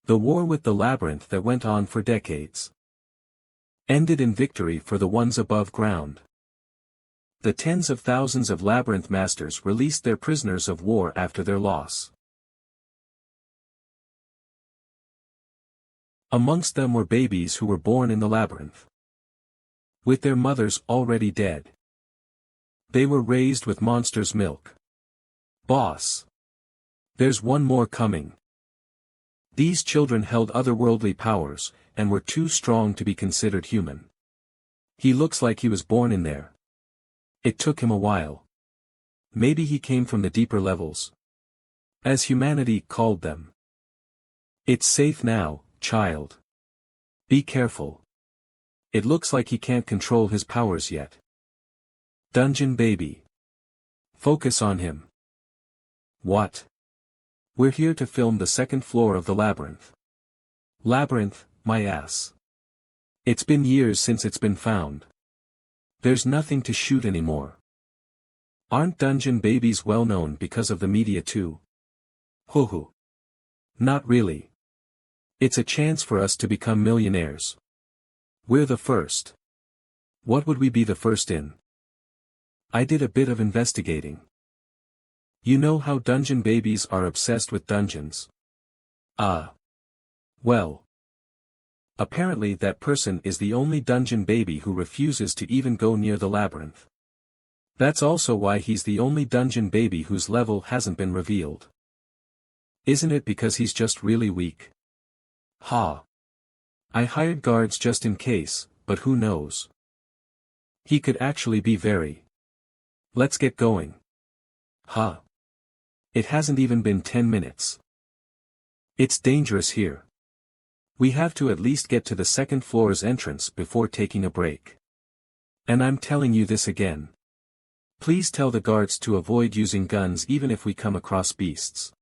The war with the Labyrinth that went on for decades ended in victory for the ones above ground. The tens of thousands of Labyrinth masters released their prisoners of war after their loss. Amongst them were babies who were born in the Labyrinth, with their mothers already dead. They were raised with monsters' milk. Boss. There's one more coming. These children held otherworldly powers, and were too strong to be considered human. He looks like he was born in there. It took him a while. Maybe he came from the deeper levels, as humanity called them. It's safe now, child. Be careful. It looks like he can't control his powers yet. Dungeon baby. Focus on him. What? We're here to film the second floor of the Labyrinth. Labyrinth, my ass. It's been years since it's been found. There's nothing to shoot anymore. Aren't dungeon babies well known because of the media too? Hoo. Not really. It's a chance for us to become millionaires. We're the first. What would we be the first in? I did a bit of investigating. You know how dungeon babies are obsessed with dungeons. Well. Apparently that person is the only dungeon baby who refuses to even go near the Labyrinth. That's also why he's the only dungeon baby whose level hasn't been revealed. Isn't it because he's just really weak? Ha. I hired guards just in case, but who knows? He could actually be very. Let's get going. Ha. It hasn't even been 10 minutes. It's dangerous here. We have to at least get to the second floor's entrance before taking a break. And I'm telling you this again. Please tell the guards to avoid using guns even if we come across beasts.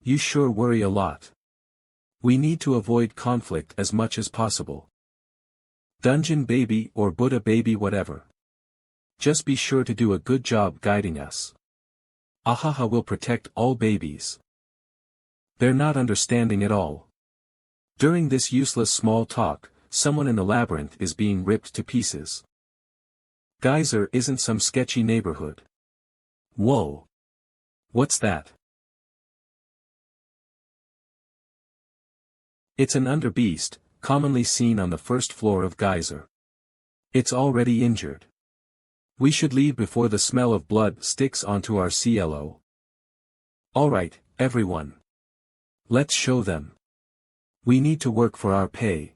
You sure worry a lot. We need to avoid conflict as much as possible. Dungeon baby or Buddha baby whatever. Just be sure to do a good job guiding us. Ahaha will protect all babies. They're not understanding at all. During this useless small talk, someone in the Labyrinth is being ripped to pieces. Geyser isn't some sketchy neighborhood. Whoa. What's that? It's an underbeast, commonly seen on the first floor of Geyser. It's already injured. We should leave before the smell of blood sticks onto our CLO. Alright, everyone. Let's show them. We need to work for our pay.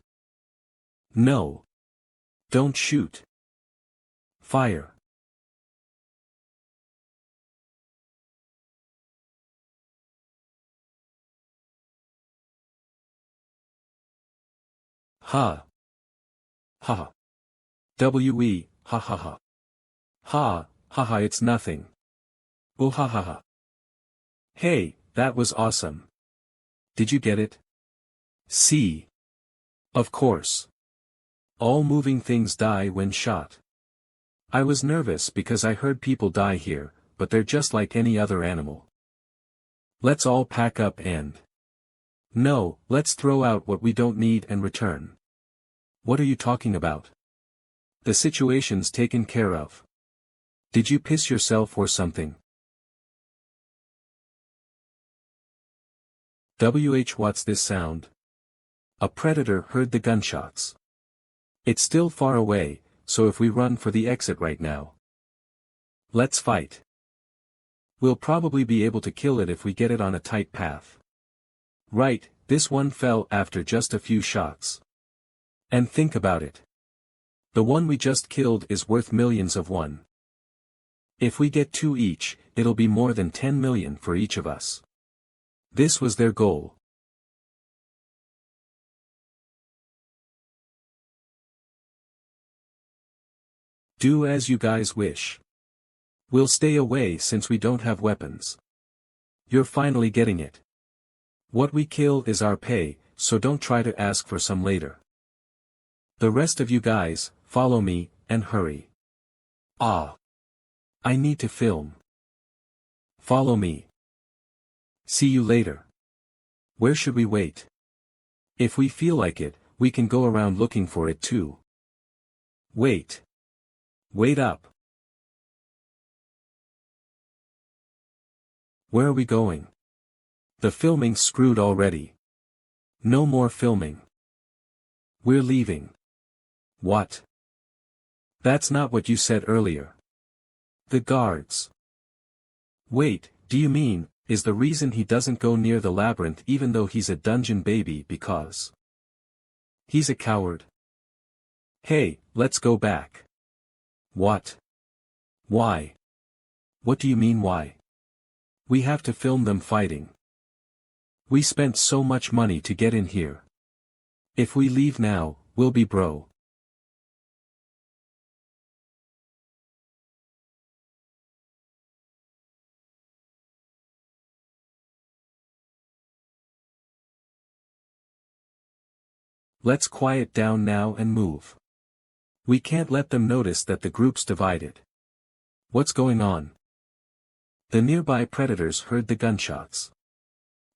No. Don't shoot. Fire. Ha. Ha. We, ha ha ha. Ha, ha ha it's nothing. Oh ha ha ha. Hey, that was awesome. Did you get it? See. Of course. All moving things die when shot. I was nervous because I heard people die here, but they're just like any other animal. Let's all pack up and... No, let's throw out what we don't need and return. What are you talking about? The situation's taken care of. Did you piss yourself or something? What's this sound? A predator heard the gunshots. It's still far away, so if we run for the exit right now. Let's fight. We'll probably be able to kill it if we get it on a tight path. Right, this one fell after just a few shots. And think about it. The one we just killed is worth millions of one. If we get 2 each, it'll be more than 10 million for each of us. This was their goal. Do as you guys wish. We'll stay away since we don't have weapons. You're finally getting it. What we kill is our pay, so don't try to ask for some later. The rest of you guys, follow me, and hurry. Ah. I need to film. Follow me. See you later. Where should we wait? If we feel like it, we can go around looking for it too. Wait. Wait up. Where are we going? The filming's screwed already. No more filming. We're leaving. What? That's not what you said earlier. The guards. Wait, do you mean, is the reason he doesn't go near the labyrinth even though he's a dungeon baby because he's a coward? Hey, let's go back. What? Why? What do you mean why? We have to film them fighting. We spent so much money to get in here. If we leave now, we'll be broke. Let's quiet down now and move. We can't let them notice that the group's divided. What's going on? The nearby predators heard the gunshots.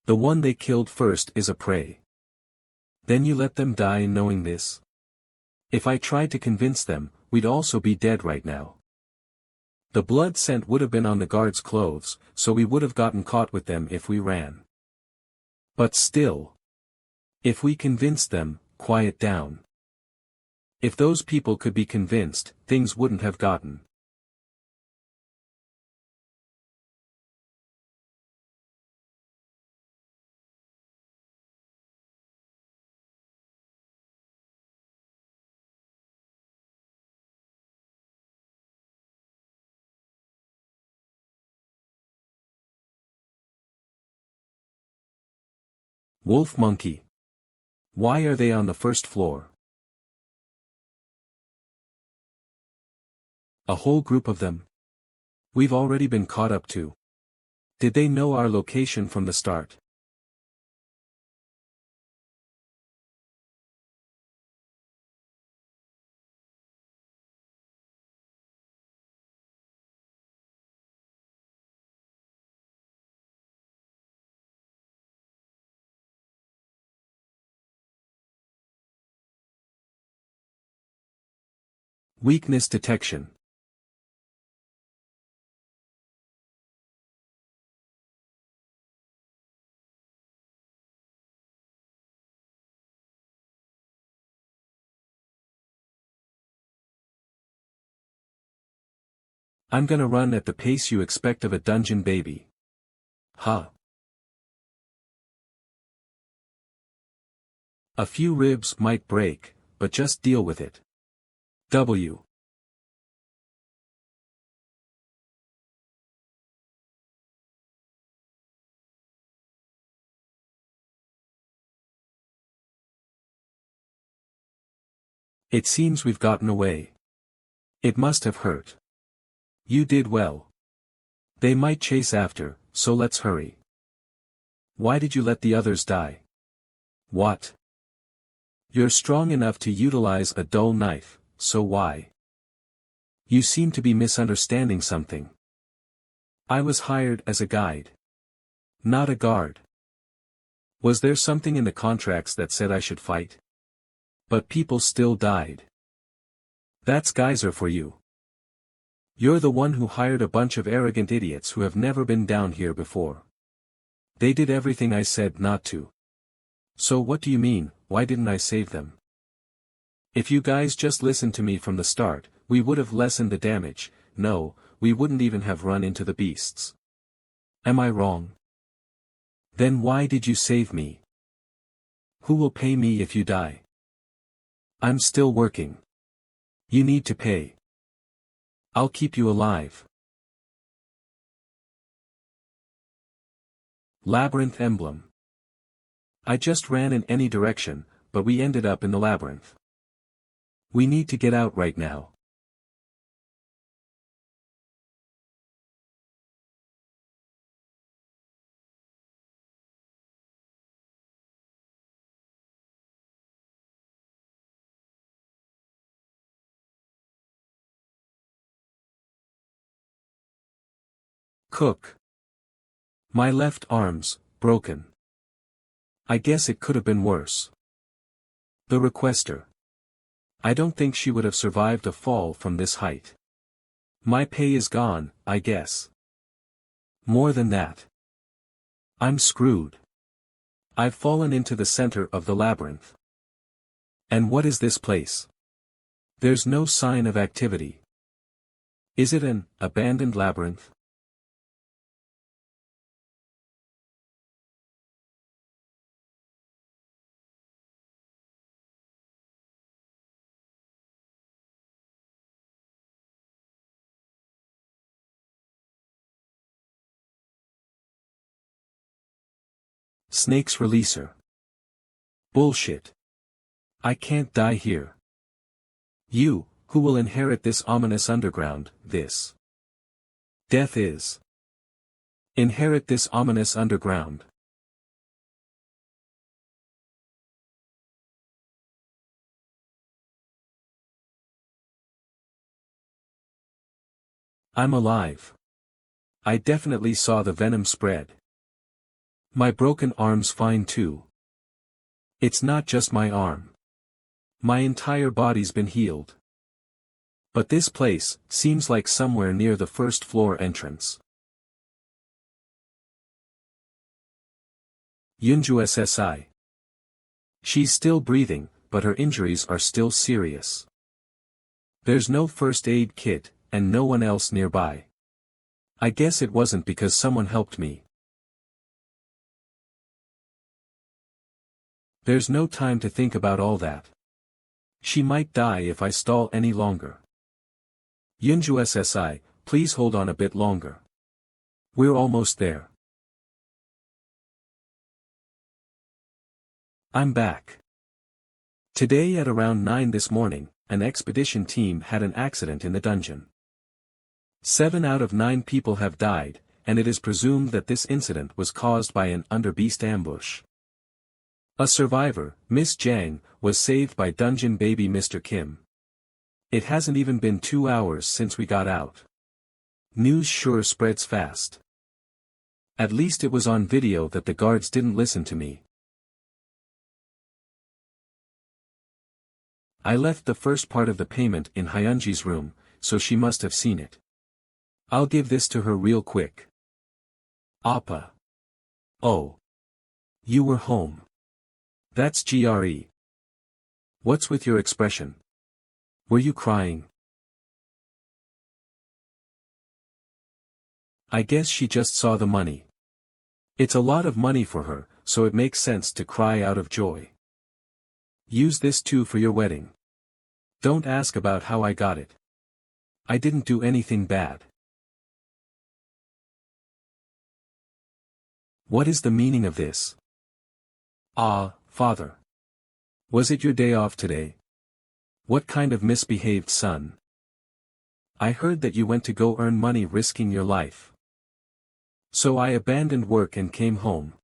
The one they killed first is a prey. Then you let them die knowing this? If I tried to convince them, we'd also be dead right now. The blood scent would have been on the guards' clothes, so we would have gotten caught with them if we ran. But still. If we convinced them, quiet down. If those people could be convinced, things wouldn't have gotten. Wolf monkey. Why are they on the first floor? A whole group of them? We've already been caught up to. Did they know our location from the start? Weakness detection. I'm gonna run at the pace you expect of a dungeon baby. Huh. A few ribs might break, but just deal with it. W. It seems we've gotten away. It must have hurt. You did well. They might chase after, so let's hurry. Why did you let the others die? What? You're strong enough to utilize a dull knife, so why? You seem to be misunderstanding something. I was hired as a guide. Not a guard. Was there something in the contracts that said I should fight? But people still died. That's geyser for you. You're the one who hired a bunch of arrogant idiots who have never been down here before. They did everything I said not to. So what do you mean, why didn't I save them? If you guys just listened to me from the start, we would have lessened the damage. No, we wouldn't even have run into the beasts. Am I wrong? Then why did you save me? Who will pay me if you die? I'm still working. You need to pay. I'll keep you alive. Labyrinth emblem. I just ran in any direction, but we ended up in the labyrinth. We need to get out right now. Cook. My left arm's broken. I guess it could have been worse. The requester. I don't think she would have survived a fall from this height. My pay is gone, I guess. More than that. I'm screwed. I've fallen into the center of the labyrinth. And what is this place? There's no sign of activity. Is it an abandoned labyrinth? Snake's releaser. Bullshit. I can't die here. You, who will inherit this ominous underground, this. Death is. Inherit this ominous underground. I'm alive. I definitely saw the venom spread. My broken arm's fine too. It's not just my arm. My entire body's been healed. But this place seems like somewhere near the first floor entrance. Yunju SSI. She's still breathing, but her injuries are still serious. There's no first aid kit, and no one else nearby. I guess it wasn't because someone helped me. There's no time to think about all that. She might die if I stall any longer. Yunju SSI, please hold on a bit longer. We're almost there. I'm back. Today at around 9 this morning, an expedition team had an accident in the dungeon. 7 out of 9 people have died, and it is presumed that this incident was caused by an underbeast ambush. A survivor, Miss Jang, was saved by dungeon baby Mr. Kim. It hasn't even been 2 hours since we got out. News sure spreads fast. At least it was on video that the guards didn't listen to me. I left the first part of the payment in Hyunji's room, so she must have seen it. I'll give this to her real quick. Appa. Oh. You were home. That's GRE. What's with your expression? Were you crying? I guess she just saw the money. It's a lot of money for her, so it makes sense to cry out of joy. Use this too for your wedding. Don't ask about how I got it. I didn't do anything bad. What is the meaning of this? Ah, Father. Was it your day off today? What kind of misbehaved son? I heard that you went to go earn money risking your life. So I abandoned work and came home.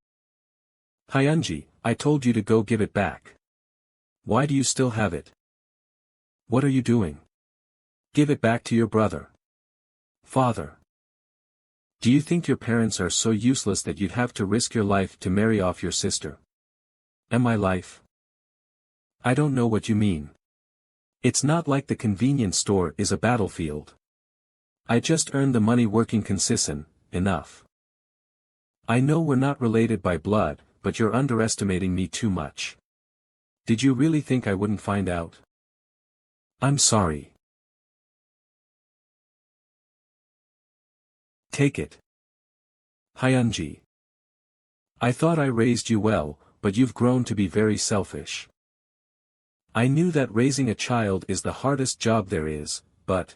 Hyunji, I told you to go give it back. Why do you still have it? What are you doing? Give it back to your brother. Father. Do you think your parents are so useless that you'd have to risk your life to marry off your sister? And my life? I don't know what you mean. It's not like the convenience store is a battlefield. I just earned the money working consistent, enough. I know we're not related by blood, but you're underestimating me too much. Did you really think I wouldn't find out? I'm sorry. Take it. Hyunji. I thought I raised you well, but you've grown to be very selfish. I knew that raising a child is the hardest job there is, but...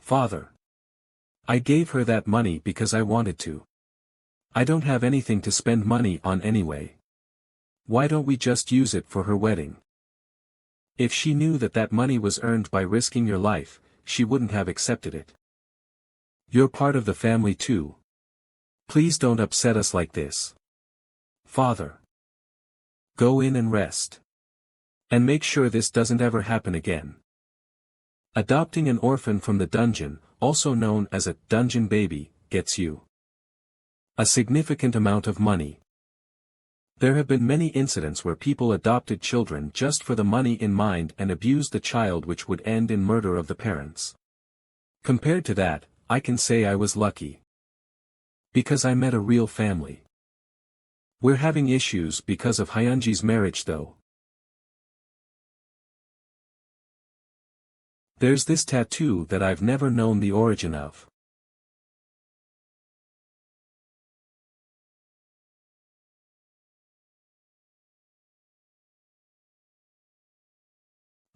Father. I gave her that money because I wanted to. I don't have anything to spend money on anyway. Why don't we just use it for her wedding? If she knew that that money was earned by risking your life, she wouldn't have accepted it. You're part of the family too. Please don't upset us like this. Father. Go in and rest. And make sure this doesn't ever happen again. Adopting an orphan from the dungeon, also known as a dungeon baby, gets you a significant amount of money. There have been many incidents where people adopted children just for the money in mind and abused the child, which would end in murder of the parents. Compared to that, I can say I was lucky. Because I met a real family. We're having issues because of Hyunji's marriage though. There's this tattoo that I've never known the origin of.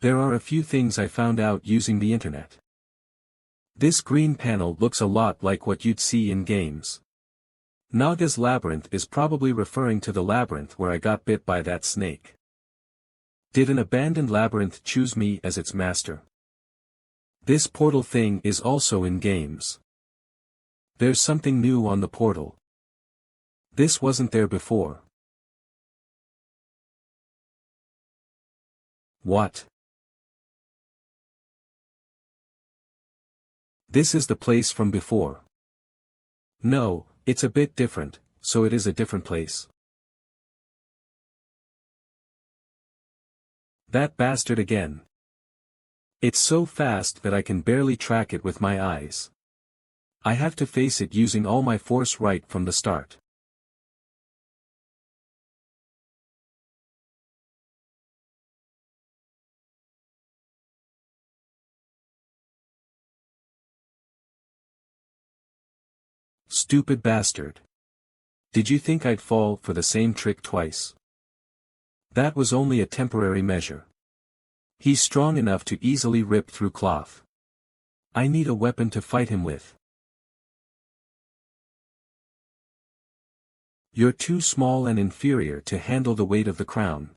There are a few things I found out using the internet. This green panel looks a lot like what you'd see in games. Naga's labyrinth is probably referring to the labyrinth where I got bit by that snake. Did an abandoned labyrinth choose me as its master? This portal thing is also in games. There's something new on the portal. This wasn't there before. What? This is the place from before. No, it's a bit different, so it is a different place. That bastard again. It's so fast that I can barely track it with my eyes. I have to face it using all my force right from the start. Stupid bastard. Did you think I'd fall for the same trick twice? That was only a temporary measure. He's strong enough to easily rip through cloth. I need a weapon to fight him with. You're too small and inferior to handle the weight of the crown.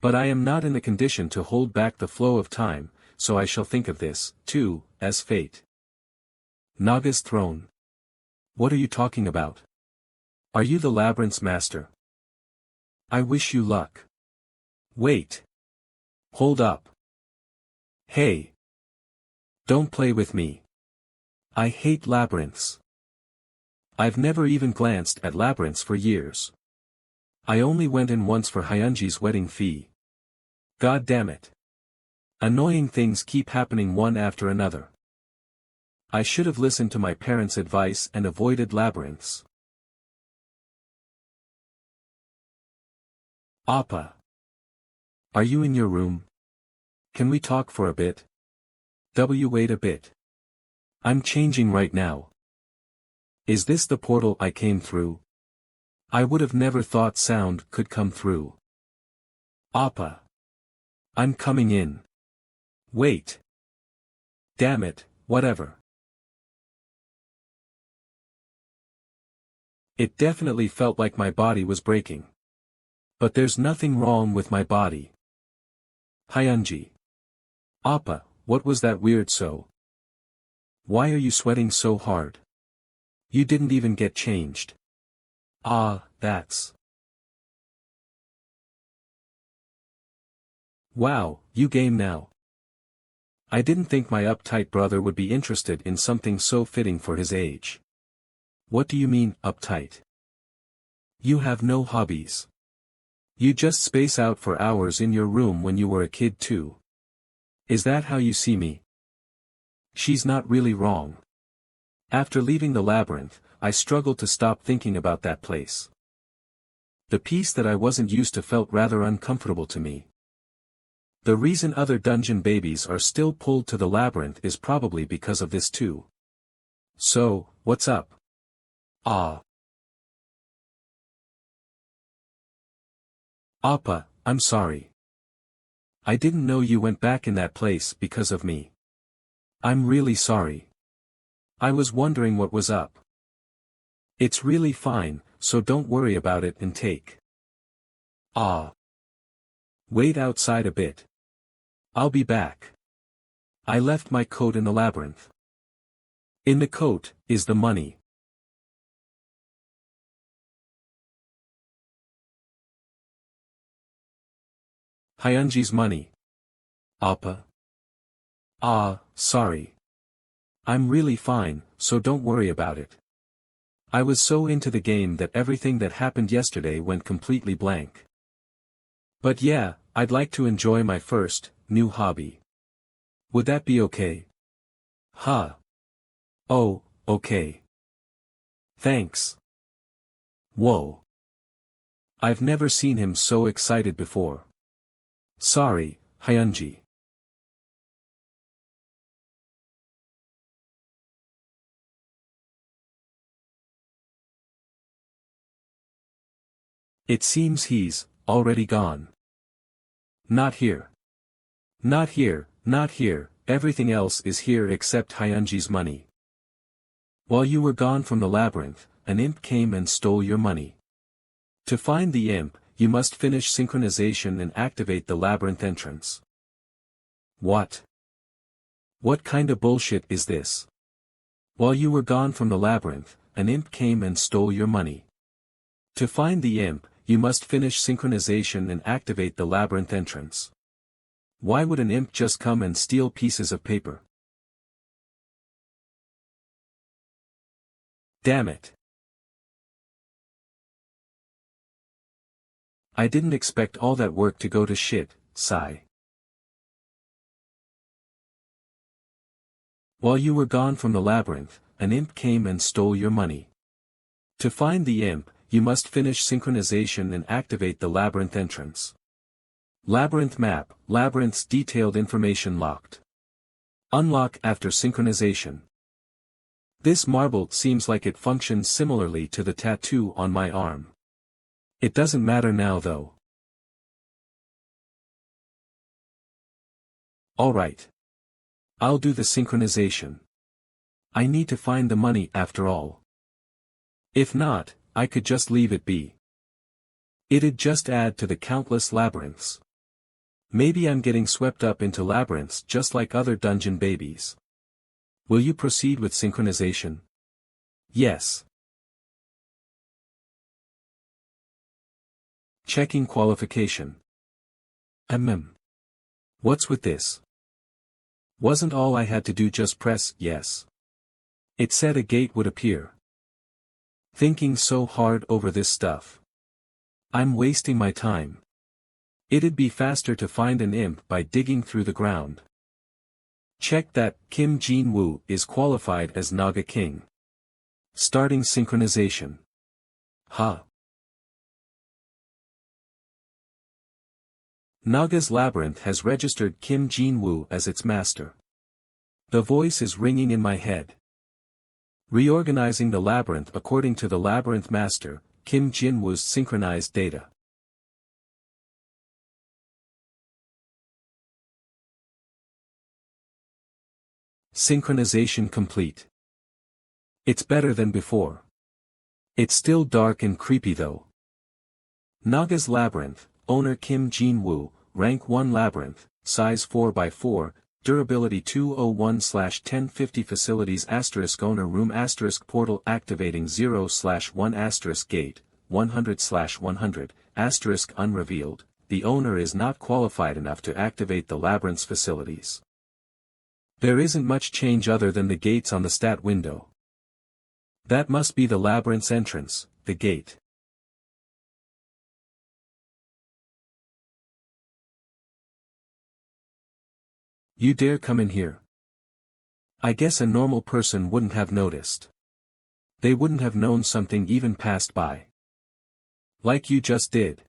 But I am not in the condition to hold back the flow of time, so I shall think of this, too, as fate. Naga's throne. What are you talking about? Are you the labyrinth's master? I wish you luck. Wait. Hold up. Hey. Don't play with me. I hate labyrinths. I've never even glanced at labyrinths for years. I only went in once for Hyunji's wedding fee. God damn it. Annoying things keep happening one after another. I should have listened to my parents' advice and avoided labyrinths. Appa. Are you in your room? Can we talk for a bit? Wait a bit. I'm changing right now. Is this the portal I came through? I would have never thought sound could come through. Appa. I'm coming in. Wait. Damn it, whatever. It definitely felt like my body was breaking. But there's nothing wrong with my body. Hyunji. Appa, what was that weird so? Why are you sweating so hard? You didn't even get changed. Ah, that's. Wow, you game now. I didn't think my uptight brother would be interested in something so fitting for his age. What do you mean, uptight? You have no hobbies. You just space out for hours in your room when you were a kid too. Is that how you see me? She's not really wrong. After leaving the labyrinth, I struggled to stop thinking about that place. The peace that I wasn't used to felt rather uncomfortable to me. The reason other dungeon babies are still pulled to the labyrinth is probably because of this too. So, what's up? Ah. Appa, I'm sorry. I didn't know you went back in that place because of me. I'm really sorry. I was wondering what was up. It's really fine, so don't worry about it and take. Ah. Wait outside a bit. I'll be back. I left my coat in the labyrinth. In the coat, is the money. Hyunji's money. Appa. Ah, sorry. I'm really fine, so don't worry about it. I was so into the game that everything that happened yesterday went completely blank. But yeah, I'd like to enjoy my first, new hobby. Would that be okay? Huh. Oh, okay. Thanks. Whoa. I've never seen him so excited before. Sorry, Hyunji. It seems he's already gone. Not here. Not here, not here, everything else is here except Hyunji's money. While you were gone from the labyrinth, an imp came and stole your money. To find the imp, you must finish synchronization and activate the labyrinth entrance. What? What kind of bullshit is this? While you were gone from the labyrinth, an imp came and stole your money. To find the imp, you must finish synchronization and activate the labyrinth entrance. Why would an imp just come and steal pieces of paper? Damn it. I didn't expect all that work to go to shit, sigh. While you were gone from the labyrinth, an imp came and stole your money. To find the imp, you must finish synchronization and activate the labyrinth entrance. Labyrinth map, labyrinth's detailed information locked. Unlock after synchronization. This marble seems like it functions similarly to the tattoo on my arm. It doesn't matter now though. Alright. I'll do the synchronization. I need to find the money after all. If not, I could just leave it be. It'd just add to the countless labyrinths. Maybe I'm getting swept up into labyrinths just like other dungeon babies. Will you proceed with synchronization? Yes. Checking qualification. What's with this? Wasn't all I had to do just press yes? It said a gate would appear. Thinking so hard over this stuff. I'm wasting my time. It'd be faster to find an imp by digging through the ground. Check that Kim Jin-woo is qualified as Naga King. Starting synchronization. Huh. Naga's Labyrinth has registered Kim Jin-woo as its master. The voice is ringing in my head. Reorganizing the labyrinth according to the labyrinth master, Kim Jin-woo's synchronized data. Synchronization complete. It's better than before. It's still dark and creepy though. Naga's Labyrinth, owner Kim Jin-woo, rank 1 labyrinth, size 4x4, durability 201/1050 facilities * owner room * portal activating 0/1 gate, 100/100, * unrevealed, the owner is not qualified enough to activate the labyrinth's facilities. There isn't much change other than the gates on the stat window. That must be the labyrinth's entrance, the gate. You dare come in here? I guess a normal person wouldn't have noticed. They wouldn't have known something even passed by. Like you just did.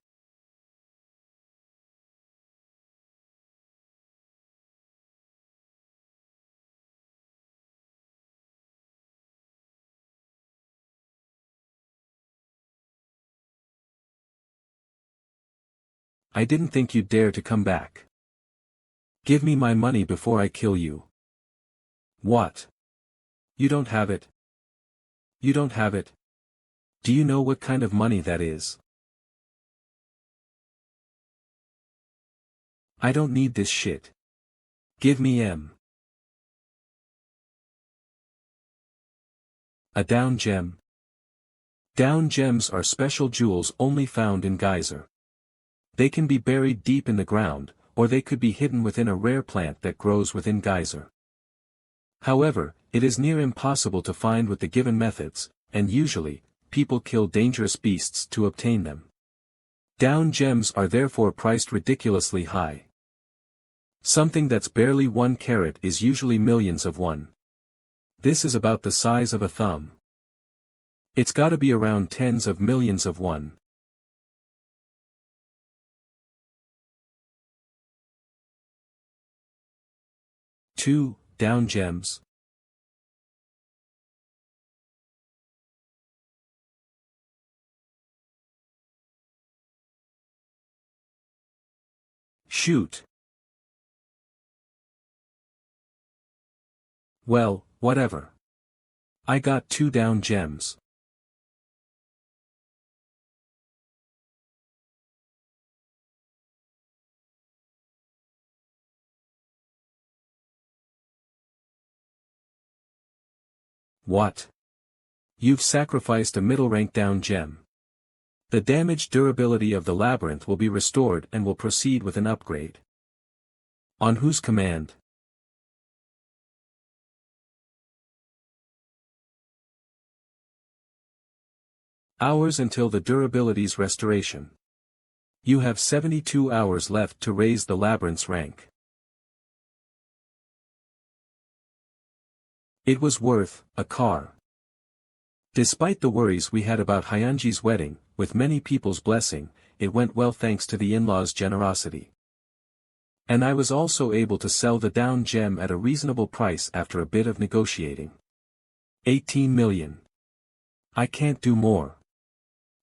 I didn't think you'd dare to come back. Give me my money before I kill you. What? You don't have it? You don't have it? Do you know what kind of money that is? I don't need this shit. Give me a down gem. Down gems are special jewels only found in Geyser. They can be buried deep in the ground, or they could be hidden within a rare plant that grows within Geyser. However, it is near impossible to find with the given methods, and usually, people kill dangerous beasts to obtain them. Down gems are therefore priced ridiculously high. Something that's barely 1 carat is usually millions of one. This is about the size of a thumb. It's gotta be around tens of millions of one. Two down gems. Shoot. Well, whatever. I got 2 down gems. What? You've sacrificed a middle-rank down gem. The damage durability of the labyrinth will be restored and will proceed with an upgrade. On whose command? Hours until the durability's restoration. You have 72 hours left to raise the labyrinth's rank. It was worth a car. Despite the worries we had about Hyunji's wedding, with many people's blessing, it went well thanks to the in-laws' generosity. And I was also able to sell the down gem at a reasonable price after a bit of negotiating. 18 million. I can't do more.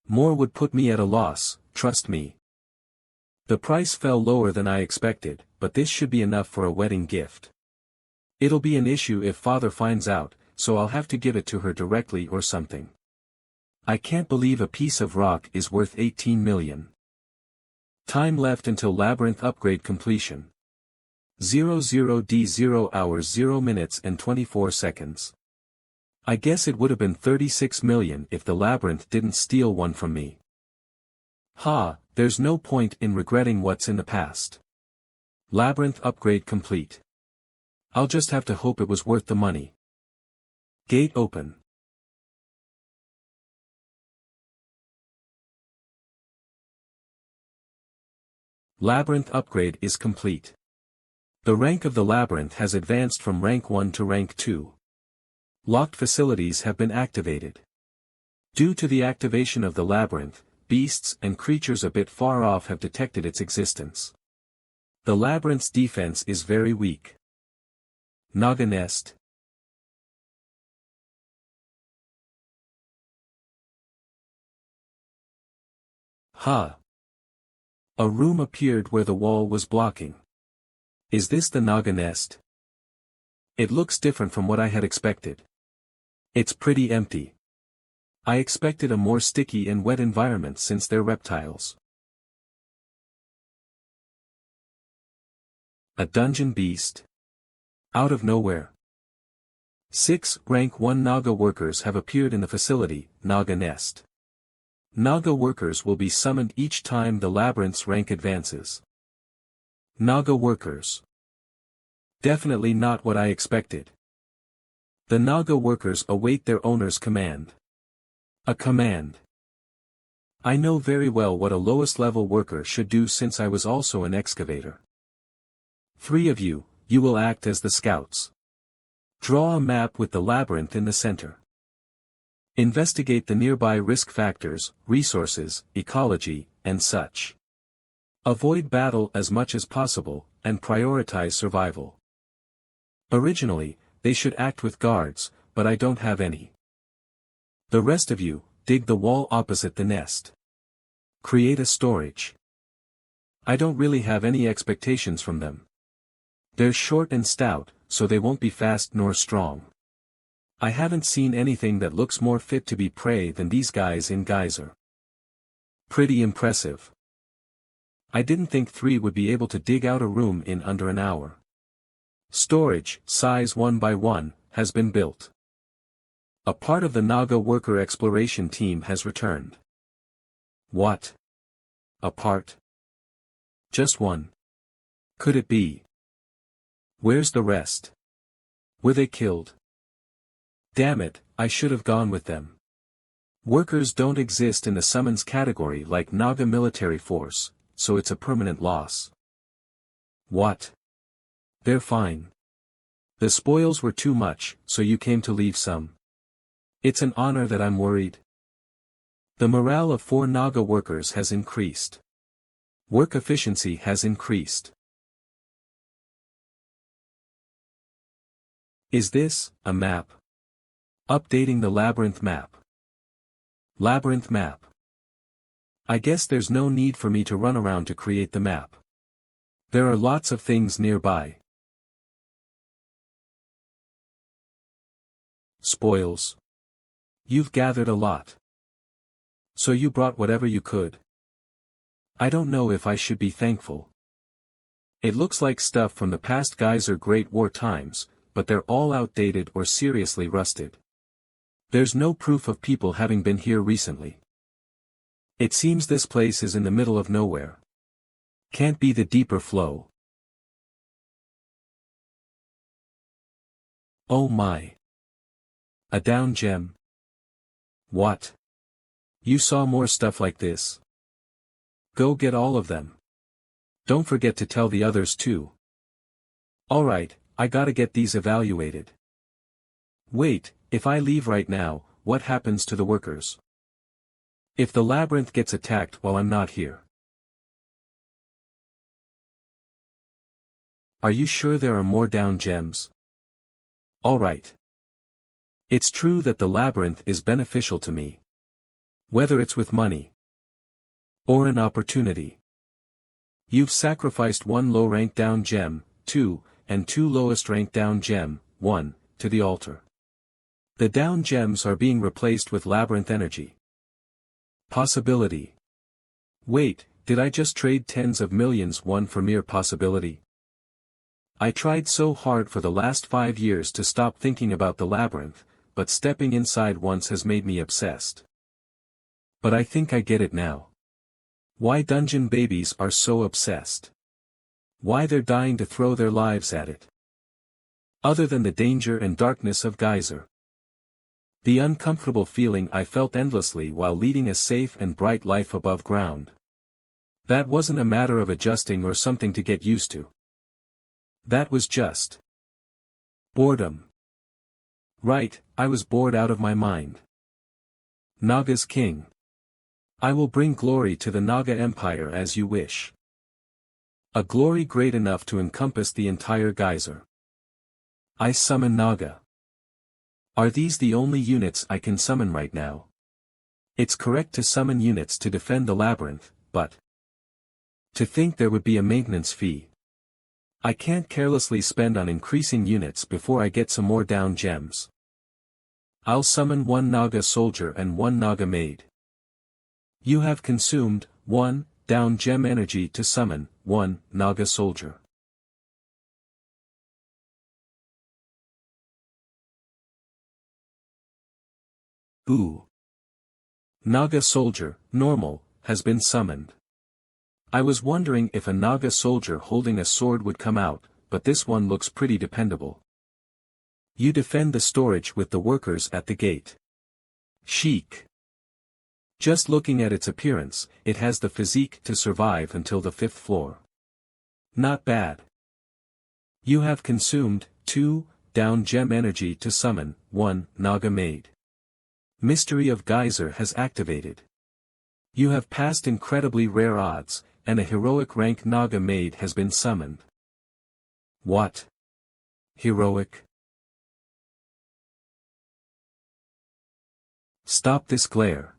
More would put me at a loss, trust me. The price fell lower than I expected, but this should be enough for a wedding gift. It'll be an issue if father finds out, so I'll have to give it to her directly or something. I can't believe a piece of rock is worth 18 million. Time left until labyrinth upgrade completion. 00D 0 hours 0 minutes and 24 seconds. I guess it would have been 36 million if the labyrinth didn't steal one from me. There's no point in regretting what's in the past. Labyrinth upgrade complete. I'll just have to hope it was worth the money. Gate open. Labyrinth upgrade is complete. The rank of the labyrinth has advanced from rank 1 to rank 2. Locked facilities have been activated. Due to the activation of the labyrinth, beasts and creatures a bit far off have detected its existence. The labyrinth's defense is very weak. Naga nest. A room appeared where the wall was blocking. Is this the Naga nest? It looks different from what I had expected. It's pretty empty. I expected a more sticky and wet environment since they're reptiles. A dungeon beast. Out of nowhere. 6 rank 1 Naga workers have appeared in the facility, Naga nest. Naga workers will be summoned each time the labyrinth's rank advances. Naga workers. Definitely not what I expected. The Naga workers await their owner's command. A command. I know very well what a lowest level worker should do since I was also an excavator. 3 of you, you will act as the scouts. Draw a map with the labyrinth in the center. Investigate the nearby risk factors, resources, ecology, and such. Avoid battle as much as possible, and prioritize survival. Originally, they should act with guards, but I don't have any. The rest of you, dig the wall opposite the nest. Create a storage. I don't really have any expectations from them. They're short and stout, so they won't be fast nor strong. I haven't seen anything that looks more fit to be prey than these guys in Geyser. Pretty impressive. I didn't think 3 would be able to dig out a room in under an hour. Storage, size 1 by 1, has been built. A part of the Naga worker exploration team has returned. What? A part? Just one. Could it be? Where's the rest? Were they killed? Damn it, I should have gone with them. Workers don't exist in the summons category like Naga military force, so it's a permanent loss. What? They're fine. The spoils were too much, so you came to leave some. It's an honor that I'm worried. The morale of 4 Naga workers has increased. Work efficiency has increased. Is this a map? Updating the Labyrinth map. Labyrinth map. I guess there's no need for me to run around to create the map. There are lots of things nearby. Spoils. You've gathered a lot. So you brought whatever you could. I don't know if I should be thankful. It looks like stuff from the past Geyser Great War times, but they're all outdated or seriously rusted. There's no proof of people having been here recently. It seems this place is in the middle of nowhere. Can't be the deeper flow. Oh my. A down gem. What? You saw more stuff like this? Go get all of them. Don't forget to tell the others too. Alright, I gotta get these evaluated. Wait, if I leave right now, what happens to the workers? If the labyrinth gets attacked while I'm not here. Are you sure there are more down gems? Alright. It's true that the labyrinth is beneficial to me. Whether it's with money or an opportunity. You've sacrificed 1 low-rank down gem, 2, and 2 lowest rank down gem, 1, to the altar. The down gems are being replaced with labyrinth energy. Possibility. Wait, did I just trade tens of millions 1 for mere possibility? I tried so hard for the last 5 years to stop thinking about the labyrinth, but stepping inside once has made me obsessed. But I think I get it now. Why dungeon babies are so obsessed. Why they're dying to throw their lives at it. Other than the danger and darkness of Geyser. The uncomfortable feeling I felt endlessly while leading a safe and bright life above ground. That wasn't a matter of adjusting or something to get used to. That was just boredom. Right, I was bored out of my mind. Naga's king. I will bring glory to the Naga Empire as you wish. A glory great enough to encompass the entire Geyser. I summon Naga. Are these the only units I can summon right now? It's correct to summon units to defend the labyrinth, but to think there would be a maintenance fee. I can't carelessly spend on increasing units before I get some more down gems. I'll summon 1 Naga soldier and 1 Naga maid. You have consumed 1 down gem energy to summon 1 Naga soldier. Ooh. Naga soldier, normal, has been summoned. I was wondering if a Naga soldier holding a sword would come out, but this one looks pretty dependable. You defend the storage with the workers at the gate. Chic. Just looking at its appearance, it has the physique to survive until the 5th floor. Not bad. You have consumed 2 down gem energy to summon 1 Naga maid. Mystery of Geyser has activated. You have passed incredibly rare odds, and a heroic rank Naga maid has been summoned. What? Heroic? Stop this glare.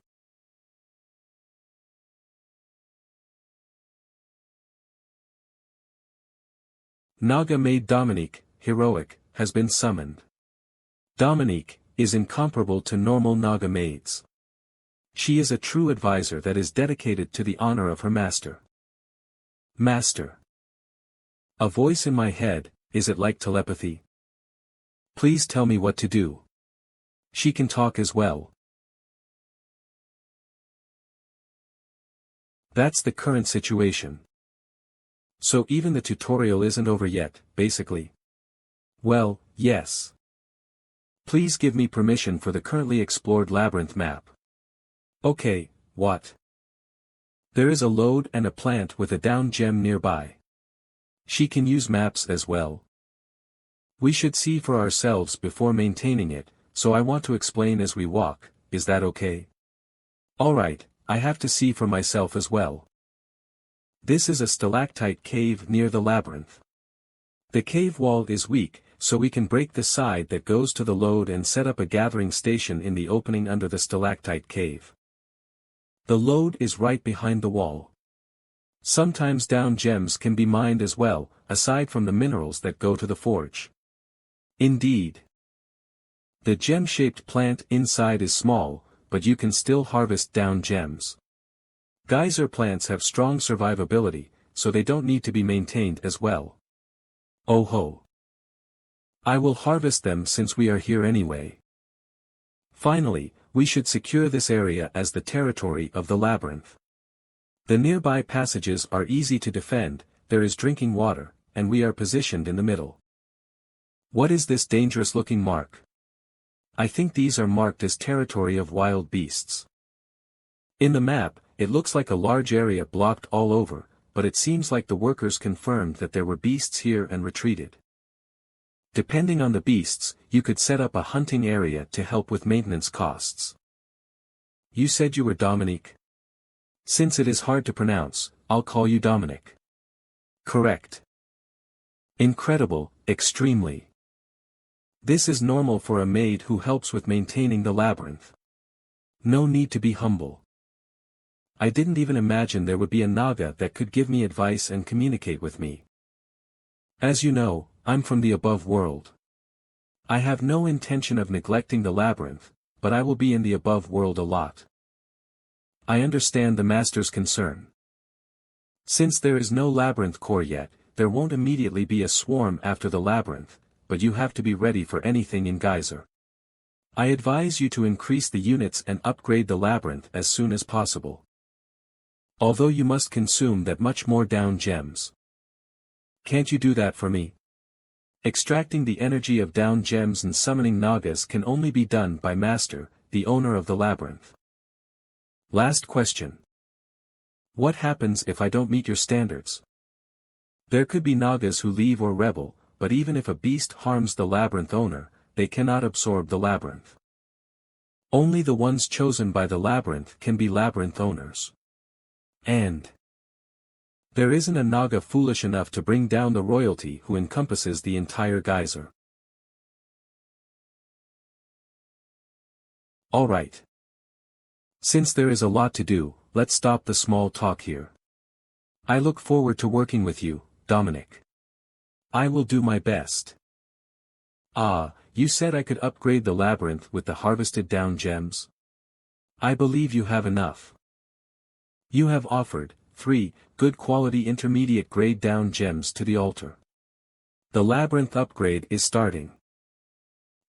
Naga maid Dominique, heroic, has been summoned. Dominique is incomparable to normal Naga maids. She is a true advisor that is dedicated to the honor of her master. Master. A voice in my head, is it like telepathy? Please tell me what to do. She can talk as well. That's the current situation. So even the tutorial isn't over yet, basically. Well, yes. Please give me permission for the currently explored labyrinth map. Okay, what? There is a lode and a plant with a down gem nearby. She can use maps as well. We should see for ourselves before maintaining it, so I want to explain as we walk, is that okay? Alright, I have to see for myself as well. This is a stalactite cave near the labyrinth. The cave wall is weak, so we can break the side that goes to the lode and set up a gathering station in the opening under the stalactite cave. The lode is right behind the wall. Sometimes down gems can be mined as well, aside from the minerals that go to the forge. Indeed. The gem-shaped plant inside is small, but you can still harvest down gems. Geyser plants have strong survivability, so they don't need to be maintained as well. Oh ho. I will harvest them since we are here anyway. Finally, we should secure this area as the territory of the labyrinth. The nearby passages are easy to defend, there is drinking water, and we are positioned in the middle. What is this dangerous-looking mark? I think these are marked as territory of wild beasts. In the map, it looks like a large area blocked all over, but it seems like the workers confirmed that there were beasts here and retreated. Depending on the beasts, you could set up a hunting area to help with maintenance costs. You said you were Dominique? Since it is hard to pronounce, I'll call you Dominic. Correct. Incredible, extremely. This is normal for a maid who helps with maintaining the labyrinth. No need to be humble. I didn't even imagine there would be a Naga that could give me advice and communicate with me. As you know, I'm from the above world. I have no intention of neglecting the labyrinth, but I will be in the above world a lot. I understand the master's concern. Since there is no labyrinth core yet, there won't immediately be a swarm after the labyrinth, but you have to be ready for anything in Geyser. I advise you to increase the units and upgrade the labyrinth as soon as possible. Although you must consume that much more down gems. Can't you do that for me? Extracting the energy of down gems and summoning Nagas can only be done by Master, the owner of the labyrinth. Last question. What happens if I don't meet your standards? There could be Nagas who leave or rebel, but even if a beast harms the labyrinth owner, they cannot absorb the labyrinth. Only the ones chosen by the labyrinth can be labyrinth owners. And there isn't a Naga foolish enough to bring down the royalty who encompasses the entire Geyser. Alright. Since there is a lot to do, let's stop the small talk here. I look forward to working with you, Dominic. I will do my best. Ah, you said I could upgrade the labyrinth with the harvested down gems? I believe you have enough. You have offered 3 good quality intermediate grade down gems to the altar. The labyrinth upgrade is starting.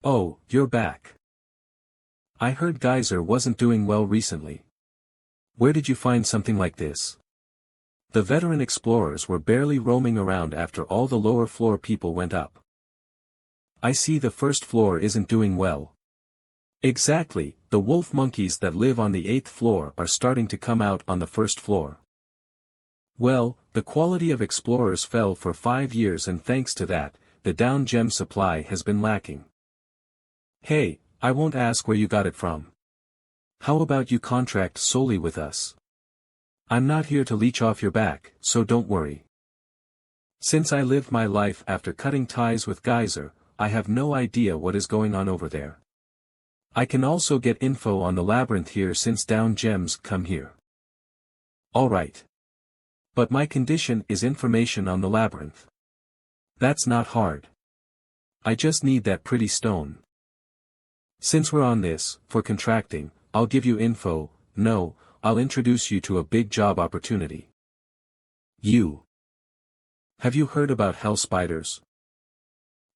Oh, you're back. I heard Geyser wasn't doing well recently. Where did you find something like this? The veteran explorers were barely roaming around after all the lower floor people went up. I see the first floor isn't doing well. Exactly, the wolf monkeys that live on the 8th floor are starting to come out on the first floor. Well, the quality of explorers fell for 5 years and thanks to that, the down gem supply has been lacking. Hey, I won't ask where you got it from. How about you contract solely with us? I'm not here to leech off your back, so don't worry. Since I lived my life after cutting ties with Geyser, I have no idea what is going on over there. I can also get info on the labyrinth here since down gems come here. Alright. But my condition is information on the labyrinth. That's not hard. I just need that pretty stone. Since we're on this, for contracting, I'll give you info. No, I'll introduce you to a big job opportunity. Have you heard about hell spiders?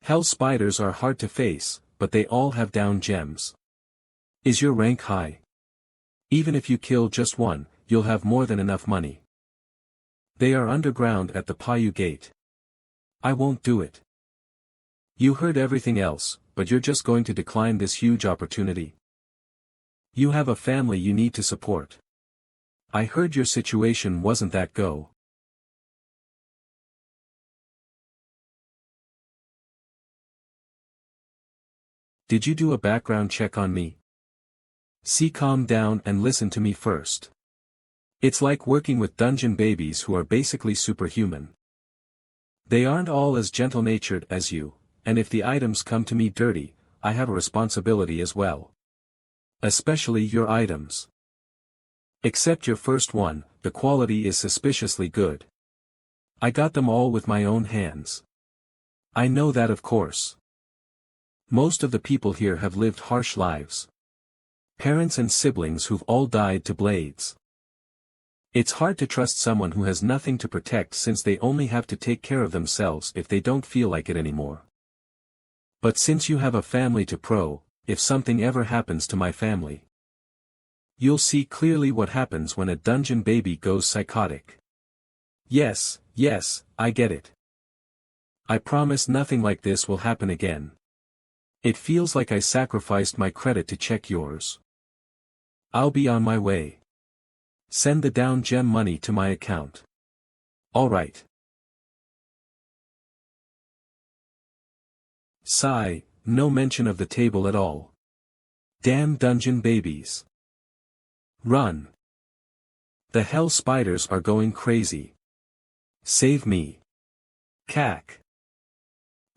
Hell spiders are hard to face, but they all have down gems. Is your rank high? Even if you kill just one, you'll have more than enough money. They are underground at the Payu Gate. I won't do it. You heard everything else, but you're just going to decline this huge opportunity? You have a family you need to support. I heard your situation wasn't that go. Did you do a background check on me? See, calm down and listen to me first. It's like working with dungeon babies who are basically superhuman. They aren't all as gentle-natured as you, and if the items come to me dirty, I have a responsibility as well. Especially your items. Except your first one, the quality is suspiciously good. I got them all with my own hands. I know that, of course. Most of the people here have lived harsh lives. Parents and siblings who've all died to blades. It's hard to trust someone who has nothing to protect since they only have to take care of themselves if they don't feel like it anymore. But since you have a family to if something ever happens to my family, you'll see clearly what happens when a dungeon baby goes psychotic. Yes, I get it. I promise nothing like this will happen again. It feels like I sacrificed my credit to check yours. I'll be on my way. Send the down gem money to my account. Alright. Sigh, no mention of the table at all. Damn dungeon babies. Run. The hell spiders are going crazy. Save me. Cack.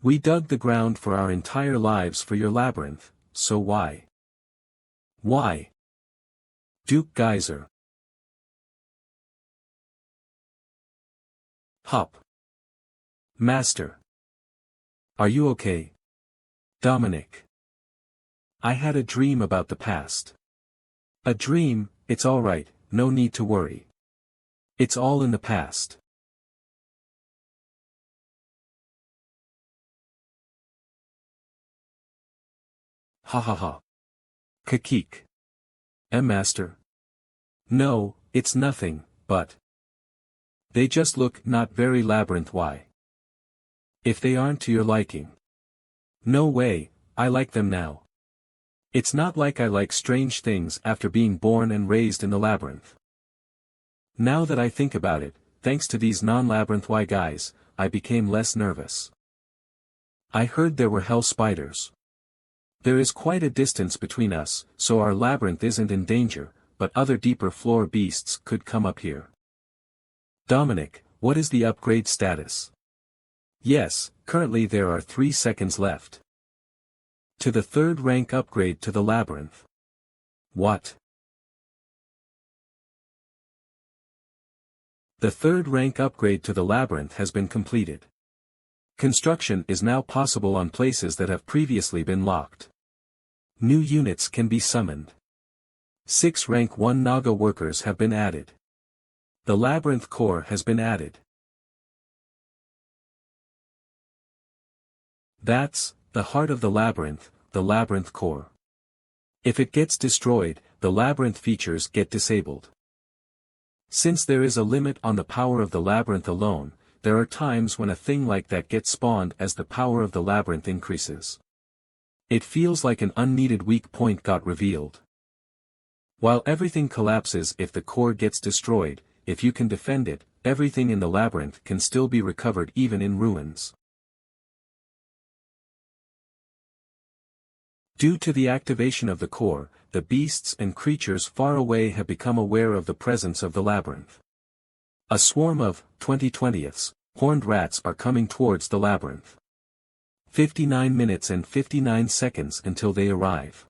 We dug the ground for our entire lives for your labyrinth, so why? Why? Duke Geyser. Hop. Master. Are you okay? Dominic. I had a dream about the past. A dream, it's alright, no need to worry. It's all in the past. Ha ha ha. Kakik. Master. No, it's nothing, but they just look not very labyrinth. Why? If they aren't to your liking. No way, I like them now. It's not like I like strange things after being born and raised in the labyrinth. Now that I think about it, thanks to these non-labyrinth guys, I became less nervous. I heard there were hell spiders. There is quite a distance between us, so our labyrinth isn't in danger, but other deeper floor beasts could come up here. Dominic, what is the upgrade status? Yes, currently there are 3 seconds left. To the 3rd rank upgrade to the labyrinth. What? The 3rd rank upgrade to the labyrinth has been completed. Construction is now possible on places that have previously been locked. New units can be summoned. 6 rank 1 Naga workers have been added. The labyrinth core has been added. That's the heart of the labyrinth core. If it gets destroyed, the labyrinth features get disabled. Since there is a limit on the power of the labyrinth alone, there are times when a thing like that gets spawned as the power of the labyrinth increases. It feels like an unneeded weak point got revealed. While everything collapses if the core gets destroyed, if you can defend it, everything in the labyrinth can still be recovered even in ruins. Due to the activation of the core, the beasts and creatures far away have become aware of the presence of the labyrinth. A swarm of 20/20ths, horned rats are coming towards the labyrinth. 59 minutes and 59 seconds until they arrive.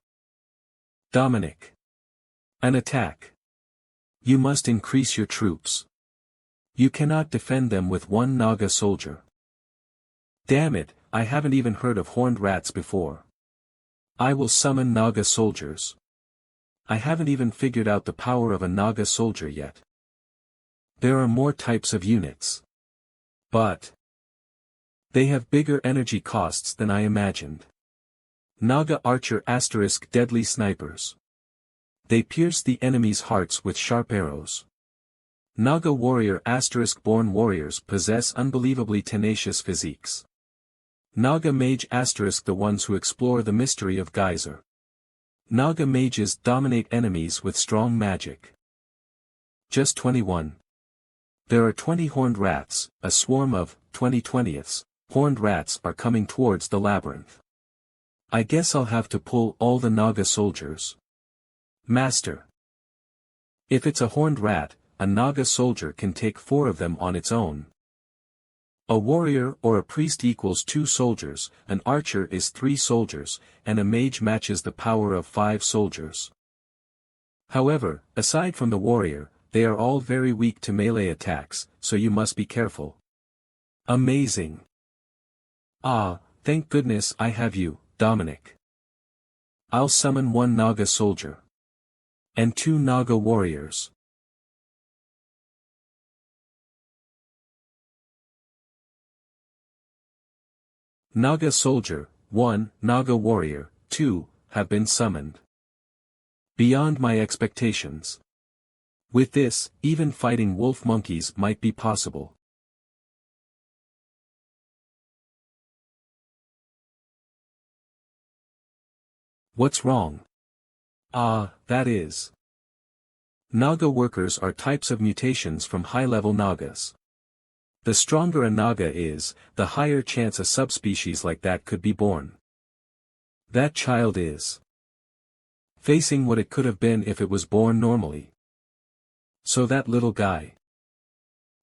Dominic. An attack. You must increase your troops. You cannot defend them with 1 Naga soldier. Damn it, I haven't even heard of horned rats before. I will summon Naga soldiers. I haven't even figured out the power of a Naga soldier yet. There are more types of units. But they have bigger energy costs than I imagined. Naga archer * deadly snipers. They pierce the enemy's hearts with sharp arrows. Naga warrior * born warriors possess unbelievably tenacious physiques. Naga mage * the ones who explore the mystery of Geyser. Naga mages dominate enemies with strong magic. Just 21. There are 20 horned rats, a swarm of 20/20ths. Horned rats are coming towards the labyrinth. I guess I'll have to pull all the Naga soldiers. Master. If it's a horned rat, a Naga soldier can take 4 of them on its own. A warrior or a priest equals 2 soldiers, an archer is 3 soldiers, and a mage matches the power of 5 soldiers. However, aside from the warrior, they are all very weak to melee attacks, so you must be careful. Amazing. Ah, thank goodness I have you, Dominic. I'll summon 1 Naga soldier. And 2 Naga warriors. Naga soldier, 1, Naga warrior, 2, have been summoned. Beyond my expectations. With this, even fighting wolf monkeys might be possible. What's wrong? Ah, that is. Naga workers are types of mutations from high-level Nagas. The stronger a Naga is, the higher chance a subspecies like that could be born. That child is facing what it could have been if it was born normally. So that little guy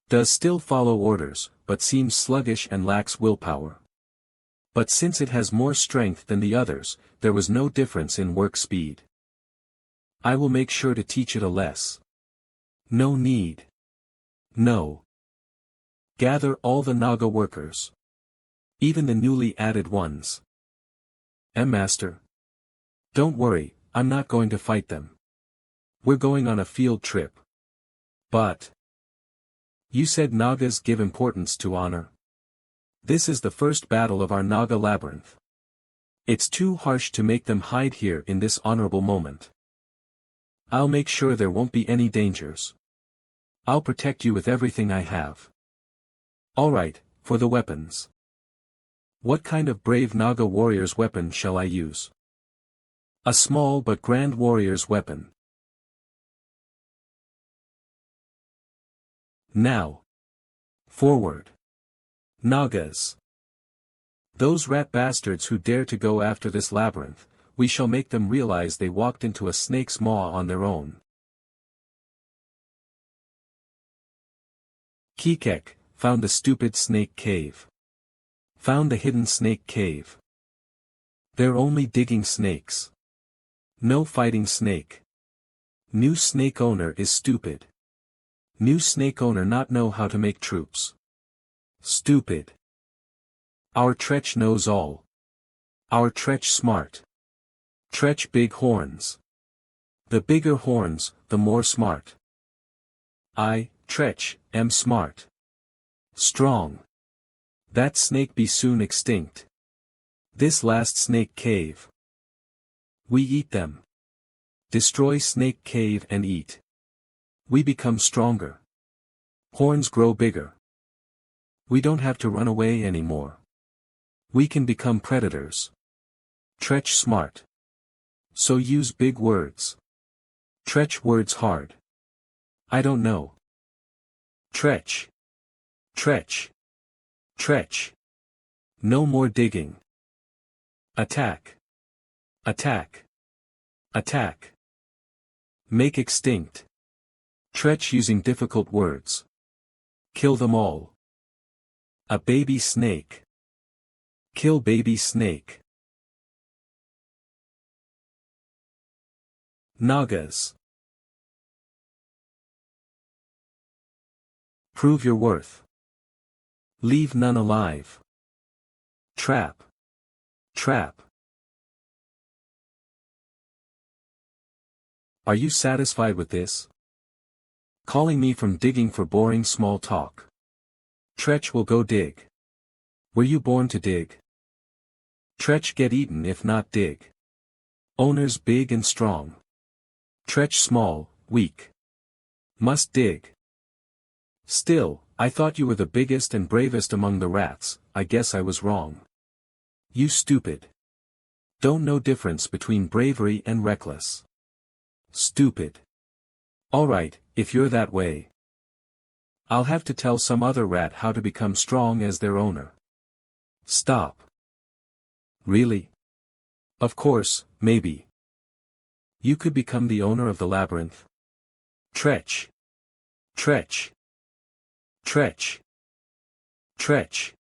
does still follow orders, but seems sluggish and lacks willpower. But since it has more strength than the others, there was no difference in work speed. I will make sure to teach it a lesson. No need. No. Gather all the Naga workers. Even the newly added ones. Master. Don't worry, I'm not going to fight them. We're going on a field trip. But you said Nagas give importance to honor. This is the first battle of our Naga labyrinth. It's too harsh to make them hide here in this honorable moment. I'll make sure there won't be any dangers. I'll protect you with everything I have. Alright, for the weapons. What kind of brave Naga warrior's weapon shall I use? A small but grand warrior's weapon. Now. Forward. Nagas. Those rat bastards who dare to go after this labyrinth, we shall make them realize they walked into a snake's maw on their own. Kikek, found the stupid snake cave. Found the hidden snake cave. They're only digging snakes. No fighting snake. New snake owner is stupid. New snake owner not know how to make troops. Stupid. Our Tretch knows all. Our Tretch smart. Tretch big horns. The bigger horns, the more smart. I, Tretch, am smart. Strong. That snake be soon extinct. This last snake cave. We eat them. Destroy snake cave and eat. We become stronger. Horns grow bigger. We don't have to run away anymore. We can become predators. Tretch smart. So use big words. Tretch words hard. I don't know. Tretch. Tretch. Tretch. No more digging. Attack. Attack. Attack. Make extinct. Tretch using difficult words. Kill them all. A baby snake. Kill baby snake. Nagas. Prove your worth. Leave none alive. Trap. Trap. Are you satisfied with this? Calling me from digging for boring small talk. Tretch will go dig. Were you born to dig? Tretch get eaten if not dig. Owners big and strong. Tretch small, weak. Must dig. Still, I thought you were the biggest and bravest among the rats. I guess I was wrong. You stupid. Don't know difference between bravery and reckless. Stupid. Alright, if you're that way. I'll have to tell some other rat how to become strong as their owner. Stop. Really? Of course, maybe. You could become the owner of the labyrinth. Tretch. Tretch. Tretch. Tretch.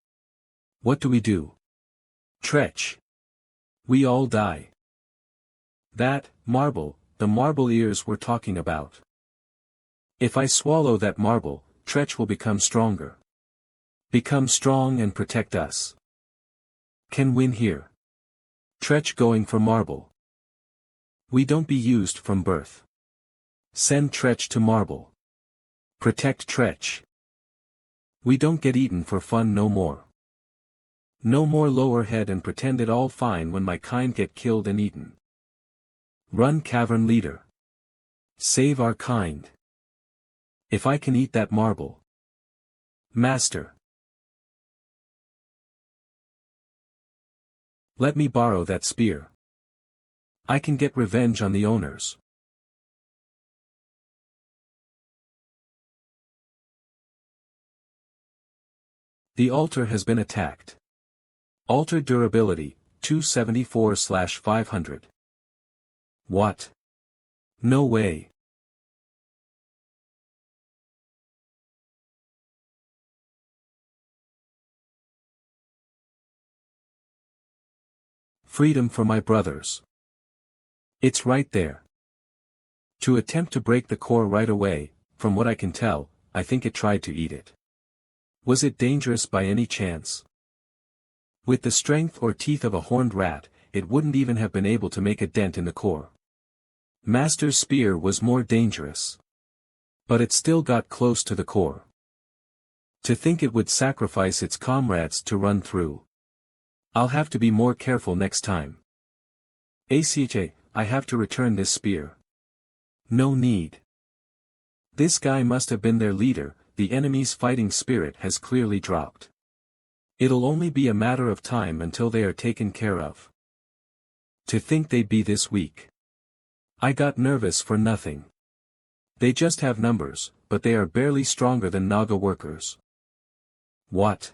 What do we do? Tretch. We all die. That, marble, the marble ears we're talking about. If I swallow that marble, Tretch will become stronger. Become strong and protect us. Can win here. Tretch going for marble. We don't be used from birth. Send Tretch to marble. Protect Tretch. We don't get eaten for fun no more. No more lower head and pretend it all fine when my kind get killed and eaten. Run cavern leader. Save our kind. If I can eat that marble. Master. Let me borrow that spear. I can get revenge on the owners. The altar has been attacked. Altar durability, 274/500. What? No way. Freedom for my brothers. It's right there. To attempt to break the core right away, from what I can tell, I think it tried to eat it. Was it dangerous by any chance? With the strength or teeth of a horned rat, it wouldn't even have been able to make a dent in the core. Master's spear was more dangerous. But it still got close to the core. To think it would sacrifice its comrades to run through. I'll have to be more careful next time. ACHA, I have to return this spear. No need. This guy must have been their leader, the enemy's fighting spirit has clearly dropped. It'll only be a matter of time until they are taken care of. To think they'd be this weak. I got nervous for nothing. They just have numbers, but they are barely stronger than Naga workers. What?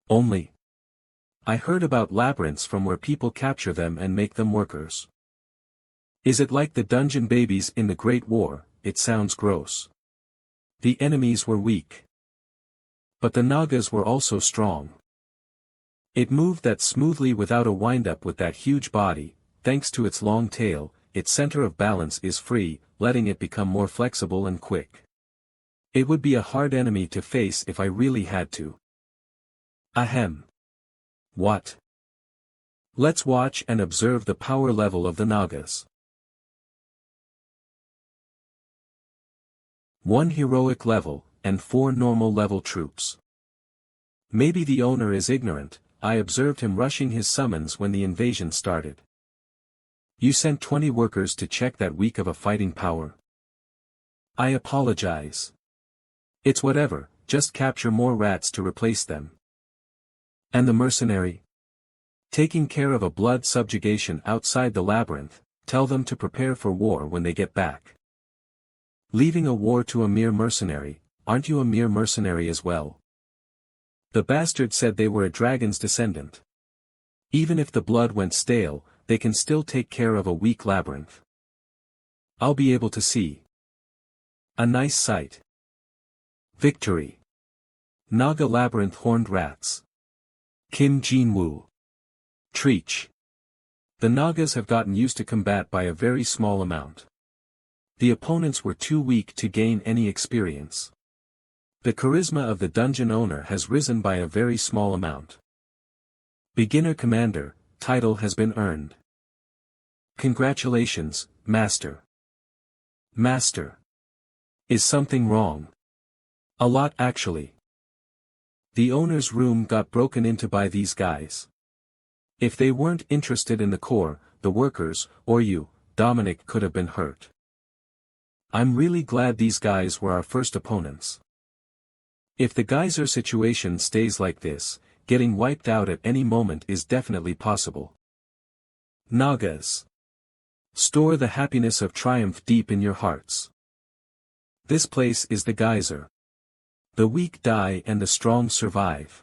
Only. I heard about labyrinths from where people capture them and make them workers. Is it like the dungeon babies in the Great War? It sounds gross. The enemies were weak. But the Nagas were also strong. It moved that smoothly without a wind-up with that huge body, thanks to its long tail, its center of balance is free, letting it become more flexible and quick. It would be a hard enemy to face if I really had to. Ahem. What? Let's watch and observe the power level of the Nagas. 1 heroic level, and 4 normal level troops. Maybe the owner is ignorant, I observed him rushing his summons when the invasion started. You sent 20 workers to check that weak of a fighting power. I apologize. It's whatever, just capture more rats to replace them. And the mercenary? Taking care of a blood subjugation outside the labyrinth, tell them to prepare for war when they get back. Leaving a war to a mere mercenary, aren't you a mere mercenary as well? The bastard said they were a dragon's descendant. Even if the blood went stale, they can still take care of a weak labyrinth. I'll be able to see. A nice sight. Victory. Naga labyrinth horned rats. Kim Jin-woo. Treach. The Nagas have gotten used to combat by a very small amount. The opponents were too weak to gain any experience. The charisma of the dungeon owner has risen by a very small amount. Beginner Commander, title has been earned. Congratulations, Master. Master. Is something wrong? A lot actually. The owner's room got broken into by these guys. If they weren't interested in the core, the workers, or you, Dominic, could have been hurt. I'm really glad these guys were our first opponents. If the geyser situation stays like this, getting wiped out at any moment is definitely possible. Nagas. Store the happiness of triumph deep in your hearts. This place is the geyser. The weak die and the strong survive.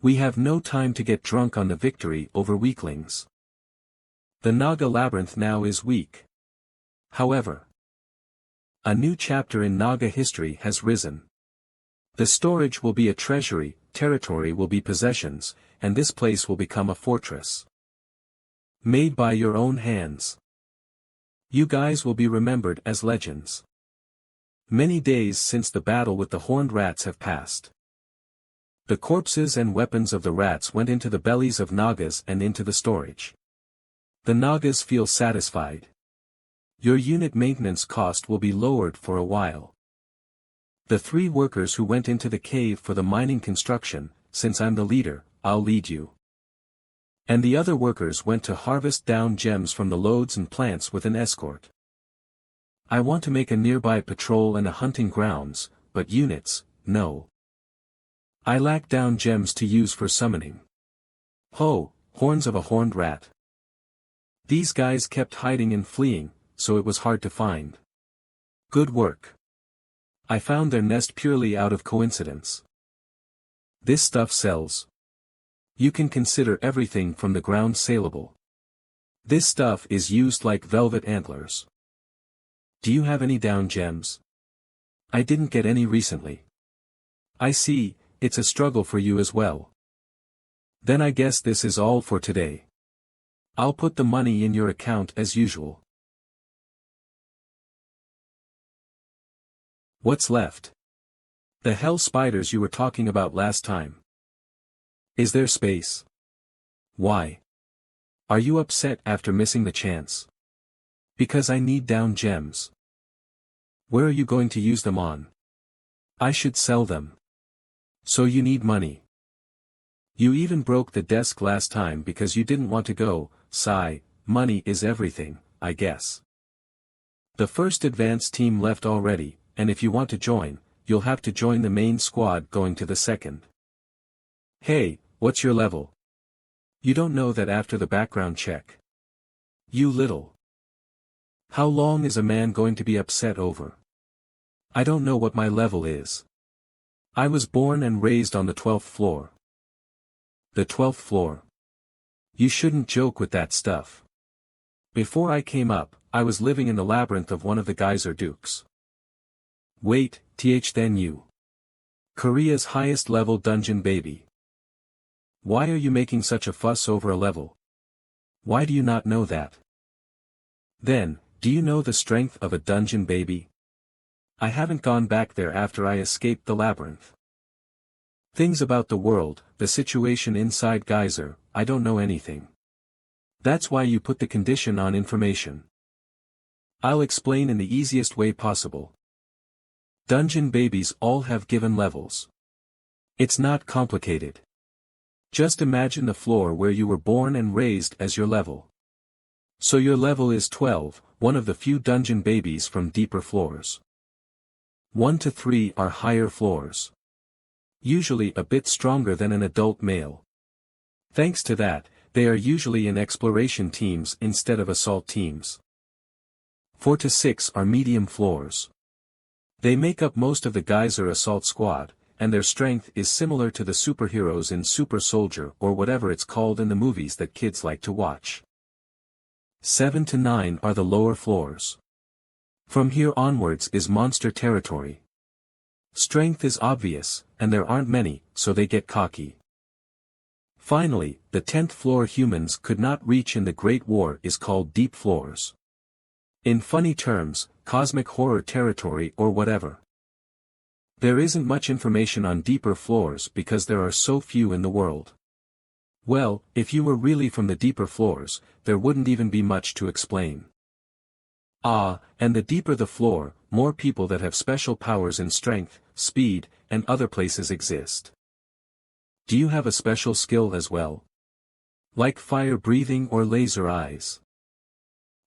We have no time to get drunk on the victory over weaklings. The Naga Labyrinth now is weak. However, a new chapter in Naga history has risen. The storage will be a treasury, territory will be possessions, and this place will become a fortress. Made by your own hands. You guys will be remembered as legends. Many days since the battle with the horned rats have passed. The corpses and weapons of the rats went into the bellies of Nagas and into the storage. The Nagas feel satisfied. Your unit maintenance cost will be lowered for a while. The 3 workers who went into the cave for the mining construction, since I'm the leader, I'll lead you. And the other workers went to harvest down gems from the lodes and plants with an escort. I want to make a nearby patrol and a hunting grounds, but units, no. I lack down gems to use for summoning. Ho, horns of a horned rat. These guys kept hiding and fleeing, so it was hard to find. Good work. I found their nest purely out of coincidence. This stuff sells. You can consider everything from the ground saleable. This stuff is used like velvet antlers. Do you have any down gems? I didn't get any recently. I see, it's a struggle for you as well. Then I guess this is all for today. I'll put the money in your account as usual. What's left? The hell spiders you were talking about last time. Is there space? Why? Are you upset after missing the chance? Because I need down gems. Where are you going to use them on? I should sell them. So you need money. You even broke the desk last time because you didn't want to go. Sigh, money is everything, I guess. The first advance team left already, and if you want to join, you'll have to join the main squad going to the second. Hey, what's your level? You don't know that after the background check. You little. How long is a man going to be upset over? I don't know what my level is. I was born and raised on the 12th floor. The 12th floor. You shouldn't joke with that stuff. Before I came up, I was living in the labyrinth of one of the geyser dukes. Wait, then you. Korea's highest level dungeon baby. Why are you making such a fuss over a level? Why do you not know that? Then, do you know the strength of a dungeon baby? I haven't gone back there after I escaped the labyrinth. Things about the world, the situation inside Geyser, I don't know anything. That's why you put the condition on information. I'll explain in the easiest way possible. Dungeon babies all have given levels. It's not complicated. Just imagine the floor where you were born and raised as your level. So your level is 12, one of the few dungeon babies from deeper floors. 1 to 3 are higher floors. Usually a bit stronger than an adult male. Thanks to that, they are usually in exploration teams instead of assault teams. 4 to 6 are medium floors. They make up most of the Geyser assault squad, and their strength is similar to the superheroes in Super Soldier or whatever it's called in the movies that kids like to watch. 7 to 9 are the lower floors. From here onwards is monster territory. Strength is obvious, and there aren't many, so they get cocky. Finally, the 10th floor humans could not reach in the Great War is called deep floors. In funny terms, cosmic horror territory or whatever. There isn't much information on deeper floors because there are so few in the world. Well, if you were really from the deeper floors, there wouldn't even be much to explain. And the deeper the floor, more people that have special powers in strength, speed, and other places exist. Do you have a special skill as well? Like fire breathing or laser eyes?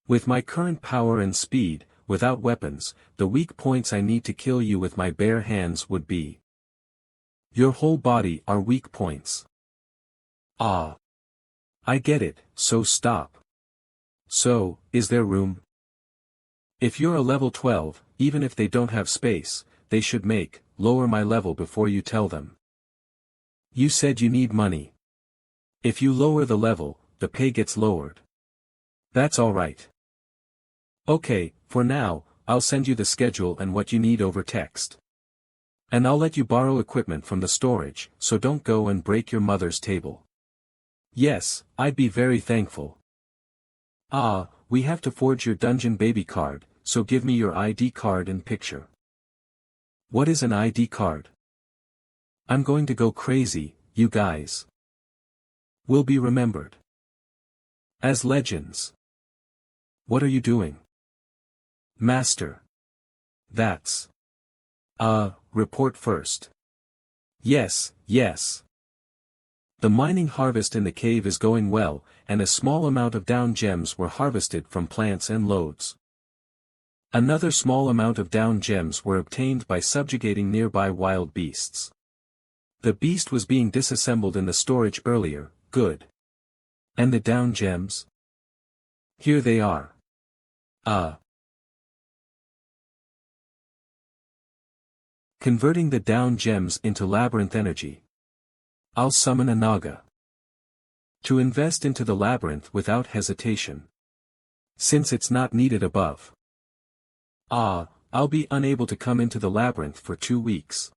With my current power and speed, without weapons, the weak points I need to kill you with my bare hands would be. Your whole body are weak points. I get it, so stop. So, is there room? If you're a level 12, even if they don't have space, they should lower my level before you tell them. You said you need money. If you lower the level, the pay gets lowered. That's alright. Okay, for now, I'll send you the schedule and what you need over text. And I'll let you borrow equipment from the storage, so don't go and break your mother's table. Yes, I'd be very thankful. Ah, we have to forge your dungeon baby card, so give me your ID card and picture. What is an ID card? I'm going to go crazy, you guys. We'll be remembered as legends. What are you doing? Master. That's. Report first. Yes, yes. The mining harvest in the cave is going well, and a small amount of down gems were harvested from plants and loads. Another small amount of down gems were obtained by subjugating nearby wild beasts. The beast was being disassembled in the storage earlier, good. And the down gems? Here they are. Converting the down gems into labyrinth energy. I'll summon a Naga. To invest into the labyrinth without hesitation. Since it's not needed above. I'll be unable to come into the labyrinth for 2 weeks.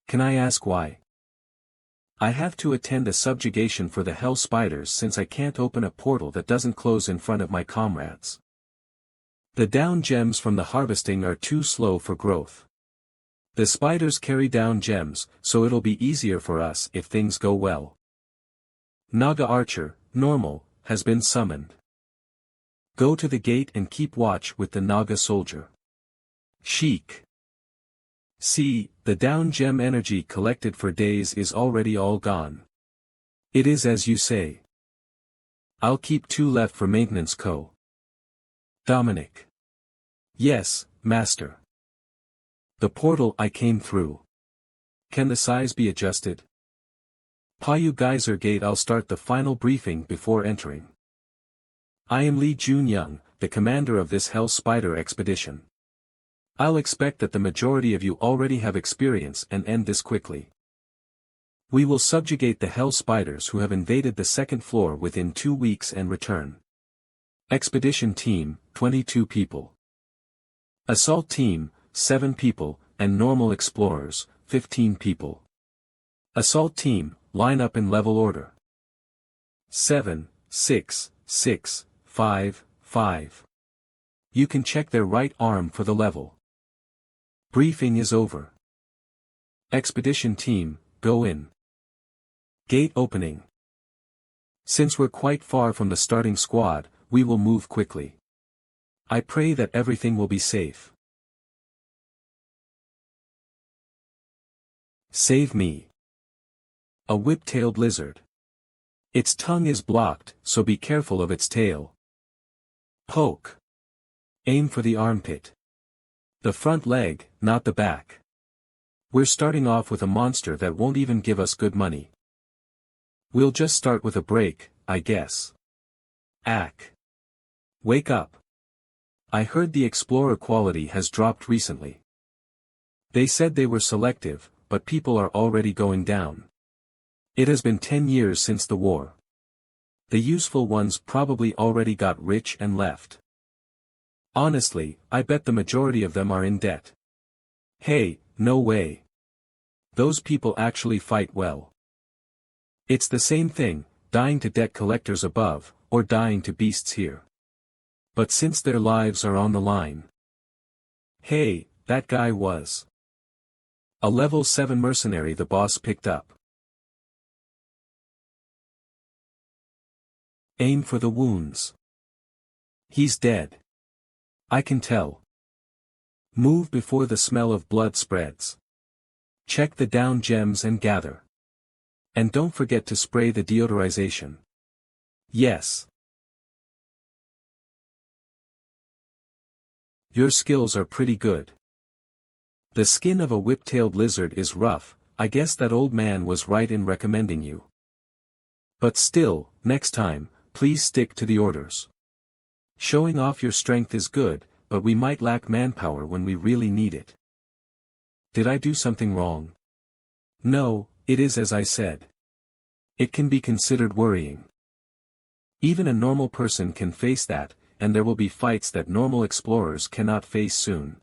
Can I ask why? I have to attend a subjugation for the hell spiders since I can't open a portal that doesn't close in front of my comrades. The down gems from the harvesting are too slow for growth. The spiders carry down gems, so it'll be easier for us if things go well. Naga Archer, normal, has been summoned. Go to the gate and keep watch with the Naga soldier. Sheik. See, the down gem energy collected for days is already all gone. It is as you say. I'll keep 2 left for maintenance co. Dominic. Yes, master. The portal I came through. Can the size be adjusted? Payu Geyser Gate. I'll start the final briefing before entering. I am Li Junyoung, the commander of this Hell Spider expedition. I'll expect that the majority of you already have experience and end this quickly. We will subjugate the Hell Spiders who have invaded the 2nd floor within 2 weeks and return. Expedition Team, 22 people. Assault Team, 7 people, and Normal Explorers, 15 people. Assault Team, line up in level order. 7, 6, 6, 5, 5. You can check their right arm for the level. Briefing is over. Expedition Team, go in. Gate opening. Since we're quite far from the starting squad, we will move quickly. I pray that everything will be safe. Save me. A whip-tailed lizard. Its tongue is blocked, so be careful of its tail. Poke. Aim for the armpit. The front leg, not the back. We're starting off with a monster that won't even give us good money. We'll just start with a break, I guess. Ack. Wake up. I heard the Explorer quality has dropped recently. They said they were selective, but people are already going down. It has been 10 years since the war. The useful ones probably already got rich and left. Honestly, I bet the majority of them are in debt. Hey, no way. Those people actually fight well. It's the same thing, dying to debt collectors above, or dying to beasts here. But since their lives are on the line. Hey, that guy was a level 7 mercenary the boss picked up. Aim for the wounds. He's dead. I can tell. Move before the smell of blood spreads. Check the down gems and gather. And don't forget to spray the deodorization. Yes. Your skills are pretty good. The skin of a whip-tailed lizard is rough, I guess that old man was right in recommending you. But still, next time, please stick to the orders. Showing off your strength is good, but we might lack manpower when we really need it. Did I do something wrong? No, it is as I said. It can be considered worrying. Even a normal person can face that, and there will be fights that normal explorers cannot face soon.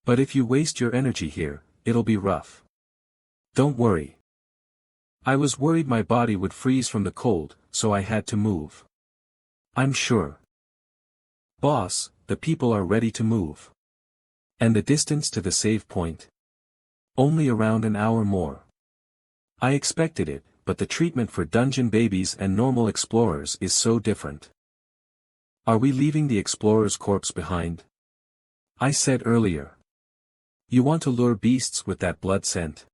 But if you waste your energy here, it'll be rough. Don't worry. I was worried my body would freeze from the cold, so I had to move. I'm sure. Boss, the people are ready to move. And the distance to the save point? Only around an hour more. I expected it, but the treatment for dungeon babies and normal explorers is so different. Are we leaving the explorer's corpse behind? I said earlier. You want to lure beasts with that blood scent?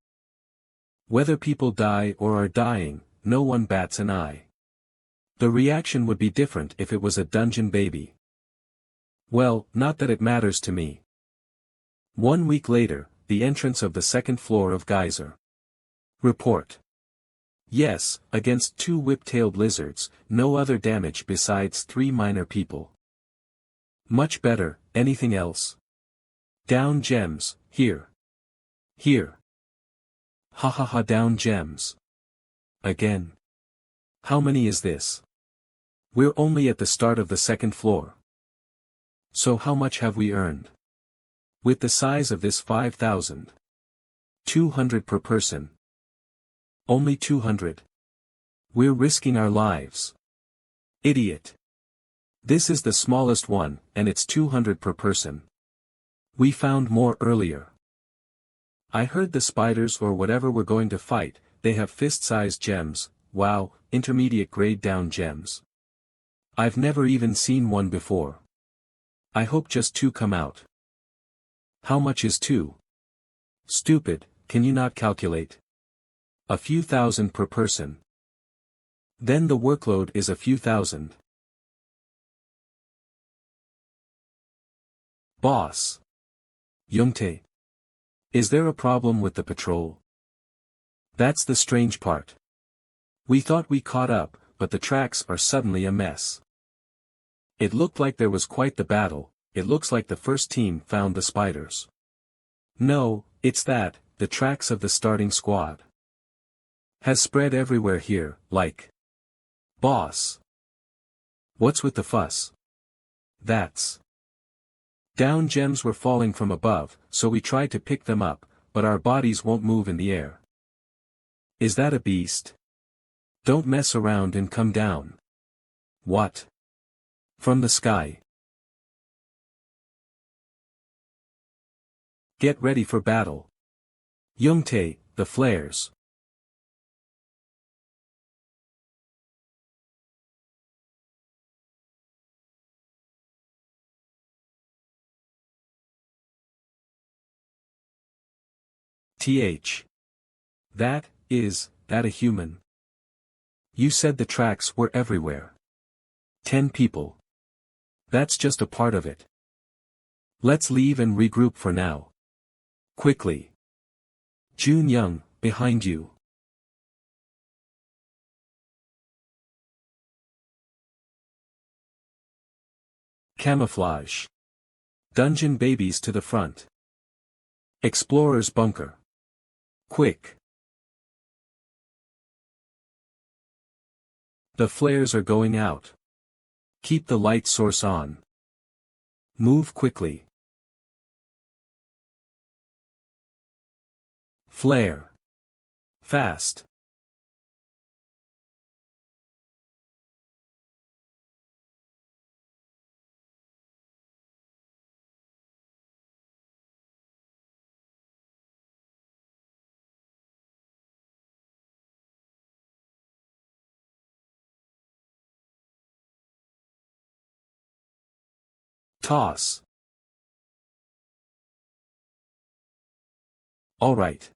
Whether people die or are dying, no one bats an eye. The reaction would be different if it was a dungeon baby. Well, not that it matters to me. 1 week later, the entrance of the second floor of Geyser. Report. Yes, against 2 whip-tailed lizards, no other damage besides 3 minor people. Much better, anything else? Down gems, here. Here. Ha ha ha, down gems. Again. How many is this? We're only at the start of the second floor. So how much have we earned? With the size of this 5,000. 200 per person. Only 200. We're risking our lives. Idiot. This is the smallest one, and it's 200 per person. We found more earlier. I heard the spiders or whatever we're going to fight, they have fist-sized gems. Wow, intermediate grade down gems. I've never even seen one before. I hope just 2 come out. How much is 2? Stupid, can you not calculate? A few thousand per person. Then the workload is a few thousand. Boss. Yungte. Is there a problem with the patrol? That's the strange part. We thought we caught up, but the tracks are suddenly a mess. It looked like there was quite the battle. It looks like the first team found the spiders. No, it's that, the tracks of the starting squad has spread everywhere here, like. Boss. What's with the fuss? That's. Down gems were falling from above, so we tried to pick them up, but our bodies won't move in the air. Is that a beast? Don't mess around and come down. What? From the sky. Get ready for battle. Yungte, the flares. That a human? You said the tracks were everywhere. 10 people. That's just a part of it. Let's leave and regroup for now. Quickly. Jun Young, behind you. Camouflage. Dungeon babies to the front. Explorer's bunker. Quick. The flares are going out. Keep the light source on. Move quickly. Flare. Fast. Toss. All right.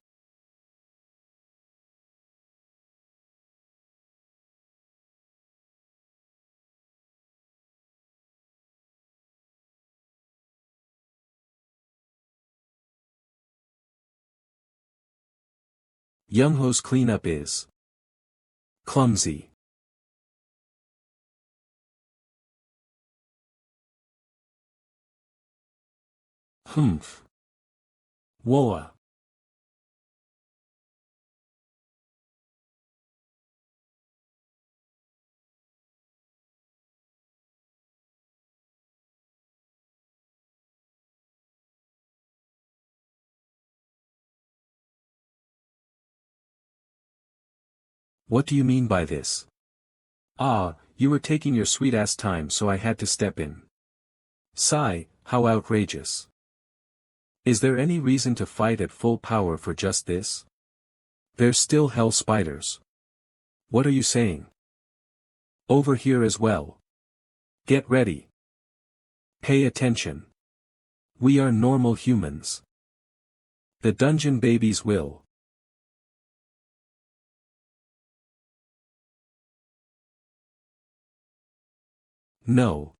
Youngho's cleanup is clumsy. Humph. Woa. What do you mean by this? Ah, you were taking your sweet-ass time, so I had to step in. Sigh, how outrageous. Is there any reason to fight at full power for just this? There's still hell spiders. What are you saying? Over here as well. Get ready. Pay attention. We are normal humans. The dungeon babies will. No.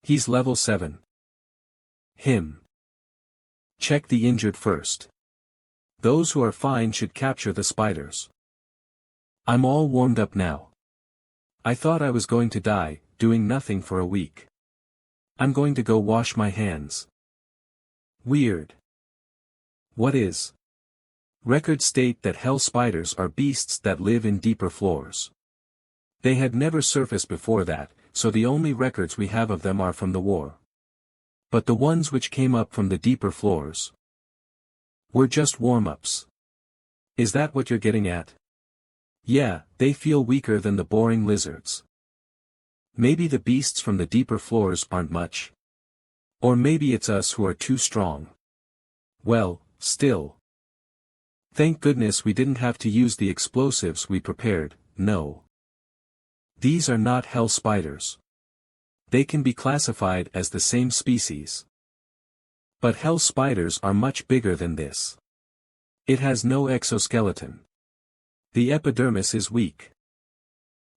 He's level 7. Him. Check the injured first. Those who are fine should capture the spiders. I'm all warmed up now. I thought I was going to die, doing nothing for a week. I'm going to go wash my hands. Weird. What is? Records state that hell spiders are beasts that live in deeper floors. They had never surfaced before that, so the only records we have of them are from the war. But the ones which came up from the deeper floors were just warm-ups. Is that what you're getting at? Yeah, they feel weaker than the boring lizards. Maybe the beasts from the deeper floors aren't much. Or maybe it's us who are too strong. Well, still. Thank goodness we didn't have to use the explosives we prepared, no. These are not hell spiders. They can be classified as the same species. But hell spiders are much bigger than this. It has no exoskeleton. The epidermis is weak.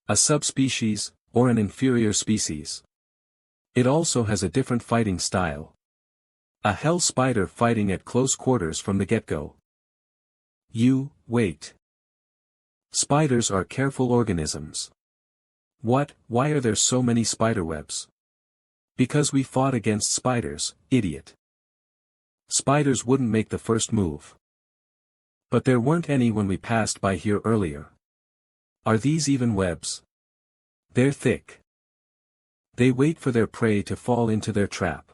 A subspecies, or an inferior species. It also has a different fighting style. A hell spider fighting at close quarters from the get-go. Wait. Spiders are careful organisms. What, why are there so many spiderwebs? Because we fought against spiders, idiot. Spiders wouldn't make the first move. But there weren't any when we passed by here earlier. Are these even webs? They're thick. They wait for their prey to fall into their trap.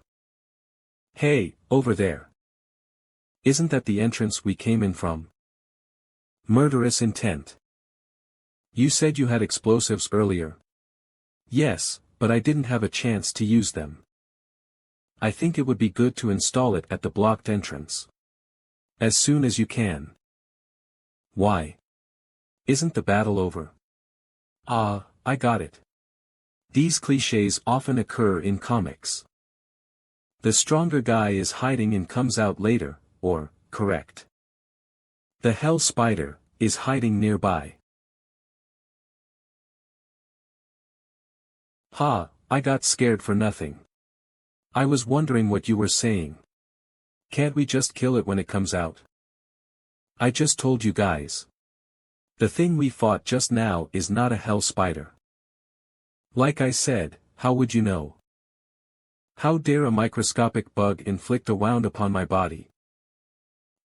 Hey, over there. Isn't that the entrance we came in from? Murderous intent. You said you had explosives earlier. Yes, but I didn't have a chance to use them. I think it would be good to install it at the blocked entrance. As soon as you can. Why? Isn't the battle over? Ah, I got it. These clichés often occur in comics. The stronger guy is hiding and comes out later, or, correct. The hell spider is hiding nearby. Ha, I got scared for nothing. I was wondering what you were saying. Can't we just kill it when it comes out? I just told you guys. The thing we fought just now is not a hell spider. Like I said, how would you know? How dare a microscopic bug inflict a wound upon my body?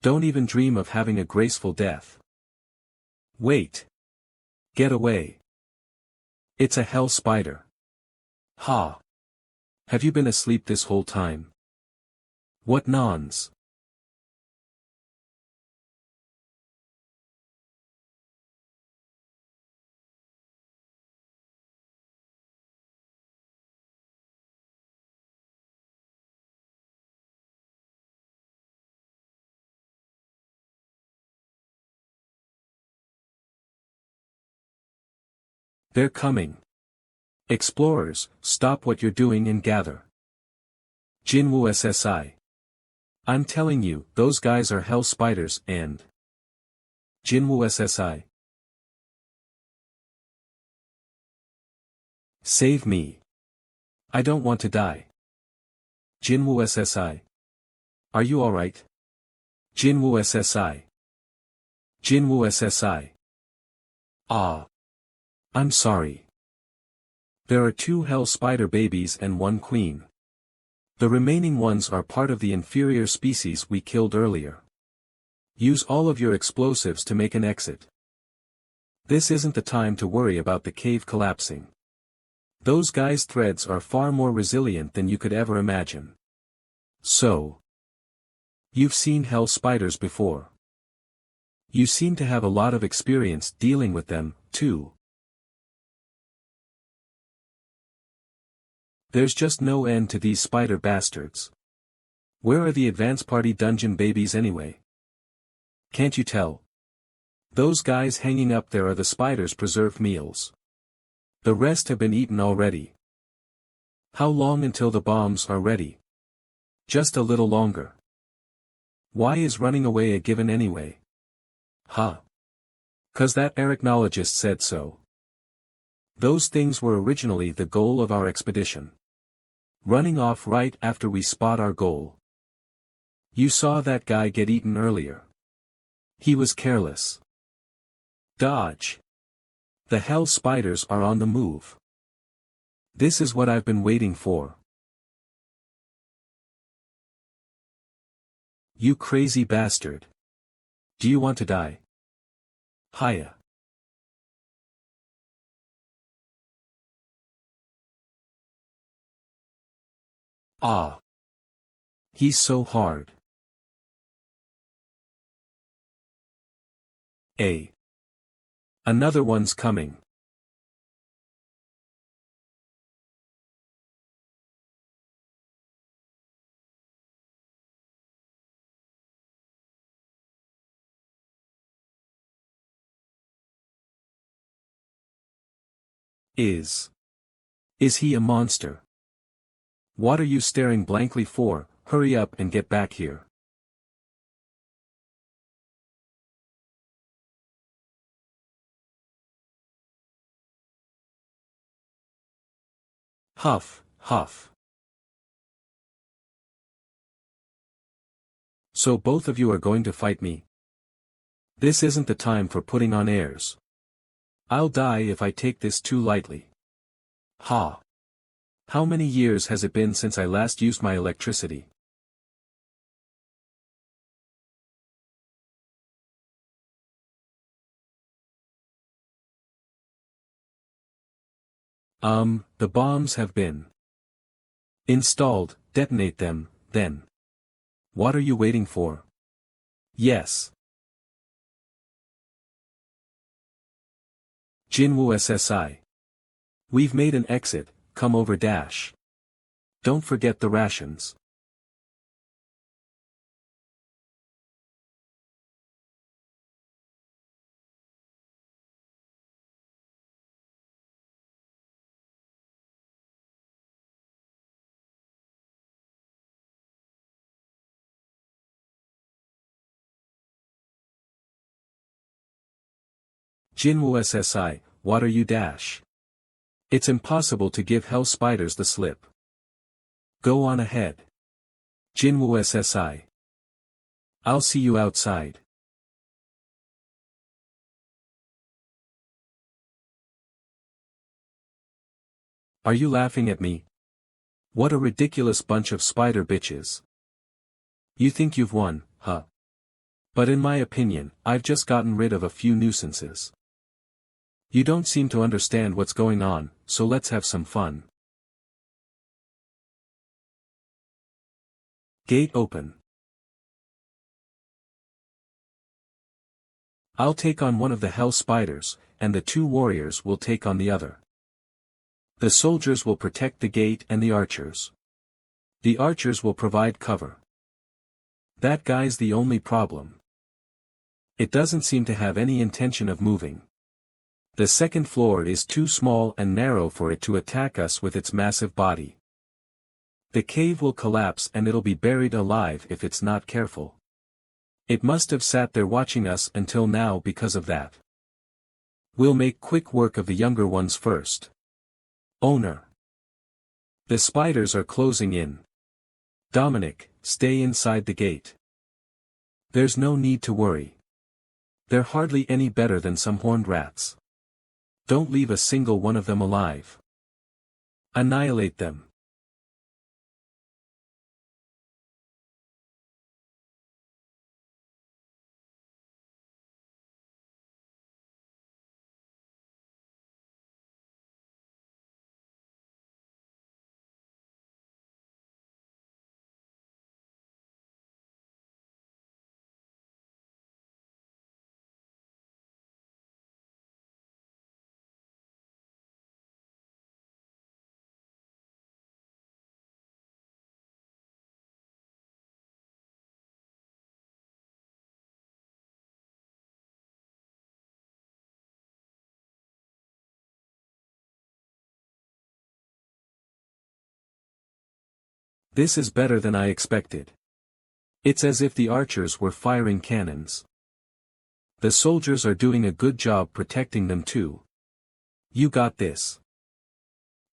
Don't even dream of having a graceful death. Wait. Get away. It's a hell spider. Ha! Have you been asleep this whole time? What nons? They're coming. Explorers, stop what you're doing and gather. Jinwu SSI. I'm telling you, those guys are hell spiders and... Jinwu SSI. Save me. I don't want to die. Jinwu SSI. Are you alright? Jinwu SSI. Jinwu SSI. Ah. I'm sorry. There are 2 hell spider babies and 1 queen. The remaining ones are part of the inferior species we killed earlier. Use all of your explosives to make an exit. This isn't the time to worry about the cave collapsing. Those guys' threads are far more resilient than you could ever imagine. So, you've seen hell spiders before. You seem to have a lot of experience dealing with them, too. There's just no end to these spider bastards. Where are the advance party dungeon babies anyway? Can't you tell? Those guys hanging up there are the spiders' preserved meals. The rest have been eaten already. How long until the bombs are ready? Just a little longer. Why is running away a given anyway? Huh. 'Cause that arachnologist said so. Those things were originally the goal of our expedition. Running off right after we spot our goal. You saw that guy get eaten earlier. He was careless. Dodge. The hell spiders are on the move. This is what I've been waiting for. You crazy bastard. Do you want to die? Hiya. Ah. He's so hard. Another one's coming. Is he a monster? What are you staring blankly for? Hurry up and get back here. Huff, huff. So both of you are going to fight me? This isn't the time for putting on airs. I'll die if I take this too lightly. Ha. How many years has it been since I last used my electricity? The bombs have been installed. Detonate them, then. What are you waiting for? Yes. Jinwoo SSI. We've made an exit, come over dash. Don't forget the rations. Jinwoo SSI, what are you dash? It's impossible to give hell spiders the slip. Go on ahead. Jinwoo SSI. I'll see you outside. Are you laughing at me? What a ridiculous bunch of spider bitches. You think you've won, huh? But in my opinion, I've just gotten rid of a few nuisances. You don't seem to understand what's going on, so let's have some fun. Gate open. I'll take on one of the hell spiders, and the two warriors will take on the other. The soldiers will protect the gate and the archers. The archers will provide cover. That guy's the only problem. It doesn't seem to have any intention of moving. The second floor is too small and narrow for it to attack us with its massive body. The cave will collapse and it'll be buried alive if it's not careful. It must have sat there watching us until now because of that. We'll make quick work of the younger ones first. Owner. The spiders are closing in. Dominic, stay inside the gate. There's no need to worry. They're hardly any better than some horned rats. Don't leave a single one of them alive. Annihilate them. This is better than I expected. It's as if the archers were firing cannons. The soldiers are doing a good job protecting them too. You got this.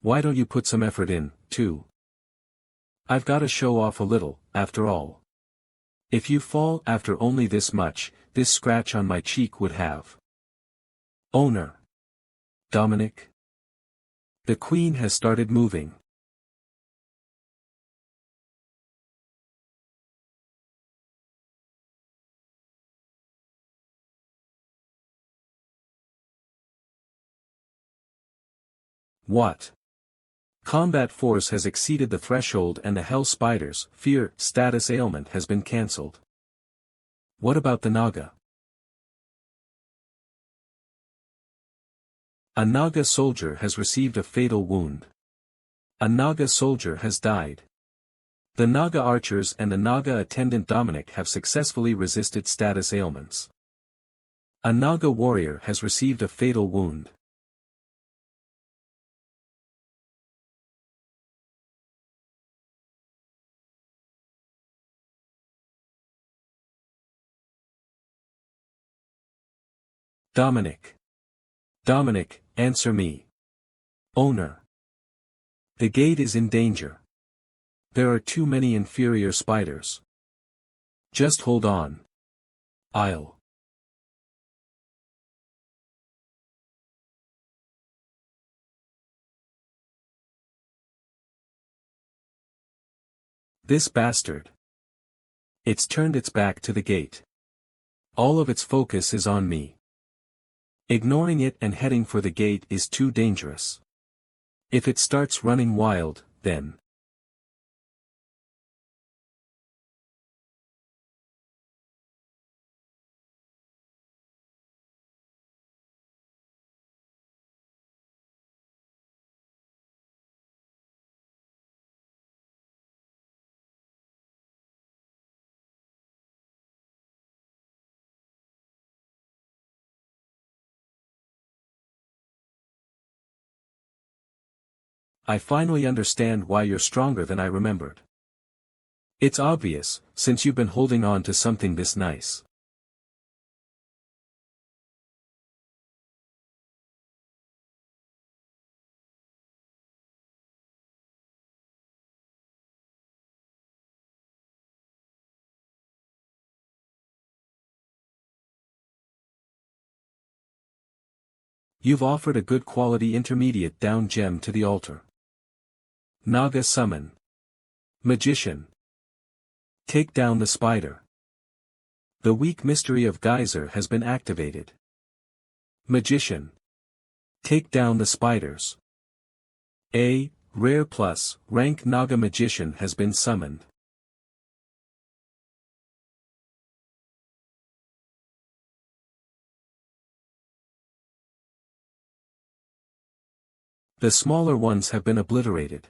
Why don't you put some effort in, too? I've gotta show off a little, after all. If you fall after only this much, this scratch on my cheek would have. Owner. Dominic. The queen has started moving. What? Combat force has exceeded the threshold and the hell spiders' fear status ailment has been cancelled. What about the Naga? A Naga soldier has received a fatal wound. A Naga soldier has died. The Naga archers and the Naga attendant Dominic have successfully resisted status ailments. A Naga warrior has received a fatal wound. Dominic. Dominic, answer me. Owner. The gate is in danger. There are too many inferior spiders. Just hold on. I'll. This bastard. It's turned its back to the gate. All of its focus is on me. Ignoring it and heading for the gate is too dangerous. If it starts running wild, then. I finally understand why you're stronger than I remembered. It's obvious, since you've been holding on to something this nice. You've offered a good quality intermediate down gem to the altar. Naga summon. Magician. Take down the spider. The weak mystery of geyser has been activated. Magician. Take down the spiders. A rare plus rank Naga magician has been summoned. The smaller ones have been obliterated.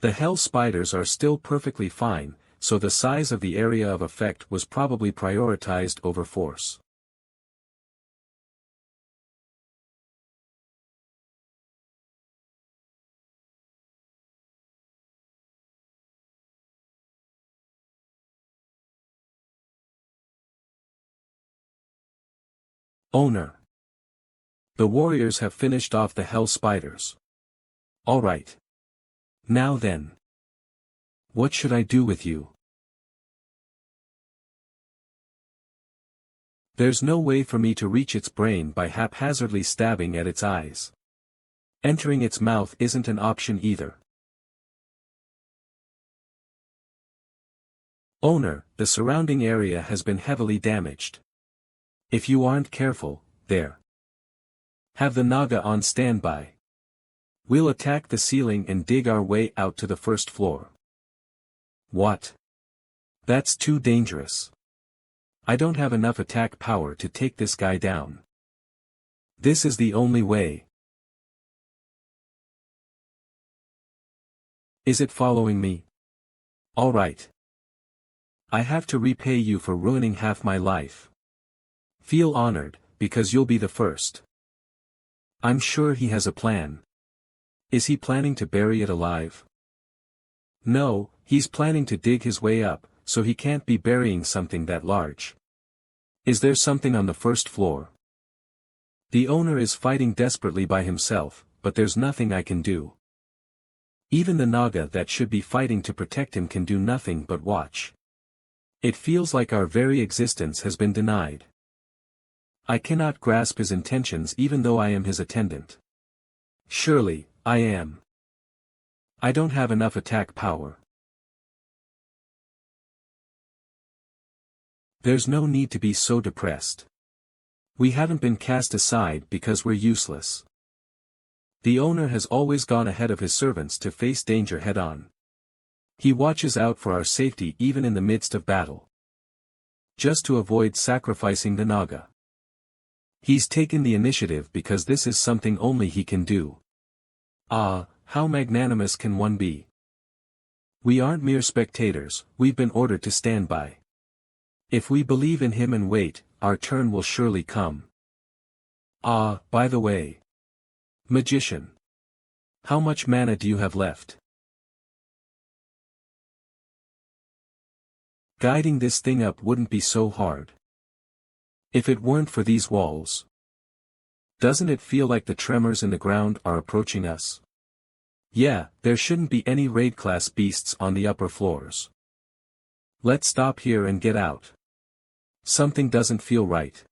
The hell spiders are still perfectly fine, so the size of the area of effect was probably prioritized over force. Owner. The warriors have finished off the hell spiders. Alright. Now then. What should I do with you? There's no way for me to reach its brain by haphazardly stabbing at its eyes. Entering its mouth isn't an option either. Owner, the surrounding area has been heavily damaged. If you aren't careful, there. Have the Naga on standby. We'll attack the ceiling and dig our way out to the first floor. What? That's too dangerous. I don't have enough attack power to take this guy down. This is the only way. Is it following me? Alright. I have to repay you for ruining half my life. Feel honored, because you'll be the first. I'm sure he has a plan. Is he planning to bury it alive? No, he's planning to dig his way up, so he can't be burying something that large. Is there something on the first floor? The owner is fighting desperately by himself, but there's nothing I can do. Even the Naga that should be fighting to protect him can do nothing but watch. It feels like our very existence has been denied. I cannot grasp his intentions even though I am his attendant. Surely, I am. I don't have enough attack power. There's no need to be so depressed. We haven't been cast aside because we're useless. The owner has always gone ahead of his servants to face danger head-on. He watches out for our safety even in the midst of battle. Just to avoid sacrificing the Naga. He's taken the initiative because this is something only he can do. Ah, how magnanimous can one be? We aren't mere spectators, we've been ordered to stand by. If we believe in him and wait, our turn will surely come. Ah, by the way. Magician. How much mana do you have left? Guiding this thing up wouldn't be so hard. If it weren't for these walls. Doesn't it feel like the tremors in the ground are approaching us? Yeah, there shouldn't be any raid-class beasts on the upper floors. Let's stop here and get out. Something doesn't feel right.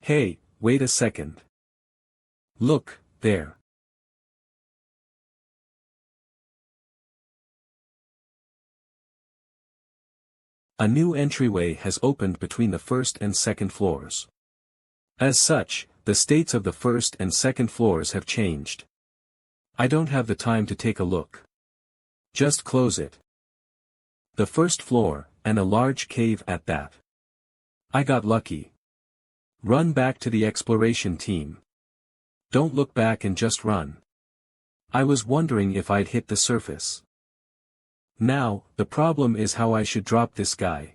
Hey, wait a second. Look, there. A new entryway has opened between the first and second floors. As such, the states of the first and second floors have changed. I don't have the time to take a look. Just close it. The first floor, and a large cave at that. I got lucky. Run back to the exploration team. Don't look back and just run. I was wondering if I'd hit the surface. Now, the problem is how I should drop this guy.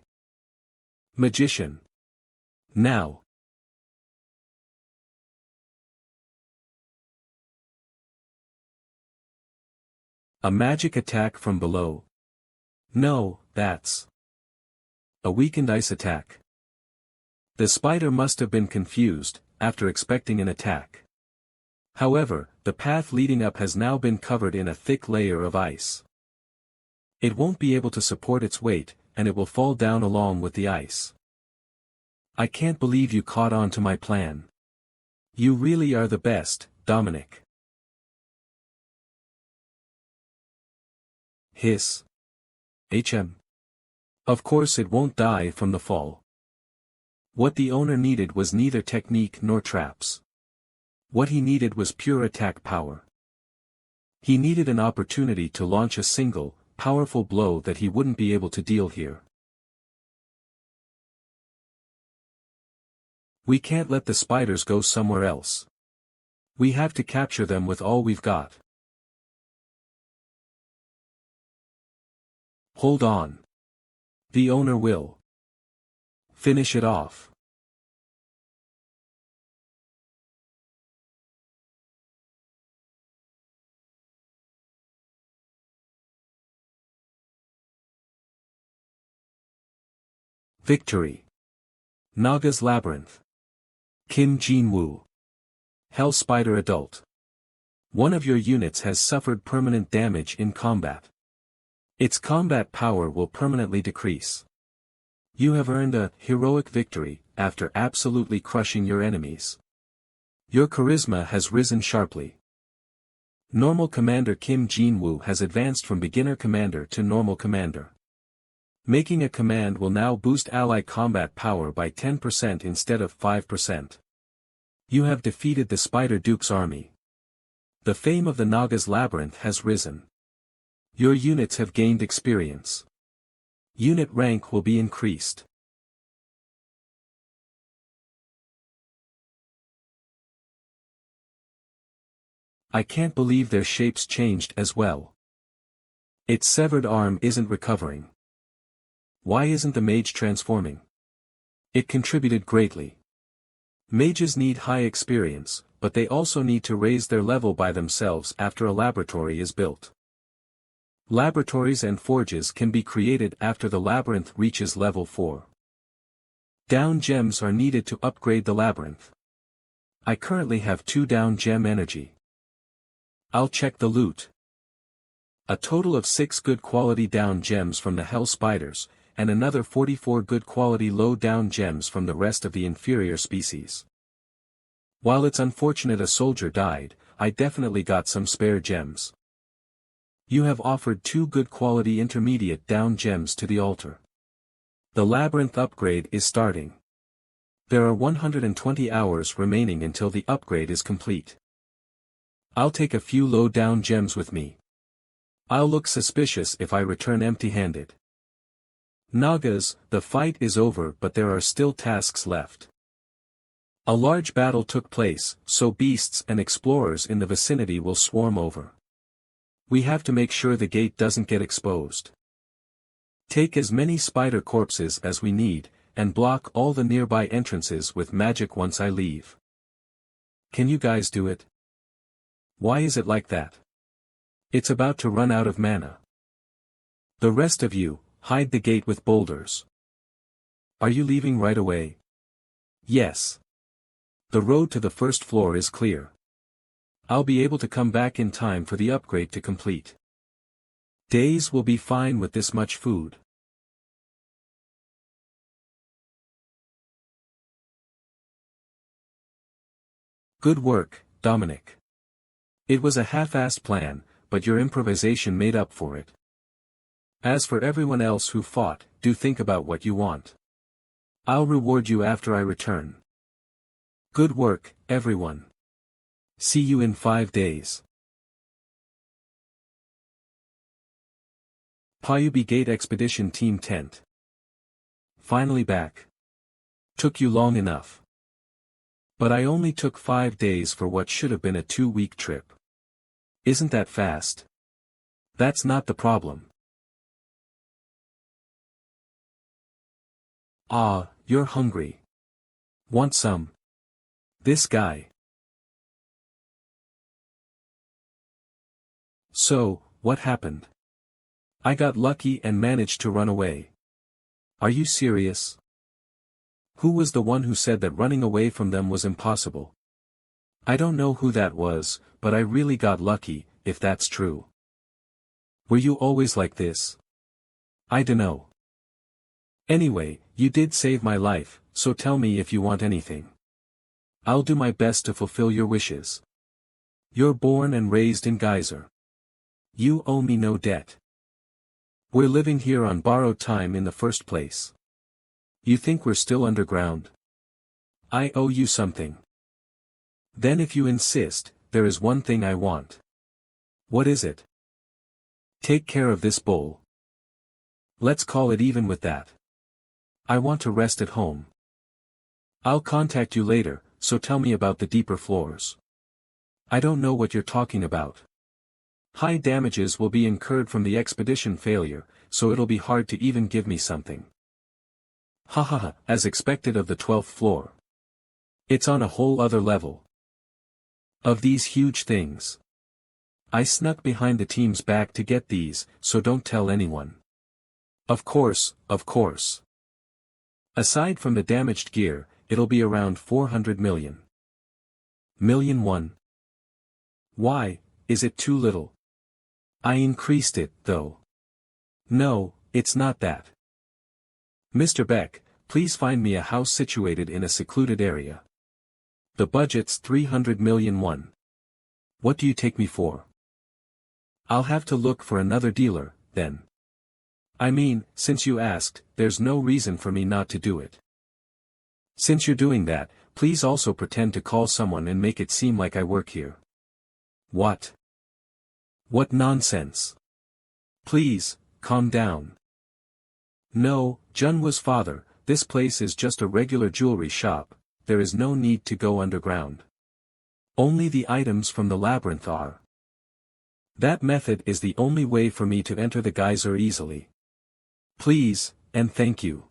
Magician. Now. A magic attack from below. No, that's a weakened ice attack. The spider must have been confused, after expecting an attack. However, the path leading up has now been covered in a thick layer of ice. It won't be able to support its weight, and it will fall down along with the ice. I can't believe you caught on to my plan. You really are the best, Dominic. Hiss. Of course it won't die from the fall. What the owner needed was neither technique nor traps. What he needed was pure attack power. He needed an opportunity to launch a single, powerful blow that he wouldn't be able to deal here. We can't let the spiders go somewhere else. We have to capture them with all we've got. Hold on. The owner will finish it off. Victory. Naga's Labyrinth. Kim Jin-woo. Hell Spider Adult. One of your units has suffered permanent damage in combat. Its combat power will permanently decrease. You have earned a heroic victory after absolutely crushing your enemies. Your charisma has risen sharply. Normal Commander Kim Jin-woo has advanced from beginner commander to normal commander. Making a command will now boost ally combat power by 10% instead of 5%. You have defeated the Spider Duke's army. The fame of the Naga's Labyrinth has risen. Your units have gained experience. Unit rank will be increased. I can't believe their shapes changed as well. Its severed arm isn't recovering. Why isn't the mage transforming? It contributed greatly. Mages need high experience, but they also need to raise their level by themselves after a laboratory is built. Laboratories and forges can be created after the labyrinth reaches level 4. Down gems are needed to upgrade the labyrinth. I currently have 2 down gem energy. I'll check the loot. A total of 6 good quality down gems from the hell spiders, and another 44 good quality low down gems from the rest of the inferior species. While it's unfortunate a soldier died, I definitely got some spare gems. You have offered 2 good quality intermediate down gems to the altar. The labyrinth upgrade is starting. There are 120 hours remaining until the upgrade is complete. I'll take a few low down gems with me. I'll look suspicious if I return empty-handed. Nagas, the fight is over but there are still tasks left. A large battle took place, so beasts and explorers in the vicinity will swarm over. We have to make sure the gate doesn't get exposed. Take as many spider corpses as we need, and block all the nearby entrances with magic once I leave. Can you guys do it? Why is it like that? It's about to run out of mana. The rest of you, hide the gate with boulders. Are you leaving right away? Yes. The road to the first floor is clear. I'll be able to come back in time for the upgrade to complete. Days will be fine with this much food. Good work, Dominic. It was a half-assed plan, but your improvisation made up for it. As for everyone else who fought, do think about what you want. I'll reward you after I return. Good work, everyone. See you in 5 days. Payubi Gate Expedition Team Tent. Finally back. Took you long enough. But I only took 5 days for what should have been a 2-week trip. Isn't that fast? That's not the problem. Ah, you're hungry. Want some? This guy. So, what happened? I got lucky and managed to run away. Are you serious? Who was the one who said that running away from them was impossible? I don't know who that was, but I really got lucky, if that's true. Were you always like this? I dunno. Anyway, you did save my life, so tell me if you want anything. I'll do my best to fulfill your wishes. You're born and raised in Geyser. You owe me no debt. We're living here on borrowed time in the first place. You think we're still underground? I owe you something. Then if you insist, there is one thing I want. What is it? Take care of this bowl. Let's call it even with that. I want to rest at home. I'll contact you later, so tell me about the deeper floors. I don't know what you're talking about. High damages will be incurred from the expedition failure, so it'll be hard to even give me something. Hahaha, as expected of the 12th floor. It's on a whole other level. Of these huge things. I snuck behind the team's back to get these, so don't tell anyone. Of course, of course. Aside from the damaged gear, it'll be around 400 million. Million one. Why, is it too little? I increased it, though. No, it's not that. Mr. Beck, please find me a house situated in a secluded area. The budget's 300 million one. What do you take me for? I'll have to look for another dealer, then. I mean, since you asked, there's no reason for me not to do it. Since you're doing that, please also pretend to call someone and make it seem like I work here. What? What nonsense. Please, calm down. No, Junwa's father, this place is just a regular jewelry shop, there is no need to go underground. Only the items from the labyrinth are. That method is the only way for me to enter the geyser easily. Please, and thank you.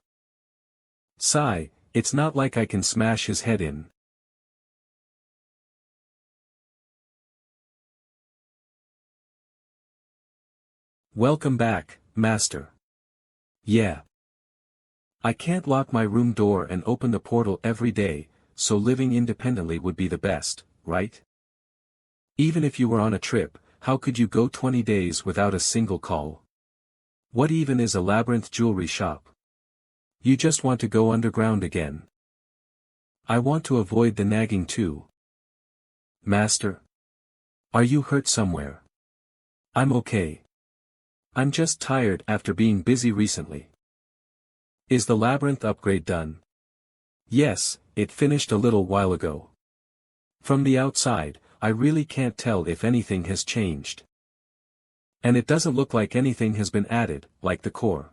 Sigh, it's not like I can smash his head in. Welcome back, Master. Yeah. I can't lock my room door and open the portal every day, so living independently would be the best, right? Even if you were on a trip, how could you go 20 days without a single call? What even is a Labyrinth jewelry shop? You just want to go underground again. I want to avoid the nagging too. Master? Are you hurt somewhere? I'm okay. I'm just tired after being busy recently. Is the Labyrinth upgrade done? Yes, it finished a little while ago. From the outside, I really can't tell if anything has changed. And it doesn't look like anything has been added, like the core.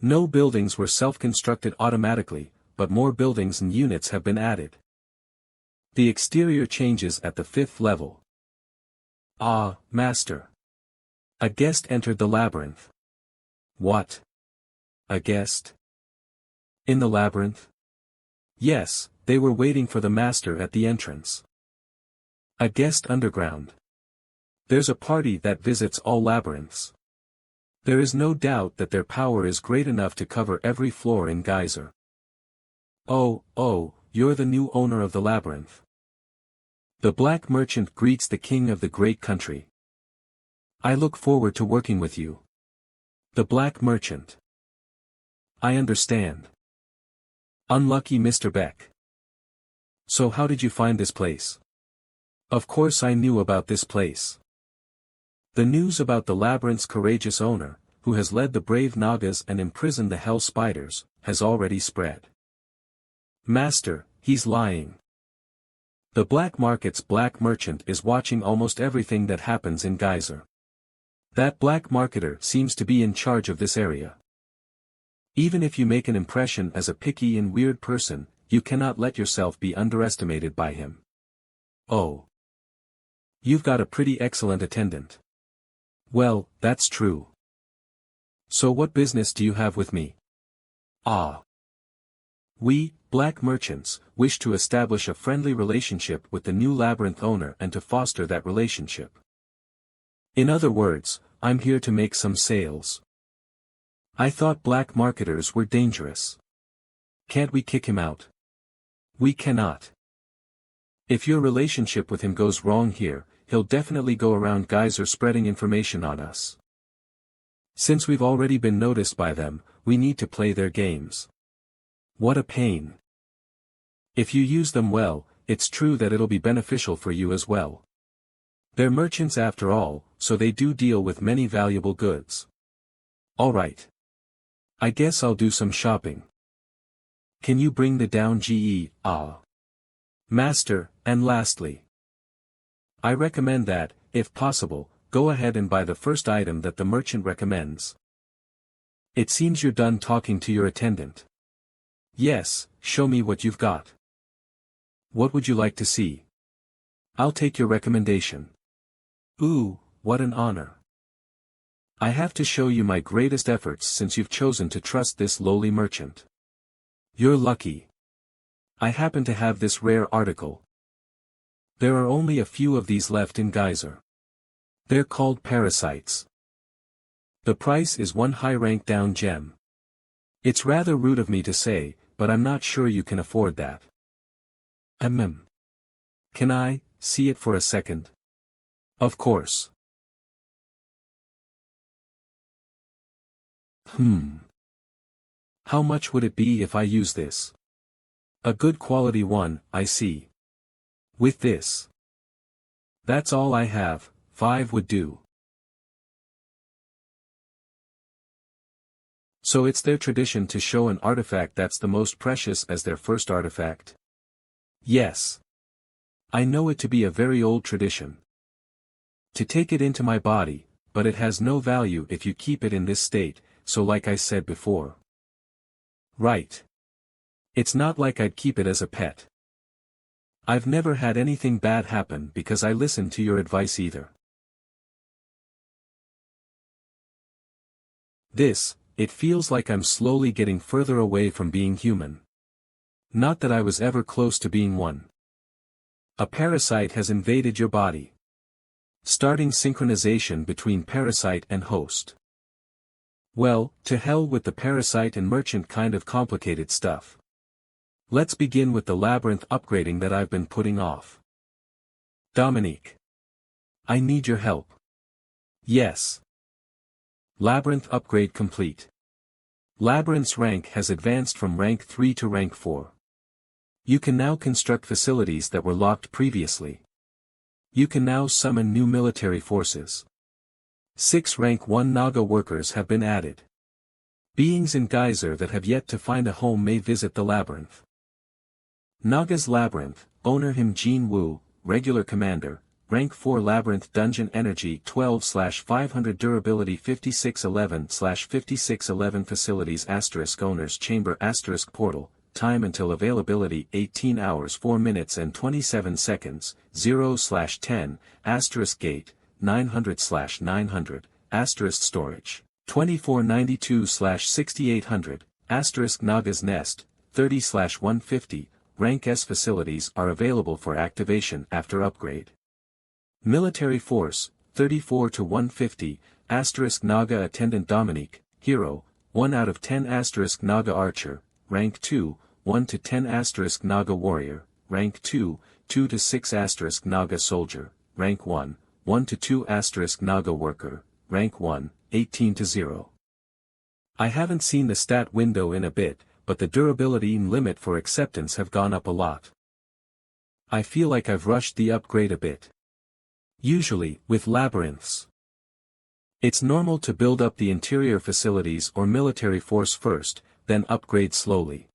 No buildings were self-constructed automatically, but more buildings and units have been added. The exterior changes at the 5th level. Ah, Master. A guest entered the Labyrinth. What? A guest? In the Labyrinth? Yes, they were waiting for the Master at the entrance. A guest underground. There's a party that visits all labyrinths. There is no doubt that their power is great enough to cover every floor in Geyser. Oh, you're the new owner of the Labyrinth. The Black Merchant greets the king of the great country. I look forward to working with you. The Black Merchant. I understand. Unlucky Mr. Beck. So how did you find this place? Of course I knew about this place. The news about the Labyrinth's courageous owner, who has led the brave Nagas and imprisoned the Hell Spiders, has already spread. Master, he's lying. The Black Market's Black Merchant is watching almost everything that happens in Geyser. That Black Marketer seems to be in charge of this area. Even if you make an impression as a picky and weird person, you cannot let yourself be underestimated by him. Oh. You've got a pretty excellent attendant. Well, that's true. So what business do you have with me? Ah. We, Black Merchants, wish to establish a friendly relationship with the new Labyrinth owner and to foster that relationship. In other words, I'm here to make some sales. I thought black marketers were dangerous. Can't we kick him out? We cannot. If your relationship with him goes wrong here, he'll definitely go around Geyser spreading information on us. Since we've already been noticed by them, we need to play their games. What a pain. If you use them well, it's true that it'll be beneficial for you as well. They're merchants after all, so they do deal with many valuable goods. Alright. I guess I'll do some shopping. Can you bring the down GE, Master, and lastly. I recommend that, if possible, go ahead and buy the first item that the merchant recommends. It seems you're done talking to your attendant. Yes, show me what you've got. What would you like to see? I'll take your recommendation. Ooh, what an honor. I have to show you my greatest efforts since you've chosen to trust this lowly merchant. You're lucky. I happen to have this rare article. There are only a few of these left in Geyser. They're called parasites. The price is one high-rank down gem. It's rather rude of me to say, but I'm not sure you can afford that. Can I see it for a second? Of course. How much would it be if I use this? A good quality one, I see. With this. That's all I have, 5 would do. So it's their tradition to show an artifact that's the most precious as their first artifact? Yes. I know it to be a very old tradition. To take it into my body, but it has no value if you keep it in this state, so like I said before. Right. It's not like I'd keep it as a pet. I've never had anything bad happen because I listened to your advice either. It feels like I'm slowly getting further away from being human. Not that I was ever close to being one. A parasite has invaded your body. Starting synchronization between parasite and host. Well, to hell with the parasite and merchant kind of complicated stuff. Let's begin with the labyrinth upgrading that I've been putting off. Dominique. I need your help. Yes. Labyrinth upgrade complete. Labyrinth's rank has advanced from rank 3 to rank 4. You can now construct facilities that were locked previously. You can now summon new military forces. 6 rank 1 Naga workers have been added. Beings in Geyser that have yet to find a home may visit the labyrinth. Naga's Labyrinth, owner him Jin Wu, regular commander, rank 4 Labyrinth dungeon energy 12/500 durability 5611/5611 facilities owners chamber portal, time until availability 18 hours 4 minutes and 27 seconds, 0/10, gate, 900/900, storage, 2492/6800, Naga's Nest, 30/150, rank S facilities are available for activation after upgrade. Military Force, 34 to 150, Naga Attendant Dominique, Hero, 1 out of 10 Naga Archer, rank 2, 1 to 10 Naga Warrior, rank 2, 2 to 6 Naga Soldier, rank 1, 1 to 2 Naga Worker, rank 1, 18 to 0. I haven't seen the stat window in a bit, but the durability and limit for acceptance have gone up a lot. I feel like I've rushed the upgrade a bit. Usually, with labyrinths, it's normal to build up the interior facilities or military force first, then upgrade slowly.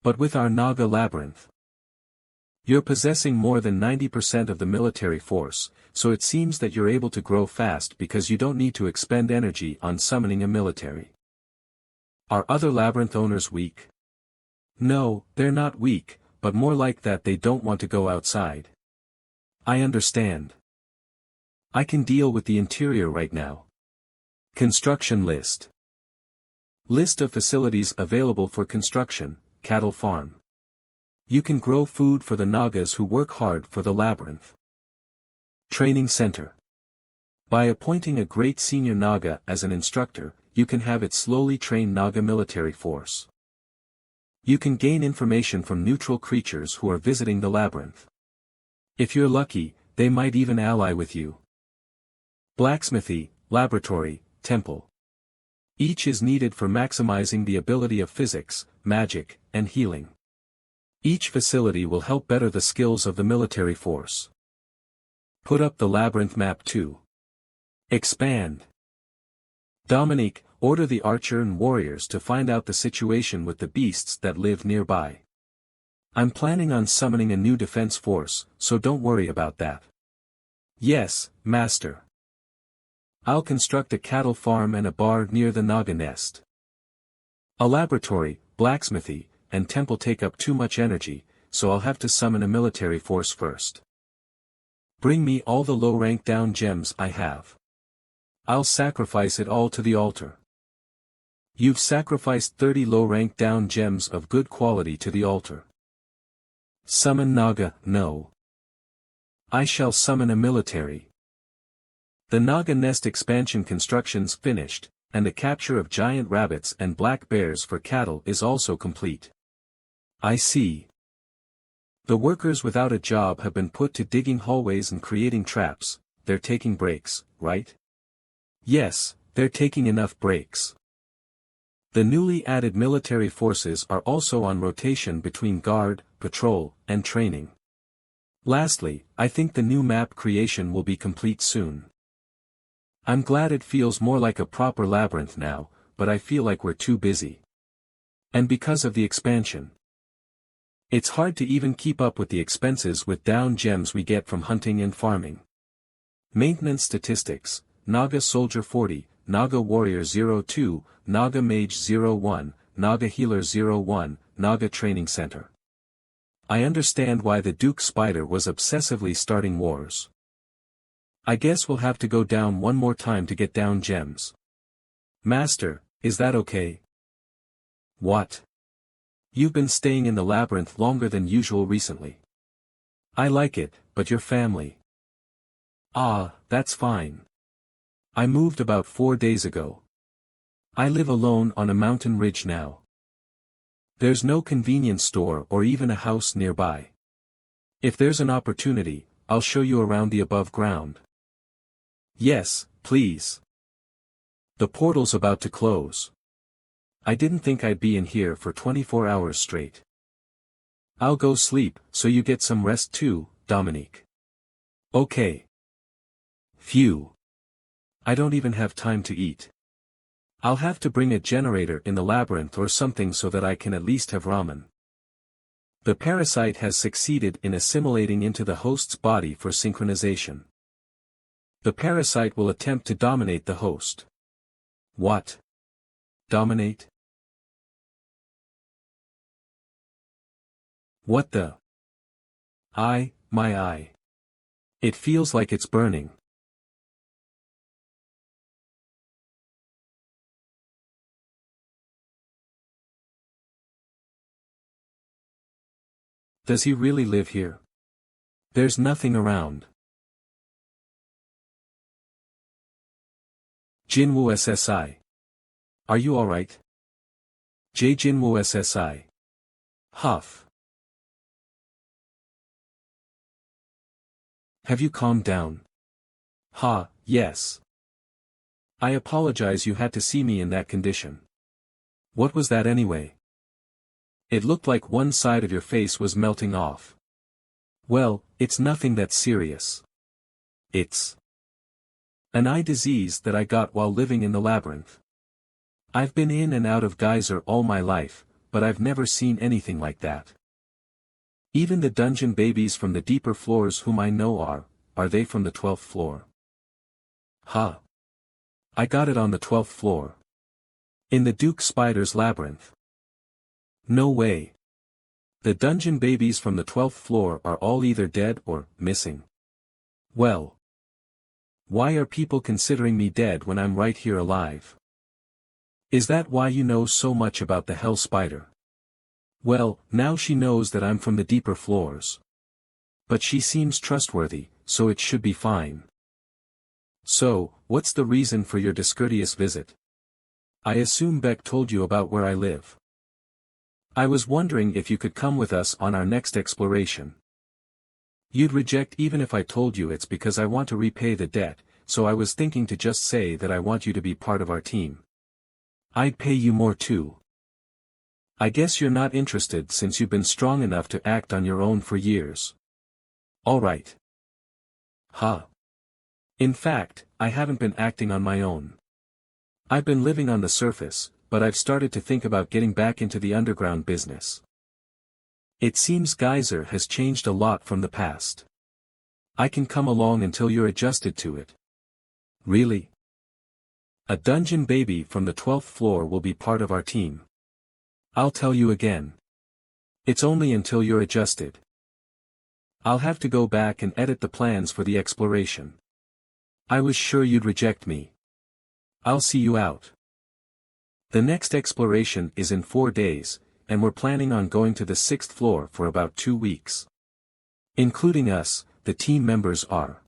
But with our Naga Labyrinth, you're possessing more than 90% of the military force, so it seems that you're able to grow fast because you don't need to expend energy on summoning a military. Are other labyrinth owners weak? No, they're not weak, but more like that they don't want to go outside. I understand. I can deal with the interior right now. Construction list. List of facilities available for construction, cattle farm. You can grow food for the Nagas who work hard for the labyrinth. Training center. By appointing a great senior Naga as an instructor, you can have it slowly train Naga military force. You can gain information from neutral creatures who are visiting the labyrinth. If you're lucky, they might even ally with you. Blacksmithy, laboratory, temple. Each is needed for maximizing the ability of physics, magic, and healing. Each facility will help better the skills of the military force. Put up the labyrinth map too. Expand. Dominique, order the archer and warriors to find out the situation with the beasts that live nearby. I'm planning on summoning a new defense force, so don't worry about that. Yes, master. I'll construct a cattle farm and a bar near the Naga nest. A laboratory, blacksmithy, and temple take up too much energy, so I'll have to summon a military force first. Bring me all the low-rank down gems I have. I'll sacrifice it all to the altar. You've sacrificed 30 low-rank down gems of good quality to the altar. Summon Naga, no. I shall summon a military. The Naga nest expansion construction's finished, and the capture of giant rabbits and black bears for cattle is also complete. I see. The workers without a job have been put to digging hallways and creating traps. They're taking breaks, right? Yes, they're taking enough breaks. The newly added military forces are also on rotation between guard, patrol, and training. Lastly, I think the new map creation will be complete soon. I'm glad it feels more like a proper labyrinth now, but I feel like we're too busy. And because of the expansion, it's hard to even keep up with the expenses with down gems we get from hunting and farming. Maintenance statistics: Naga Soldier 40, Naga Warrior 02, Naga Mage 01, Naga Healer 01, Naga Training Center. I understand why the Duke Spider was obsessively starting wars. I guess we'll have to go down one more time to get down gems. Master, is that okay? What? You've been staying in the labyrinth longer than usual recently. I like it, but your family. Ah, that's fine. I moved about 4 days ago. I live alone on a mountain ridge now. There's no convenience store or even a house nearby. If there's an opportunity, I'll show you around the above ground. Yes, please. The portal's about to close. I didn't think I'd be in here for 24 hours straight. I'll go sleep, so you get some rest too, Dominique. Okay. Phew. I don't even have time to eat. I'll have to bring a generator in the labyrinth or something so that I can at least have ramen. The parasite has succeeded in assimilating into the host's body for synchronization. The parasite will attempt to dominate the host. What? Dominate? What the? My eye. It feels like it's burning. Does he really live here? There's nothing around. Jinwoo SSI. Are you alright? J Jinwoo SSI. Huff. Have you calmed down? Ha, yes. I apologize you had to see me in that condition. What was that anyway? It looked like one side of your face was melting off. Well, it's nothing that serious. It's an eye disease that I got while living in the labyrinth. I've been in and out of geyser all my life, but I've never seen anything like that. Even the dungeon babies from the deeper floors whom I know are they from the 12th floor? Huh. I got it on the 12th floor. In the Duke Spider's labyrinth. No way. The dungeon babies from the 12th floor are all either dead or missing. Well. Why are people considering me dead when I'm right here alive? Is that why you know so much about the Hell Spider? Well, now she knows that I'm from the deeper floors. But she seems trustworthy, so it should be fine. So, what's the reason for your discourteous visit? I assume Beck told you about where I live. I was wondering if you could come with us on our next exploration. You'd reject even if I told you it's because I want to repay the debt, so I was thinking to just say that I want you to be part of our team. I'd pay you more too. I guess you're not interested since you've been strong enough to act on your own for years. Alright. Huh. In fact, I haven't been acting on my own. I've been living on the surface, but I've started to think about getting back into the underground business. It seems Geyser has changed a lot from the past. I can come along until you're adjusted to it. Really? A dungeon baby from the 12th floor will be part of our team. I'll tell you again. It's only until you're adjusted. I'll have to go back and edit the plans for the exploration. I was sure you'd reject me. I'll see you out. The next exploration is in 4 days, and we're planning on going to the 6th floor for about 2 weeks. Including us, the team members are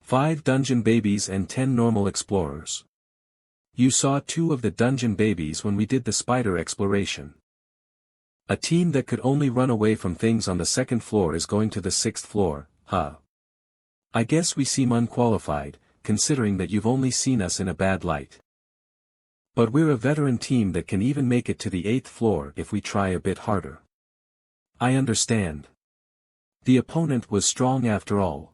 5 dungeon babies and 10 normal explorers. You saw 2 of the dungeon babies when we did the spider exploration. A team that could only run away from things on the 2nd floor is going to the 6th floor, huh? I guess we seem unqualified, considering that you've only seen us in a bad light. But we're a veteran team that can even make it to the 8th floor if we try a bit harder. I understand. The opponent was strong after all.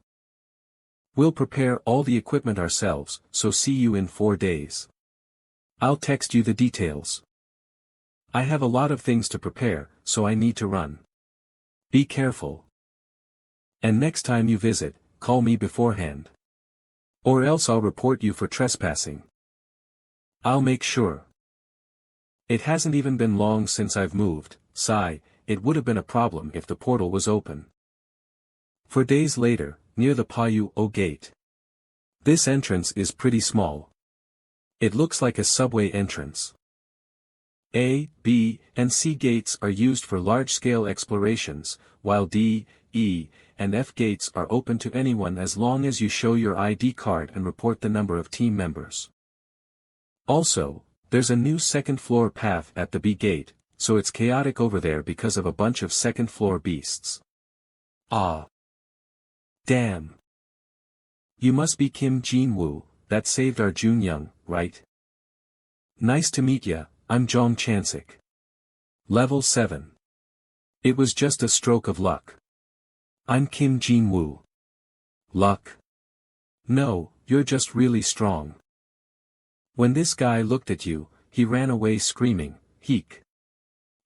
We'll prepare all the equipment ourselves, so see you in 4 days. I'll text you the details. I have a lot of things to prepare, so I need to run. Be careful. And next time you visit, call me beforehand. Or else I'll report you for trespassing. I'll make sure. It hasn't even been long since I've moved, sigh, it would have been a problem if the portal was open. 4 days later, near the Payu-O gate. This entrance is pretty small. It looks like a subway entrance. A, B, and C gates are used for large-scale explorations, while D, E, and F gates are open to anyone as long as you show your ID card and report the number of team members. Also, there's a new second floor path at the B gate, so it's chaotic over there because of a bunch of second floor beasts. Ah. Damn. You must be Kim Jin-woo, that saved our Jun Young, right? Nice to meet ya, I'm Jong Chansik. Level 7. It was just a stroke of luck. I'm Kim Jin-woo. Luck? No, you're just really strong. When this guy looked at you, he ran away screaming, "Heek!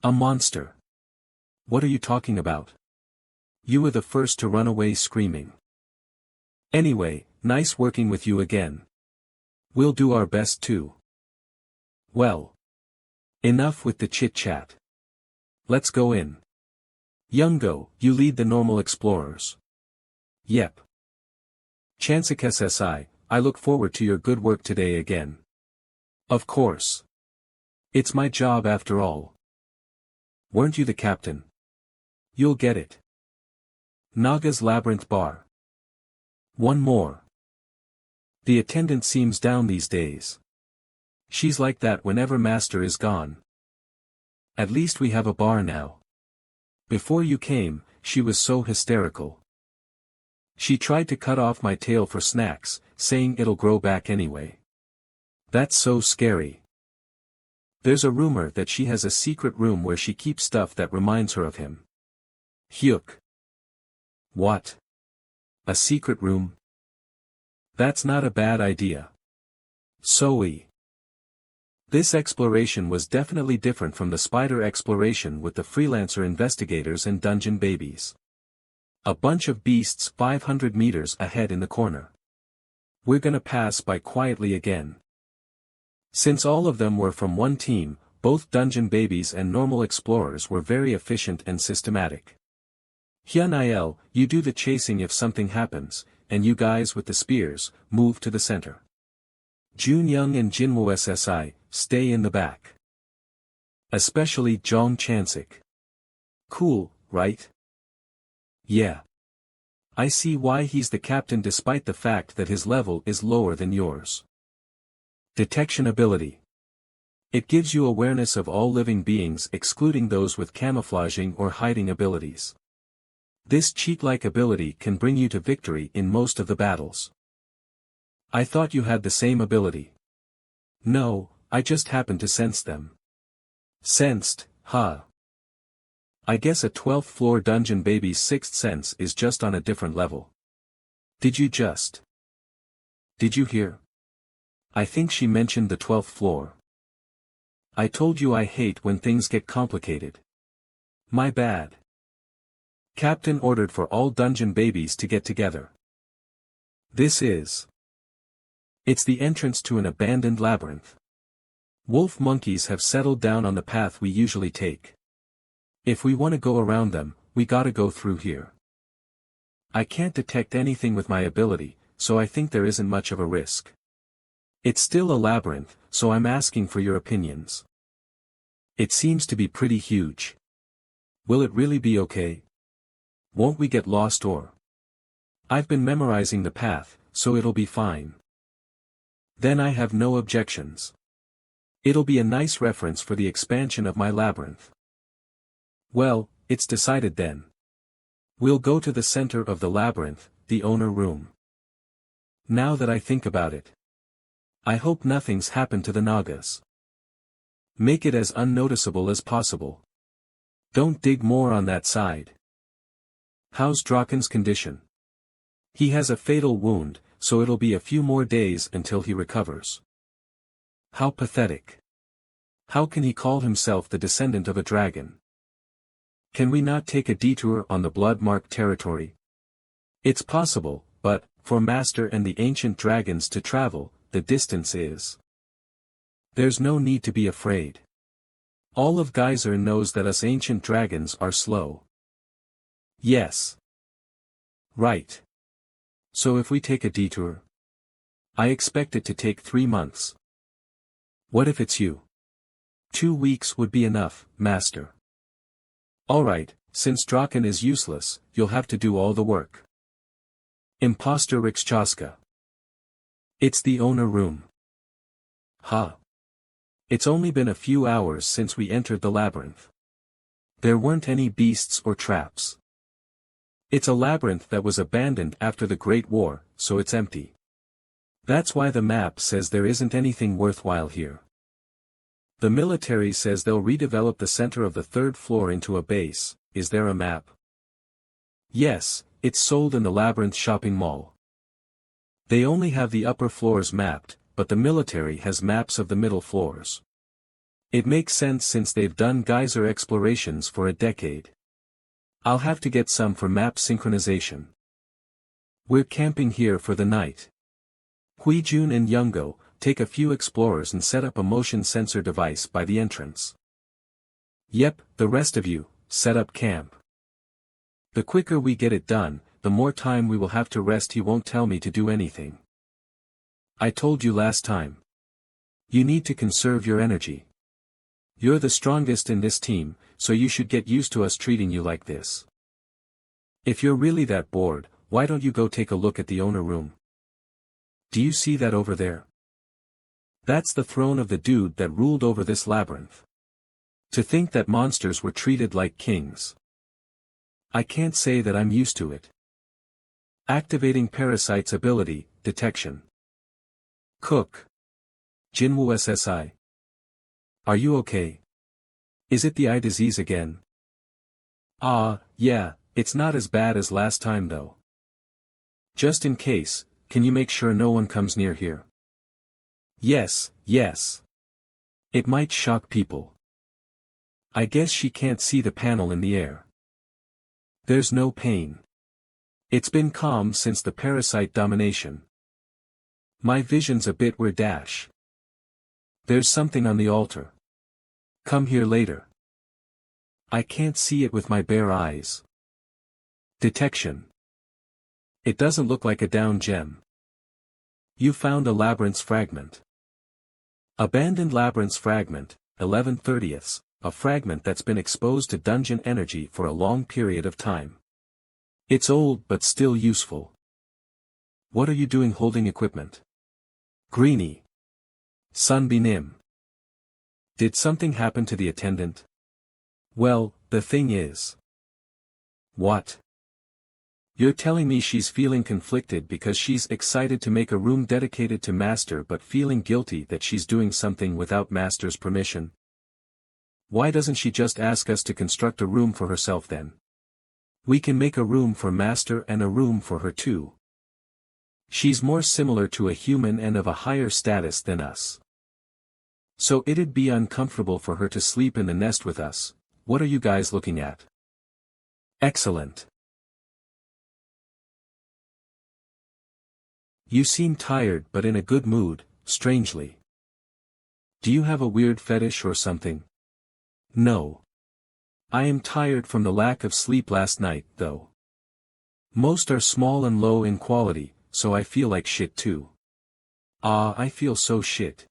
A monster! What are you talking about? You were the first to run away screaming. Anyway, nice working with you again. We'll do our best too." Well. Enough with the chit-chat. Let's go in. Youngo, you lead the normal explorers. Yep. Chansik SSI, I look forward to your good work today again. Of course. It's my job after all. Weren't you the captain? You'll get it. Naga's Labyrinth bar. One more. The attendant seems down these days. She's like that whenever master is gone. At least we have a bar now. Before you came, she was so hysterical. She tried to cut off my tail for snacks, saying it'll grow back anyway. That's so scary. There's a rumor that she has a secret room where she keeps stuff that reminds her of him. Hyuk. What? A secret room? That's not a bad idea. Zoe. This exploration was definitely different from the spider exploration with the freelancer investigators and dungeon babies. A bunch of beasts 500 meters ahead in the corner. We're gonna pass by quietly again. Since all of them were from one team, both dungeon babies and normal explorers were very efficient and systematic. Hyun-il, you do the chasing if something happens, and you guys with the spears, move to the center. Jun Young and Jinwoo SSI, stay in the back. Especially Jong Chansik. Cool, right? Yeah. I see why he's the captain despite the fact that his level is lower than yours. Detection ability. It gives you awareness of all living beings excluding those with camouflaging or hiding abilities. This cheat-like ability can bring you to victory in most of the battles. I thought you had the same ability. No, I just happened to sense them. Sensed, huh? I guess a 12th floor dungeon baby's sixth sense is just on a different level. Did you hear? I think she mentioned the 12th floor. I told you I hate when things get complicated. My bad. Captain ordered for all dungeon babies to get together. It's the entrance to an abandoned labyrinth. Wolf monkeys have settled down on the path we usually take. If we want to go around them, we gotta go through here. I can't detect anything with my ability, so I think there isn't much of a risk. It's still a labyrinth, so I'm asking for your opinions. It seems to be pretty huge. Will it really be okay? Won't we get lost or? I've been memorizing the path, so it'll be fine. Then I have no objections. It'll be a nice reference for the expansion of my labyrinth. Well, it's decided then. We'll go to the center of the labyrinth, the owner room. Now that I think about it. I hope nothing's happened to the Nagas. Make it as unnoticeable as possible. Don't dig more on that side. How's Draken's condition? He has a fatal wound, so it'll be a few more days until he recovers. How pathetic. How can he call himself the descendant of a dragon? Can we not take a detour on the blood-marked territory? It's possible, but, for Master and the ancient dragons to travel, the distance is. There's no need to be afraid. All of Geyser knows that us ancient dragons are slow. Yes. Right. So if we take a detour? I expect it to take 3 months. What if it's you? 2 weeks would be enough, Master. Alright, Since Draken is useless, you'll have to do all the work. Imposter Rikschowska. It's the owner room. Huh. It's only been a few hours since we entered the labyrinth. There weren't any beasts or traps. It's a labyrinth that was abandoned after the Great War, so it's empty. That's why the map says there isn't anything worthwhile here. The military says they'll redevelop the center of the third floor into a base. Is there a map? Yes, it's sold in the Labyrinth shopping mall. They only have the upper floors mapped, but the military has maps of the middle floors. It makes sense since they've done geyser explorations for a decade. I'll have to get some for map synchronization. We're camping here for the night. Huijun and Yungo, take a few explorers and set up a motion sensor device by the entrance. Yep, the rest of you, set up camp. The quicker we get it done, the more time we will have to rest. He won't tell me to do anything. I told you last time. You need to conserve your energy. You're the strongest in this team, so you should get used to us treating you like this. If you're really that bored, why don't you go take a look at the owner room? Do you see that over there? That's the throne of the dude that ruled over this labyrinth. To think that monsters were treated like kings. I can't say that I'm used to it. Activating Parasite's ability, detection. Cook. Jinwoo SSI. Are you okay? Is it the eye disease again? Yeah, it's not as bad as last time though. Just in case, can you make sure no one comes near here? Yes. It might shock people. I guess she can't see the panel in the air. There's no pain. It's been calm since the parasite domination. My vision's a bit weird. There's something on the altar. Come here later. I can't see it with my bare eyes. Detection. It doesn't look like a down gem. You found a labyrinth's fragment. Abandoned labyrinth's fragment, 11/30, a fragment that's been exposed to dungeon energy for a long period of time. It's old but still useful. What are you doing holding equipment? Greenie. Sunbeam. Did something happen to the attendant? Well, the thing is. What? You're telling me she's feeling conflicted because she's excited to make a room dedicated to Master but feeling guilty that she's doing something without Master's permission? Why doesn't she just ask us to construct a room for herself then? We can make a room for Master and a room for her too. She's more similar to a human and of a higher status than us. So it'd be uncomfortable for her to sleep in the nest with us. What are you guys looking at? Excellent. You seem tired but in a good mood, strangely. Do you have a weird fetish or something? No. I am tired from the lack of sleep last night, though. Most are small and low in quality, so I feel like shit too. I feel so shit.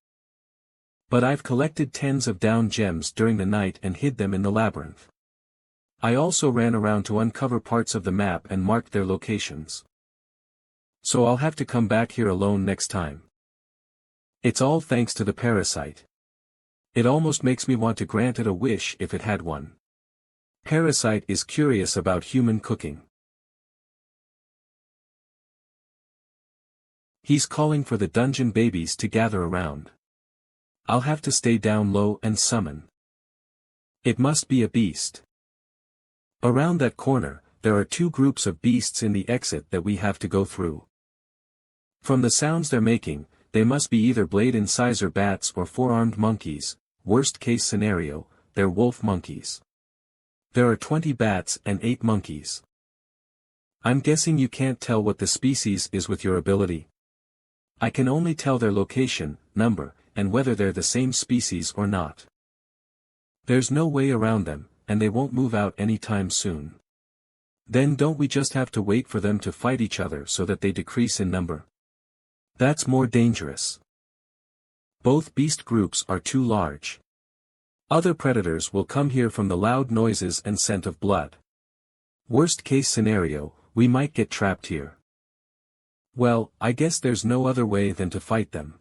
But I've collected tens of down gems during the night and hid them in the labyrinth. I also ran around to uncover parts of the map and marked their locations. So I'll have to come back here alone next time. It's all thanks to the parasite. It almost makes me want to grant it a wish if it had one. Parasite is curious about human cooking. He's calling for the dungeon babies to gather around. I'll have to stay down low and summon. It must be a beast. Around that corner, there are two groups of beasts in the exit that we have to go through. From the sounds they're making, they must be either blade incisor bats or four-armed monkeys. Worst case scenario, they're wolf monkeys. There are 20 bats and 8 monkeys. I'm guessing you can't tell what the species is with your ability. I can only tell their location, number, and whether they're the same species or not. There's no way around them, and they won't move out anytime soon. Then don't we just have to wait for them to fight each other so that they decrease in number? That's more dangerous. Both beast groups are too large. Other predators will come here from the loud noises and scent of blood. Worst case scenario, we might get trapped here. Well, I guess there's no other way than to fight them.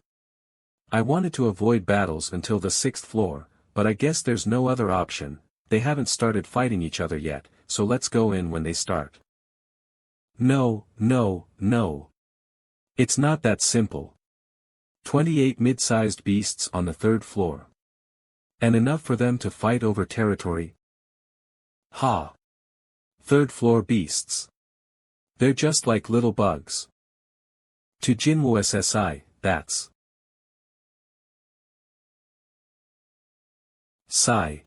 I wanted to avoid battles until the 6th floor, but I guess there's no other option. They haven't started fighting each other yet, so let's go in when they start. No, no, no. It's not that simple. 28 mid-sized beasts on the 3rd floor. And enough for them to fight over territory? Ha! 3rd floor beasts. They're just like little bugs. To Jinwu SSI, that's. Sigh.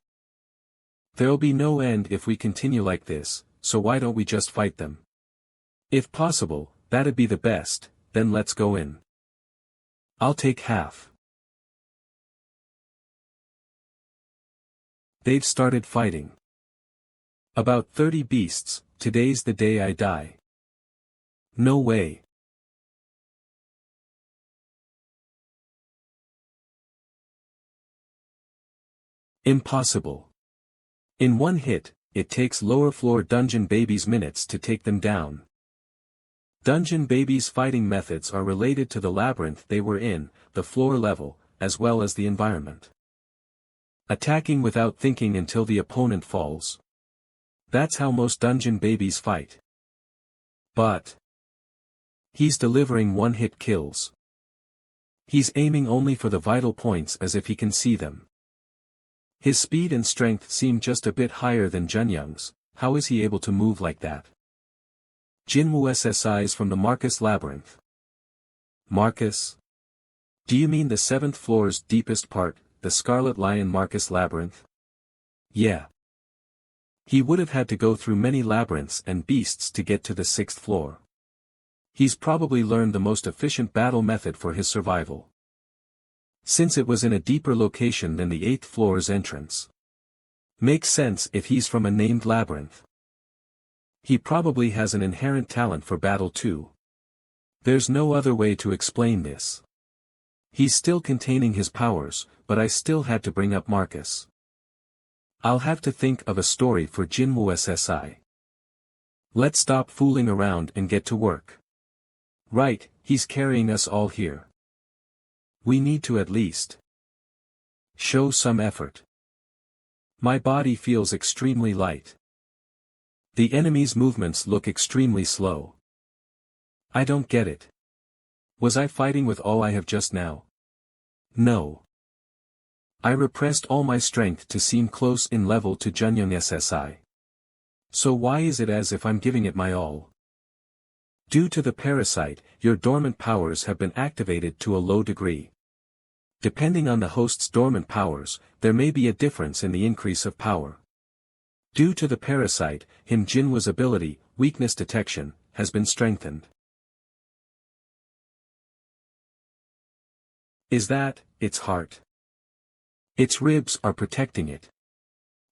There'll be no end if we continue like this, so why don't we just fight them? If possible, that'd be the best, then let's go in. I'll take half. They've started fighting. About 30 beasts, today's the day I die. No way. Impossible. In one hit, it takes lower floor dungeon babies minutes to take them down. Dungeon babies' fighting methods are related to the labyrinth they were in, the floor level, as well as the environment. Attacking without thinking until the opponent falls. That's how most dungeon babies fight. But he's delivering one-hit kills. He's aiming only for the vital points as if he can see them. His speed and strength seem just a bit higher than Junyang's. How is he able to move like that? Jinwu SSI's from the Marcus Labyrinth. Marcus? Do you mean the 7th floor's deepest part, the Scarlet Lion Marcus Labyrinth? Yeah. He would have had to go through many labyrinths and beasts to get to the 6th floor. He's probably learned the most efficient battle method for his survival. Since it was in a deeper location than the 8th floor's entrance. Makes sense if he's from a named labyrinth. He probably has an inherent talent for battle too. There's no other way to explain this. He's still containing his powers, but I still had to bring up Marcus. I'll have to think of a story for Jinwu SSI. Let's stop fooling around and get to work. Right, he's carrying us all here. We need to at least show some effort. My body feels extremely light. The enemy's movements look extremely slow. I don't get it. Was I fighting with all I have just now? No. I repressed all my strength to seem close in level to Junyang SSI. So why is it as if I'm giving it my all? Due to the parasite, your dormant powers have been activated to a low degree. Depending on the host's dormant powers, there may be a difference in the increase of power. Due to the parasite, Jinwu's ability, weakness detection, has been strengthened. Is that, its heart? Its ribs are protecting it.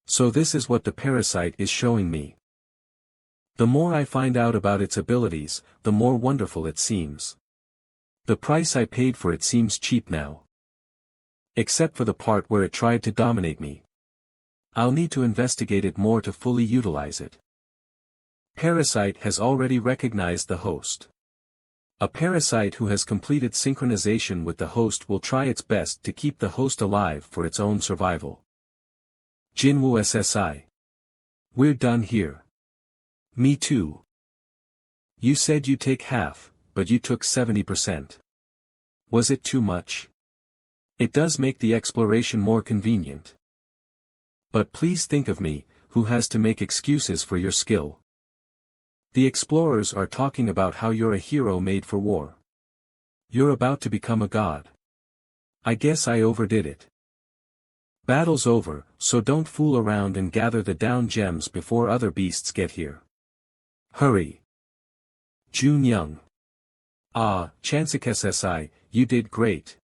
So this is what the parasite is showing me. The more I find out about its abilities, the more wonderful it seems. The price I paid for it seems cheap now. Except for the part where it tried to dominate me. I'll need to investigate it more to fully utilize it. Parasite has already recognized the host. A parasite who has completed synchronization with the host will try its best to keep the host alive for its own survival. Jinwu SSI. We're done here. Me too. You said you take half, but you took 70%. Was it too much? It does make the exploration more convenient. But please think of me, who has to make excuses for your skill. The explorers are talking about how you're a hero made for war. You're about to become a god. I guess I overdid it. Battle's over, so don't fool around and gather the down gems before other beasts get here. Hurry. Junyang. Ah, Chansik SSI, you did great.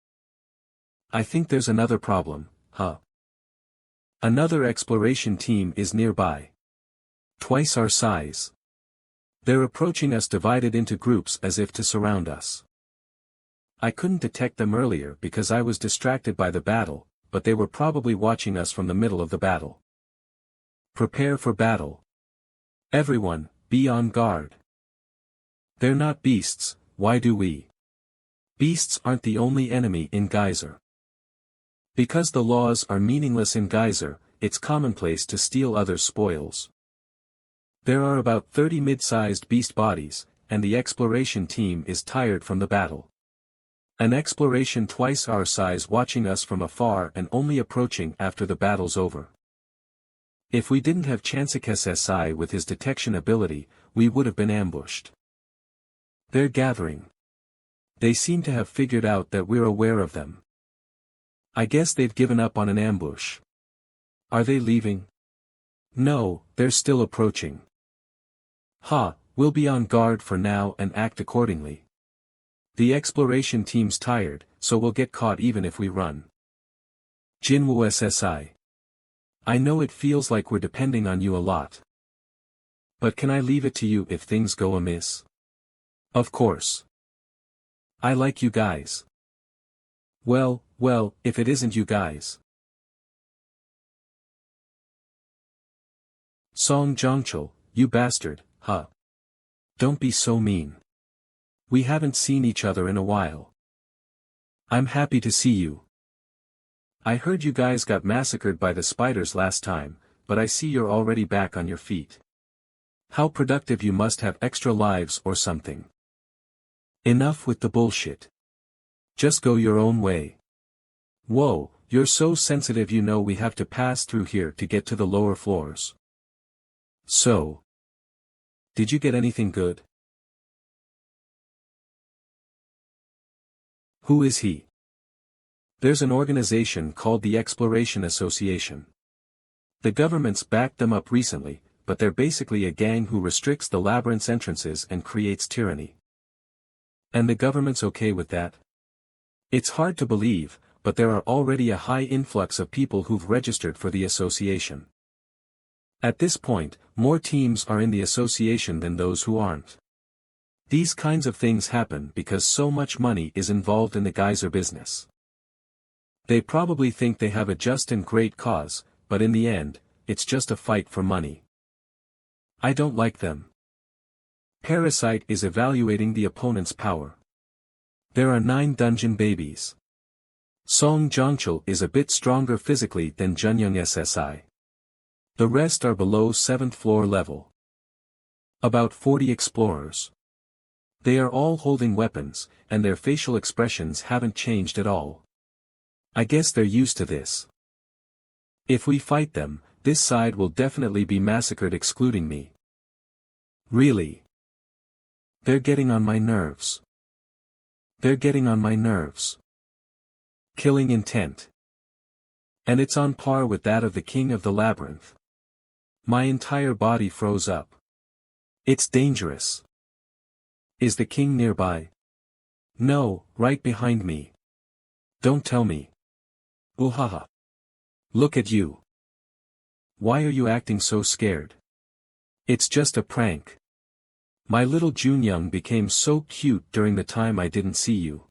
I think there's another problem, huh? Another exploration team is nearby. Twice our size. They're approaching us divided into groups as if to surround us. I couldn't detect them earlier because I was distracted by the battle, but they were probably watching us from the middle of the battle. Prepare for battle. Everyone, be on guard. They're not beasts, why do we? Beasts aren't the only enemy in Geyser. Because the laws are meaningless in Geyser, it's commonplace to steal others' spoils. There are about 30 mid-sized beast bodies, and the exploration team is tired from the battle. An exploration twice our size watching us from afar and only approaching after the battle's over. If we didn't have Chansikes SI with his detection ability, we would have been ambushed. They're gathering. They seem to have figured out that we're aware of them. I guess they've given up on an ambush. Are they leaving? No, they're still approaching. We'll be on guard for now and act accordingly. The exploration team's tired, so we'll get caught even if we run. Jinwoo SSI. I know it feels like we're depending on you a lot. But can I leave it to you if things go amiss? Of course. I like you guys. Well, if it isn't you guys. Song Jongchul, you bastard, huh? Don't be so mean. We haven't seen each other in a while. I'm happy to see you. I heard you guys got massacred by the spiders last time, but I see you're already back on your feet. How productive, you must have extra lives or something. Enough with the bullshit. Just go your own way. Whoa, you're so sensitive, you know we have to pass through here to get to the lower floors. So. Did you get anything good? Who is he? There's an organization called the Exploration Association. The government's backed them up recently, but they're basically a gang who restricts the labyrinth's entrances and creates tyranny. And the government's okay with that? It's hard to believe, but there are already a high influx of people who've registered for the association. At this point, more teams are in the association than those who aren't. These kinds of things happen because so much money is involved in the Geyser business. They probably think they have a just and great cause, but in the end, it's just a fight for money. I don't like them. Parasite is evaluating the opponent's power. There are 9 dungeon babies. Song Jongchul is a bit stronger physically than Junyoung SSI. The rest are below 7th floor level. About 40 explorers. They are all holding weapons, and their facial expressions haven't changed at all. I guess they're used to this. If we fight them, this side will definitely be massacred excluding me. Really? They're getting on my nerves. They're getting on my nerves. Killing intent. And it's on par with that of the King of the Labyrinth. My entire body froze up. It's dangerous. Is the king nearby? No, right behind me. Don't tell me. Oohaha. Look at you. Why are you acting so scared? It's just a prank. My little Junyoung became so cute during the time I didn't see you.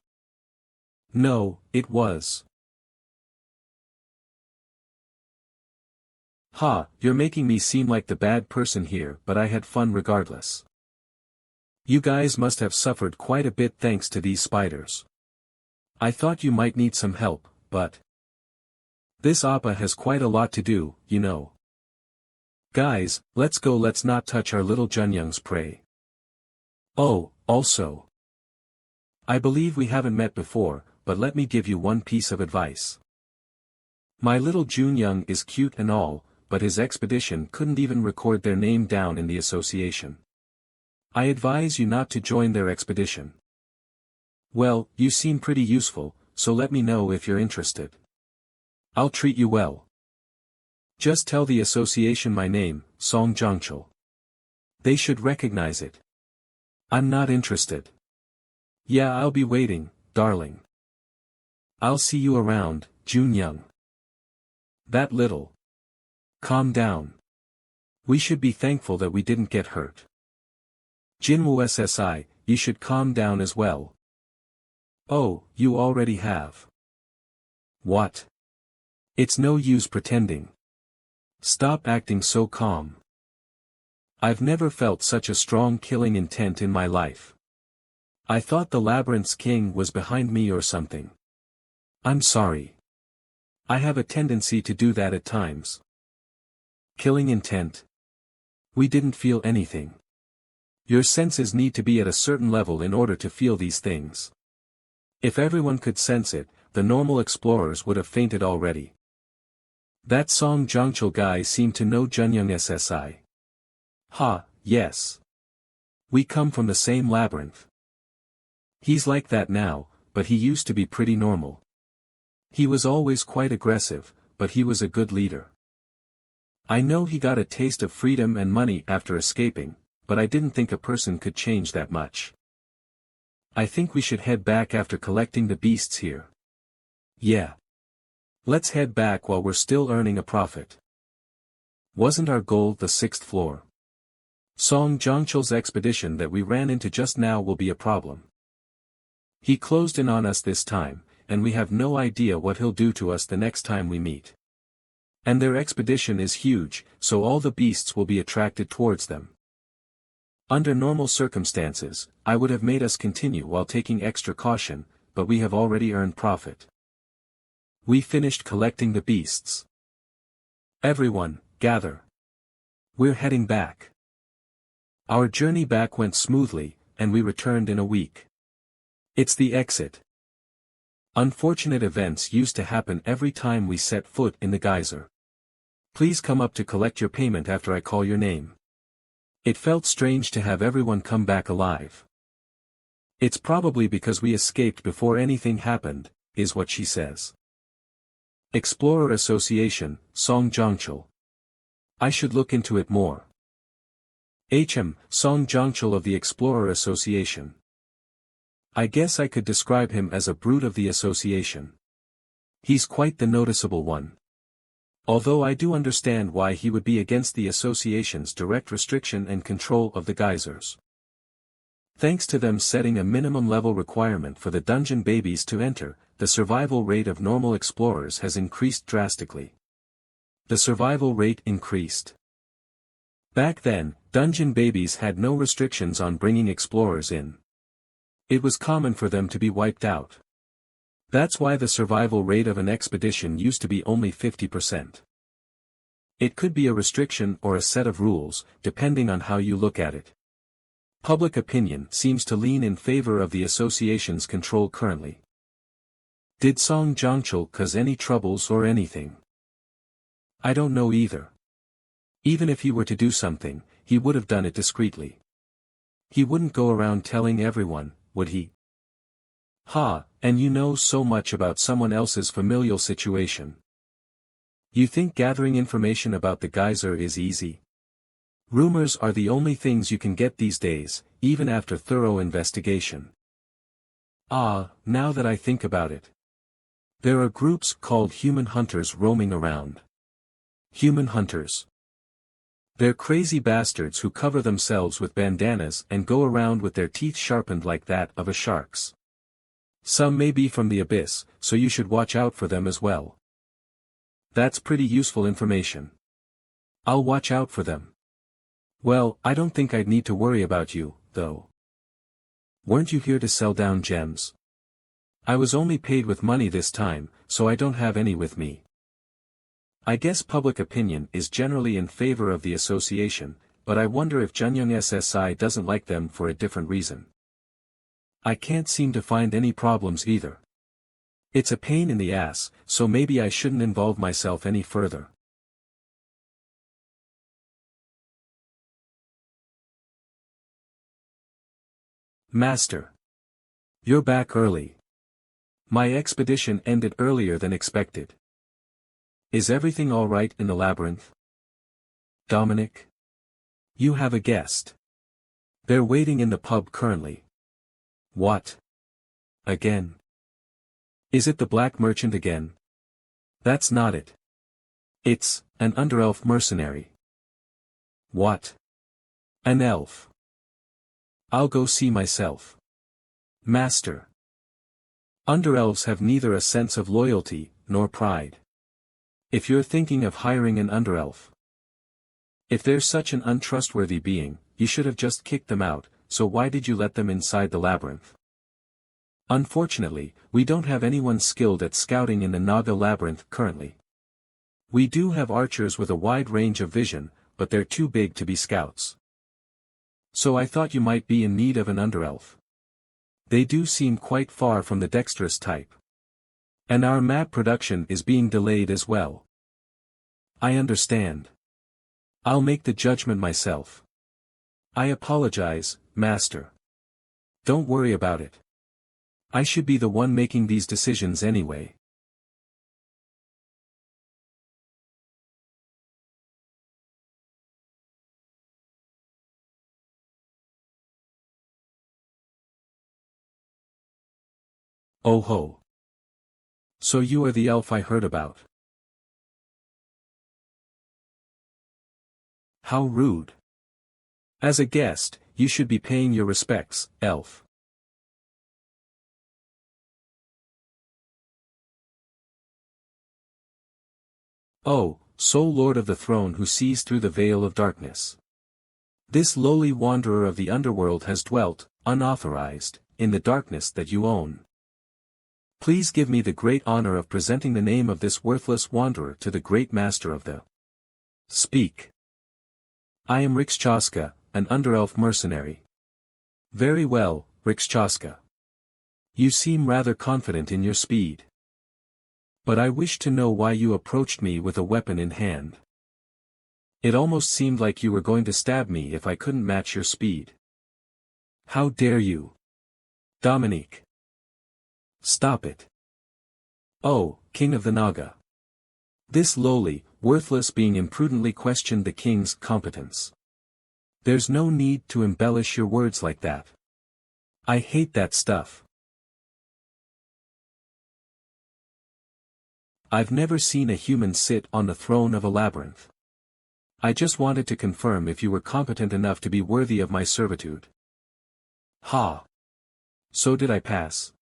No, it was. You're making me seem like the bad person here, but I had fun regardless. You guys must have suffered quite a bit thanks to these spiders. I thought you might need some help, but this Appa has quite a lot to do, you know. Guys, let's go, let's not touch our little Junyoung's prey. Oh, also. I believe we haven't met before, but let me give you one piece of advice. My little Junyoung is cute and all, but his expedition couldn't even record their name down in the association. I advise you not to join their expedition. Well, you seem pretty useful, so let me know if you're interested. I'll treat you well. Just tell the association my name, Song Jongchul. They should recognize it. I'm not interested. Yeah, I'll be waiting, darling. I'll see you around, Junyoung. That little. Calm down. We should be thankful that we didn't get hurt. Jinwoo SSI, you should calm down as well. Oh, you already have. What? It's no use pretending. Stop acting so calm. I've never felt such a strong killing intent in my life. I thought the Labyrinth's king was behind me or something. I'm sorry. I have a tendency to do that at times. Killing intent. We didn't feel anything. Your senses need to be at a certain level in order to feel these things. If everyone could sense it, the normal explorers would have fainted already. That Song Jongchul guy seemed to know Junyoung SSI. Ha, yes. We come from the same labyrinth. He's like that now, but he used to be pretty normal. He was always quite aggressive, but he was a good leader. I know he got a taste of freedom and money after escaping, but I didn't think a person could change that much. I think we should head back after collecting the beasts here. Yeah. Let's head back while we're still earning a profit. Wasn't our goal the 6th floor? Song Jongchul's expedition that we ran into just now will be a problem. He closed in on us this time, and we have no idea what he'll do to us the next time we meet. And their expedition is huge, so all the beasts will be attracted towards them. Under normal circumstances, I would have made us continue while taking extra caution, but we have already earned profit. We finished collecting the beasts. Everyone, gather. We're heading back. Our journey back went smoothly, and we returned in a week. It's the exit. Unfortunate events used to happen every time we set foot in the geyser. Please come up to collect your payment after I call your name. It felt strange to have everyone come back alive. It's probably because we escaped before anything happened, is what she says. Explorer Association, Song Jongchul. I should look into it more. Song Jongchul of the Explorer Association. I guess I could describe him as a brute of the association. He's quite the noticeable one. Although I do understand why he would be against the association's direct restriction and control of the geysers. Thanks to them setting a minimum level requirement for the dungeon babies to enter, the survival rate of normal explorers has increased drastically. The survival rate increased. Back then, dungeon babies had no restrictions on bringing explorers in. It was common for them to be wiped out. That's why the survival rate of an expedition used to be only 50%. It could be a restriction or a set of rules, depending on how you look at it. Public opinion seems to lean in favor of the association's control currently. Did Song Jongchul cause any troubles or anything? I don't know either. Even if he were to do something, he would have done it discreetly. He wouldn't go around telling everyone, would he? Ha, and you know so much about someone else's familial situation. You think gathering information about the geyser is easy? Rumors are the only things you can get these days, even after thorough investigation. Ah, now that I think about it. There are groups called human hunters roaming around. Human hunters. They're crazy bastards who cover themselves with bandanas and go around with their teeth sharpened like that of a shark's. Some may be from the abyss, so you should watch out for them as well. That's pretty useful information. I'll watch out for them. Well, I don't think I'd need to worry about you, though. Weren't you here to sell down gems? I was only paid with money this time, so I don't have any with me. I guess public opinion is generally in favor of the association, but I wonder if Junyoung SSI doesn't like them for a different reason. I can't seem to find any problems either. It's a pain in the ass, so maybe I shouldn't involve myself any further. Master. You're back early. My expedition ended earlier than expected. Is everything all right in the labyrinth? Dominic? You have a guest. They're waiting in the pub currently. What? Again? Is it the black merchant again? That's not it. It's an underelf mercenary. What? An elf. I'll go see myself. Master. Underelves have neither a sense of loyalty, nor pride. If you're thinking of hiring an underelf, If they're such an untrustworthy being, you should have just kicked them out, so why did you let them inside the labyrinth? Unfortunately, we don't have anyone skilled at scouting in the Naga labyrinth currently. We do have archers with a wide range of vision, but they're too big to be scouts. So I thought you might be in need of an underelf. They do seem quite far from the dexterous type. And our map production is being delayed as well. I understand. I'll make the judgment myself. I apologize, Master. Don't worry about it. I should be the one making these decisions anyway. Oh ho. So you are the elf I heard about. How rude. As a guest, you should be paying your respects, elf. Oh, sole lord of the throne who sees through the veil of darkness. This lowly wanderer of the underworld has dwelt, unauthorized, in the darkness that you own. Please give me the great honor of presenting the name of this worthless wanderer to the great master of the. Speak. I am Rikschowska, an underelf mercenary. Very well, Rikschowska. You seem rather confident in your speed. But I wish to know why you approached me with a weapon in hand. It almost seemed like you were going to stab me if I couldn't match your speed. How dare you? Dominique. Stop it. Oh, King of the Naga. This lowly, worthless being imprudently questioned the king's competence. There's no need to embellish your words like that. I hate that stuff. I've never seen a human sit on the throne of a labyrinth. I just wanted to confirm if you were competent enough to be worthy of my servitude. Ha! So did I pass?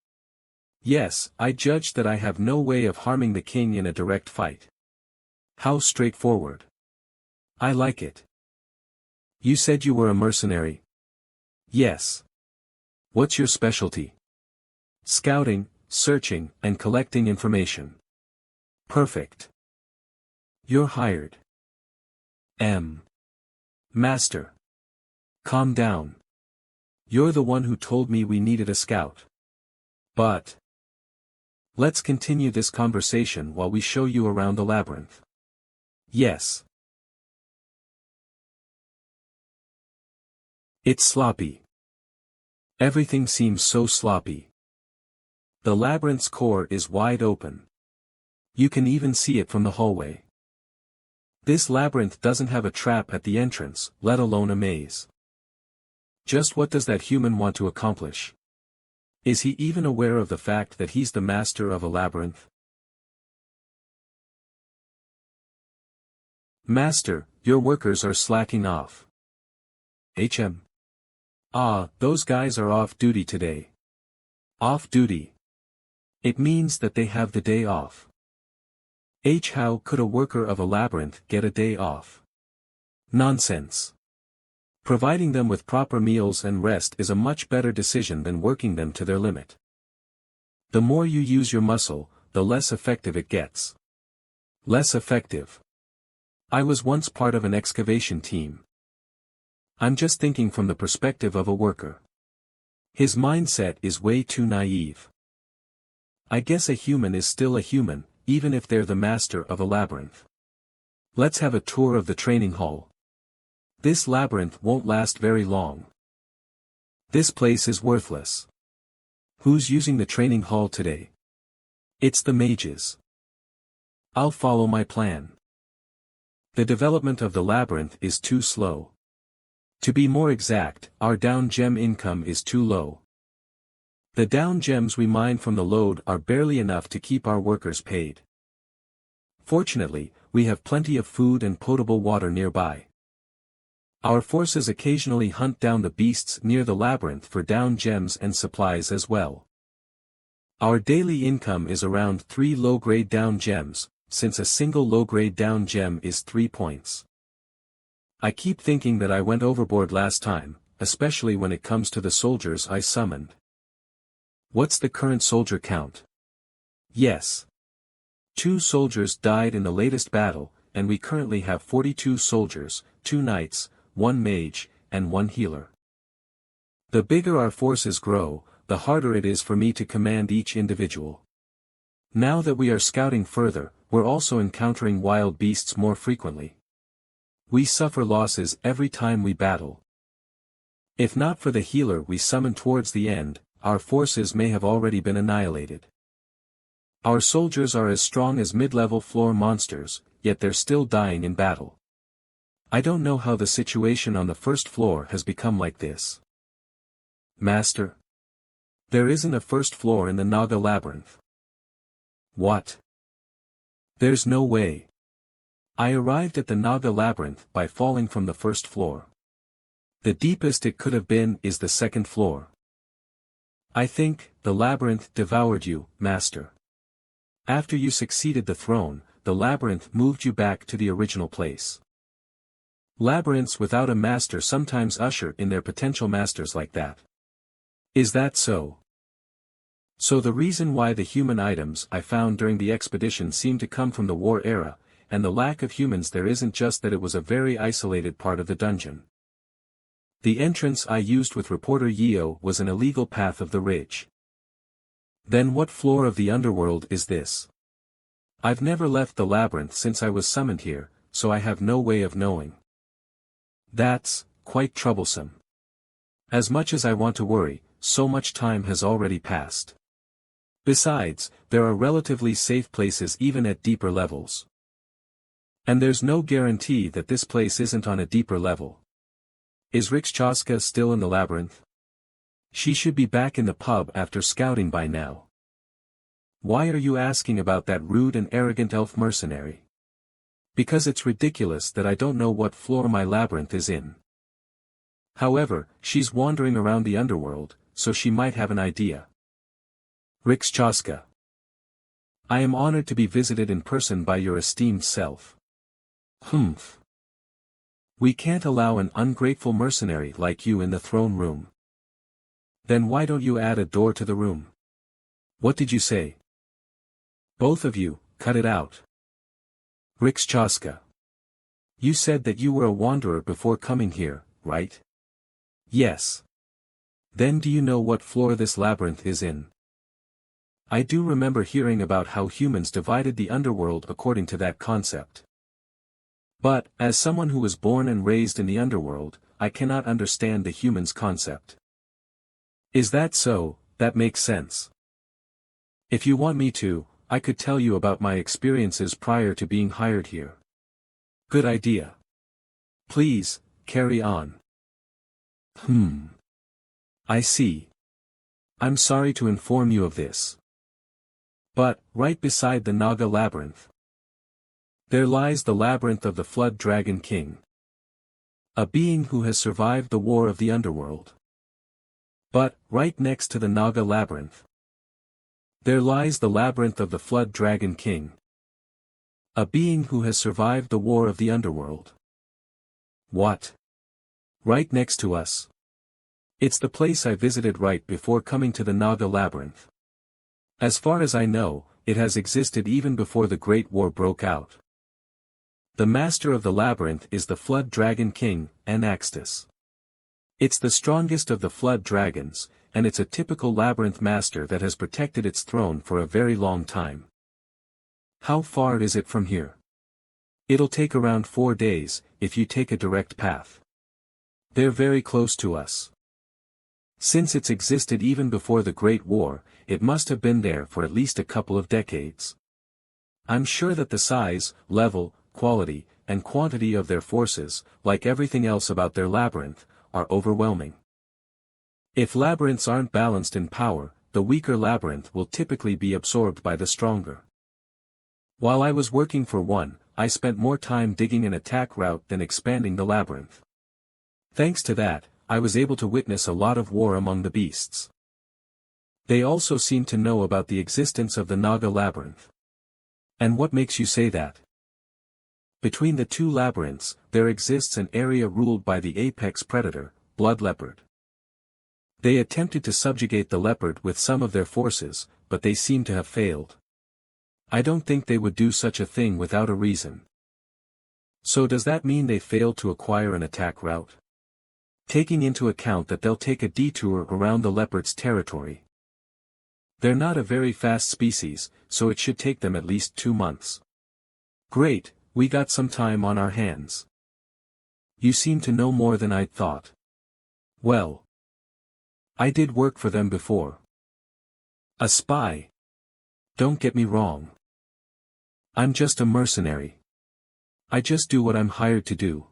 Yes, I judged that I have no way of harming the king in a direct fight. How straightforward. I like it. You said you were a mercenary. Yes. What's your specialty? Scouting, searching, and collecting information. Perfect. You're hired. Master. Calm down. You're the one who told me we needed a scout. But. Let's continue this conversation while we show you around the labyrinth. Yes. It's sloppy. Everything seems so sloppy. The labyrinth's core is wide open. You can even see it from the hallway. This labyrinth doesn't have a trap at the entrance, let alone a maze. Just what does that human want to accomplish? Is he even aware of the fact that he's the master of a labyrinth? Master, your workers are slacking off. Ah, those guys are off duty today. Off duty. It means that they have the day off. How could a worker of a labyrinth get a day off? Nonsense. Providing them with proper meals and rest is a much better decision than working them to their limit. The more you use your muscle, the less effective it gets. Less effective. I was once part of an excavation team. I'm just thinking from the perspective of a worker. His mindset is way too naive. I guess a human is still a human, even if they're the master of a labyrinth. Let's have a tour of the training hall. This labyrinth won't last very long. This place is worthless. Who's using the training hall today? It's the mages. I'll follow my plan. The development of the labyrinth is too slow. To be more exact, our down gem income is too low. The down gems we mine from the lode are barely enough to keep our workers paid. Fortunately, we have plenty of food and potable water nearby. Our forces occasionally hunt down the beasts near the labyrinth for down gems and supplies as well. Our daily income is around 3 low-grade down gems, since a single low-grade down gem is 3 points. I keep thinking that I went overboard last time, especially when it comes to the soldiers I summoned. What's the current soldier count? Yes. 2 soldiers died in the latest battle, and we currently have 42 soldiers, 2 knights, 1 mage, and 1 healer. The bigger our forces grow, the harder it is for me to command each individual. Now that we are scouting further, we're also encountering wild beasts more frequently. We suffer losses every time we battle. If not for the healer we summon towards the end, our forces may have already been annihilated. Our soldiers are as strong as mid-level floor monsters, yet they're still dying in battle. I don't know how the situation on the first floor has become like this. Master? There isn't a first floor in the Naga Labyrinth. What? There's no way. I arrived at the Naga Labyrinth by falling from the first floor. The deepest it could have been is the second floor. I think the labyrinth devoured you, Master. After you succeeded the throne, the labyrinth moved you back to the original place. Labyrinths without a master sometimes usher in their potential masters like that. Is that so? So the reason why the human items I found during the expedition seem to come from the war era, and the lack of humans there isn't just that it was a very isolated part of the dungeon. The entrance I used with reporter Yeo was an illegal path of the ridge. Then what floor of the underworld is this? I've never left the labyrinth since I was summoned here, so I have no way of knowing. That's quite troublesome. As much as I want to worry, so much time has already passed. Besides, there are relatively safe places even at deeper levels. And there's no guarantee that this place isn't on a deeper level. Is Rikschowska still in the labyrinth? She should be back in the pub after scouting by now. Why are you asking about that rude and arrogant elf mercenary? Because it's ridiculous that I don't know what floor my labyrinth is in. However, she's wandering around the underworld, so she might have an idea. Rikschowska. I am honored to be visited in person by your esteemed self. Humph. We can't allow an ungrateful mercenary like you in the throne room. Then why don't you add a door to the room? What did you say? Both of you, cut it out. Rikschowska. You said that you were a wanderer before coming here, right? Yes. Then do you know what floor this labyrinth is in? I do remember hearing about how humans divided the underworld according to that concept. But, as someone who was born and raised in the underworld, I cannot understand the humans' concept. Is that so? That makes sense. If you want me to, I could tell you about my experiences prior to being hired here. Good idea. Please, carry on. I see. I'm sorry to inform you of this. But, right beside the Naga Labyrinth, there lies the Labyrinth of the Flood Dragon King. A being who has survived the war of the underworld. But, right next to the Naga Labyrinth, there lies the Labyrinth of the Flood Dragon King. A being who has survived the war of the underworld. What? Right next to us? It's the place I visited right before coming to the Naga Labyrinth. As far as I know, it has existed even before the Great War broke out. The master of the labyrinth is the Flood Dragon King, Anaxtis. It's the strongest of the Flood Dragons, and it's a typical labyrinth master that has protected its throne for a very long time. How far is it from here? It'll take around 4 days, if you take a direct path. They're very close to us. Since it's existed even before the Great War, it must have been there for at least a couple of decades. I'm sure that the size, level, quality, and quantity of their forces, like everything else about their labyrinth, are overwhelming. If labyrinths aren't balanced in power, the weaker labyrinth will typically be absorbed by the stronger. While I was working for one, I spent more time digging an attack route than expanding the labyrinth. Thanks to that, I was able to witness a lot of war among the beasts. They also seem to know about the existence of the Naga Labyrinth. And what makes you say that? Between the two labyrinths, there exists an area ruled by the apex predator, blood leopard. They attempted to subjugate the leopard with some of their forces, but they seem to have failed. I don't think they would do such a thing without a reason. So does that mean they failed to acquire an attack route? Taking into account that they'll take a detour around the leopard's territory. They're not a very fast species, so it should take them at least 2 months. Great, we got some time on our hands. You seem to know more than I'd thought. Well, I did work for them before. A spy? Don't get me wrong. I'm just a mercenary. I just do what I'm hired to do.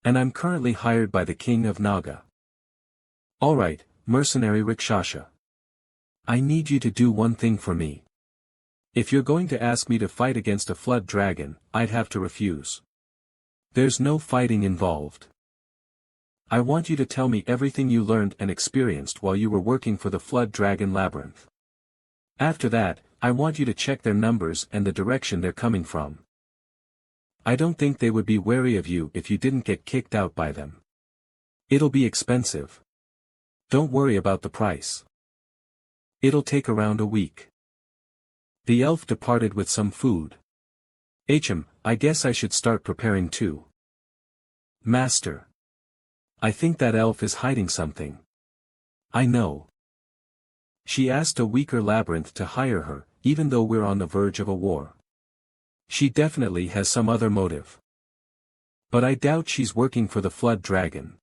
And I'm currently hired by the king of Naga. Alright, mercenary Rakshasa. I need you to do one thing for me. If you're going to ask me to fight against a flood dragon, I'd have to refuse. There's no fighting involved. I want you to tell me everything you learned and experienced while you were working for the flood dragon labyrinth. After that, I want you to check their numbers and the direction they're coming from. I don't think they would be wary of you if you didn't get kicked out by them. It'll be expensive. Don't worry about the price. It'll take around a week. The elf departed with some food. I guess I should start preparing too. Master. I think that elf is hiding something. I know. She asked a weaker labyrinth to hire her, even though we're on the verge of a war. She definitely has some other motive. But I doubt she's working for the flood dragon.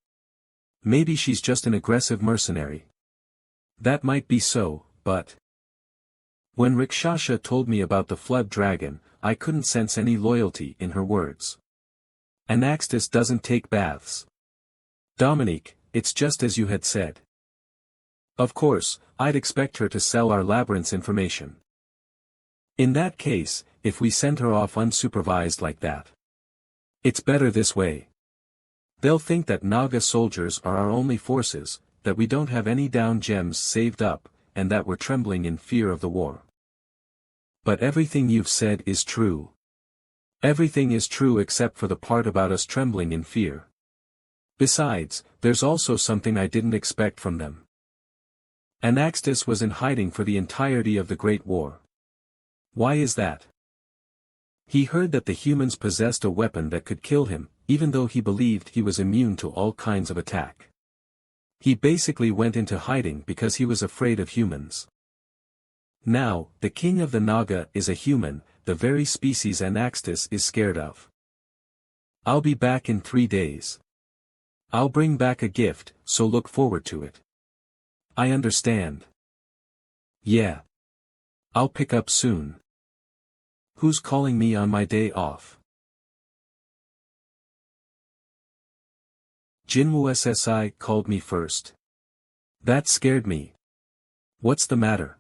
Maybe she's just an aggressive mercenary. That might be so, but... When Rakshasa told me about the flood dragon, I couldn't sense any loyalty in her words. Anaxtis doesn't take baths. Dominique, it's just as you had said. Of course, I'd expect her to sell our labyrinth's information. In that case, if we send her off unsupervised like that. It's better this way. They'll think that Naga soldiers are our only forces, that we don't have any down gems saved up, and that we're trembling in fear of the war. But everything you've said is true. Everything is true except for the part about us trembling in fear. Besides, there's also something I didn't expect from them. Anaxtis was in hiding for the entirety of the Great War. Why is that? He heard that the humans possessed a weapon that could kill him, even though he believed he was immune to all kinds of attack. He basically went into hiding because he was afraid of humans. Now, the king of the Naga is a human, the very species Anaxtis is scared of. I'll be back in 3 days. I'll bring back a gift, so look forward to it. I understand. Yeah. I'll pick up soon. Who's calling me on my day off? Jinwoo SSI called me first. That scared me. What's the matter?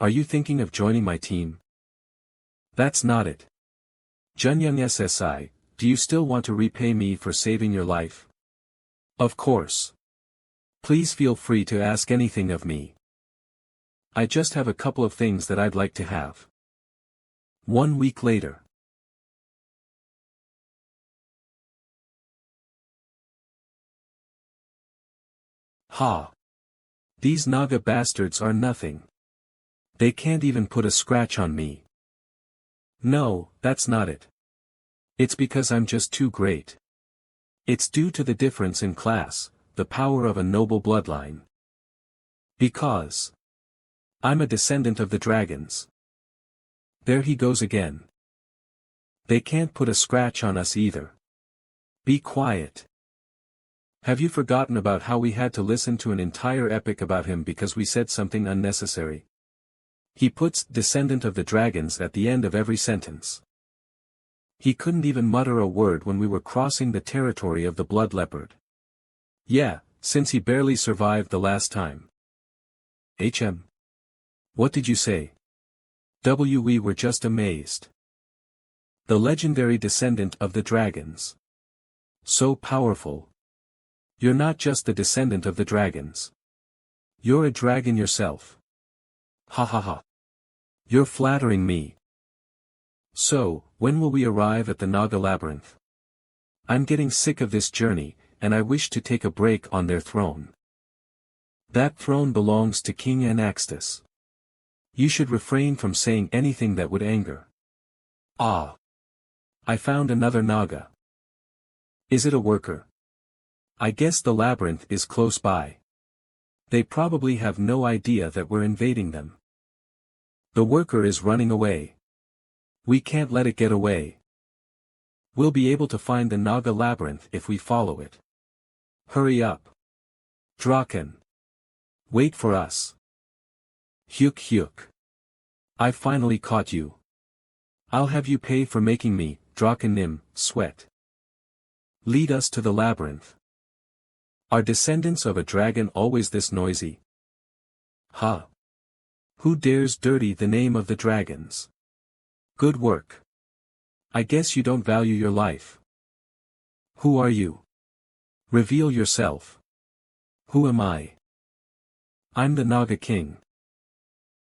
Are you thinking of joining my team? That's not it. Junyoung SSI, do you still want to repay me for saving your life? Of course. Please feel free to ask anything of me. I just have a couple of things that I'd like to have. 1 week later. Ha! These Naga bastards are nothing. They can't even put a scratch on me. No, that's not it. It's because I'm just too great. It's due to the difference in class, the power of a noble bloodline. Because I'm a descendant of the dragons. There he goes again. They can't put a scratch on us either. Be quiet. Have you forgotten about how we had to listen to an entire epic about him because we said something unnecessary? He puts descendant of the dragons at the end of every sentence. He couldn't even mutter a word when we were crossing the territory of the blood leopard. Yeah, since he barely survived the last time. What did you say? We were just amazed. The legendary descendant of the dragons. So powerful. You're not just the descendant of the dragons. You're a dragon yourself. Ha ha ha. You're flattering me. So, when will we arrive at the Naga Labyrinth? I'm getting sick of this journey, and I wish to take a break on their throne. That throne belongs to King Anaxtis. You should refrain from saying anything that would anger. Ah! I found another Naga. Is it a worker? I guess the labyrinth is close by. They probably have no idea that we're invading them. The worker is running away. We can't let it get away. We'll be able to find the Naga Labyrinth if we follow it. Hurry up. Draken. Wait for us. Hyuk hyuk. I finally caught you. I'll have you pay for making me, Drakenim, sweat. Lead us to the labyrinth. Are descendants of a dragon always this noisy? Ha! Who dares dirty the name of the dragons? Good work. I guess you don't value your life. Who are you? Reveal yourself. Who am I? I'm the Naga King.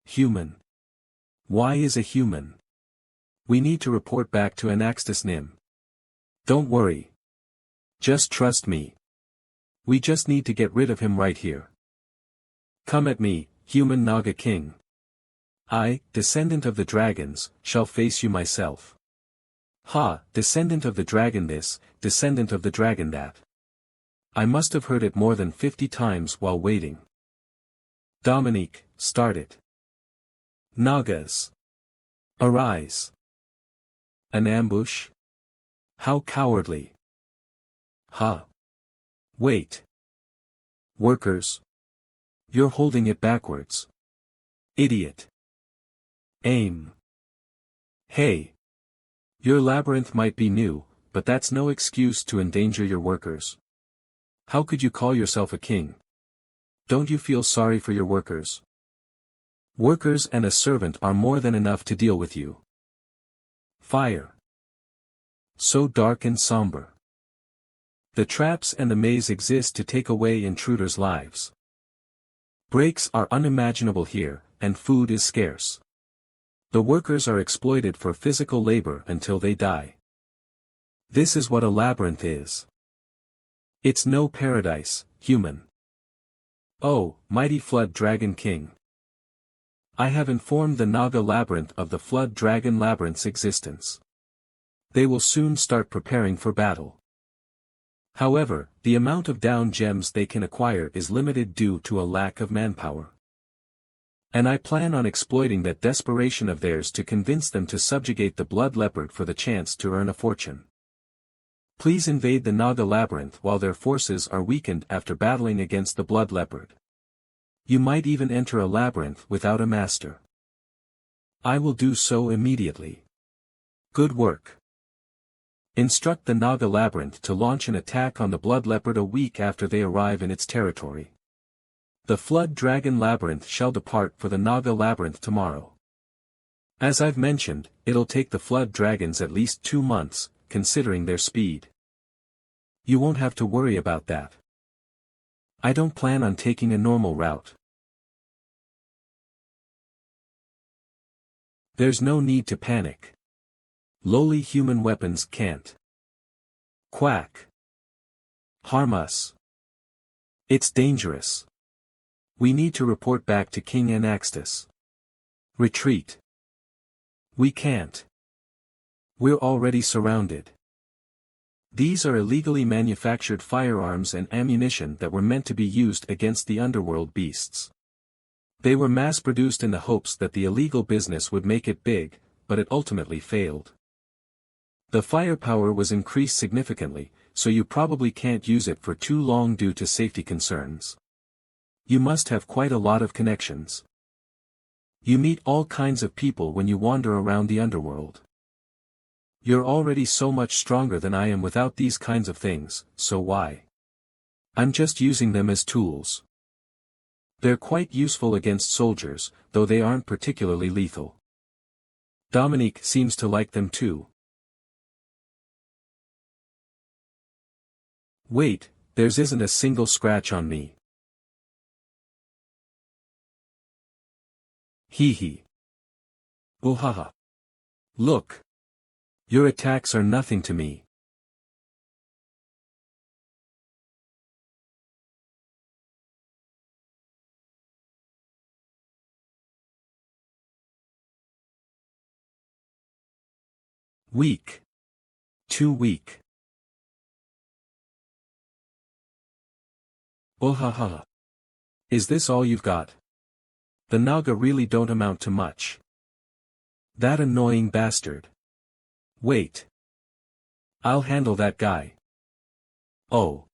Human. Why is a human? We need to report back to Anaxtis Nim. Don't worry. Just trust me. We just need to get rid of him right here. Come at me, human Naga King. I, descendant of the dragons, shall face you myself. Ha, descendant of the dragon this, descendant of the dragon that. I must have heard it more than 50 times while waiting. Dominique, start it. Nagas. Arise. An ambush? How cowardly. Ha. Wait. Workers. You're holding it backwards. Idiot. Aim. Hey. Your labyrinth might be new, but that's no excuse to endanger your workers. How could you call yourself a king? Don't you feel sorry for your workers? Workers and a servant are more than enough to deal with you. Fire. So dark and somber. The traps and the maze exist to take away intruders' lives. Breaks are unimaginable here, and food is scarce. The workers are exploited for physical labor until they die. This is what a labyrinth is. It's no paradise, human. Oh, mighty Flood Dragon King. I have informed the Naga Labyrinth of the Flood Dragon Labyrinth's existence. They will soon start preparing for battle. However, the amount of down gems they can acquire is limited due to a lack of manpower. And I plan on exploiting that desperation of theirs to convince them to subjugate the blood leopard for the chance to earn a fortune. Please invade the Naga Labyrinth while their forces are weakened after battling against the blood leopard. You might even enter a labyrinth without a master. I will do so immediately. Good work. Instruct the Naga Labyrinth to launch an attack on the blood leopard a week after they arrive in its territory. The Flood Dragon Labyrinth shall depart for the Naga Labyrinth tomorrow. As I've mentioned, it'll take the Flood Dragons at least 2 months, considering their speed. You won't have to worry about that. I don't plan on taking a normal route. There's no need to panic. Lowly human weapons can't quack harm us. It's dangerous. We need to report back to King Anaxtis. Retreat. We can't. We're already surrounded. These are illegally manufactured firearms and ammunition that were meant to be used against the Underworld beasts. They were mass-produced in the hopes that the illegal business would make it big, but it ultimately failed. The firepower was increased significantly, so you probably can't use it for too long due to safety concerns. You must have quite a lot of connections. You meet all kinds of people when you wander around the Underworld. You're already so much stronger than I am without these kinds of things, so why? I'm just using them as tools. They're quite useful against soldiers, though they aren't particularly lethal. Dominique seems to like them too. Wait, theirs isn't a single scratch on me. Hee hee. Oh haha. Look, Your attacks are nothing to me. Weak. Too weak. Oh ha ha. Is this all you've got? The Naga really don't amount to much. That annoying bastard. Wait. I'll handle that guy. Oh.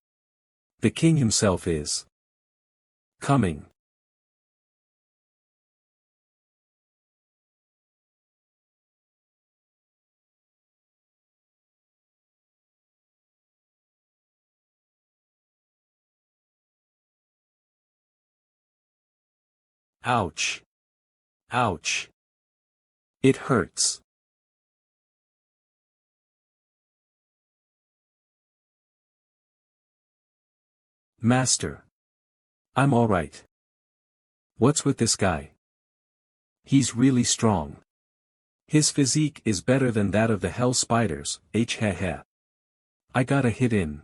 The king himself is coming. Ouch. Ouch. It hurts. Master. I'm alright. What's with this guy? He's really strong. His physique is better than that of the hell spiders, heh. I got a hit in.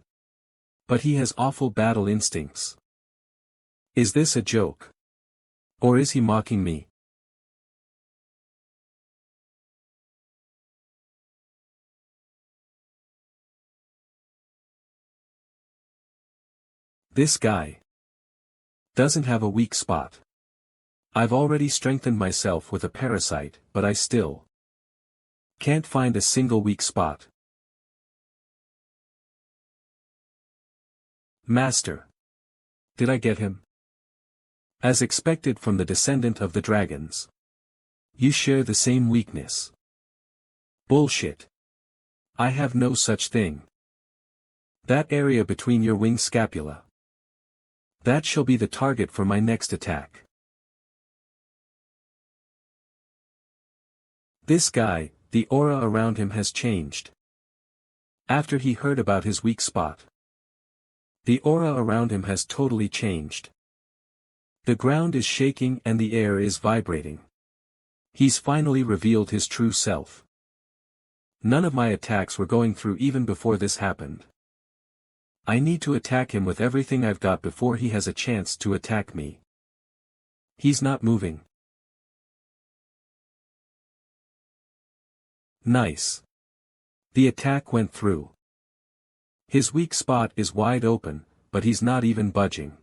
But he has awful battle instincts. Is this a joke? Or is he mocking me? This guy doesn't have a weak spot. I've already strengthened myself with a parasite, but I still can't find a single weak spot. Master. Did I get him? As expected from the descendant of the dragons. You share the same weakness. Bullshit. I have no such thing. That area between your wing scapula. That shall be the target for my next attack. This guy, the aura around him has changed. After he heard about his weak spot. The aura around him has totally changed. The ground is shaking and the air is vibrating. He's finally revealed his true self. None of my attacks were going through even before this happened. I need to attack him with everything I've got before he has a chance to attack me. He's not moving. Nice. The attack went through. His weak spot is wide open, but he's not even budging.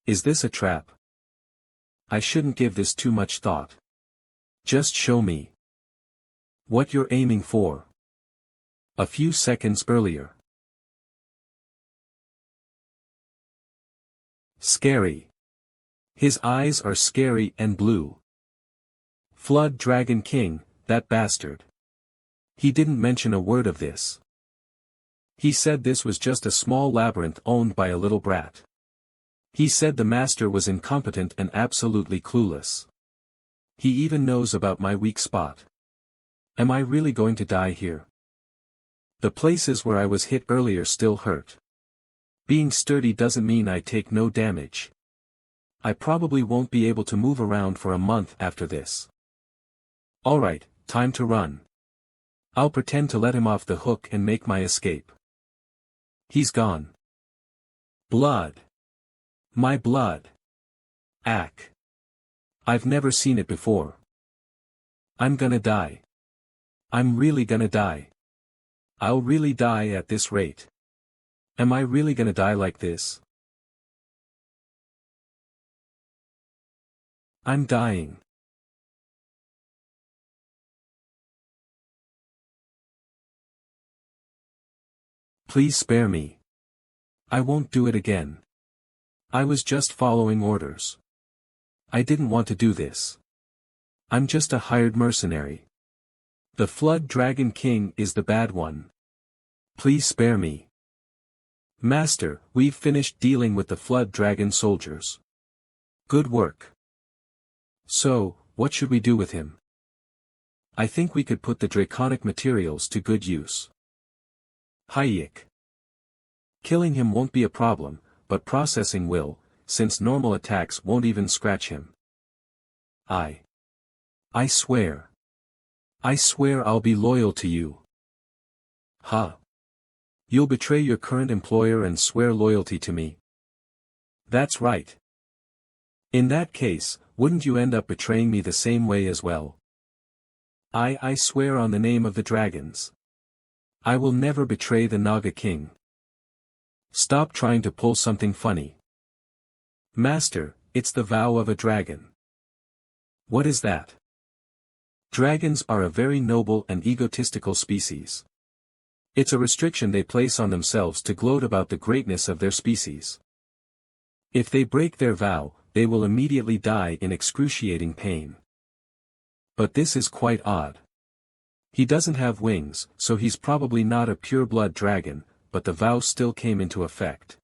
Is this a trap? I shouldn't give this too much thought. Just show me what you're aiming for. A few seconds earlier. Scary. His eyes are scary and blue. Flood Dragon King, that bastard. He didn't mention a word of this. He said this was just a small labyrinth owned by a little brat. He said the master was incompetent and absolutely clueless. He even knows about my weak spot. Am I really going to die here? The places where I was hit earlier still hurt. Being sturdy doesn't mean I take no damage. I probably won't be able to move around for a month after this. Alright, time to run. I'll pretend to let him off the hook and make my escape. He's gone. Blood. My blood. Ack. I've never seen it before. I'm gonna die. I'm really gonna die. I'll really die at this rate. Am I really gonna die like this? I'm dying. Please spare me. I won't do it again. I was just following orders. I didn't want to do this. I'm just a hired mercenary. The Flood Dragon King is the bad one. Please spare me. Master, we've finished dealing with the Flood Dragon soldiers. Good work. So, what should we do with him? I think we could put the draconic materials to good use. Hayek. Killing him won't be a problem, but processing will, since normal attacks won't even scratch him. I swear. I swear I'll be loyal to you. Huh? You'll betray your current employer and swear loyalty to me? That's right. In that case, wouldn't you end up betraying me the same way as well? I swear on the name of the dragons. I will never betray the Naga King. Stop trying to pull something funny. Master, it's the vow of a dragon. What is that? Dragons are a very noble and egotistical species. It's a restriction they place on themselves to gloat about the greatness of their species. If they break their vow, they will immediately die in excruciating pain. But this is quite odd. He doesn't have wings, so he's probably not a pure-blood dragon, but the vow still came into effect.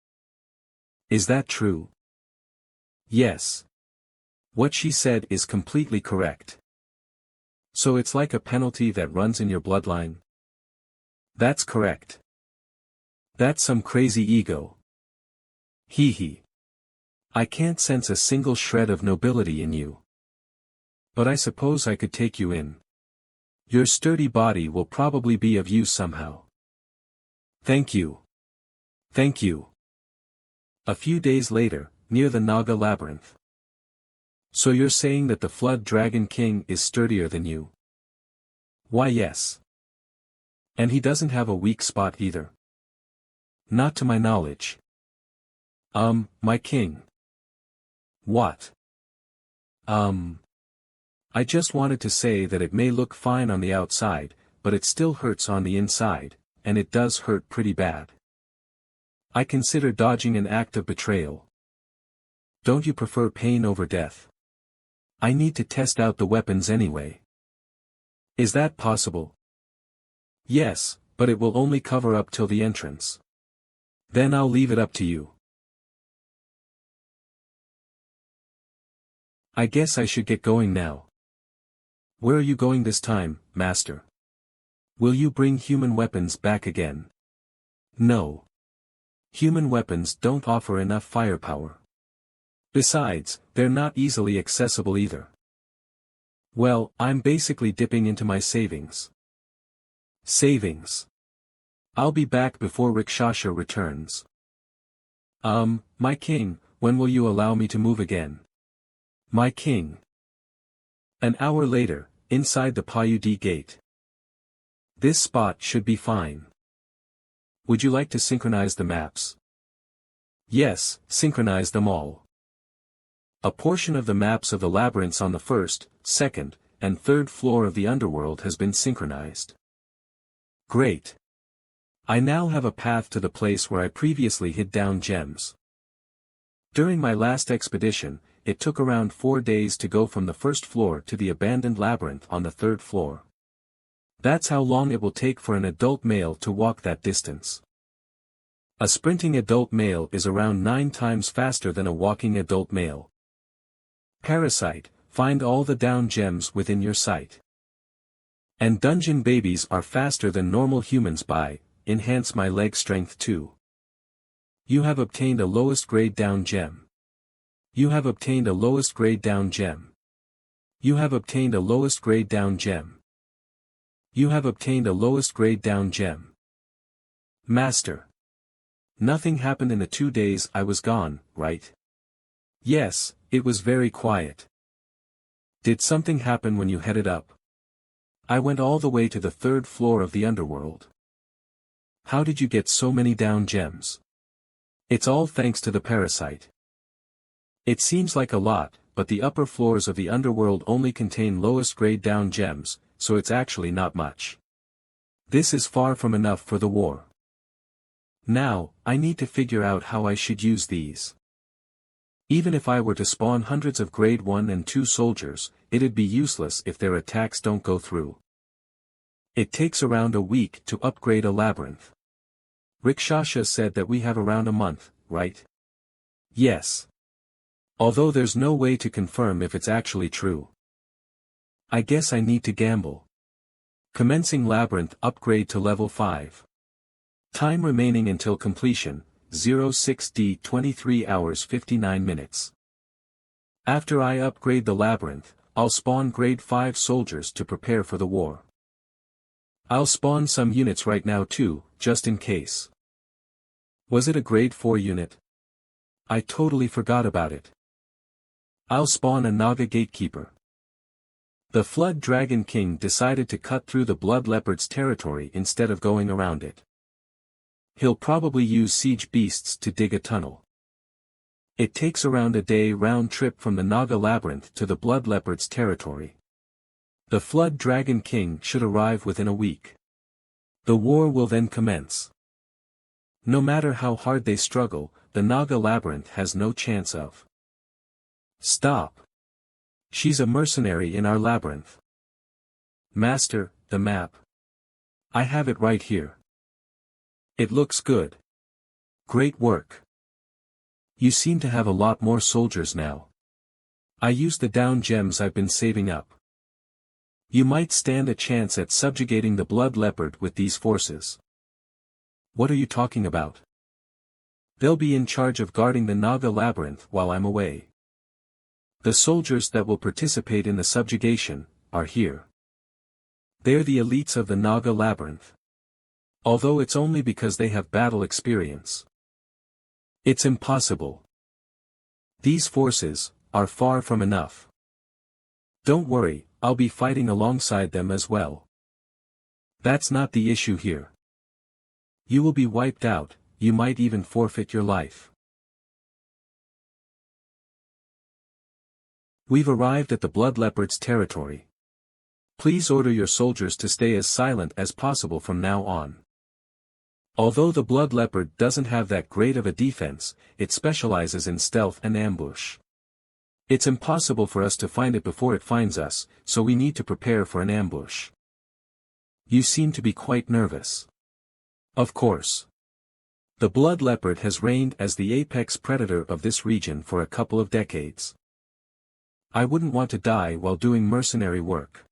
Is that true? Yes. What she said is completely correct. So it's like a penalty that runs in your bloodline? That's correct. That's some crazy ego. Hee hee. I can't sense a single shred of nobility in you. But I suppose I could take you in. Your sturdy body will probably be of use somehow. Thank you. Thank you. A few days later, near the Naga Labyrinth. So you're saying that the Flood Dragon King is sturdier than you? Why yes. And he doesn't have a weak spot either. Not to my knowledge. My king. What? I just wanted to say that it may look fine on the outside, but it still hurts on the inside, and it does hurt pretty bad. I consider dodging an act of betrayal. Don't you prefer pain over death? I need to test out the weapons anyway. Is that possible? Yes, but it will only cover up till the entrance. Then I'll leave it up to you. I guess I should get going now. Where are you going this time, Master? Will you bring human weapons back again? No. Human weapons don't offer enough firepower. Besides, they're not easily accessible either. Well, I'm basically dipping into my savings. Savings. I'll be back before Rikshasha returns. My king, when will you allow me to move again? My king. An hour later, inside the Payudi gate. This spot should be fine. Would you like to synchronize the maps? Yes, synchronize them all. A portion of the maps of the labyrinths on the first, second, and third floor of the Underworld has been synchronized. Great. I now have a path to the place where I previously hid down gems. During my last expedition, it took around 4 days to go from the first floor to the abandoned labyrinth on the third floor. That's how long it will take for an adult male to walk that distance. A sprinting adult male is around 9 times faster than a walking adult male. Parasite, find all the down gems within your sight. And dungeon babies are faster than normal humans by, enhance my leg strength too. You have obtained a lowest grade down gem. You have obtained a lowest grade down gem. You have obtained a lowest grade down gem. You have obtained a lowest grade down gem. Master. Nothing happened in the 2 days I was gone, right? Yes, it was very quiet. Did something happen when you headed up? I went all the way to the third floor of the Underworld. How did you get so many down gems? It's all thanks to the parasite. It seems like a lot, but the upper floors of the Underworld only contain lowest grade down gems, so it's actually not much. This is far from enough for the war. Now, I need to figure out how I should use these. Even if I were to spawn hundreds of grade 1 and 2 soldiers, it'd be useless if their attacks don't go through. It takes around a week to upgrade a labyrinth. Rikshasha said that we have around a month, right? Yes. Although there's no way to confirm if it's actually true. I guess I need to gamble. Commencing labyrinth upgrade to level 5. Time remaining until completion, 06D 23 hours 59 minutes. After I upgrade the labyrinth, I'll spawn grade 5 soldiers to prepare for the war. I'll spawn some units right now too, just in case. Was it a grade 4 unit? I totally forgot about it. I'll spawn a Naga gatekeeper. The Flood Dragon King decided to cut through the Blood Leopard's territory instead of going around it. He'll probably use siege beasts to dig a tunnel. It takes around a day round trip from the Naga Labyrinth to the Blood Leopard's territory. The Flood Dragon King should arrive within a week. The war will then commence. No matter how hard they struggle, the Naga Labyrinth has no chance of. Stop. She's a mercenary in our labyrinth. Master, the map. I have it right here. It looks good. Great work. You seem to have a lot more soldiers now. I used the down gems I've been saving up. You might stand a chance at subjugating the Blood Leopard with these forces. What are you talking about? They'll be in charge of guarding the Naga Labyrinth while I'm away. The soldiers that will participate in the subjugation are here. They're the elites of the Naga Labyrinth. Although it's only because they have battle experience. It's impossible. These forces are far from enough. Don't worry, I'll be fighting alongside them as well. That's not the issue here. You will be wiped out, you might even forfeit your life. We've arrived at the Blood Leopard's territory. Please order your soldiers to stay as silent as possible from now on. Although the Blood Leopard doesn't have that great of a defense, it specializes in stealth and ambush. It's impossible for us to find it before it finds us, so we need to prepare for an ambush. You seem to be quite nervous. Of course. The Blood Leopard has reigned as the apex predator of this region for a couple of decades. I wouldn't want to die while doing mercenary work.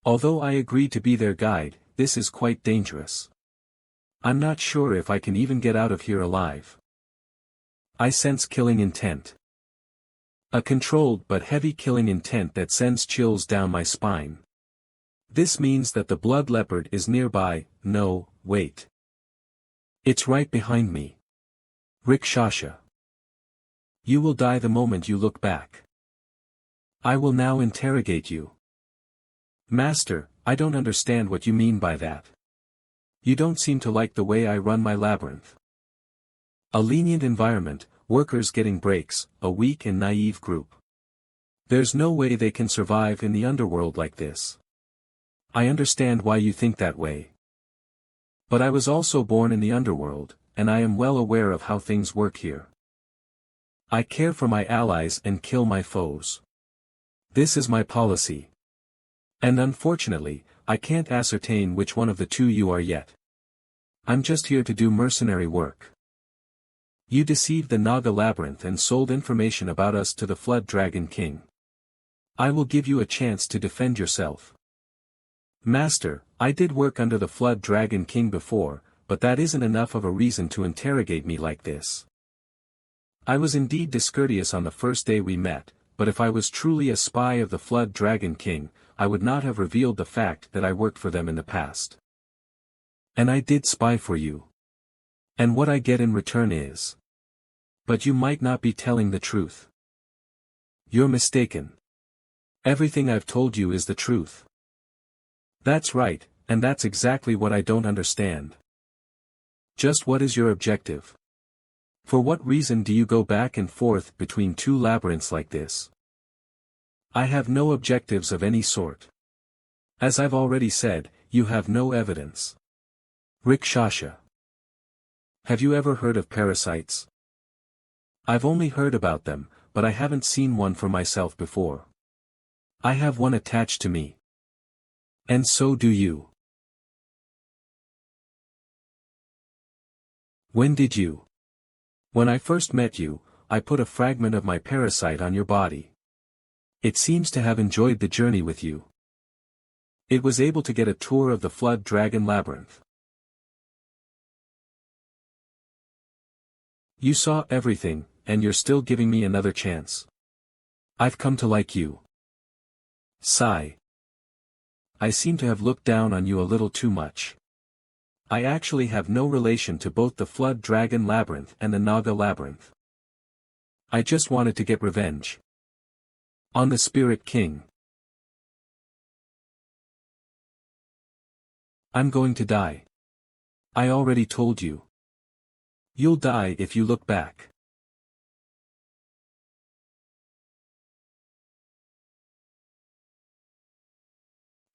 Although I agreed to be their guide, this is quite dangerous. I'm not sure if I can even get out of here alive. I sense killing intent. A controlled but heavy killing intent that sends chills down my spine. This means that the Blood Leopard is nearby. No, wait. It's right behind me. Rikshasha. You will die the moment you look back. I will now interrogate you. Master, I don't understand what you mean by that. You don't seem to like the way I run my labyrinth. A lenient environment, workers getting breaks, a weak and naive group. There's no way they can survive in the underworld like this. I understand why you think that way. But I was also born in the underworld, and I am well aware of how things work here. I care for my allies and kill my foes. This is my policy. And unfortunately, I can't ascertain which one of the two you are yet. I'm just here to do mercenary work. You deceived the Naga Labyrinth and sold information about us to the Flood Dragon King. I will give you a chance to defend yourself. Master, I did work under the Flood Dragon King before, but that isn't enough of a reason to interrogate me like this. I was indeed discourteous on the first day we met, but if I was truly a spy of the Flood Dragon King, I would not have revealed the fact that I worked for them in the past. And I did spy for you. And what I get in return is. But you might not be telling the truth. You're mistaken. Everything I've told you is the truth. That's right, and that's exactly what I don't understand. Just what is your objective? For what reason do you go back and forth between two labyrinths like this? I have no objectives of any sort. As I've already said, you have no evidence. Rikshasha. Have you ever heard of parasites? I've only heard about them, but I haven't seen one for myself before. I have one attached to me. And so do you. When did you? When I first met you, I put a fragment of my parasite on your body. It seems to have enjoyed the journey with you. It was able to get a tour of the Flood Dragon Labyrinth. You saw everything, and you're still giving me another chance. I've come to like you. Sigh. I seem to have looked down on you a little too much. I actually have no relation to both the Flood Dragon Labyrinth and the Naga Labyrinth. I just wanted to get revenge. On the Spirit King. I'm going to die. I already told you. You'll die if you look back.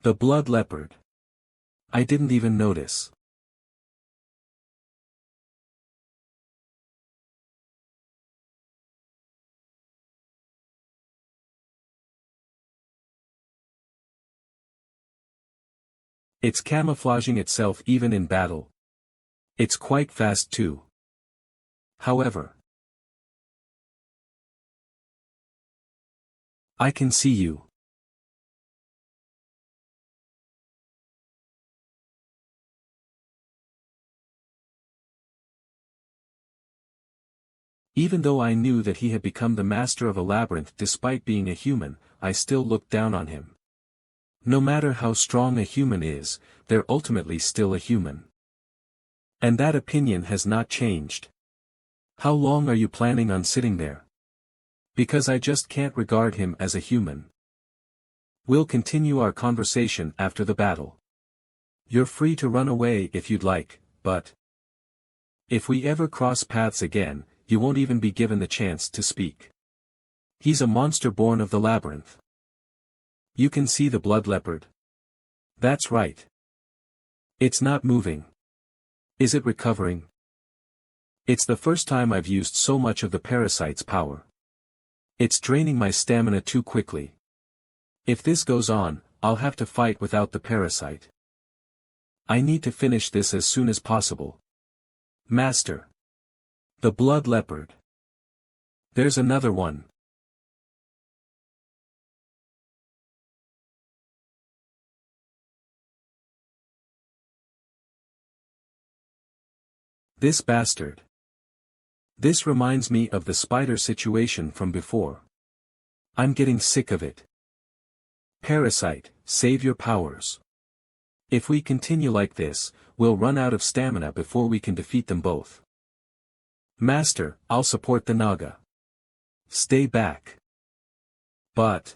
The Blood Leopard. I didn't even notice. It's camouflaging itself even in battle. It's quite fast too. However, I can see you. Even though I knew that he had become the master of a labyrinth despite being a human, I still looked down on him. No matter how strong a human is, they're ultimately still a human. And that opinion has not changed. How long are you planning on sitting there? Because I just can't regard him as a human. We'll continue our conversation after the battle. You're free to run away if you'd like, but if we ever cross paths again, you won't even be given the chance to speak. He's a monster born of the labyrinth. You can see the blood leopard. That's right. It's not moving. Is it recovering? It's the first time I've used so much of the parasite's power. It's draining my stamina too quickly. If this goes on, I'll have to fight without the parasite. I need to finish this as soon as possible. Master. The blood leopard. There's another one. This bastard. This reminds me of the spider situation from before. I'm getting sick of it. Parasite, save your powers. If we continue like this, we'll run out of stamina before we can defeat them both. Master, I'll support the Naga. Stay back. But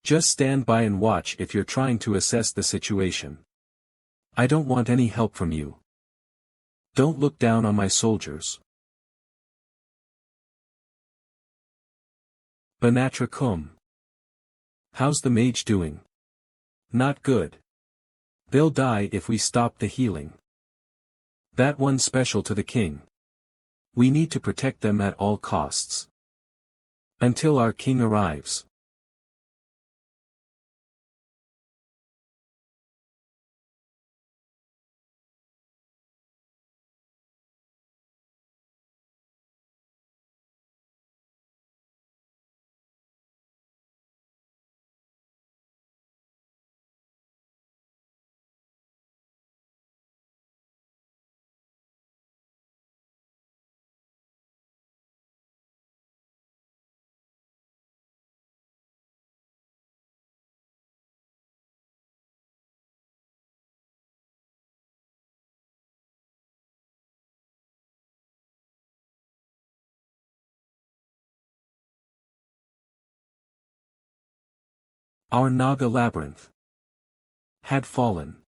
just stand by and watch if you're trying to assess the situation. I don't want any help from you. Don't look down on my soldiers. Banatra cum. How's the mage doing? Not good. They'll die if we stop the healing. That one's special to the king. We need to protect them at all costs. Until our king arrives. Our Naga Labyrinth had fallen.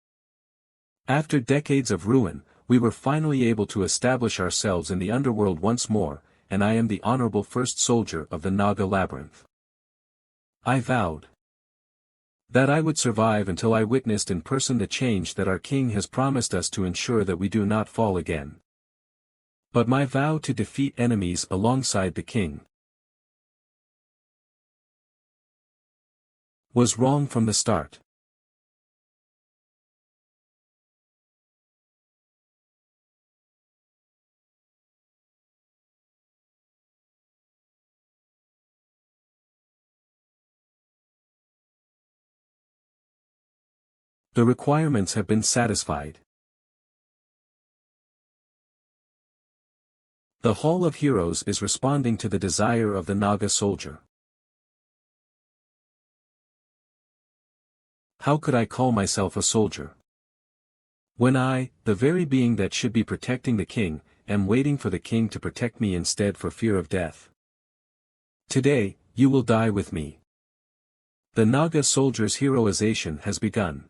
After decades of ruin, we were finally able to establish ourselves in the Underworld once more, and I am the honorable first soldier of the Naga Labyrinth. I vowed that I would survive until I witnessed in person the change that our king has promised us to ensure that we do not fall again. But my vow to defeat enemies alongside the king was wrong from the start. The requirements have been satisfied. The Hall of Heroes is responding to the desire of the Naga soldier. How could I call myself a soldier? When I, the very being that should be protecting the king, am waiting for the king to protect me instead for fear of death. Today, you will die with me. The Naga soldier's heroization has begun.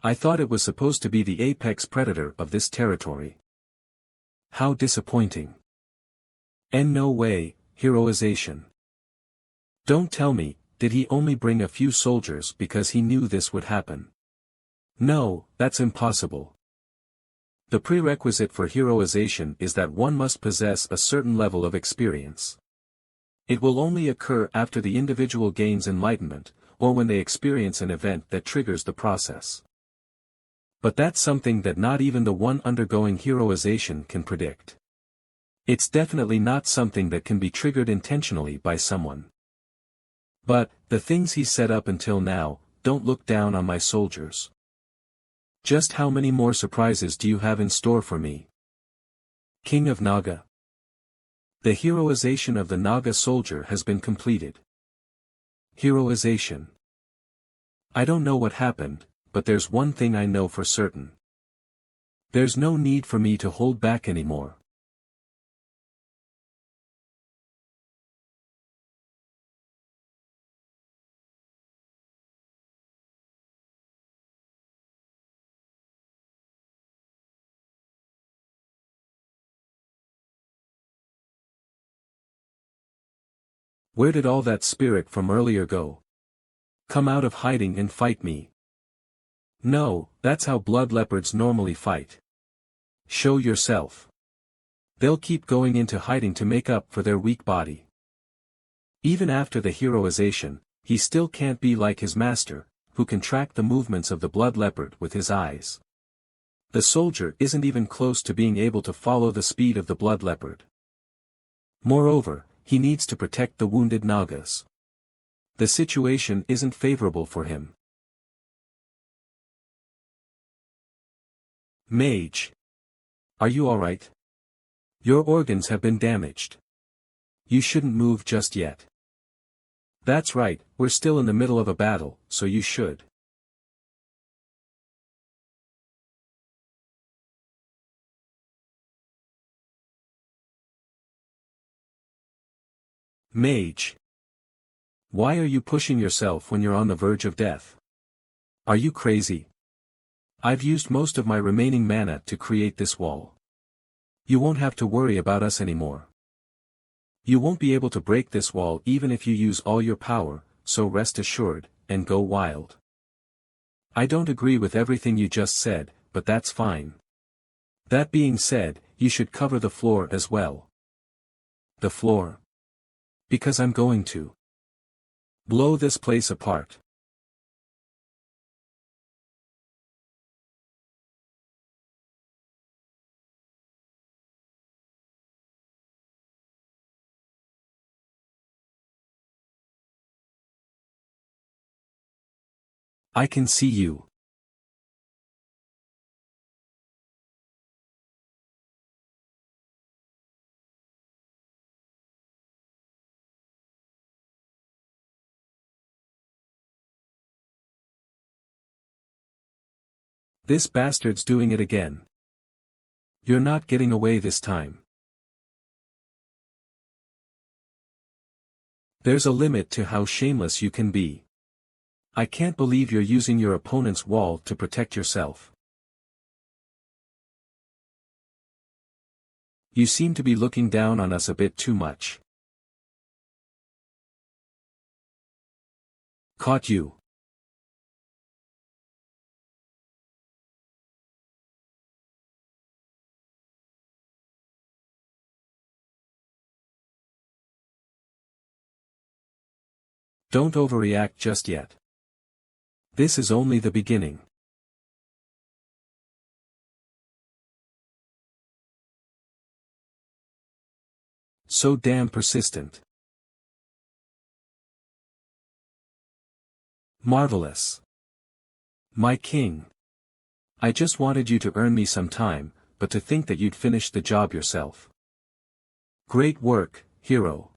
I thought it was supposed to be the apex predator of this territory. How disappointing. And no way, heroization. Don't tell me, did he only bring a few soldiers because he knew this would happen? No, that's impossible. The prerequisite for heroization is that one must possess a certain level of experience. It will only occur after the individual gains enlightenment, or when they experience an event that triggers the process. But that's something that not even the one undergoing heroization can predict. It's definitely not something that can be triggered intentionally by someone. But, the things he set up until now, don't look down on my soldiers. Just how many more surprises do you have in store for me? King of Naga. The heroization of the Naga soldier has been completed. Heroization. I don't know what happened, but there's one thing I know for certain. There's no need for me to hold back anymore. Where did all that spirit from earlier go? Come out of hiding and fight me. No, that's how blood leopards normally fight. Show yourself. They'll keep going into hiding to make up for their weak body. Even after the heroization, he still can't be like his master, who can track the movements of the blood leopard with his eyes. The soldier isn't even close to being able to follow the speed of the blood leopard. Moreover, he needs to protect the wounded Nagas. The situation isn't favorable for him. Mage. Are you alright? Your organs have been damaged. You shouldn't move just yet. That's right, we're still in the middle of a battle, so you should. Mage. Why are you pushing yourself when you're on the verge of death? Are you crazy? I've used most of my remaining mana to create this wall. You won't have to worry about us anymore. You won't be able to break this wall even if you use all your power, so rest assured, and go wild. I don't agree with everything you just said, but that's fine. That being said, you should cover the floor as well. The floor? Because I'm going to blow this place apart. I can see you. This bastard's doing it again. You're not getting away this time. There's a limit to how shameless you can be. I can't believe you're using your opponent's wall to protect yourself. You seem to be looking down on us a bit too much. Caught you. Don't overreact just yet. This is only the beginning. So damn persistent. Marvelous. My king. I just wanted you to earn me some time, but to think that you'd finish the job yourself. Great work, hero.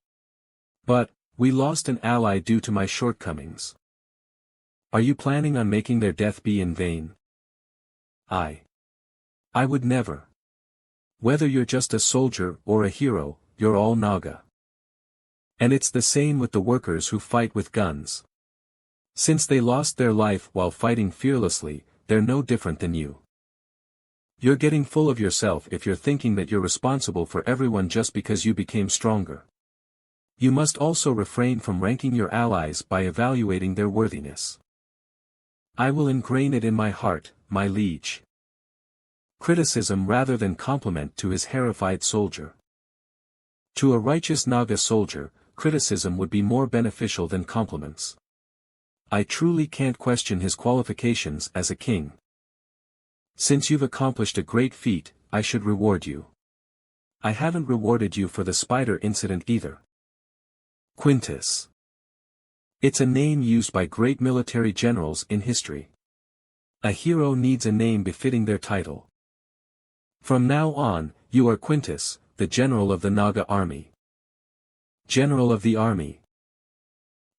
But, we lost an ally due to my shortcomings. Are you planning on making their death be in vain? I would never. Whether you're just a soldier or a hero, you're all Naga. And it's the same with the workers who fight with guns. Since they lost their life while fighting fearlessly, they're no different than you. You're getting full of yourself if you're thinking that you're responsible for everyone just because you became stronger. You must also refrain from ranking your allies by evaluating their worthiness. I will ingrain it in my heart, my liege. Criticism rather than compliment to his terrified soldier. To a righteous Naga soldier, criticism would be more beneficial than compliments. I truly can't question his qualifications as a king. Since you've accomplished a great feat, I should reward you. I haven't rewarded you for the spider incident either. Quintus. It's a name used by great military generals in history. A hero needs a name befitting their title. From now on, you are Quintus, the general of the Naga army. General of the army.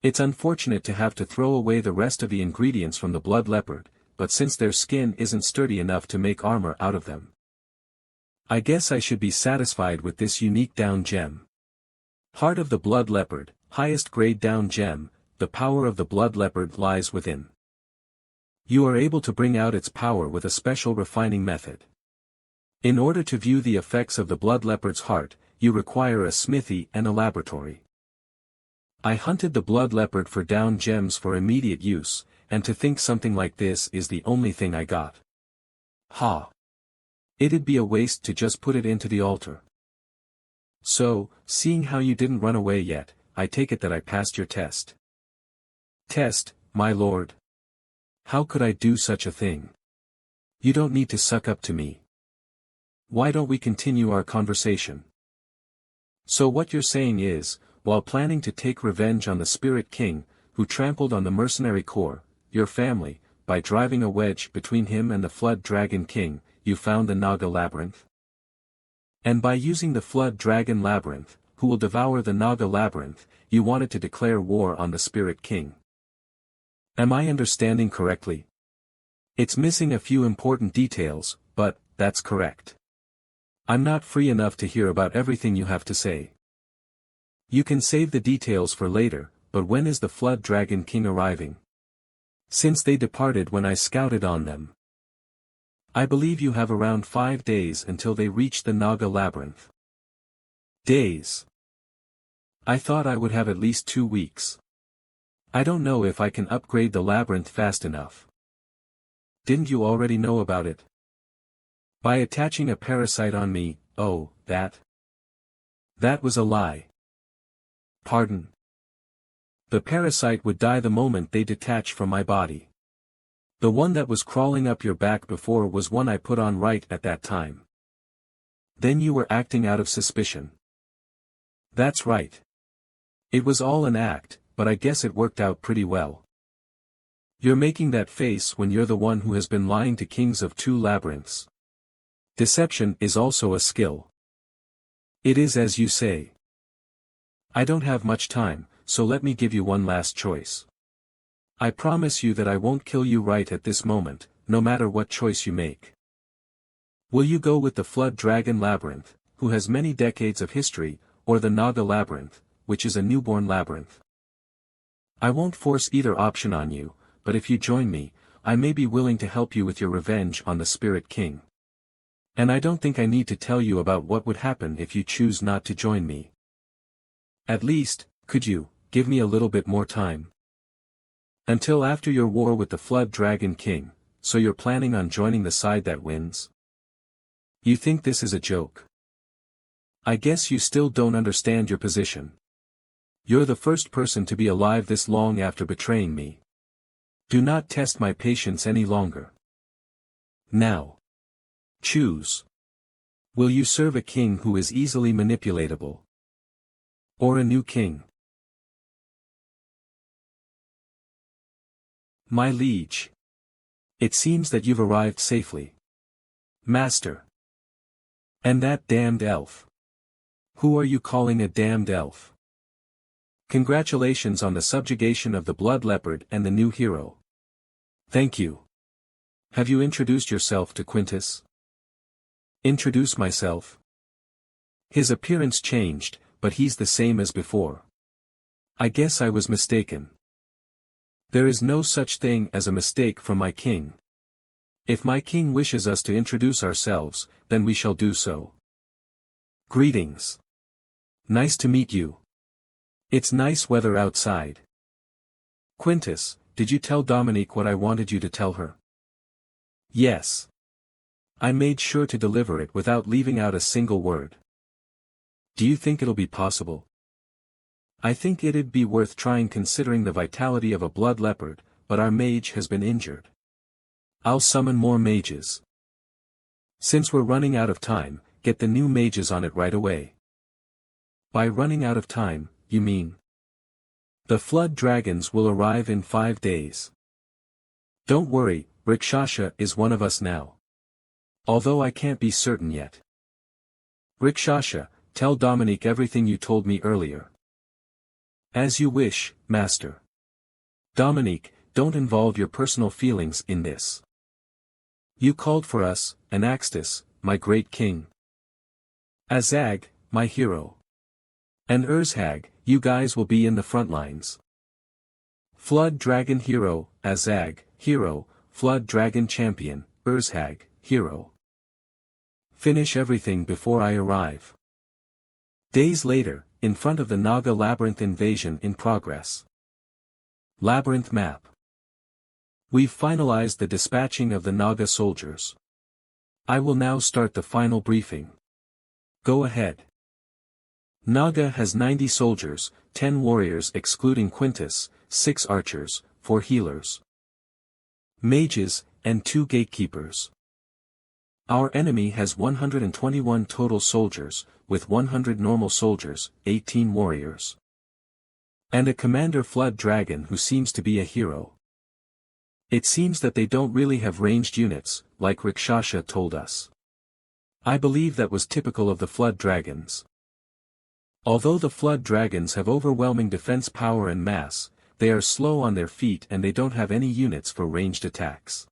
It's unfortunate to have to throw away the rest of the ingredients from the blood leopard, but since their skin isn't sturdy enough to make armor out of them, I guess I should be satisfied with this unique down gem. Heart of the blood leopard, highest grade down gem, the power of the blood leopard lies within. You are able to bring out its power with a special refining method. In order to view the effects of the blood leopard's heart, you require a smithy and a laboratory. I hunted the blood leopard for down gems for immediate use, and to think something like this is the only thing I got. Ha! It'd be a waste to just put it into the altar. So, seeing how you didn't run away yet, I take it that I passed your test. Test, my lord? How could I do such a thing? You don't need to suck up to me. Why don't we continue our conversation? So what you're saying is, while planning to take revenge on the Spirit King, who trampled on the mercenary corps, your family, by driving a wedge between him and the Flood Dragon King, you found the Naga Labyrinth? And by using the Flood Dragon Labyrinth, who will devour the Naga Labyrinth, you wanted to declare war on the Spirit King. Am I understanding correctly? It's missing a few important details, but, that's correct. I'm not free enough to hear about everything you have to say. You can save the details for later, but when is the Flood Dragon King arriving? Since they departed when I scouted on them. I believe you have around 5 days until they reach the Naga Labyrinth. Days. I thought I would have at least 2 weeks. I don't know if I can upgrade the labyrinth fast enough. Didn't you already know about it? By attaching a parasite on me, oh, that was a lie. Pardon. The parasite would die the moment they detach from my body. The one that was crawling up your back before was one I put on right at that time. Then you were acting out of suspicion. That's right. It was all an act, but I guess it worked out pretty well. You're making that face when you're the one who has been lying to kings of 2 labyrinths. Deception is also a skill. It is as you say. I don't have much time, so let me give you one last choice. I promise you that I won't kill you right at this moment, no matter what choice you make. Will you go with the Flood Dragon Labyrinth, who has many decades of history, or the Naga Labyrinth, which is a newborn labyrinth? I won't force either option on you, but if you join me, I may be willing to help you with your revenge on the Spirit King. And I don't think I need to tell you about what would happen if you choose not to join me. At least, could you, give me a little bit more time? Until after your war with the Flood Dragon King, so you're planning on joining the side that wins? You think this is a joke? I guess you still don't understand your position. You're the first person to be alive this long after betraying me. Do not test my patience any longer. Now. Choose. Will you serve a king who is easily manipulatable? Or a new king? My liege. It seems that you've arrived safely. Master. And that damned elf. Who are you calling a damned elf? Congratulations on the subjugation of the blood leopard and the new hero. Thank you. Have you introduced yourself to Quintus? Introduce myself? His appearance changed, but he's the same as before. I guess I was mistaken. There is no such thing as a mistake from my king. If my king wishes us to introduce ourselves, then we shall do so. Greetings. Nice to meet you. It's nice weather outside. Quintus, did you tell Dominique what I wanted you to tell her? Yes. I made sure to deliver it without leaving out a single word. Do you think it'll be possible? I think it'd be worth trying considering the vitality of a blood leopard, but our mage has been injured. I'll summon more mages. Since we're running out of time, get the new mages on it right away. By running out of time, you mean? The flood dragons will arrive in 5 days. Don't worry, Rikshasha is one of us now. Although I can't be certain yet. Rikshasha, tell Dominique everything you told me earlier. As you wish, Master. Dominique, don't involve your personal feelings in this. You called for us, Anaxtis, my great king. Azag, my hero. And Urzhag, you guys will be in the front lines. Flood Dragon Hero, Azag, Hero, Flood Dragon Champion, Urzhag, Hero. Finish everything before I arrive. Days later, in front of the Naga Labyrinth invasion in progress. Labyrinth map. We've finalized the dispatching of the Naga soldiers. I will now start the final briefing. Go ahead. Naga has 90 soldiers, 10 warriors excluding Quintus, 6 archers, 4 healers, mages, and 2 gatekeepers. Our enemy has 121 total soldiers, with 100 normal soldiers, 18 warriors. And a commander flood dragon who seems to be a hero. It seems that they don't really have ranged units, like Rikshasha told us. I believe that was typical of the flood dragons. Although the flood dragons have overwhelming defense power and mass, they are slow on their feet and they don't have any units for ranged attacks.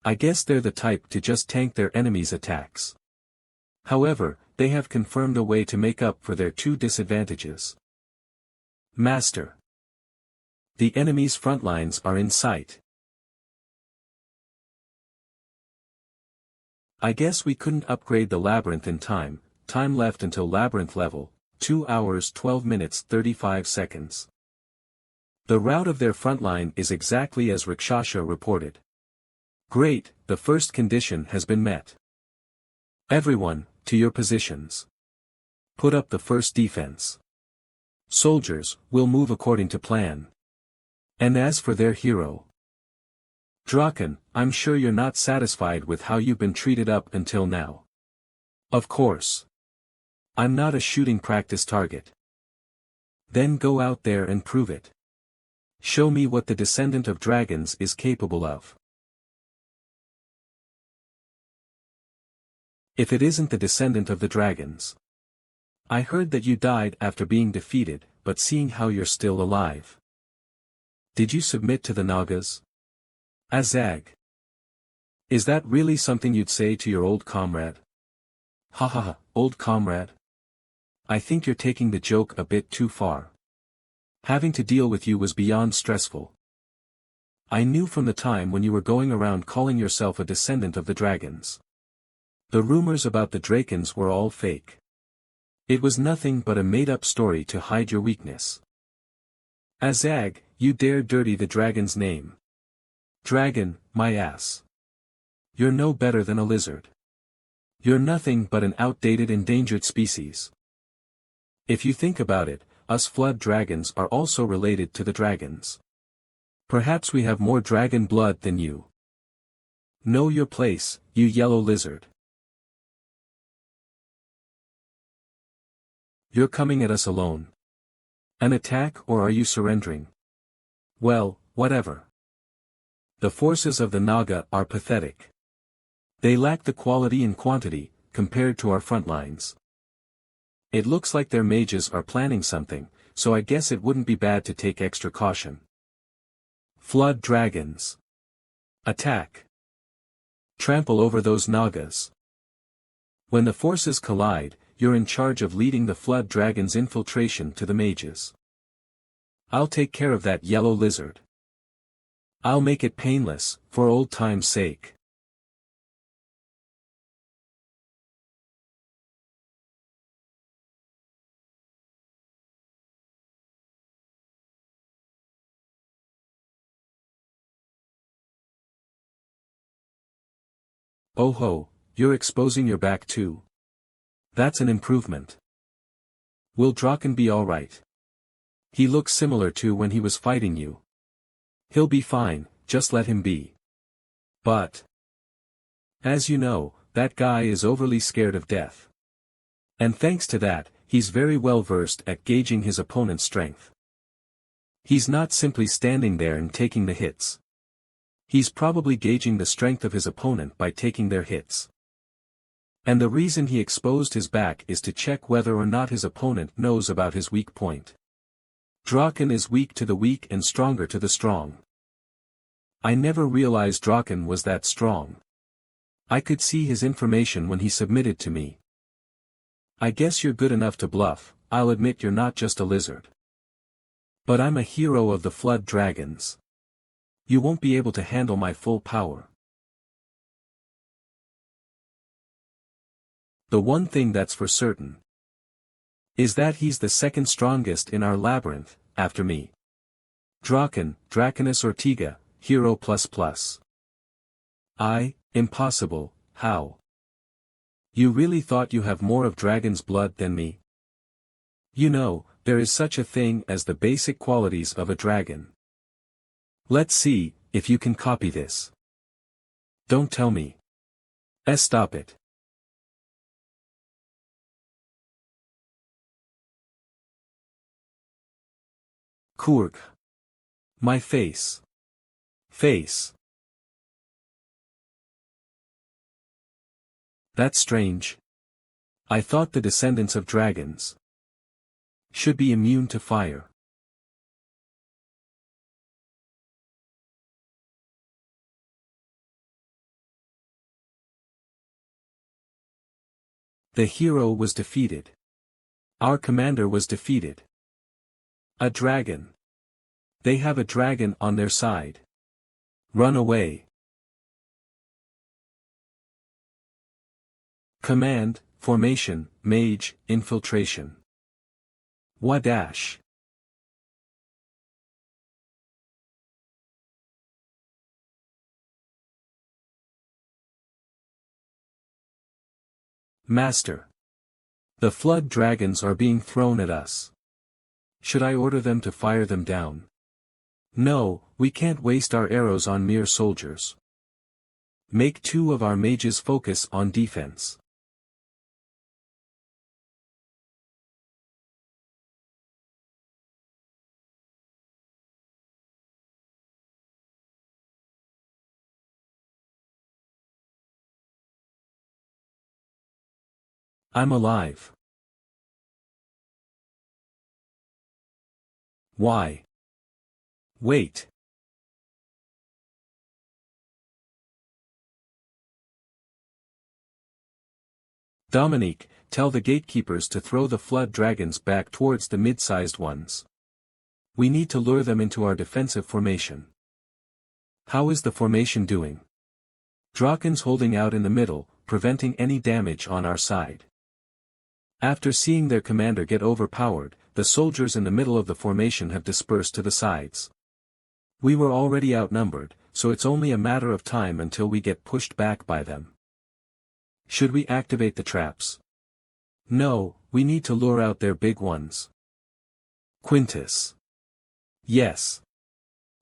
I guess they're the type to just tank their enemies' attacks. However, they have confirmed a way to make up for their 2 disadvantages. Master. The enemy's front lines are in sight. I guess we couldn't upgrade the labyrinth in time. Time left until labyrinth level, 2 hours 12 minutes 35 seconds. The route of their front line is exactly as Rikshasha reported. Great, the first condition has been met. Everyone, to your positions. Put up the first defense. Soldiers, will move according to plan. And as for their hero. Draken, I'm sure you're not satisfied with how you've been treated up until now. Of course. I'm not a shooting practice target. Then go out there and prove it. Show me what the descendant of dragons is capable of. If it isn't the descendant of the dragons. I heard that you died after being defeated, but seeing how you're still alive. Did you submit to the Nagas? Azag. Is that really something you'd say to your old comrade? Ha ha ha, old comrade. I think you're taking the joke a bit too far. Having to deal with you was beyond stressful. I knew from the time when you were going around calling yourself a descendant of the dragons. The rumors about the Drakens were all fake. It was nothing but a made-up story to hide your weakness. Azag, you dare dirty the dragon's name. Dragon, my ass. You're no better than a lizard. You're nothing but an outdated endangered species. If you think about it, us flood dragons are also related to the dragons. Perhaps we have more dragon blood than you. Know your place, you yellow lizard. You're coming at us alone. An attack, or are you surrendering? Well, whatever. The forces of the Naga are pathetic. They lack the quality and quantity, compared to our front lines. It looks like their mages are planning something, so I guess it wouldn't be bad to take extra caution. Flood dragons. Attack. Trample over those Nagas. When the forces collide, you're in charge of leading the flood dragon's infiltration to the mages. I'll take care of that yellow lizard. I'll make it painless, for old time's sake. Oh ho, you're exposing your back too. That's an improvement. Will Draken be alright? He looks similar to when he was fighting you. He'll be fine, just let him be. But, as you know, that guy is overly scared of death. And thanks to that, he's very well versed at gauging his opponent's strength. He's not simply standing there and taking the hits. He's probably gauging the strength of his opponent by taking their hits. And the reason he exposed his back is to check whether or not his opponent knows about his weak point. Draken is weak to the weak and stronger to the strong. I never realized Draken was that strong. I could see his information when he submitted to me. I guess you're good enough to bluff. I'll admit you're not just a lizard. But I'm a hero of the flood dragons. You won't be able to handle my full power. The one thing that's for certain is that he's the second strongest in our labyrinth, after me. Draken, Draconus Ortega, Hero++. Impossible, how? You really thought you have more of dragon's blood than me? You know, there is such a thing as the basic qualities of a dragon. Let's see, if you can copy this. Don't tell me. Stop it. Kurg. My face. Face. That's strange. I thought the descendants of dragons should be immune to fire. The hero was defeated. Our commander was defeated. A dragon. They have a dragon on their side. Run away. Command, formation, mage, infiltration. Wadash. Master. The flood dragons are being thrown at us. Should I order them to fire them down? No, we can't waste our arrows on mere soldiers. Make 2 of our mages focus on defense. I'm alive. Why? Wait. Dominique, tell the gatekeepers to throw the flood dragons back towards the mid-sized ones. We need to lure them into our defensive formation. How is the formation doing? Draken's holding out in the middle, preventing any damage on our side. After seeing their commander get overpowered, the soldiers in the middle of the formation have dispersed to the sides. We were already outnumbered, so it's only a matter of time until we get pushed back by them. Should we activate the traps? No, we need to lure out their big ones. Quintus. Yes.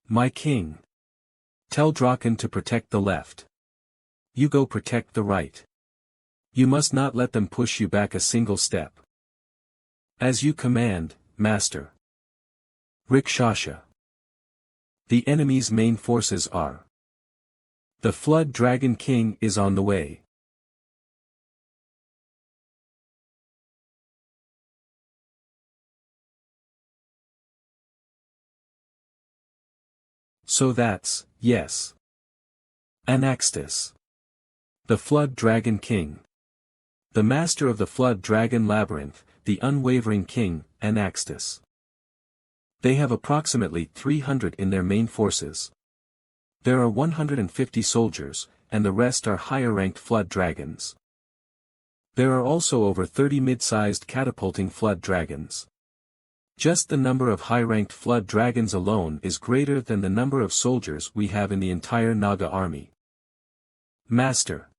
My king. Tell Draken to protect the left. You go protect the right. You must not let them push you back a single step. As you command, Master. Rikshasha. The enemy's main forces are. The Flood Dragon King is on the way. So that's, yes. Anaxtis. The Flood Dragon King. The Master of the Flood Dragon Labyrinth, the Unwavering King, Anaxtis. They have approximately 300 in their main forces. There are 150 soldiers, and the rest are higher-ranked Flood Dragons. There are also over 30 mid-sized catapulting Flood Dragons. Just the number of high-ranked Flood Dragons alone is greater than the number of soldiers we have in the entire Naga army. Master.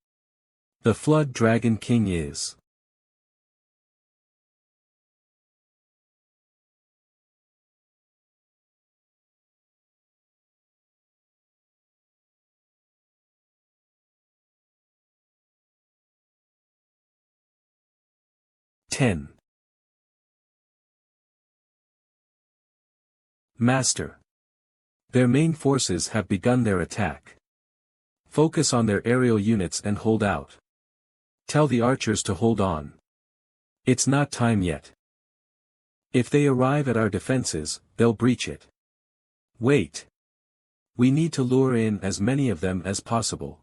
The Flood Dragon King is. Ten. Master. Their main forces have begun their attack. Focus on their aerial units and hold out. Tell the archers to hold on. It's not time yet. If they arrive at our defenses, they'll breach it. Wait. We need to lure in as many of them as possible.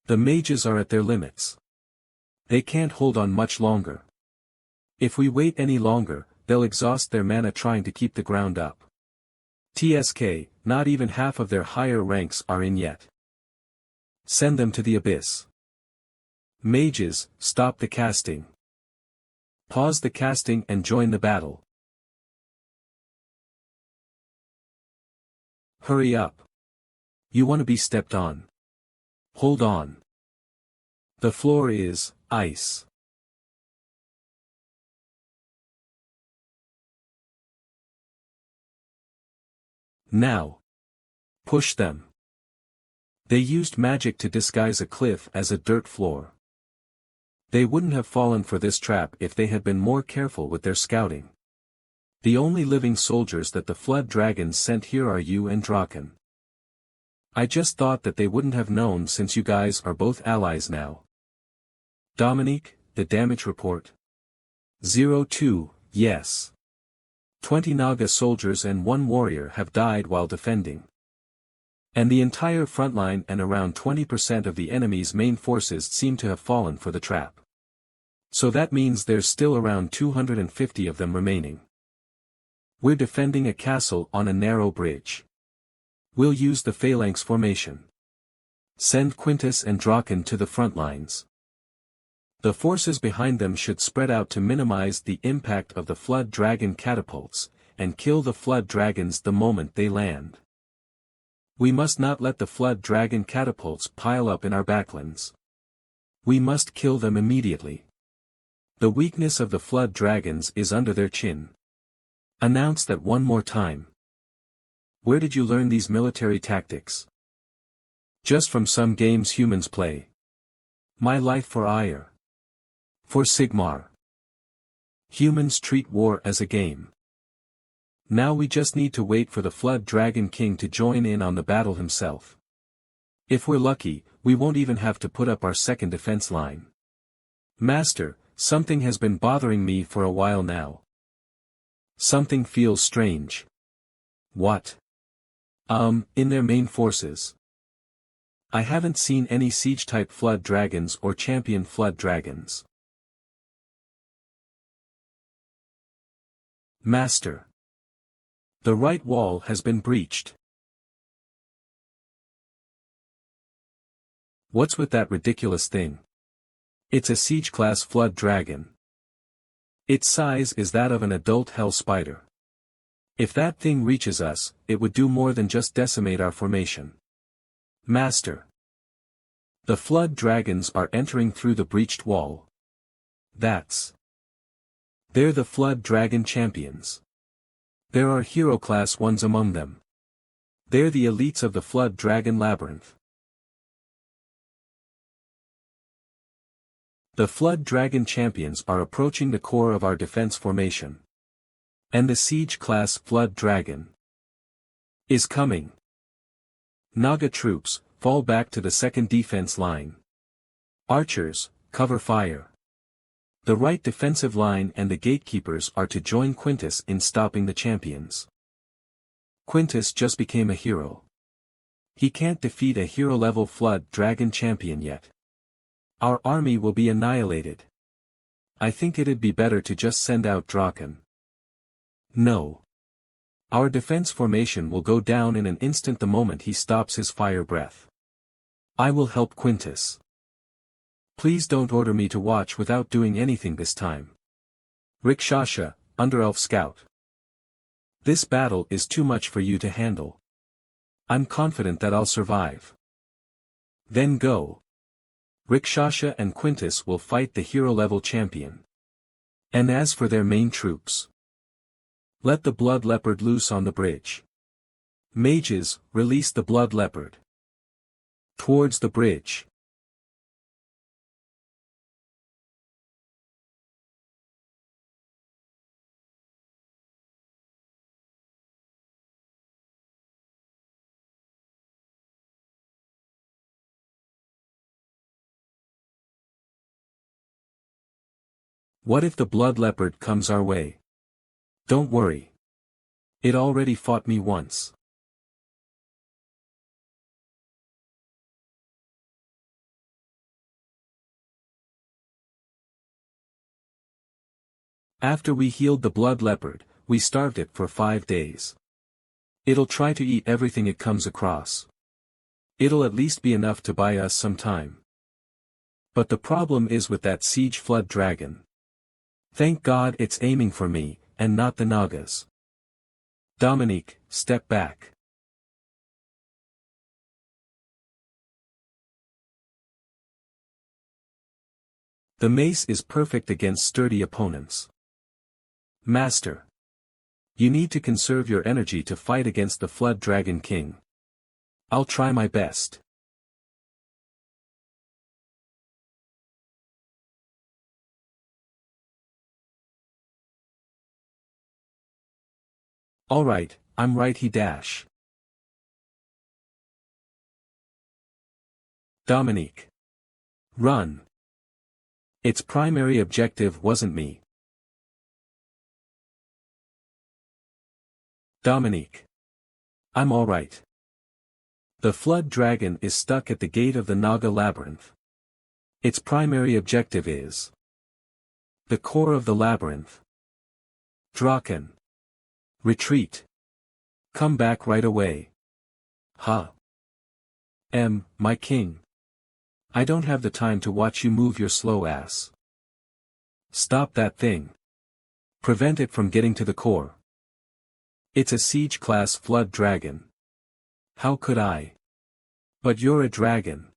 The mages are at their limits. They can't hold on much longer. If we wait any longer, they'll exhaust their mana trying to keep the ground up. TSK, not even half of their higher ranks are in yet. Send them to the abyss. Mages, stop the casting. Pause the casting and join the battle. Hurry up. You want to be stepped on. Hold on. The floor is ice. Now. Push them. They used magic to disguise a cliff as a dirt floor. They wouldn't have fallen for this trap if they had been more careful with their scouting. The only living soldiers that the Flood Dragons sent here are you and Draken. I just thought that they wouldn't have known since you guys are both allies now. Dominique, the damage report. 02, yes. 20 Naga soldiers and 1 warrior have died while defending. And the entire frontline and around 20% of the enemy's main forces seem to have fallen for the trap. So that means there's still around 250 of them remaining. We're defending a castle on a narrow bridge. We'll use the phalanx formation. Send Quintus and Draken to the front lines. The forces behind them should spread out to minimize the impact of the Flood Dragon catapults, and kill the Flood Dragons the moment they land. We must not let the Flood Dragon catapults pile up in our backlands. We must kill them immediately. The weakness of the Flood Dragons is under their chin. Announce that one more time. Where did you learn these military tactics? Just from some games humans play. My life for ire. For Sigmar. Humans treat war as a game. Now we just need to wait for the Flood Dragon King to join in on the battle himself. If we're lucky, we won't even have to put up our second defense line. Master, something has been bothering me for a while now. Something feels strange. What? In their main forces. I haven't seen any siege-type Flood Dragons or champion Flood Dragons. Master. The right wall has been breached. What's with that ridiculous thing? It's a siege-class Flood Dragon. Its size is that of an adult hell spider. If that thing reaches us, it would do more than just decimate our formation. Master. The Flood Dragons are entering through the breached wall. They're the Flood Dragon champions. There are hero class ones among them. They're the elites of the Flood Dragon Labyrinth. The Flood Dragon champions are approaching the core of our defense formation. And the Siege class Flood Dragon is coming. Naga troops, fall back to the second defense line. Archers, cover fire. The right defensive line and the gatekeepers are to join Quintus in stopping the champions. Quintus just became a hero. He can't defeat a hero-level Flood Dragon champion yet. Our army will be annihilated. I think it'd be better to just send out Draken. No. Our defense formation will go down in an instant the moment he stops his fire breath. I will help Quintus. Please don't order me to watch without doing anything this time. Rikshasha, Underelf Scout. This battle is too much for you to handle. I'm confident that I'll survive. Then go. Rikshasha and Quintus will fight the hero-level champion. And as for their main troops, let the Blood Leopard loose on the bridge. Mages, release the Blood Leopard. Towards the bridge. What if the Blood Leopard comes our way? Don't worry. It already fought me once. After we healed the Blood Leopard, we starved it for 5 days. It'll try to eat everything it comes across. It'll at least be enough to buy us some time. But the problem is with that Siege Flood Dragon. Thank God it's aiming for me, and not the Nagas. Dominique, step back. The mace is perfect against sturdy opponents. Master. You need to conserve your energy to fight against the Flood Dragon King. I'll try my best. Alright, I'm right he dash. Dominique. Run. Its primary objective wasn't me. Dominique. I'm alright. The Flood Dragon is stuck at the gate of the Naga Labyrinth. Its primary objective is the core of the labyrinth. Draken. Retreat. Come back right away. Huh. My king. I don't have the time to watch you move your slow ass. Stop that thing. Prevent it from getting to the core. It's a siege class Flood Dragon. How could I? But you're a dragon.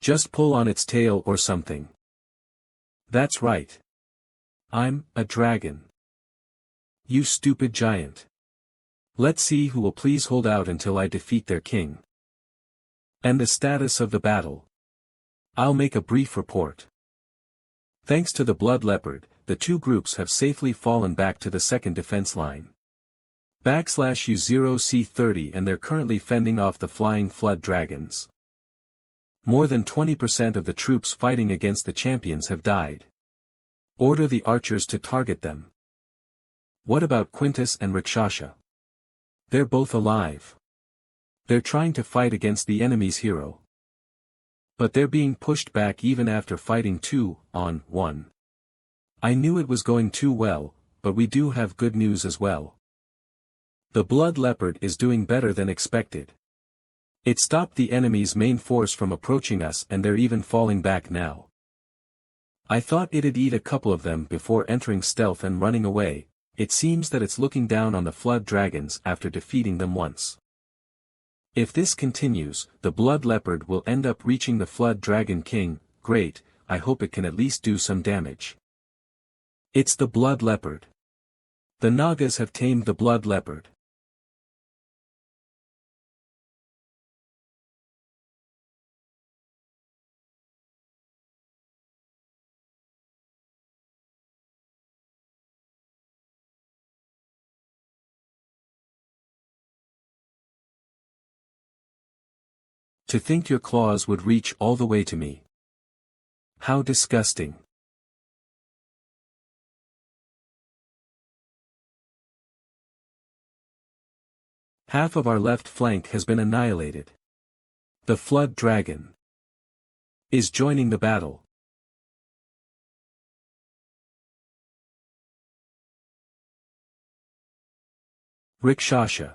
Just pull on its tail or something. That's right. I'm a dragon. You stupid giant. Let's see who will please hold out until I defeat their king. And the status of the battle. I'll make a brief report. Thanks to the Blood Leopard, the two groups have safely fallen back to the second defense line. /U0C30 and they're currently fending off the flying Flood Dragons. More than 20% of the troops fighting against the champions have died. Order the archers to target them. What about Quintus and Rikshasha? They're both alive. They're trying to fight against the enemy's hero. But they're being pushed back even after fighting 2-on-1. I knew it was going too well, but we do have good news as well. The Blood Leopard is doing better than expected. It stopped the enemy's main force from approaching us and they're even falling back now. I thought it'd eat a couple of them before entering stealth and running away. It seems that it's looking down on the Flood Dragons after defeating them once. If this continues, the Blood Leopard will end up reaching the Flood Dragon King. Great, I hope it can at least do some damage. It's the Blood Leopard. The Nagas have tamed the blood leopard. To think your claws would reach all the way to me. How disgusting. Half of our left flank has been annihilated. The flood dragon is joining the battle. Rikshasha.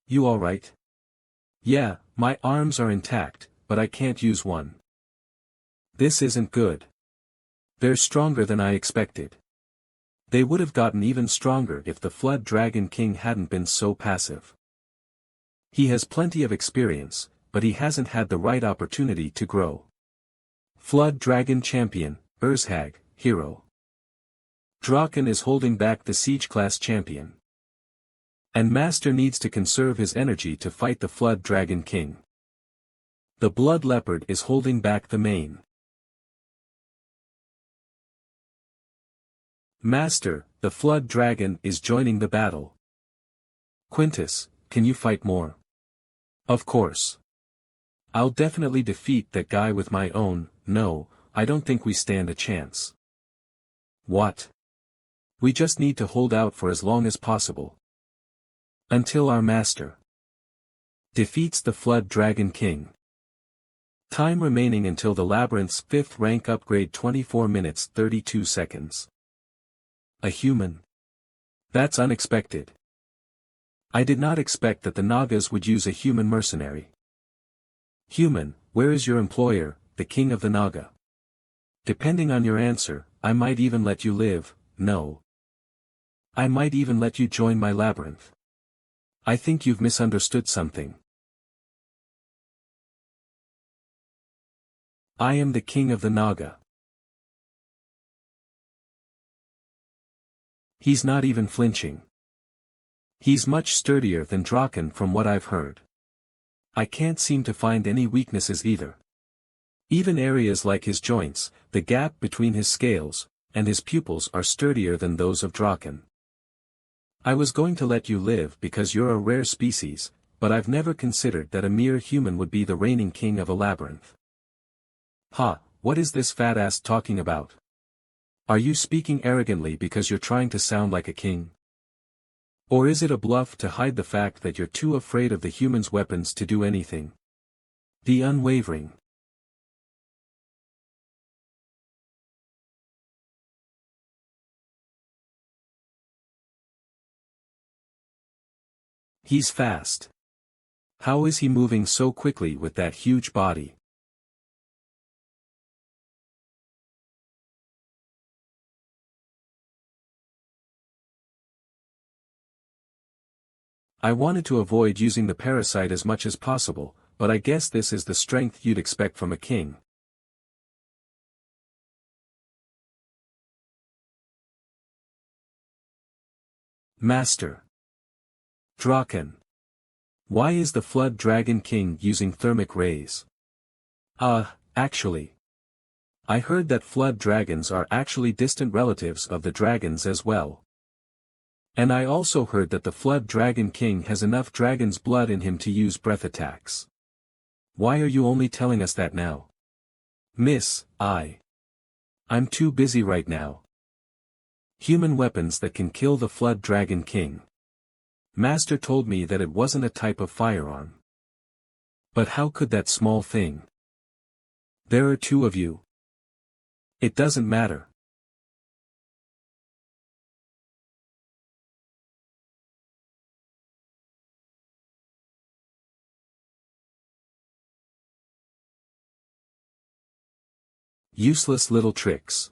You alright? Yeah, my arms are intact, but I can't use one. This isn't good. They're stronger than I expected. They would have gotten even stronger if the Flood Dragon King hadn't been so passive. He has plenty of experience, but he hasn't had the right opportunity to grow. Flood Dragon Champion, Urzhag, Hero. Draken is holding back the Siege Class Champion. And Master needs to conserve his energy to fight the Flood Dragon King. The Blood Leopard is holding back the main. Master, the Flood Dragon is joining the battle. Quintus, can you fight more? Of course. I'll definitely defeat that guy with my own. No, I don't think we stand a chance. What? We just need to hold out for as long as possible. Until our master defeats the Flood Dragon King. Time remaining until the Labyrinth's 5th rank upgrade 24 minutes 32 seconds. A human. That's unexpected. I did not expect that the Nagas would use a human mercenary. Human, where is your employer, the king of the Naga? Depending on your answer, I might even let you live. No. I might even let you join my labyrinth. I think you've misunderstood something. I am the king of the Naga. He's not even flinching. He's much sturdier than Draken from what I've heard. I can't seem to find any weaknesses either. Even areas like his joints, the gap between his scales, and his pupils are sturdier than those of Draken. I was going to let you live because you're a rare species, but I've never considered that a mere human would be the reigning king of a labyrinth. Ha, what is this fat ass talking about? Are you speaking arrogantly because you're trying to sound like a king? Or is it a bluff to hide the fact that you're too afraid of the human's weapons to do anything? The unwavering. He's fast. How is he moving so quickly with that huge body? I wanted to avoid using the parasite as much as possible, but I guess this is the strength you'd expect from a king. Master. Draken. Why is the Flood Dragon King using thermic rays? Actually. I heard that flood dragons are actually distant relatives of the dragons as well. And I also heard that the Flood Dragon King has enough dragon's blood in him to use breath attacks. Why are you only telling us that now? Miss, I'm too busy right now. Human weapons that can kill the Flood Dragon King. Master told me that it wasn't a type of firearm. But how could that small thing? There are two of you. It doesn't matter. Useless little tricks.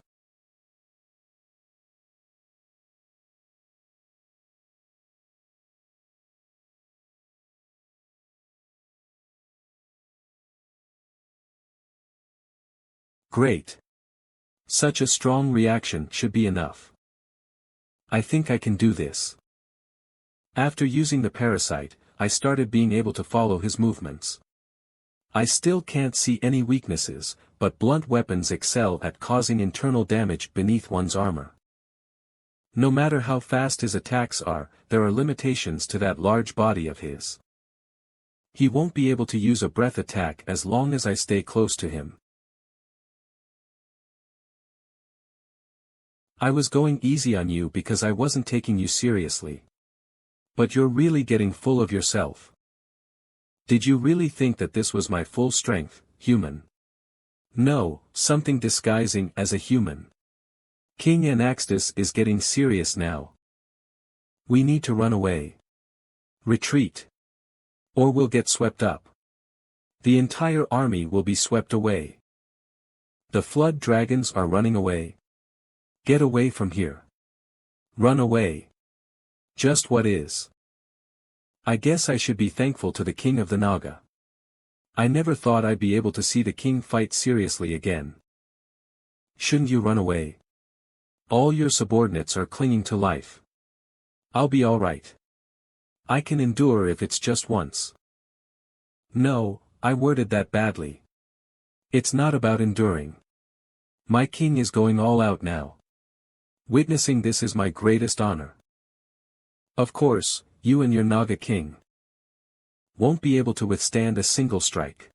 Great. Such a strong reaction should be enough. I think I can do this. After using the parasite, I started being able to follow his movements. I still can't see any weaknesses, but blunt weapons excel at causing internal damage beneath one's armor. No matter how fast his attacks are, there are limitations to that large body of his. He won't be able to use a breath attack as long as I stay close to him. I was going easy on you because I wasn't taking you seriously. But you're really getting full of yourself. Did you really think that this was my full strength, human? No, something disguising as a human. King Anaxtis is getting serious now. We need to run away. Retreat. Or we'll get swept up. The entire army will be swept away. The flood dragons are running away. Get away from here. Run away. Just what is. I guess I should be thankful to the king of the Naga. I never thought I'd be able to see the king fight seriously again. Shouldn't you run away? All your subordinates are clinging to life. I'll be alright. I can endure if it's just once. No, I worded that badly. It's not about enduring. My king is going all out now. Witnessing this is my greatest honor. Of course, you and your Naga king won't be able to withstand a single strike.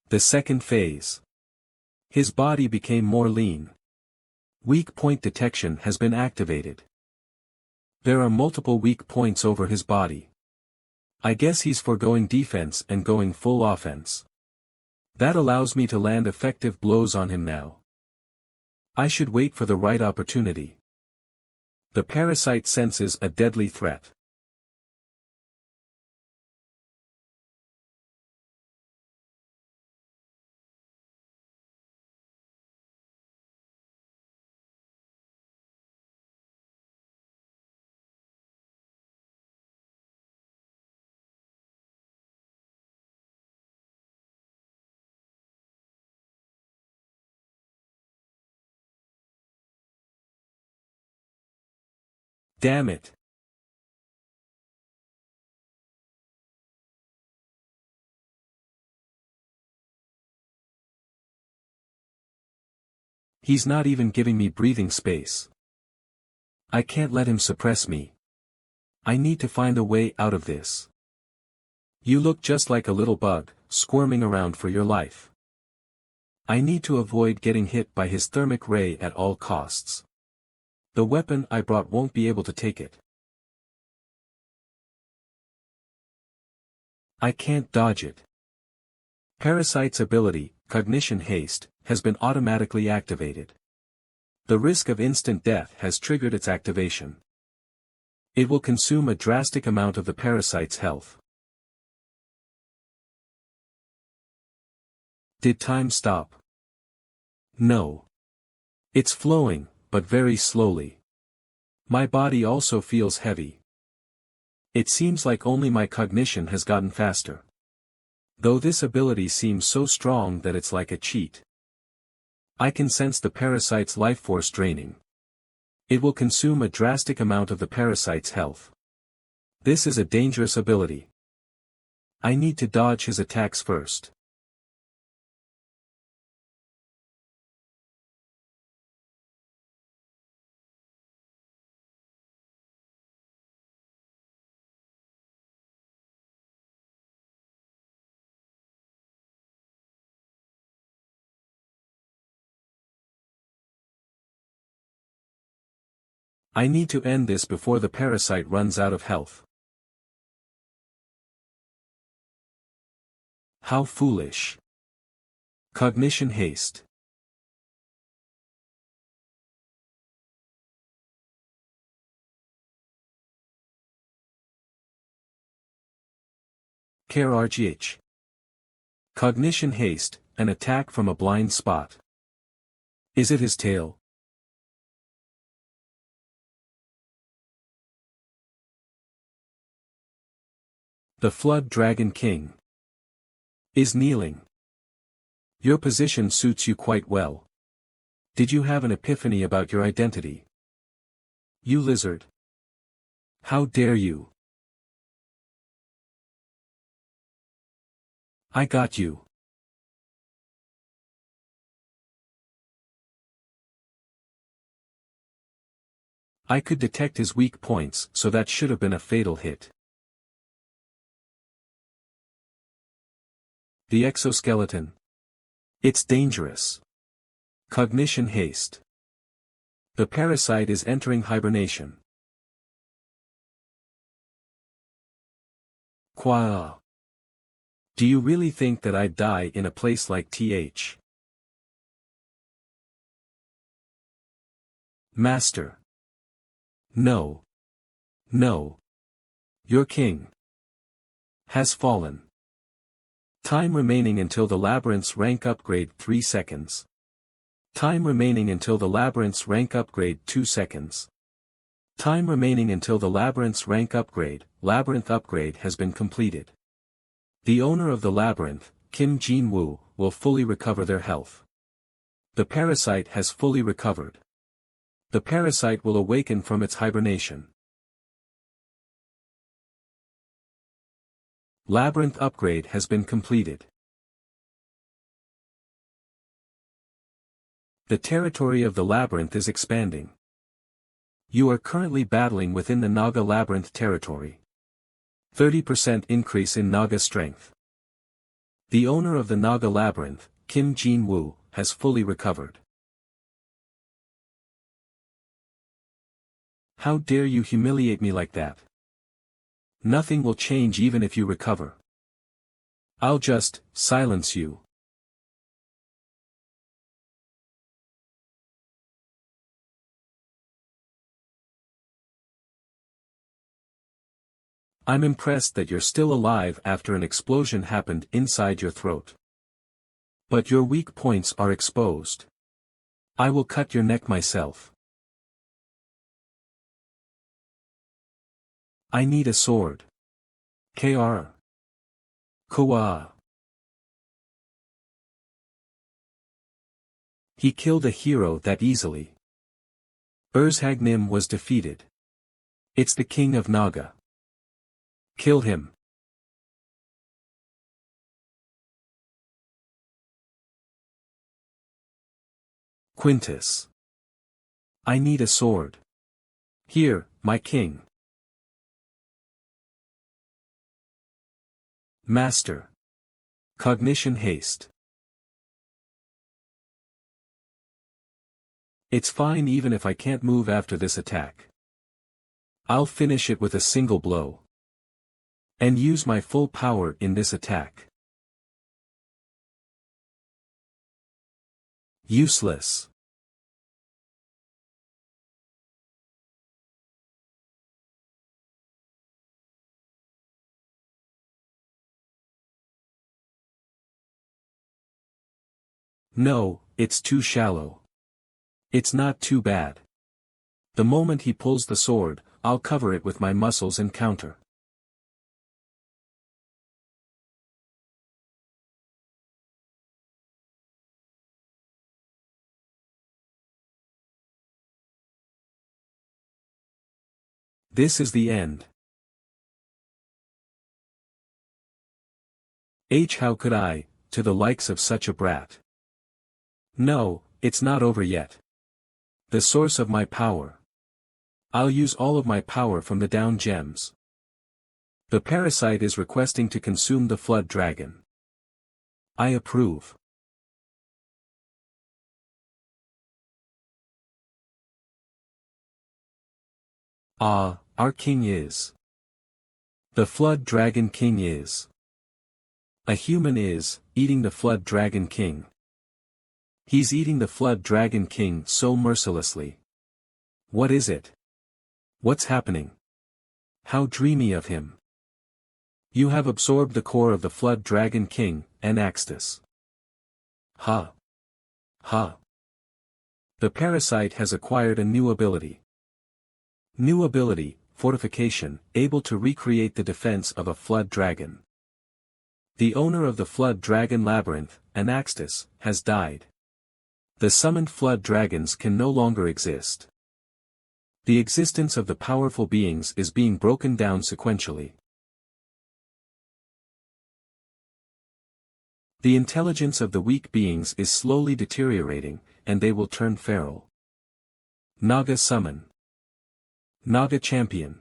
The second phase. His body became more lean. Weak point detection has been activated. There are multiple weak points over his body. I guess he's foregoing defense and going full offense. That allows me to land effective blows on him now. I should wait for the right opportunity. The parasite senses a deadly threat. Damn it. He's not even giving me breathing space. I can't let him suppress me. I need to find a way out of this. You look just like a little bug, squirming around for your life. I need to avoid getting hit by his thermic ray at all costs. The weapon I brought won't be able to take it. I can't dodge it. Parasite's ability, Cognition Haste, has been automatically activated. The risk of instant death has triggered its activation. It will consume a drastic amount of the parasite's health. Did time stop? No. It's flowing, but very slowly. My body also feels heavy. It seems like only my cognition has gotten faster. Though this ability seems so strong that it's like a cheat. I can sense the parasite's life force draining. It will consume a drastic amount of the parasite's health. This is a dangerous ability. I need to dodge his attacks first. I need to end this before the parasite runs out of health. How foolish. Cognition Haste. Care RGH. Cognition Haste, an attack from a blind spot. Is it his tail? The Flood Dragon King is kneeling. Your position suits you quite well. Did you have an epiphany about your identity? You lizard. How dare you? I got you. I could detect his weak points, so that should have been a fatal hit. The exoskeleton. It's dangerous. Cognition haste. The parasite is entering hibernation. Qua. Do you really think that I'd die in a place like TH? Master. No. No. Your king has fallen. Time remaining until the labyrinth's rank upgrade 3 seconds. Time remaining until the labyrinth's rank upgrade 2 seconds. Time remaining until the labyrinth's rank upgrade. Labyrinth upgrade has been completed. The owner of the labyrinth, Kim Jin-woo, will fully recover their health. The parasite has fully recovered. The parasite will awaken from its hibernation. Labyrinth upgrade has been completed. The territory of the labyrinth is expanding. You are currently battling within the Naga labyrinth territory. 30% increase in Naga strength. The owner of the Naga labyrinth, Kim Jin-woo, has fully recovered. How dare you humiliate me like that? Nothing will change even if you recover. I'll just silence you. I'm impressed that you're still alive after an explosion happened inside your throat. But your weak points are exposed. I will cut your neck myself. I need a sword. Kr. Koa. He killed a hero that easily. Urzhagnim was defeated. It's the king of Naga. Kill him. Quintus. I need a sword. Here, my king. Master. Cognition haste. It's fine even if I can't move after this attack. I'll finish it with a single blow. And use my full power in this attack. Useless. No, it's too shallow. It's not too bad. The moment he pulls the sword, I'll cover it with my muscles and counter. This is the end. How could I, to the likes of such a brat? No, it's not over yet. The source of my power. I'll use all of my power from the down gems. The parasite is requesting to consume the flood dragon. I approve. Ah, our king is. The flood dragon king is. A human is, eating the flood dragon king. He's eating the flood dragon king so mercilessly. What is it? What's happening? How dreamy of him. You have absorbed the core of the flood dragon king, Anaxtus. Ha. Ha. The parasite has acquired a new ability. New ability, fortification, able to recreate the defense of a flood dragon. The owner of the flood dragon labyrinth, Anaxtus, has died. The summoned flood dragons can no longer exist. The existence of the powerful beings is being broken down sequentially. The intelligence of the weak beings is slowly deteriorating, and they will turn feral. Naga summon. Naga champion.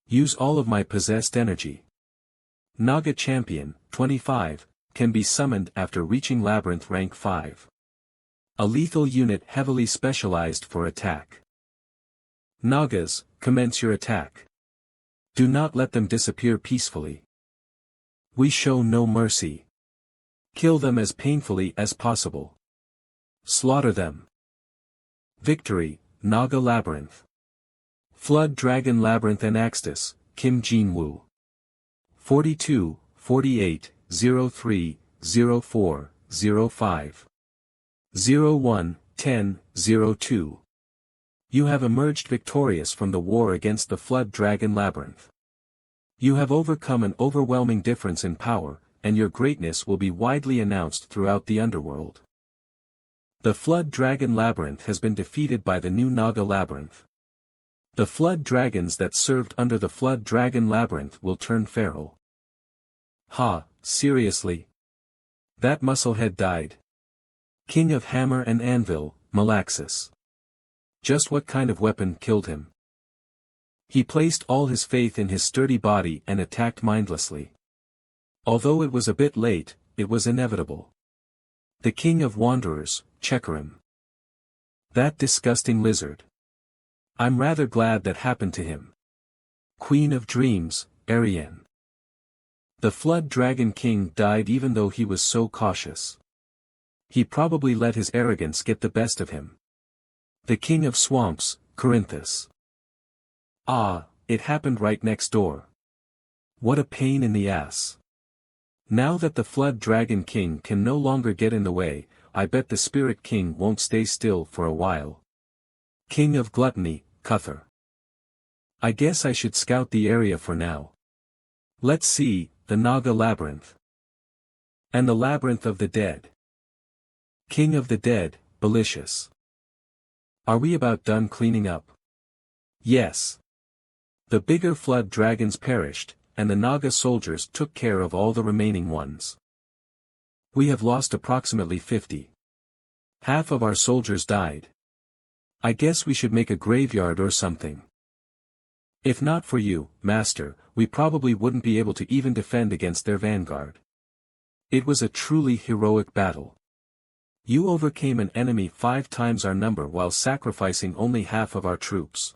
Use all of my possessed energy. Naga champion, 25, can be summoned after reaching Labyrinth rank 5. A lethal unit heavily specialized for attack. Nagas, commence your attack. Do not let them disappear peacefully. We show no mercy. Kill them as painfully as possible. Slaughter them. Victory, Naga Labyrinth. Flood Dragon Labyrinth and Axtis, Kim Jin-woo. 42, 48, 03, 04, 05. 01, 10, 02. You have emerged victorious from the war against the Flood Dragon Labyrinth. You have overcome an overwhelming difference in power, and your greatness will be widely announced throughout the Underworld. The Flood Dragon Labyrinth has been defeated by the new Naga Labyrinth. The Flood Dragons that served under the Flood Dragon Labyrinth will turn feral. Ha, seriously? That musclehead died. King of Hammer and Anvil, Malaxis. Just what kind of weapon killed him? He placed all his faith in his sturdy body and attacked mindlessly. Although it was a bit late, it was inevitable. The King of Wanderers, Chekarim. That disgusting lizard. I'm rather glad that happened to him. Queen of Dreams, Ariane. The Flood Dragon King died even though he was so cautious. He probably let his arrogance get the best of him. The King of Swamps, Corinthus. Ah, it happened right next door. What a pain in the ass. Now that the Flood Dragon King can no longer get in the way, I bet the Spirit King won't stay still for a while. King of Gluttony, Cuthar. I guess I should scout the area for now. Let's see, the Naga Labyrinth. And the Labyrinth of the Dead. King of the Dead, Belicious. Are we about done cleaning up? Yes. The bigger flood dragons perished, and the Naga soldiers took care of all the remaining ones. We have lost approximately 50. Half of our soldiers died. I guess we should make a graveyard or something. If not for you, Master, we probably wouldn't be able to even defend against their vanguard. It was a truly heroic battle. You overcame an enemy 5 times our number while sacrificing only half of our troops.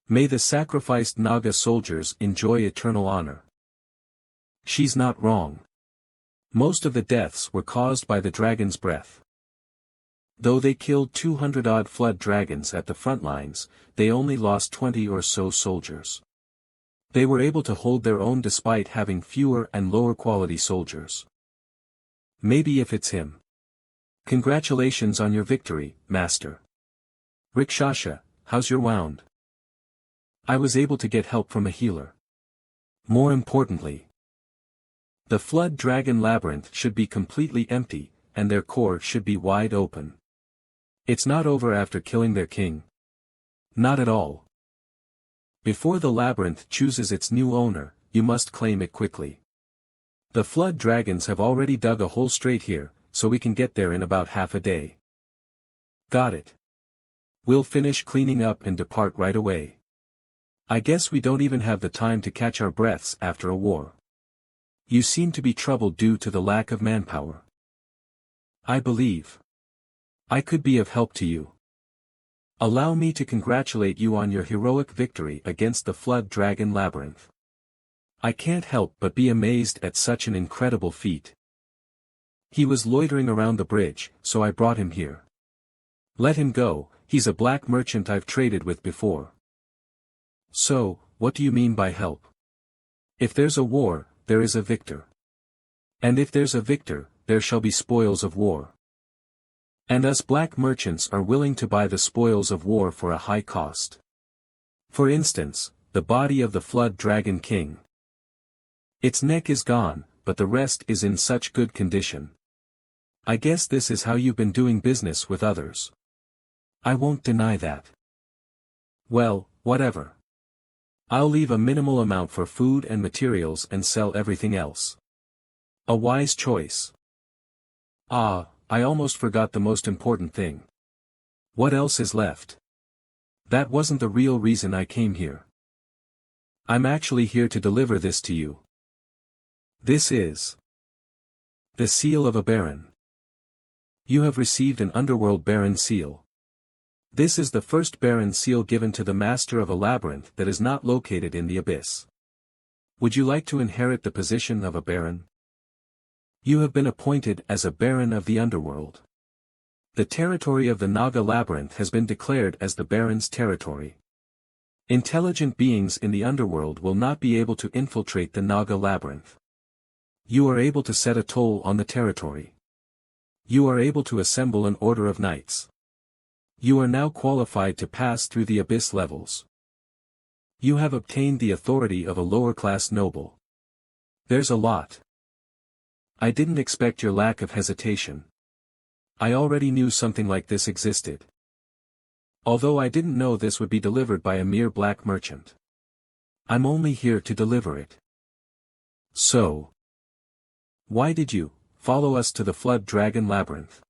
May the sacrificed Naga soldiers enjoy eternal honor. She's not wrong. Most of the deaths were caused by the dragon's breath. Though they killed 200-odd flood dragons at the front lines, they only lost 20 or so soldiers. They were able to hold their own despite having fewer and lower quality soldiers. Maybe if it's him. Congratulations on your victory, Master. Rikshasha, how's your wound? I was able to get help from a healer. More importantly, the Flood Dragon Labyrinth should be completely empty, and their core should be wide open. It's not over after killing their king. Not at all. Before the labyrinth chooses its new owner, you must claim it quickly. The flood dragons have already dug a hole straight here, so we can get there in about half a day. Got it. We'll finish cleaning up and depart right away. I guess we don't even have the time to catch our breaths after a war. You seem to be troubled due to the lack of manpower. I believe I could be of help to you. Allow me to congratulate you on your heroic victory against the Flood Dragon Labyrinth. I can't help but be amazed at such an incredible feat. He was loitering around the bridge, so I brought him here. Let him go, he's a black merchant I've traded with before. So, what do you mean by help? If there's a war, there is a victor. And if there's a victor, there shall be spoils of war. And us black merchants are willing to buy the spoils of war for a high cost. For instance, the body of the Flood Dragon King. Its neck is gone, but the rest is in such good condition. I guess this is how you've been doing business with others. I won't deny that. Well, whatever. I'll leave a minimal amount for food and materials and sell everything else. A wise choice. Ah, I almost forgot the most important thing. What else is left? That wasn't the real reason I came here. I'm actually here to deliver this to you. This is the seal of a baron. You have received an Underworld Baron seal. This is the first Baron seal given to the master of a labyrinth that is not located in the abyss. Would you like to inherit the position of a Baron? You have been appointed as a Baron of the Underworld. The territory of the Naga Labyrinth has been declared as the Baron's territory. Intelligent beings in the Underworld will not be able to infiltrate the Naga Labyrinth. You are able to set a toll on the territory. You are able to assemble an order of knights. You are now qualified to pass through the abyss levels. You have obtained the authority of a lower-class noble. There's a lot. I didn't expect your lack of hesitation. I already knew something like this existed. Although I didn't know this would be delivered by a mere black merchant. I'm only here to deliver it. So, why did you follow us to the Flood Dragon Labyrinth?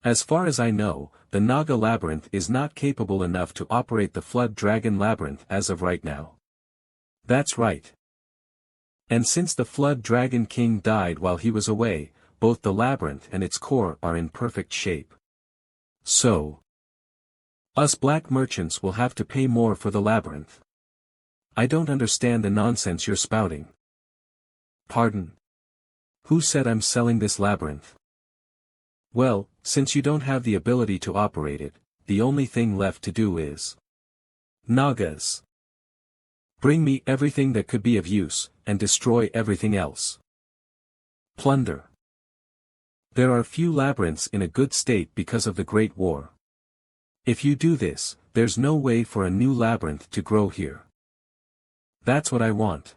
As far as I know, the Naga Labyrinth is not capable enough to operate the Flood Dragon Labyrinth as of right now. That's right. And since the Flood Dragon King died while he was away, both the labyrinth and its core are in perfect shape. So, us black merchants will have to pay more for the labyrinth. I don't understand the nonsense you're spouting. Pardon? Who said I'm selling this labyrinth? Well, since you don't have the ability to operate it, the only thing left to do is Nagas. Bring me everything that could be of use, and destroy everything else. Plunder. There are few labyrinths in a good state because of the Great War. If you do this, there's no way for a new labyrinth to grow here. That's what I want.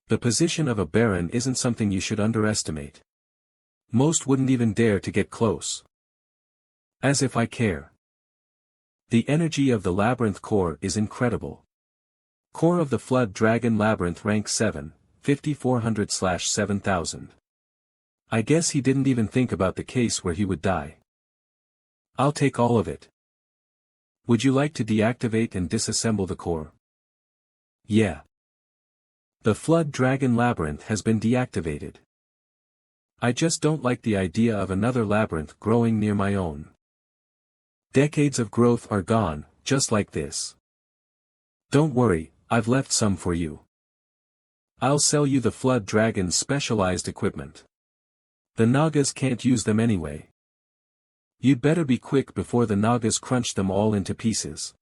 The position of a baron isn't something you should underestimate. Most wouldn't even dare to get close. As if I care. The energy of the labyrinth core is incredible. Core of the Flood Dragon Labyrinth rank 7, 5400/7000. I guess he didn't even think about the case where he would die. I'll take all of it. Would you like to deactivate and disassemble the core? Yeah. The Flood Dragon Labyrinth has been deactivated. I just don't like the idea of another labyrinth growing near my own. Decades of growth are gone, just like this. Don't worry, I've left some for you. I'll sell you the Flood Dragon's specialized equipment. The Nagas can't use them anyway. You'd better be quick before the Nagas crunch them all into pieces.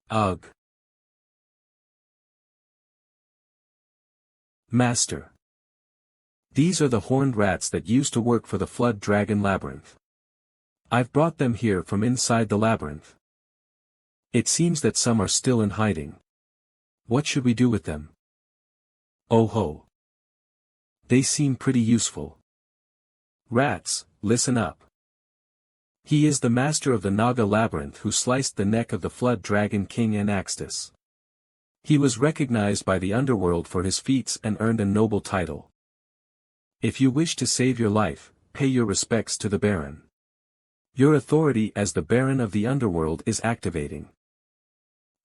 Ugh. Master. These are the horned rats that used to work for the Flood Dragon Labyrinth. I've brought them here from inside the labyrinth. It seems that some are still in hiding. What should we do with them? Oh ho. They seem pretty useful. Rats, listen up. He is the master of the Naga Labyrinth who sliced the neck of the Flood Dragon King Anaxtis. He was recognized by the Underworld for his feats and earned a noble title. If you wish to save your life, pay your respects to the Baron. Your authority as the Baron of the Underworld is activating.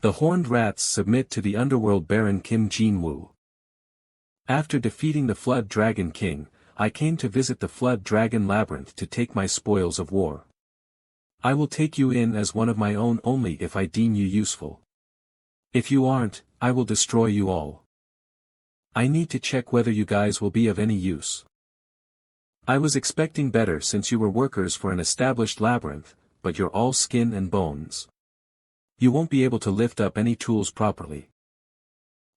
The horned rats submit to the Underworld Baron Kim Jin-woo. After defeating the Flood Dragon King, I came to visit the Flood Dragon Labyrinth to take my spoils of war. I will take you in as one of my own only if I deem you useful. If you aren't, I will destroy you all. I need to check whether you guys will be of any use. I was expecting better since you were workers for an established labyrinth, but you're all skin and bones. You won't be able to lift up any tools properly.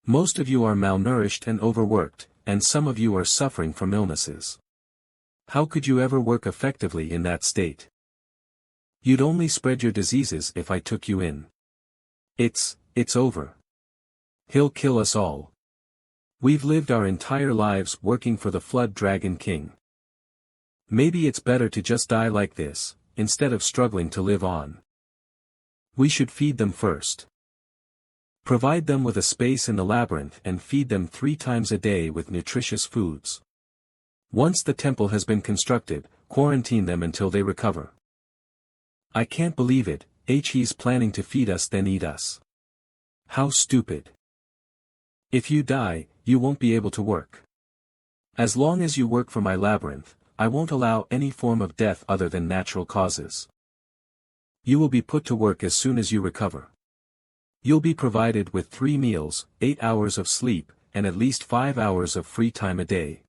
Most of you are malnourished and overworked, and some of you are suffering from illnesses. How could you ever work effectively in that state? You'd only spread your diseases if I took you in. It's over. He'll kill us all. We've lived our entire lives working for the Flood Dragon King. Maybe it's better to just die like this, instead of struggling to live on. We should feed them first. Provide them with a space in the labyrinth and feed them 3 times a day with nutritious foods. Once the temple has been constructed, quarantine them until they recover. I can't believe it, he's planning to feed us then eat us. How stupid. If you die, you won't be able to work. As long as you work for my labyrinth, I won't allow any form of death other than natural causes. You will be put to work as soon as you recover. You'll be provided with 3 meals, 8 hours of sleep, and at least 5 hours of free time a day.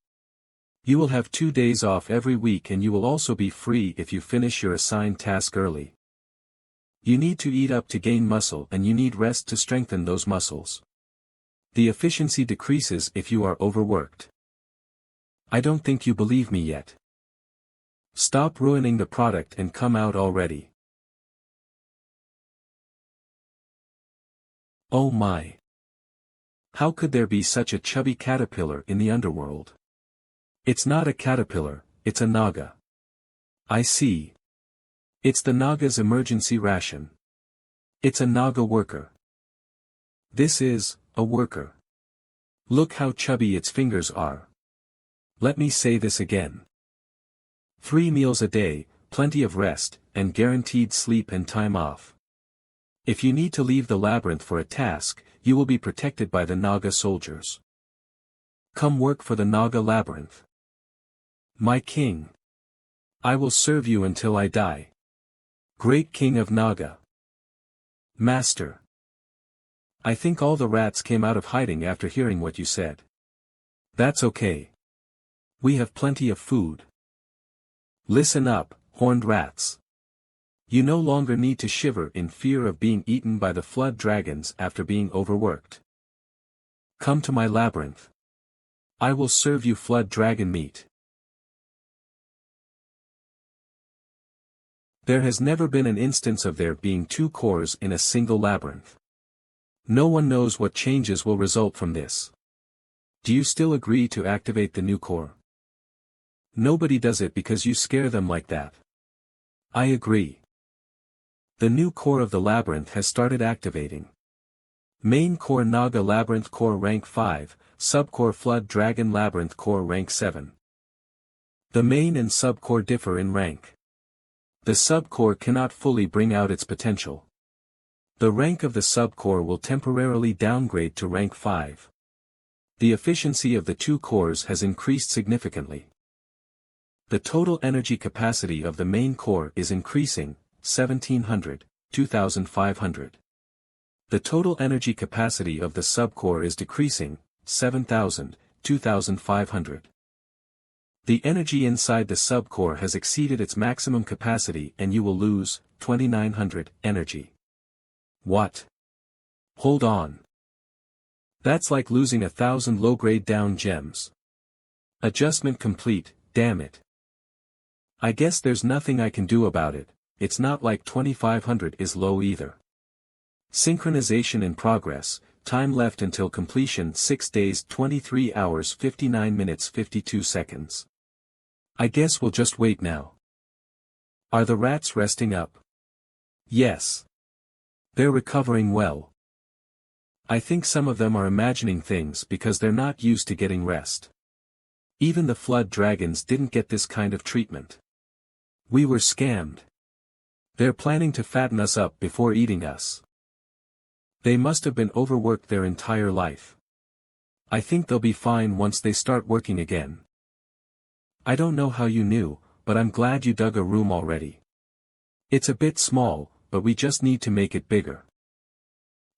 You will have 2 days off every week and you will also be free if you finish your assigned task early. You need to eat up to gain muscle and you need rest to strengthen those muscles. The efficiency decreases if you are overworked. I don't think you believe me yet. Stop ruining the product and come out already. Oh my. How could there be such a chubby caterpillar in the underworld? It's not a caterpillar, it's a Naga. I see. It's the Naga's emergency ration. It's a Naga worker. This is, a worker. Look how chubby its fingers are. Let me say this again. 3 meals a day, plenty of rest, and guaranteed sleep and time off. If you need to leave the labyrinth for a task, you will be protected by the Naga soldiers. Come work for the Naga labyrinth. My king. I will serve you until I die. Great king of Naga. Master. I think all the rats came out of hiding after hearing what you said. That's okay. We have plenty of food. Listen up, horned rats. You no longer need to shiver in fear of being eaten by the flood dragons after being overworked. Come to my labyrinth. I will serve you flood dragon meat. There has never been an instance of there being 2 cores in a single labyrinth. No one knows what changes will result from this. Do you still agree to activate the new core? Nobody does it because you scare them like that. I agree. The new core of the labyrinth has started activating. Main core Naga Labyrinth Core rank 5, subcore Flood Dragon Labyrinth Core rank 7. The main and subcore differ in rank. The subcore cannot fully bring out its potential. The rank of the subcore will temporarily downgrade to rank 5. The efficiency of the 2 cores has increased significantly. The total energy capacity of the main core is increasing, 1700, 2500. The total energy capacity of the subcore is decreasing, 7000, 2500. The energy inside the subcore has exceeded its maximum capacity and you will lose, 2900, energy. What? Hold on. That's like losing 1000 low-grade down gems. Adjustment complete, damn it. I guess there's nothing I can do about it, it's not like 2500 is low either. Synchronization in progress, time left until completion 6 days 23 hours 59 minutes 52 seconds. I guess we'll just wait now. Are the rats resting up? Yes. They're recovering well. I think some of them are imagining things because they're not used to getting rest. Even the flood dragons didn't get this kind of treatment. We were scammed. They're planning to fatten us up before eating us. They must have been overworked their entire life. I think they'll be fine once they start working again. I don't know how you knew, but I'm glad you dug a room already. It's a bit small, but we just need to make it bigger.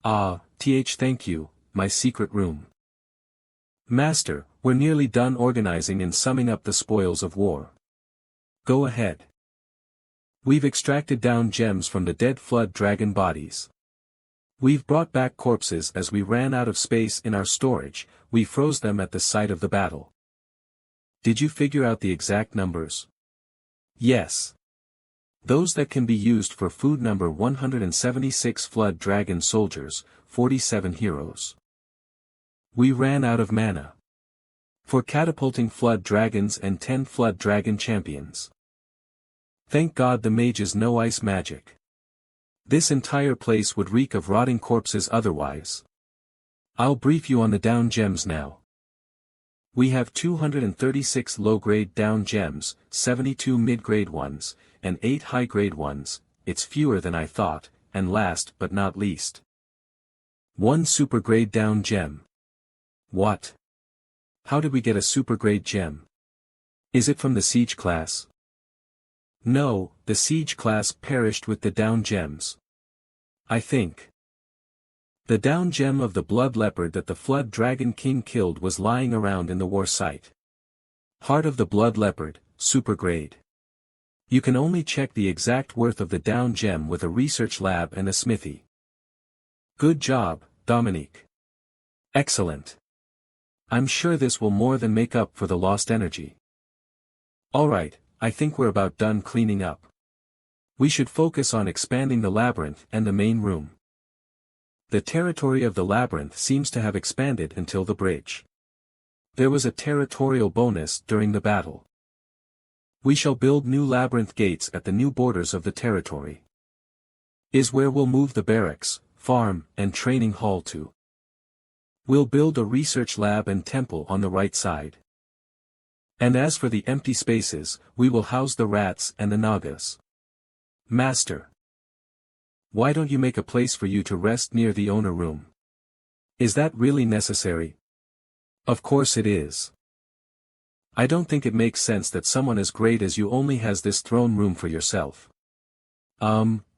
Thank you, my secret room. Master, we're nearly done organizing and summing up the spoils of war. Go ahead. We've extracted down gems from the dead flood dragon bodies. We've brought back corpses as we ran out of space in our storage, we froze them at the site of the battle. Did you figure out the exact numbers? Yes. Those that can be used for food number 176 flood dragon soldiers, 47 heroes. We ran out of mana. For catapulting flood dragons and 10 flood dragon champions. Thank God the mages know ice magic. This entire place would reek of rotting corpses otherwise. I'll brief you on the down gems now. We have 236 low-grade down gems, 72 mid-grade ones, and 8 high-grade ones. It's fewer than I thought, and last but not least. 1 super-grade down gem. What? How did we get a super-grade gem? Is it from the siege class? No, the siege class perished with the down gems. I think. The down gem of the blood leopard that the flood dragon king killed was lying around in the war site. Heart of the blood leopard, super grade. You can only check the exact worth of the down gem with a research lab and a smithy. Good job, Dominique. Excellent. I'm sure this will more than make up for the lost energy. Alright, I think we're about done cleaning up. We should focus on expanding the labyrinth and the main room. The territory of the labyrinth seems to have expanded until the bridge. There was a territorial bonus during the battle. We shall build new labyrinth gates at the new borders of the territory. Is where we'll move the barracks, farm, and training hall to. We'll build a research lab and temple on the right side. And as for the empty spaces, we will house the rats and the Nagas. Master. Why don't you make a place for you to rest near the owner room? Is that really necessary? Of course it is. I don't think it makes sense that someone as great as you only has this throne room for yourself.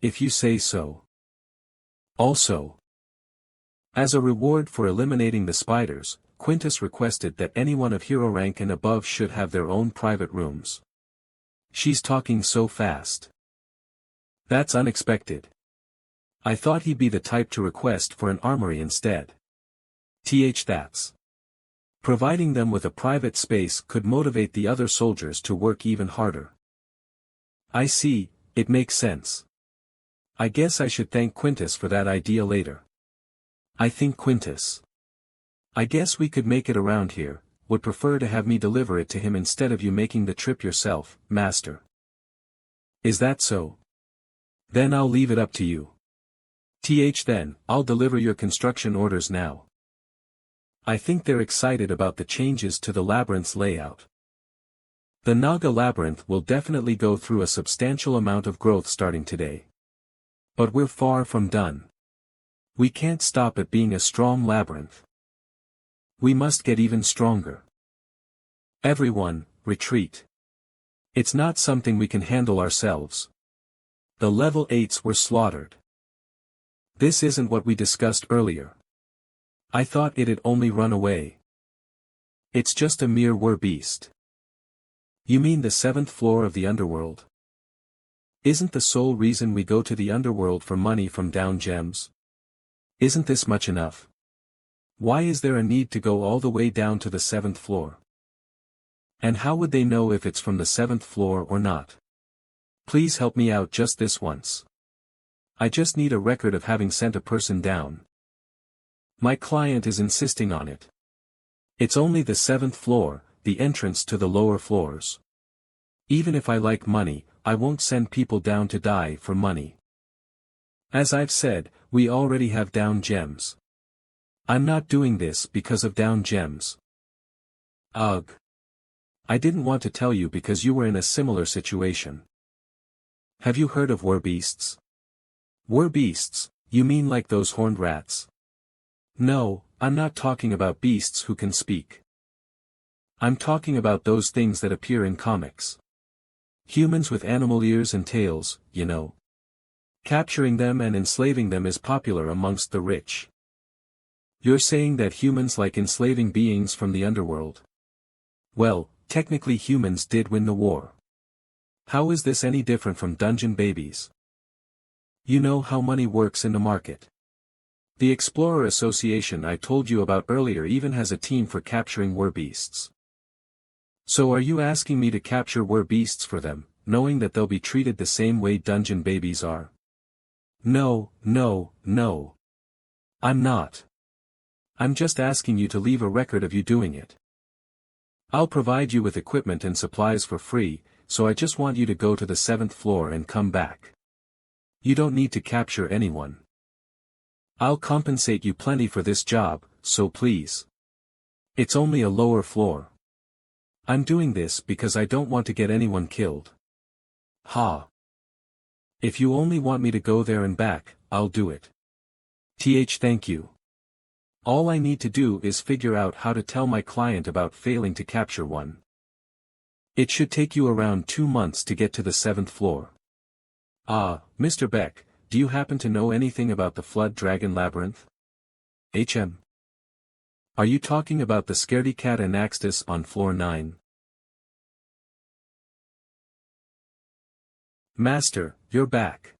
If you say so. Also, as a reward for eliminating the spiders, Quintus requested that anyone of hero rank and above should have their own private rooms. She's talking so fast. That's unexpected. I thought he'd be the type to request for an armory instead. That's. Providing them with a private space could motivate the other soldiers to work even harder. I see, it makes sense. I guess I should thank Quintus for that idea later. I think Quintus. I guess we could make it around here, would prefer to have me deliver it to him instead of you making the trip yourself, Master. Is that so? Then I'll leave it up to you. Then, I'll deliver your construction orders now. I think they're excited about the changes to the labyrinth's layout. The Naga labyrinth will definitely go through a substantial amount of growth starting today. But we're far from done. We can't stop at being a strong labyrinth. We must get even stronger. Everyone, retreat. It's not something we can handle ourselves. The level 8s were slaughtered. This isn't what we discussed earlier. I thought it'd only run away. It's just a mere were-beast. You mean the 7th floor of the Underworld? Isn't the sole reason we go to the Underworld for money from down gems? Isn't this much enough? Why is there a need to go all the way down to the 7th floor? And how would they know if it's from the 7th floor or not? Please help me out just this once. I just need a record of having sent a person down. My client is insisting on it. It's only the 7th floor, the entrance to the lower floors. Even if I like money, I won't send people down to die for money. As I've said, we already have down gems. I'm not doing this because of down gems. Ugh. I didn't want to tell you because you were in a similar situation. Have you heard of were-beasts? Were-beasts, you mean like those horned rats? No, I'm not talking about beasts who can speak. I'm talking about those things that appear in comics. Humans with animal ears and tails, you know. Capturing them and enslaving them is popular amongst the rich. You're saying that humans like enslaving beings from the underworld? Well, technically humans did win the war. How is this any different from dungeon babies? You know how money works in the market. The Explorer Association I told you about earlier even has a team for capturing were-beasts. So are you asking me to capture were-beasts for them, knowing that they'll be treated the same way dungeon babies are? No, no, no. I'm not. I'm just asking you to leave a record of you doing it. I'll provide you with equipment and supplies for free, so I just want you to go to the 7th floor and come back. You don't need to capture anyone. I'll compensate you plenty for this job, so please. It's only a lower floor. I'm doing this because I don't want to get anyone killed. Ha. If you only want me to go there and back, I'll do it. Thank you. All I need to do is figure out how to tell my client about failing to capture one. It should take you around 2 months to get to the 7th floor. Mr. Beck, do you happen to know anything about the Flood Dragon Labyrinth? Are you talking about the scaredy cat Anaxtis on floor 9? Master, you're back.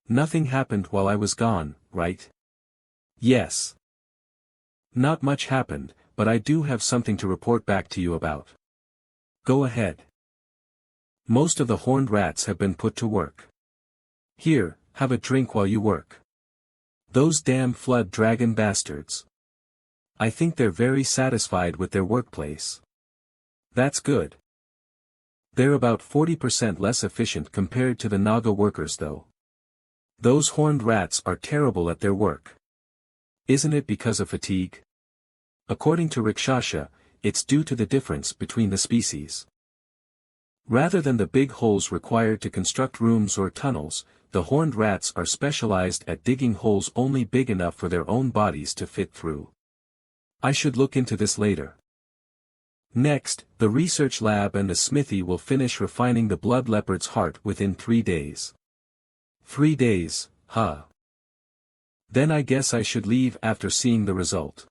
Nothing happened while I was gone, right? Yes. Not much happened, but I do have something to report back to you about. Go ahead. Most of the horned rats have been put to work. Here, have a drink while you work. Those damn flood dragon bastards. I think they're very satisfied with their workplace. That's good. They're about 40% less efficient compared to the Naga workers though. Those horned rats are terrible at their work. Isn't it because of fatigue? According to Rikshasha, it's due to the difference between the species. Rather than the big holes required to construct rooms or tunnels, the horned rats are specialized at digging holes only big enough for their own bodies to fit through. I should look into this later. Next, the research lab and the smithy will finish refining the blood leopard's heart within 3 days. 3 days, huh? Then I guess I should leave after seeing the result.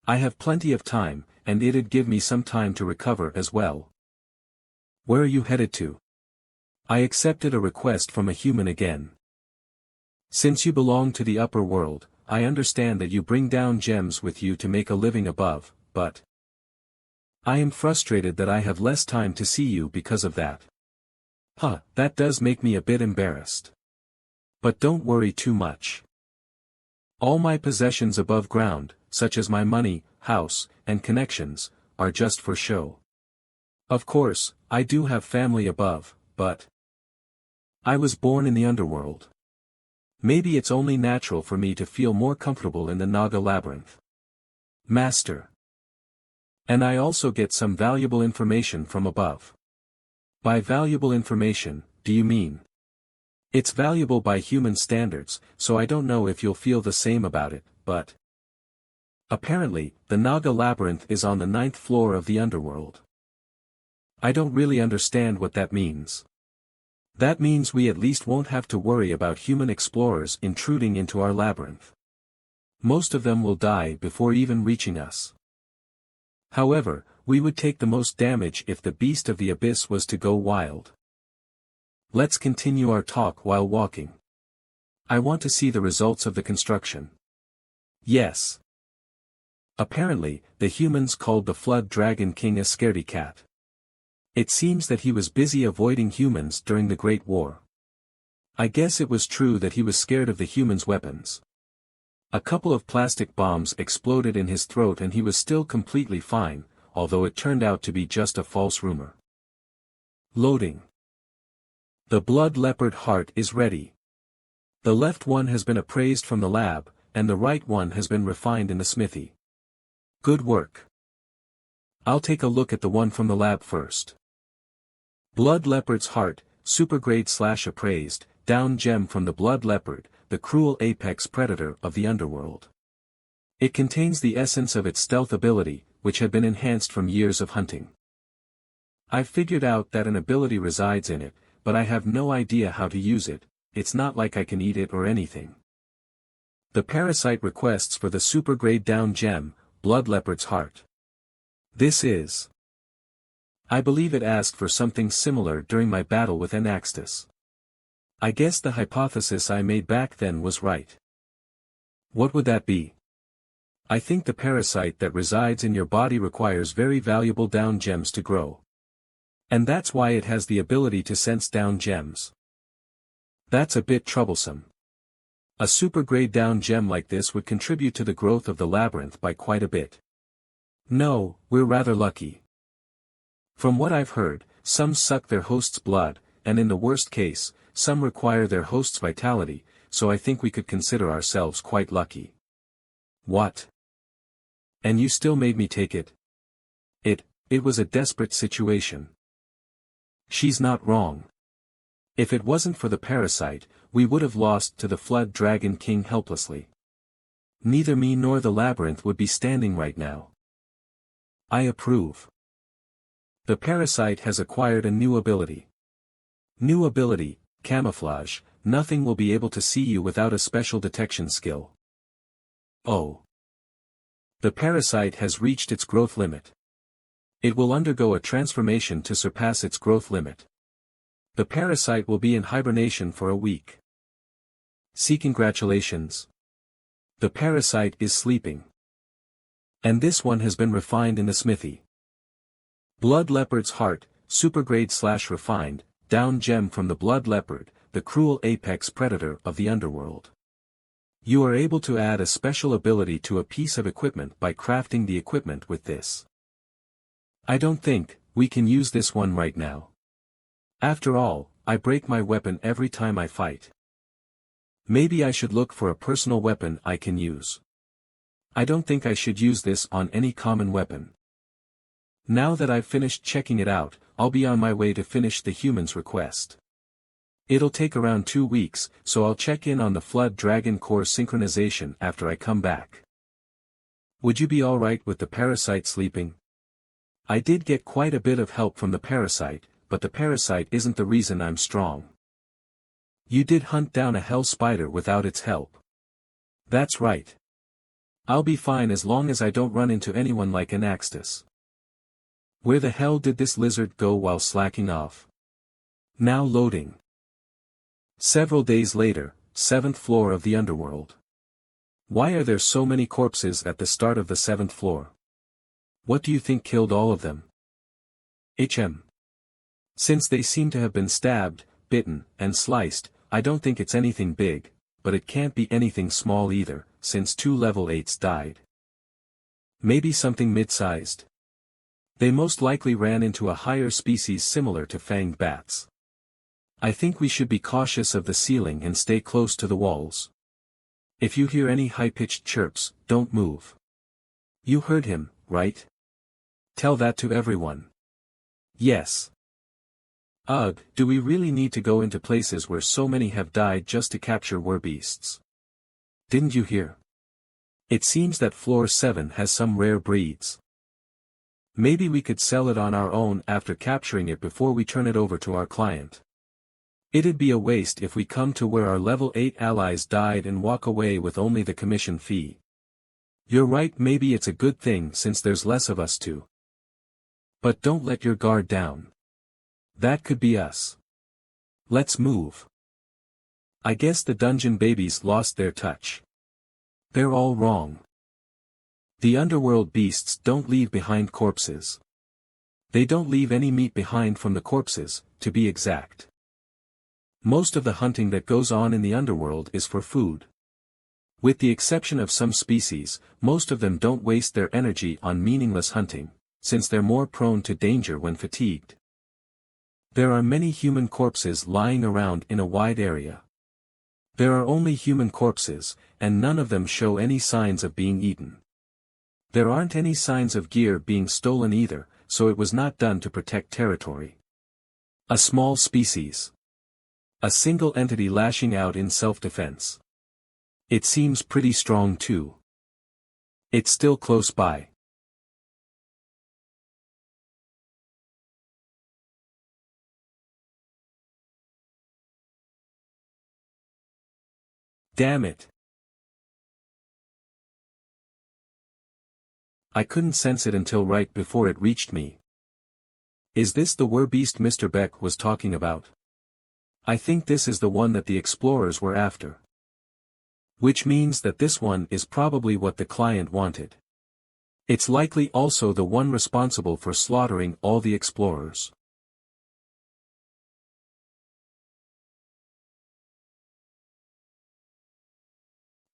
I have plenty of time, and it'd give me some time to recover as well. Where are you headed to? I accepted a request from a human again. Since you belong to the upper world, I understand that you bring down gems with you to make a living above, but I am frustrated that I have less time to see you because of that. That does make me a bit embarrassed. But don't worry too much. All my possessions above ground, such as my money, house, and connections, are just for show. Of course, I do have family above, but I was born in the underworld. Maybe it's only natural for me to feel more comfortable in the Naga labyrinth. Master. And I also get some valuable information from above. By valuable information, do you mean? It's valuable by human standards, so I don't know if you'll feel the same about it, but apparently, the Naga labyrinth is on the 9th floor of the underworld. I don't really understand what that means. That means we at least won't have to worry about human explorers intruding into our labyrinth. Most of them will die before even reaching us. However, we would take the most damage if the beast of the abyss was to go wild. Let's continue our talk while walking. I want to see the results of the construction. Yes. Apparently, the humans called the Flood Dragon King a scaredy cat. It seems that he was busy avoiding humans during the Great War. I guess it was true that he was scared of the humans' weapons. A couple of plastic bombs exploded in his throat and he was still completely fine, although it turned out to be just a false rumor. Loading. The blood leopard heart is ready. The left one has been appraised from the lab, and the right one has been refined in the smithy. Good work. I'll take a look at the one from the lab first. Blood leopard's heart, supergrade/appraised, down gem from the blood leopard, the cruel apex predator of the underworld. It contains the essence of its stealth ability, which had been enhanced from years of hunting. I've figured out that an ability resides in it, but I have no idea how to use it. It's not like I can eat it or anything. The parasite requests for the supergrade down gem, blood leopard's heart. This is. I believe it asked for something similar during my battle with Anaxtis. I guess the hypothesis I made back then was right. What would that be? I think the parasite that resides in your body requires very valuable down gems to grow. And that's why it has the ability to sense down gems. That's a bit troublesome. A supergrade down gem like this would contribute to the growth of the labyrinth by quite a bit. No, we're rather lucky. From what I've heard, some suck their host's blood, and in the worst case, some require their host's vitality, so I think we could consider ourselves quite lucky. What? And you still made me take it? It was a desperate situation. She's not wrong. If it wasn't for the parasite, we would have lost to the Flood Dragon King helplessly. Neither me nor the Labyrinth would be standing right now. I approve. The parasite has acquired a new ability. New ability, camouflage. Nothing will be able to see you without a special detection skill. Oh. The parasite has reached its growth limit. It will undergo a transformation to surpass its growth limit. The parasite will be in hibernation for a week. See, congratulations. The parasite is sleeping. And this one has been refined in the smithy. Blood Leopard's Heart, supergrade/refined, down gem from the Blood Leopard, the cruel apex predator of the Underworld. You are able to add a special ability to a piece of equipment by crafting the equipment with this. I don't think we can use this one right now. After all, I break my weapon every time I fight. Maybe I should look for a personal weapon I can use. I don't think I should use this on any common weapon. Now that I've finished checking it out, I'll be on my way to finish the human's request. It'll take around 2 weeks, so I'll check in on the Flood Dragon Core synchronization after I come back. Would you be alright with the parasite sleeping? I did get quite a bit of help from the parasite, but the parasite isn't the reason I'm strong. You did hunt down a hell spider without its help. That's right. I'll be fine as long as I don't run into anyone like an Axtis. Where the hell did this lizard go while slacking off? Now loading. Several days later, 7th floor of the Underworld. Why are there so many corpses at the start of the 7th floor? What do you think killed all of them? Since they seem to have been stabbed, bitten, and sliced, I don't think it's anything big, but it can't be anything small either, since 2 level 8s died. Maybe something mid-sized? They most likely ran into a higher species similar to fanged bats. I think we should be cautious of the ceiling and stay close to the walls. If you hear any high-pitched chirps, don't move. You heard him, right? Tell that to everyone. Yes. Ugh, do we really need to go into places where so many have died just to capture werbeasts? Didn't you hear? It seems that floor 7 has some rare breeds. Maybe we could sell it on our own after capturing it before we turn it over to our client. It'd be a waste if we come to where our level 8 allies died and walk away with only the commission fee. You're right, maybe it's a good thing since there's less of us too. But don't let your guard down. That could be us. Let's move. I guess the dungeon babies lost their touch. They're all wrong. The underworld beasts don't leave behind corpses. They don't leave any meat behind from the corpses, to be exact. Most of the hunting that goes on in the underworld is for food. With the exception of some species, most of them don't waste their energy on meaningless hunting, since they're more prone to danger when fatigued. There are many human corpses lying around in a wide area. There are only human corpses, and none of them show any signs of being eaten. There aren't any signs of gear being stolen either, so it was not done to protect territory. A small species. A single entity lashing out in self-defense. It seems pretty strong too. It's still close by. Damn it. I couldn't sense it until right before it reached me. Is this the werbeast Mr. Beck was talking about? I think this is the one that the explorers were after. Which means that this one is probably what the client wanted. It's likely also the one responsible for slaughtering all the explorers.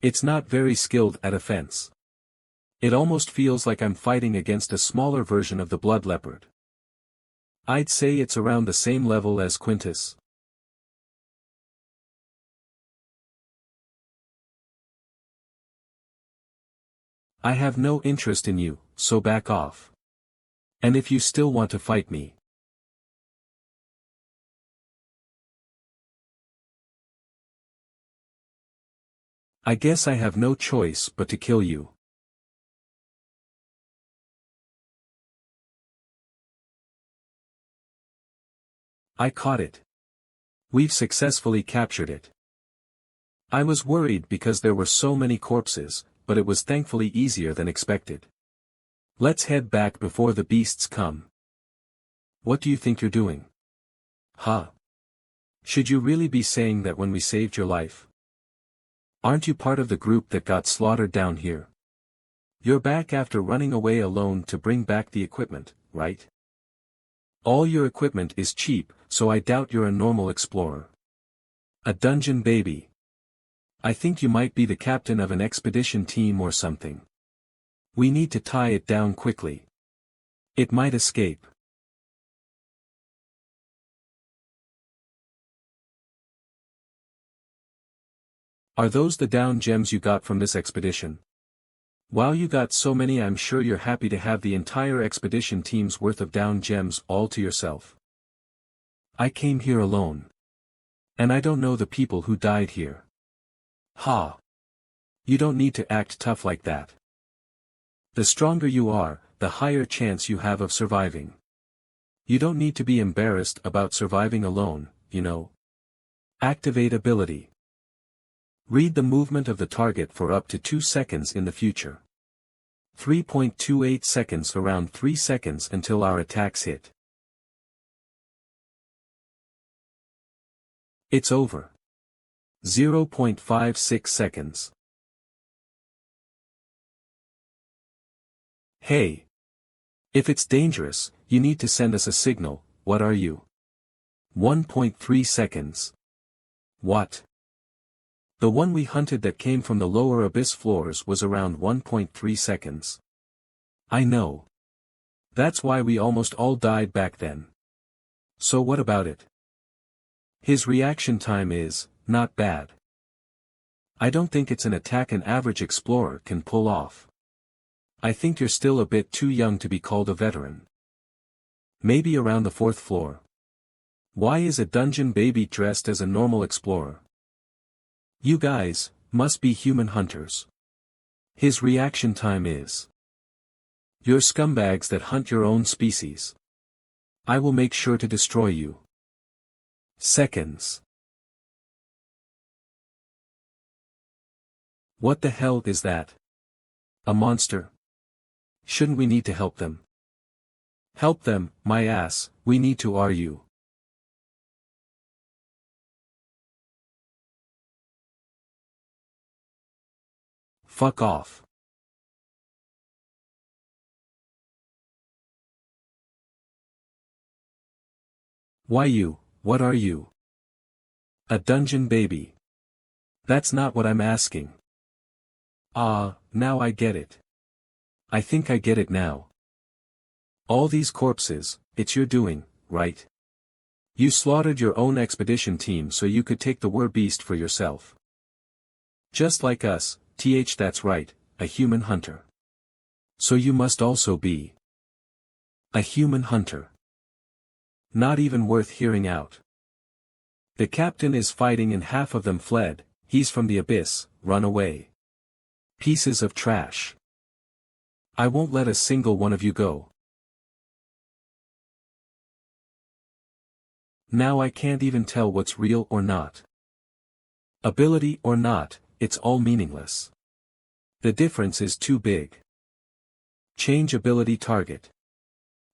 It's not very skilled at offense. It almost feels like I'm fighting against a smaller version of the blood leopard. I'd say it's around the same level as Quintus. I have no interest in you, so back off. And if you still want to fight me, I guess I have no choice but to kill you. I caught it. We've successfully captured it. I was worried because there were so many corpses, but it was thankfully easier than expected. Let's head back before the beasts come. What do you think you're doing? Huh? Should you really be saying that when we saved your life? Aren't you part of the group that got slaughtered down here? You're back after running away alone to bring back the equipment, right? All your equipment is cheap, so I doubt you're a normal explorer. A dungeon baby. I think you might be the captain of an expedition team or something. We need to tie it down quickly. It might escape. Are those the down gems you got from this expedition? Wow, you got so many. I'm sure you're happy to have the entire expedition team's worth of down gems all to yourself. I came here alone. And I don't know the people who died here. Ha! You don't need to act tough like that. The stronger you are, the higher chance you have of surviving. You don't need to be embarrassed about surviving alone, you know. Activate ability. Read the movement of the target for up to 2 seconds in the future. 3.28 seconds, around 3 seconds until our attacks hit. It's over. 0.56 seconds. Hey! If it's dangerous, you need to send us a signal. What are you? 1.3 seconds. What? The one we hunted that came from the lower abyss floors was around 1.3 seconds. I know. That's why we almost all died back then. So what about it? His reaction time is not bad. I don't think it's an attack an average explorer can pull off. I think you're still a bit too young to be called a veteran. Maybe around the 4th floor. Why is a dungeon baby dressed as a normal explorer? You guys must be human hunters. His reaction time is. You're scumbags that hunt your own species. I will make sure to destroy you. Seconds. What the hell is that? A monster? Shouldn't we need to help them? Help them, my ass, we need to. Are you? Fuck off. Why you? What are you? A dungeon baby. That's not what I'm asking. Ah, now I get it. I think I get it now. All these corpses, it's your doing, right? You slaughtered your own expedition team so you could take the war beast for yourself. Just like us, that's right, a human hunter. So you must also be a human hunter. Not even worth hearing out. The captain is fighting and half of them fled. He's from the abyss, run away. Pieces of trash. I won't let a single one of you go. Now I can't even tell what's real or not. Ability or not, it's all meaningless. The difference is too big. Change ability target.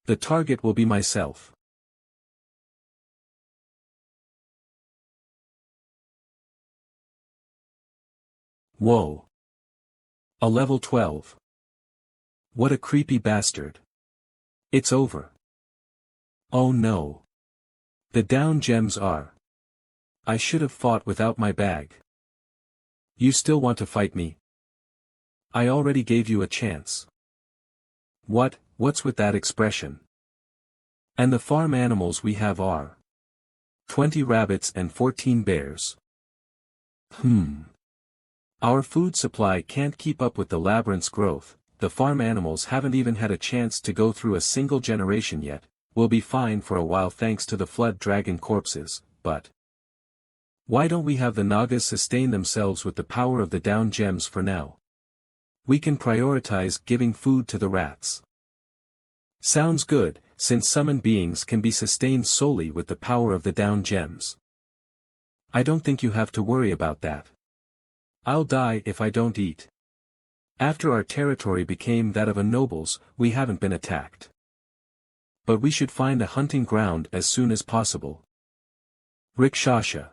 The target will be myself. Whoa. A level 12. What a creepy bastard. It's over. Oh no. The down gems are. I should have fought without my bag. You still want to fight me? I already gave you a chance. What's with that expression? And the farm animals we have are 20 rabbits and 14 bears. Our food supply can't keep up with the labyrinth's growth, the farm animals haven't even had a chance to go through a single generation yet, we'll be fine for a while thanks to the flood dragon corpses, but why don't we have the Nagas sustain themselves with the power of the down gems for now? We can prioritize giving food to the rats. Sounds good, since summoned beings can be sustained solely with the power of the down gems. I don't think you have to worry about that. I'll die if I don't eat. After our territory became that of a nobles, we haven't been attacked. But we should find a hunting ground as soon as possible. Rikshasha.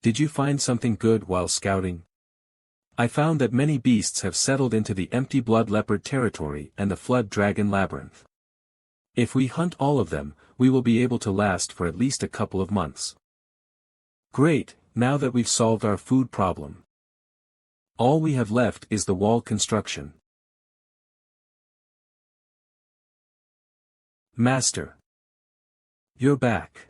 Did you find something good while scouting? I found that many beasts have settled into the empty blood leopard territory and the flood dragon labyrinth. If we hunt all of them, we will be able to last for at least a couple of months. Great, now that we've solved our food problem. All we have left is the wall construction. Master. You're back.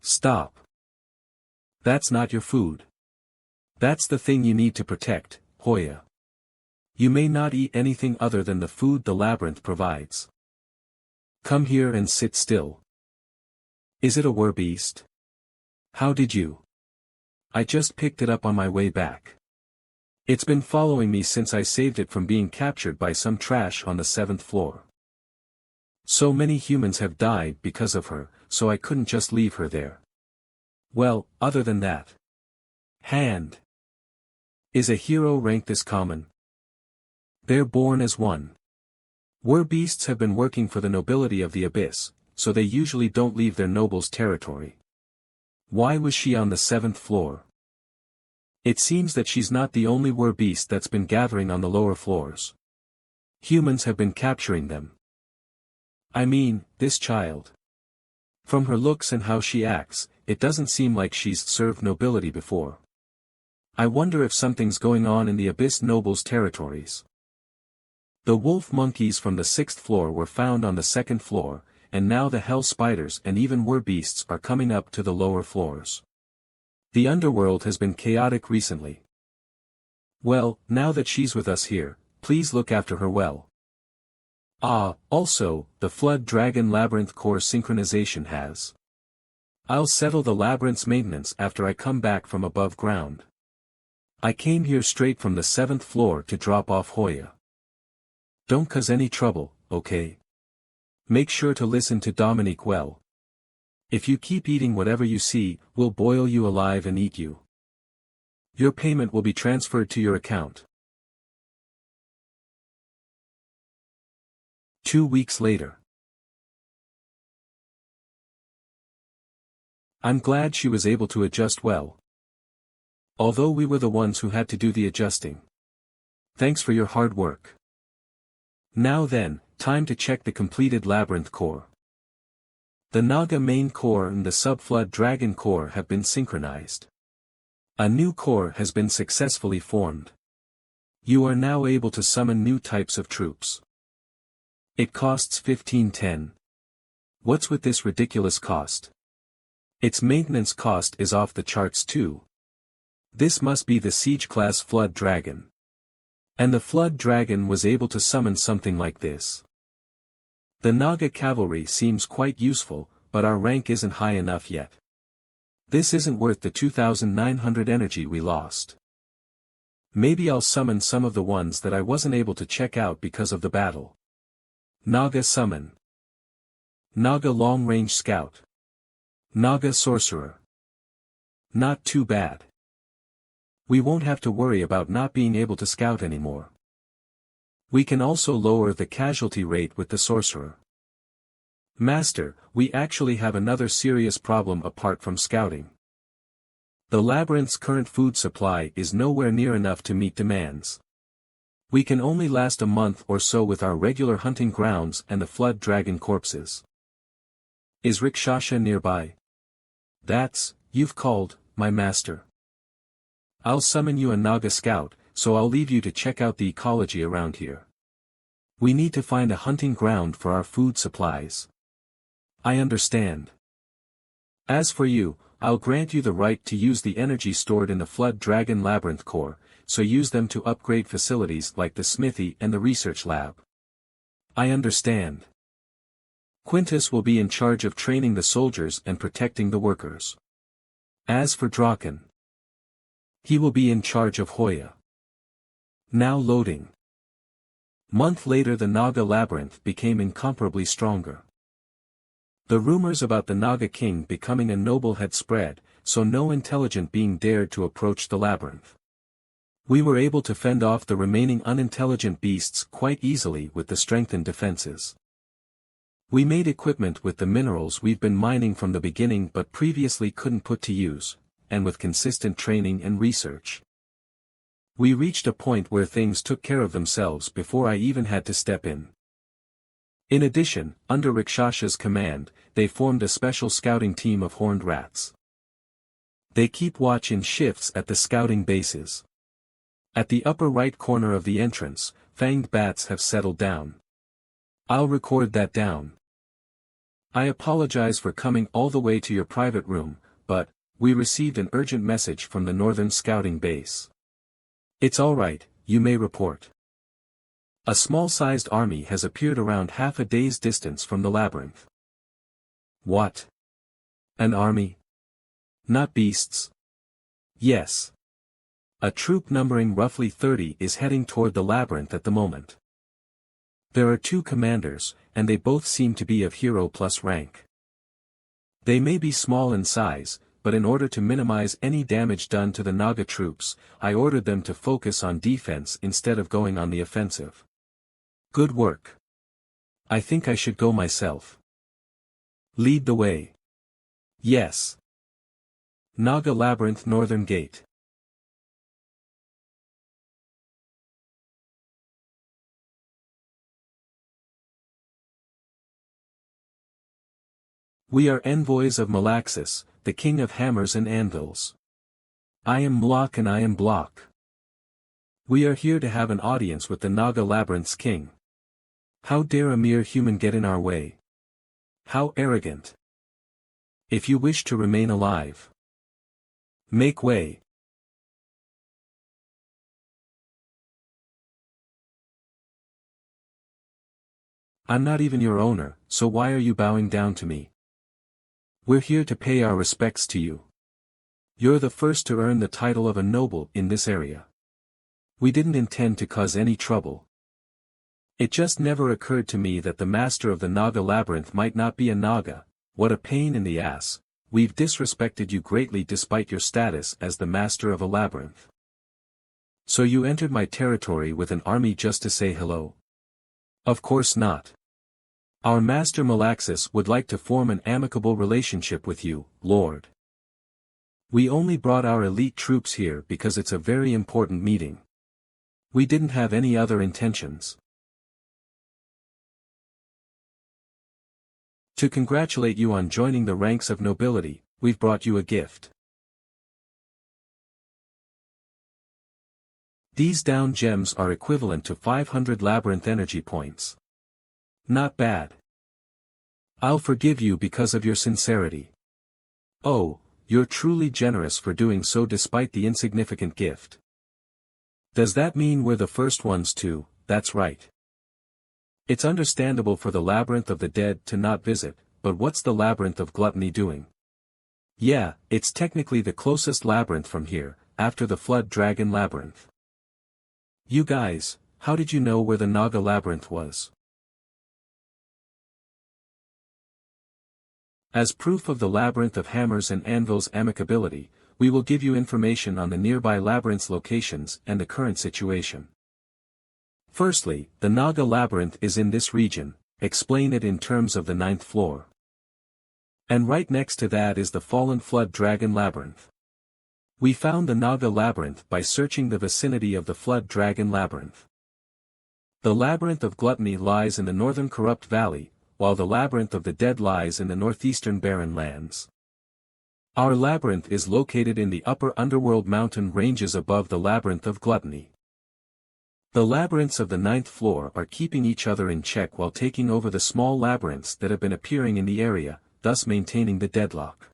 Stop. That's not your food. That's the thing you need to protect, Hoya. You may not eat anything other than the food the labyrinth provides. Come here and sit still. Is it a werbeast? How did you? I just picked it up on my way back. It's been following me since I saved it from being captured by some trash on the 7th floor. So many humans have died because of her, so I couldn't just leave her there. Well, other than that. Hand. Is a hero rank this common? They're born as one. Werbeasts have been working for the nobility of the abyss, so they usually don't leave their noble's territory. Why was she on the 7th floor? It seems that she's not the only werbeast that's been gathering on the lower floors. Humans have been capturing them. I mean, this child. From her looks and how she acts, it doesn't seem like she's served nobility before. I wonder if something's going on in the abyss nobles' territories. The wolf monkeys from the 6th floor were found on the 2nd floor, and now the hell spiders and even werbeasts are coming up to the lower floors. The underworld has been chaotic recently. Well, now that she's with us here, please look after her well. Also, the flood dragon labyrinth core synchronization has. I'll settle the labyrinth's maintenance after I come back from above ground. I came here straight from the 7th floor to drop off Hoya. Don't cause any trouble, okay? Make sure to listen to Dominique well. If you keep eating whatever you see, we'll boil you alive and eat you. Your payment will be transferred to your account. 2 weeks later. I'm glad she was able to adjust well. Although we were the ones who had to do the adjusting. Thanks for your hard work. Now then, time to check the completed labyrinth core. The Naga main core and the sub-flood dragon core have been synchronized. A new core has been successfully formed. You are now able to summon new types of troops. It costs 1510. What's with this ridiculous cost? Its maintenance cost is off the charts too. This must be the siege-class flood dragon. And the flood dragon was able to summon something like this. The Naga cavalry seems quite useful, but our rank isn't high enough yet. This isn't worth the 2,900 energy we lost. Maybe I'll summon some of the ones that I wasn't able to check out because of the battle. Naga summon. Naga long-range scout. Naga sorcerer. Not too bad. We won't have to worry about not being able to scout anymore. We can also lower the casualty rate with the sorcerer. Master, we actually have another serious problem apart from scouting. The labyrinth's current food supply is nowhere near enough to meet demands. We can only last a month or so with our regular hunting grounds and the flood dragon corpses. Is Rikshasha nearby? You've called, my master. I'll summon you a Naga scout, so I'll leave you to check out the ecology around here. We need to find a hunting ground for our food supplies. I understand. As for you, I'll grant you the right to use the energy stored in the Flood Dragon Labyrinth core, so use them to upgrade facilities like the smithy and the research lab. I understand. Quintus will be in charge of training the soldiers and protecting the workers. As for Draken, he will be in charge of Hoya. Now loading. Month later the Naga Labyrinth became incomparably stronger. The rumors about the Naga king becoming a noble had spread, so no intelligent being dared to approach the labyrinth. We were able to fend off the remaining unintelligent beasts quite easily with the strengthened defenses. We made equipment with the minerals we've been mining from the beginning but previously couldn't put to use, and with consistent training and research. We reached a point where things took care of themselves before I even had to step in. In addition, under Rakshasha's command, they formed a special scouting team of horned rats. They keep watch in shifts at the scouting bases. At the upper right corner of the entrance, fanged bats have settled down. I'll record that down. I apologize for coming all the way to your private room, but we received an urgent message from the northern scouting base. It's alright, you may report. A small-sized army has appeared around half a day's distance from the labyrinth. What? An army? Not beasts? Yes. A troop numbering roughly 30 is heading toward the labyrinth at the moment. There are 2 commanders, and they both seem to be of hero plus rank. They may be small in size, but in order to minimize any damage done to the Naga troops, I ordered them to focus on defense instead of going on the offensive. Good work. I think I should go myself. Lead the way. Yes. Naga Labyrinth Northern Gate. We are envoys of Malaxis, the king of hammers and anvils. I am Block and I am Block. We are here to have an audience with the Naga Labyrinth's king. How dare a mere human get in our way? How arrogant. If you wish to remain alive, make way. I'm not even your owner, so why are you bowing down to me? We're here to pay our respects to you. You're the first to earn the title of a noble in this area. We didn't intend to cause any trouble. It just never occurred to me that the master of the Naga Labyrinth might not be a Naga. What a pain in the ass. We've disrespected you greatly despite your status as the master of a labyrinth. So you entered my territory with an army just to say hello? Of course not. Our master Malaxis would like to form an amicable relationship with you, Lord. We only brought our elite troops here because it's a very important meeting. We didn't have any other intentions. To congratulate you on joining the ranks of nobility, we've brought you a gift. These down gems are equivalent to 500 labyrinth energy points. Not bad. I'll forgive you because of your sincerity. Oh, you're truly generous for doing so despite the insignificant gift. Does that mean we're the first ones to? That's right. It's understandable for the Labyrinth of the Dead to not visit, but what's the Labyrinth of Gluttony doing? Yeah, it's technically the closest labyrinth from here, after the Flood Dragon Labyrinth. You guys, how did you know where the Naga Labyrinth was? As proof of the Labyrinth of Hammers and Anvils amicability, we will give you information on the nearby labyrinth's locations and the current situation. Firstly, the Naga Labyrinth is in this region, explain it in terms of the 9th floor. And right next to that is the Fallen Flood Dragon Labyrinth. We found the Naga Labyrinth by searching the vicinity of the Flood Dragon Labyrinth. The Labyrinth of Gluttony lies in the northern Corrupt Valley, while the Labyrinth of the Dead lies in the northeastern Barren Lands. Our labyrinth is located in the upper underworld mountain ranges above the labyrinth of gluttony. The labyrinths of the 9th floor are keeping each other in check while taking over the small labyrinths that have been appearing in the area, thus maintaining the deadlock.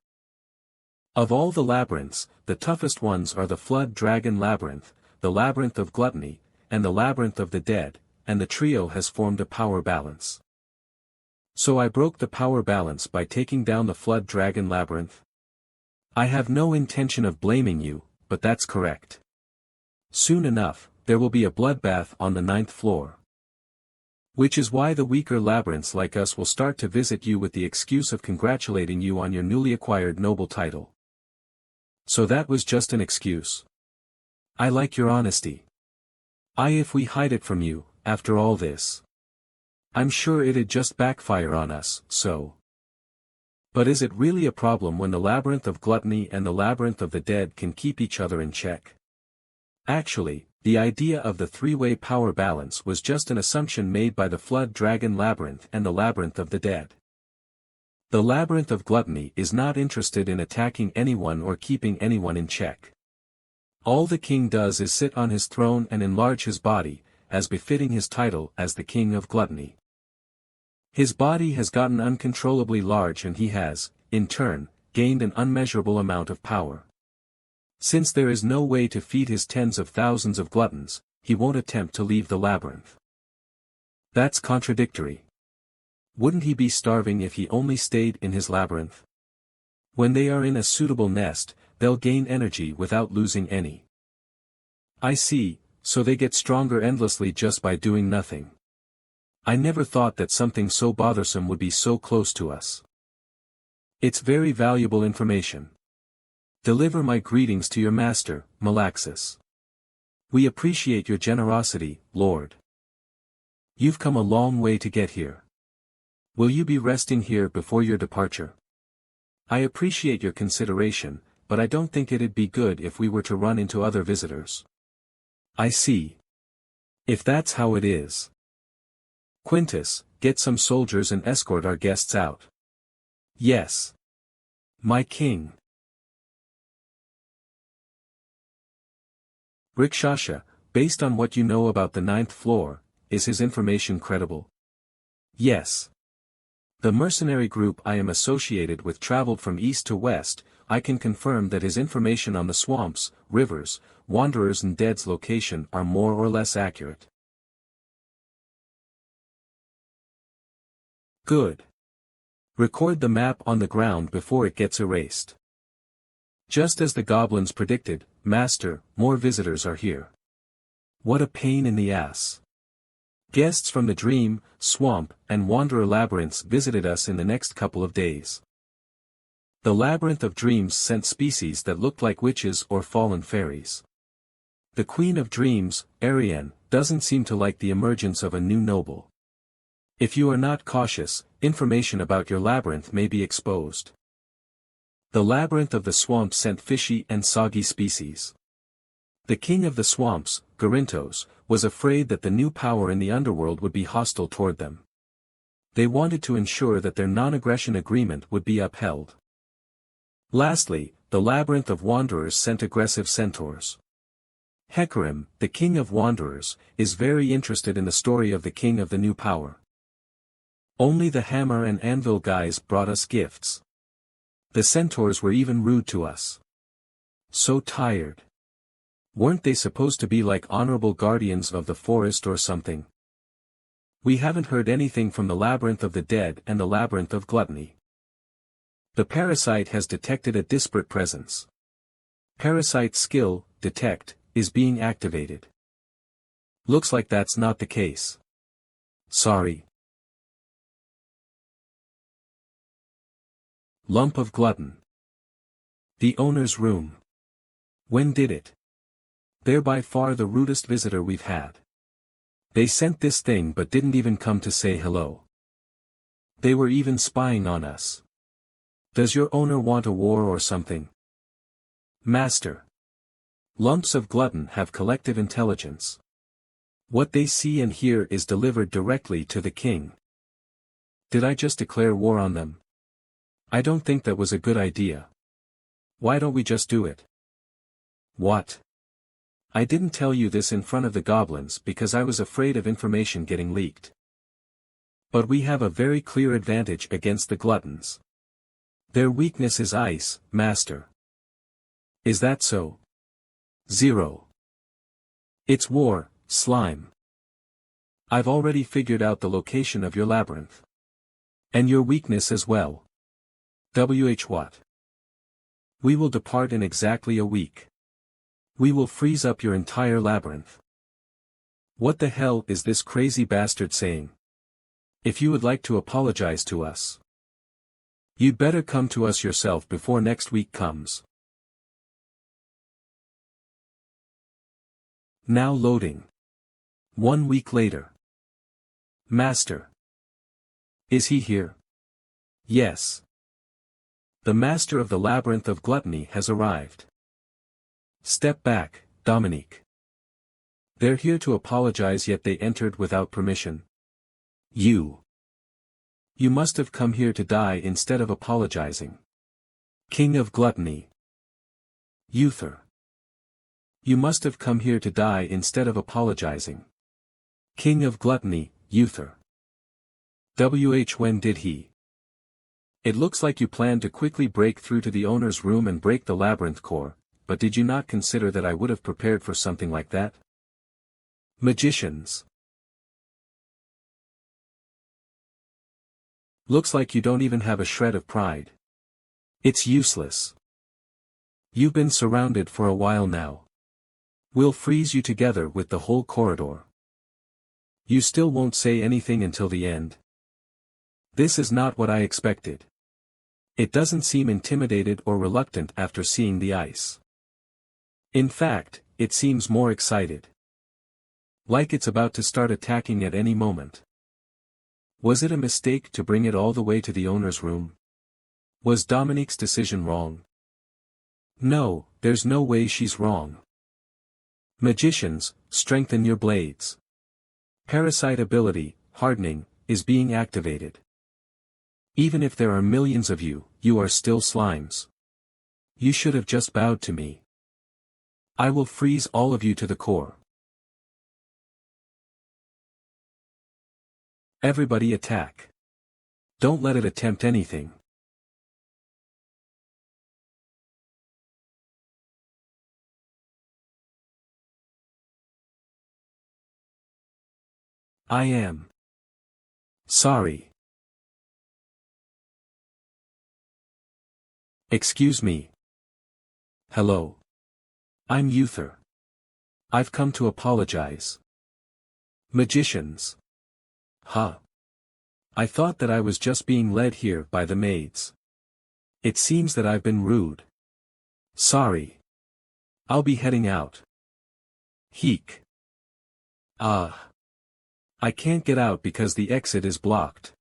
Of all the labyrinths, the toughest ones are the Flood Dragon Labyrinth, the Labyrinth of Gluttony, and the Labyrinth of the Dead, and the trio has formed a power balance. So I broke the power balance by taking down the Flood Dragon Labyrinth. I have no intention of blaming you, but that's correct. Soon enough, there will be a bloodbath on the 9th floor. Which is why the weaker labyrinths like us will start to visit you with the excuse of congratulating you on your newly acquired noble title. So that was just an excuse. I like your honesty. If we hide it from you, after all this, I'm sure it'd just backfire on us, so. But is it really a problem when the Labyrinth of Gluttony and the Labyrinth of the Dead can keep each other in check? Actually, the idea of the three-way power balance was just an assumption made by the Flood Dragon Labyrinth and the Labyrinth of the Dead. The Labyrinth of Gluttony is not interested in attacking anyone or keeping anyone in check. All the king does is sit on his throne and enlarge his body, as befitting his title as the King of Gluttony. His body has gotten uncontrollably large and he has, in turn, gained an unmeasurable amount of power. Since there is no way to feed his tens of thousands of gluttons, he won't attempt to leave the labyrinth. That's contradictory. Wouldn't he be starving if he only stayed in his labyrinth? When they are in a suitable nest, they'll gain energy without losing any. I see, so they get stronger endlessly just by doing nothing. I never thought that something so bothersome would be so close to us. It's very valuable information. Deliver my greetings to your master, Malaxis. We appreciate your generosity, Lord. You've come a long way to get here. Will you be resting here before your departure? I appreciate your consideration, but I don't think it'd be good if we were to run into other visitors. I see. If that's how it is. Quintus, get some soldiers and escort our guests out. Yes. My king. Rikshasha, based on what you know about the 9th floor, is his information credible? Yes. The mercenary group I am associated with traveled from east to west. I can confirm that his information on the swamps, rivers, wanderers and dead's location are more or less accurate. Good. Record the map on the ground before it gets erased. Just as the goblins predicted, Master, more visitors are here. What a pain in the ass. Guests from the Dream, Swamp, and Wanderer labyrinths visited us in the next couple of days. The Labyrinth of Dreams sent species that looked like witches or fallen fairies. The Queen of Dreams, Ariane, doesn't seem to like the emergence of a new noble. If you are not cautious, information about your labyrinth may be exposed. The Labyrinth of the Swamp sent fishy and soggy species. The King of the Swamps, Garintos, was afraid that the new power in the underworld would be hostile toward them. They wanted to ensure that their non-aggression agreement would be upheld. Lastly, the Labyrinth of Wanderers sent aggressive centaurs. Hecarim, the King of Wanderers, is very interested in the story of the King of the New Power. Only the hammer and anvil guys brought us gifts. The centaurs were even rude to us. So tired. Weren't they supposed to be like honorable guardians of the forest or something? We haven't heard anything from the Labyrinth of the Dead and the Labyrinth of Gluttony. The parasite has detected a disparate presence. Parasite skill, detect, is being activated. Looks like that's not the case. Sorry. Lump of glutton. The owner's room. When did it? They're by far the rudest visitor we've had. They sent this thing but didn't even come to say hello. They were even spying on us. Does your owner want a war or something? Master. Lumps of glutton have collective intelligence. What they see and hear is delivered directly to the king. Did I just declare war on them? I don't think that was a good idea. Why don't we just do it? What? I didn't tell you this in front of the goblins because I was afraid of information getting leaked. But we have a very clear advantage against the gluttons. Their weakness is ice, master. Is that so? 0. It's war, slime. I've already figured out the location of your labyrinth. And your weakness as well. What? We will depart in exactly a week. We will freeze up your entire labyrinth. What the hell is this crazy bastard saying? If you would like to apologize to us, you'd better come to us yourself before next week comes. Now loading. 1 week later. Master. Is he here? Yes. The master of the labyrinth of gluttony has arrived. Step back, Dominique. They're here to apologize, yet they entered without permission. You must have come here to die instead of apologizing. King of gluttony. Uther. You must have come here to die instead of apologizing. King of gluttony, Uther. When did he? It looks like you planned to quickly break through to the owner's room and break the labyrinth core, but did you not consider that I would have prepared for something like that? Magicians. Looks like you don't even have a shred of pride. It's useless. You've been surrounded for a while now. We'll freeze you together with the whole corridor. You still won't say anything until the end. This is not what I expected. It doesn't seem intimidated or reluctant after seeing the ice. In fact, it seems more excited. Like it's about to start attacking at any moment. Was it a mistake to bring it all the way to the owner's room? Was Dominique's decision wrong? No, there's no way she's wrong. Magicians, strengthen your blades. Parasite ability, hardening, is being activated. Even if there are millions of you, you are still slimes. You should have just bowed to me. I will freeze all of you to the core. Everybody attack. Don't let it attempt anything. I am sorry. Excuse me. Hello. I'm Uther. I've come to apologize. Magicians. Huh. I thought that I was just being led here by the maids. It seems that I've been rude. Sorry. I'll be heading out. Heek. I can't get out because the exit is blocked.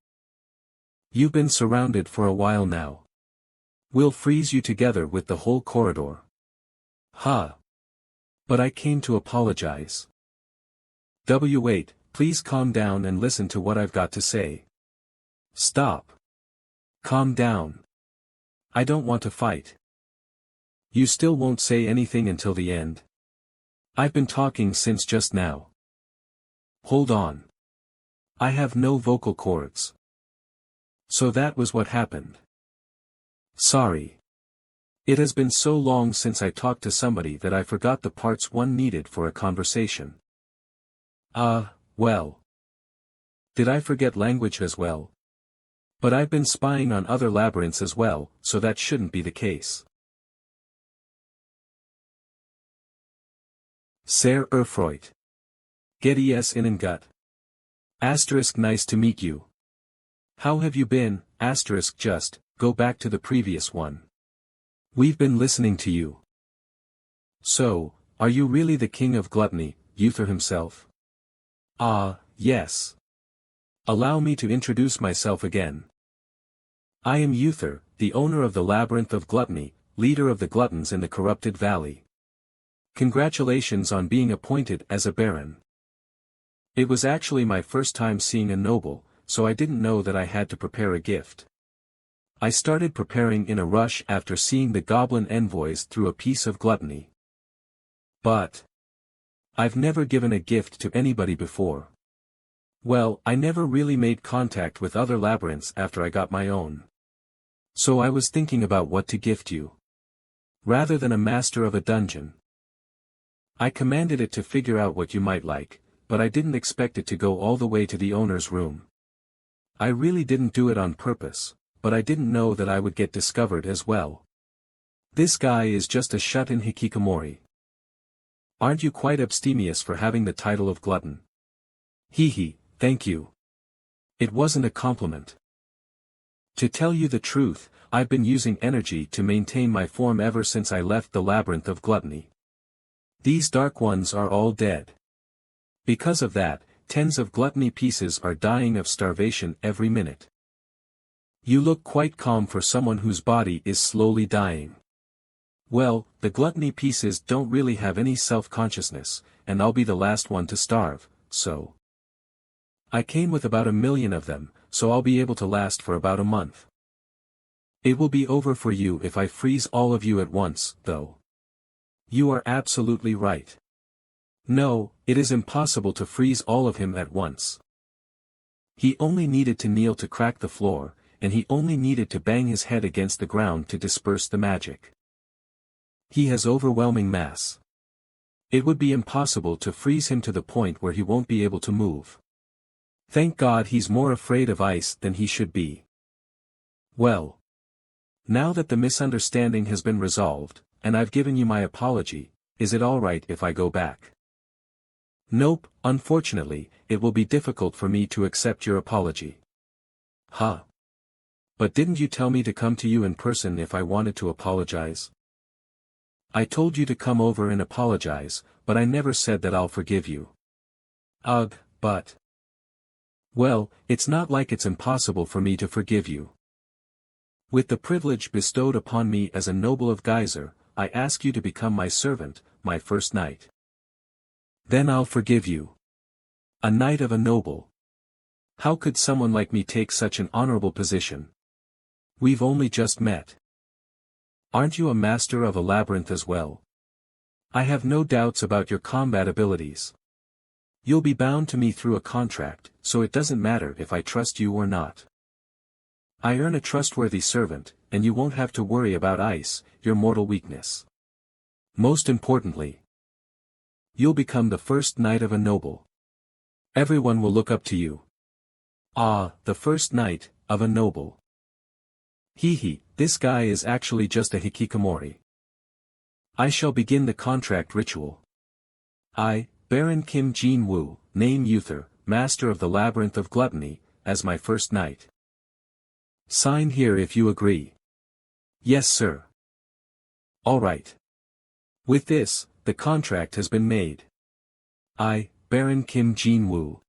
You've been surrounded for a while now. We'll freeze you together with the whole corridor. Huh. But I came to apologize. Wait, please calm down and listen to what I've got to say. Stop. Calm down. I don't want to fight. You still won't say anything until the end. I've been talking since just now. Hold on. I have no vocal cords. So that was what happened. Sorry. It has been so long since I talked to somebody that I forgot the parts one needed for a conversation. Well. Did I forget language as well? But I've been spying on other labyrinths as well, so that shouldn't be the case. Ser Erfreut. Get es in gut. Asterisk nice to meet you. How have you been, asterisk just, go back to the previous one. We've been listening to you. So, are you really the king of gluttony, Uther himself? Yes. Allow me to introduce myself again. I am Uther, the owner of the Labyrinth of Gluttony, leader of the gluttons in the corrupted valley. Congratulations on being appointed as a baron. It was actually my first time seeing a noble, so I didn't know that I had to prepare a gift. I started preparing in a rush after seeing the goblin envoys through a piece of gluttony. But I've never given a gift to anybody before. Well, I never really made contact with other labyrinths after I got my own. So I was thinking about what to gift you. Rather than a master of a dungeon. I commanded it to figure out what you might like, but I didn't expect it to go all the way to the owner's room. I really didn't do it on purpose, but I didn't know that I would get discovered as well. This guy is just a shut-in hikikomori. Aren't you quite abstemious for having the title of glutton? Hee, thank you. It wasn't a compliment. To tell you the truth, I've been using energy to maintain my form ever since I left the labyrinth of gluttony. These dark ones are all dead. Because of that, tens of gluttony pieces are dying of starvation every minute. You look quite calm for someone whose body is slowly dying. Well, the gluttony pieces don't really have any self-consciousness, and I'll be the last one to starve, so. I came with about 1 million of them, so I'll be able to last for about a month. It will be over for you if I freeze all of you at once, though. You are absolutely right. No, it is impossible to freeze all of him at once. He only needed to kneel to crack the floor, and he only needed to bang his head against the ground to disperse the magic. He has overwhelming mass. It would be impossible to freeze him to the point where he won't be able to move. Thank God he's more afraid of ice than he should be. Well. Now that the misunderstanding has been resolved, and I've given you my apology, is it alright if I go back? Nope, unfortunately, it will be difficult for me to accept your apology. Huh. But didn't you tell me to come to you in person if I wanted to apologize? I told you to come over and apologize, but I never said that I'll forgive you. Ugh, but. Well, it's not like it's impossible for me to forgive you. With the privilege bestowed upon me as a noble of Geyser, I ask you to become my servant, my first knight. Then I'll forgive you. A knight of a noble. How could someone like me take such an honorable position? We've only just met. Aren't you a master of a labyrinth as well? I have no doubts about your combat abilities. You'll be bound to me through a contract, so it doesn't matter if I trust you or not. I earn a trustworthy servant, and you won't have to worry about ice, your mortal weakness. Most importantly, you'll become the first knight of a noble. Everyone will look up to you. Ah, the first knight of a noble. Hee, this guy is actually just a hikikomori. I shall begin the contract ritual. I, Baron Kim Jin-woo, name Uther, master of the Labyrinth of Gluttony, as my first knight. Sign here if you agree. Yes, sir. All right. With this, the contract has been made. I, Baron Kim Jin-woo,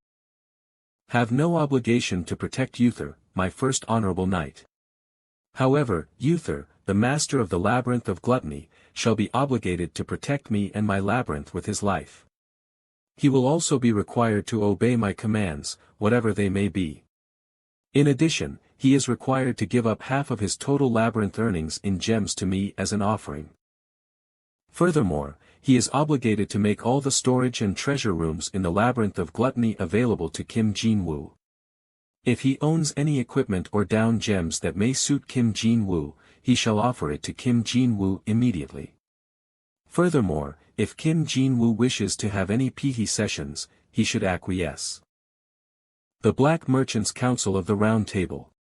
have no obligation to protect Uther, my first honorable knight. However, Uther, the master of the Labyrinth of Gluttony, shall be obligated to protect me and my labyrinth with his life. He will also be required to obey my commands, whatever they may be. In addition, he is required to give up half of his total labyrinth earnings in gems to me as an offering. Furthermore, he is obligated to make all the storage and treasure rooms in the Labyrinth of Gluttony available to Kim Jin-woo. If he owns any equipment or down gems that may suit Kim Jin-woo, he shall offer it to Kim Jin-woo immediately. Furthermore, if Kim Jin-woo wishes to have any PT sessions, he should acquiesce. The Black Merchants Council of the Round Table.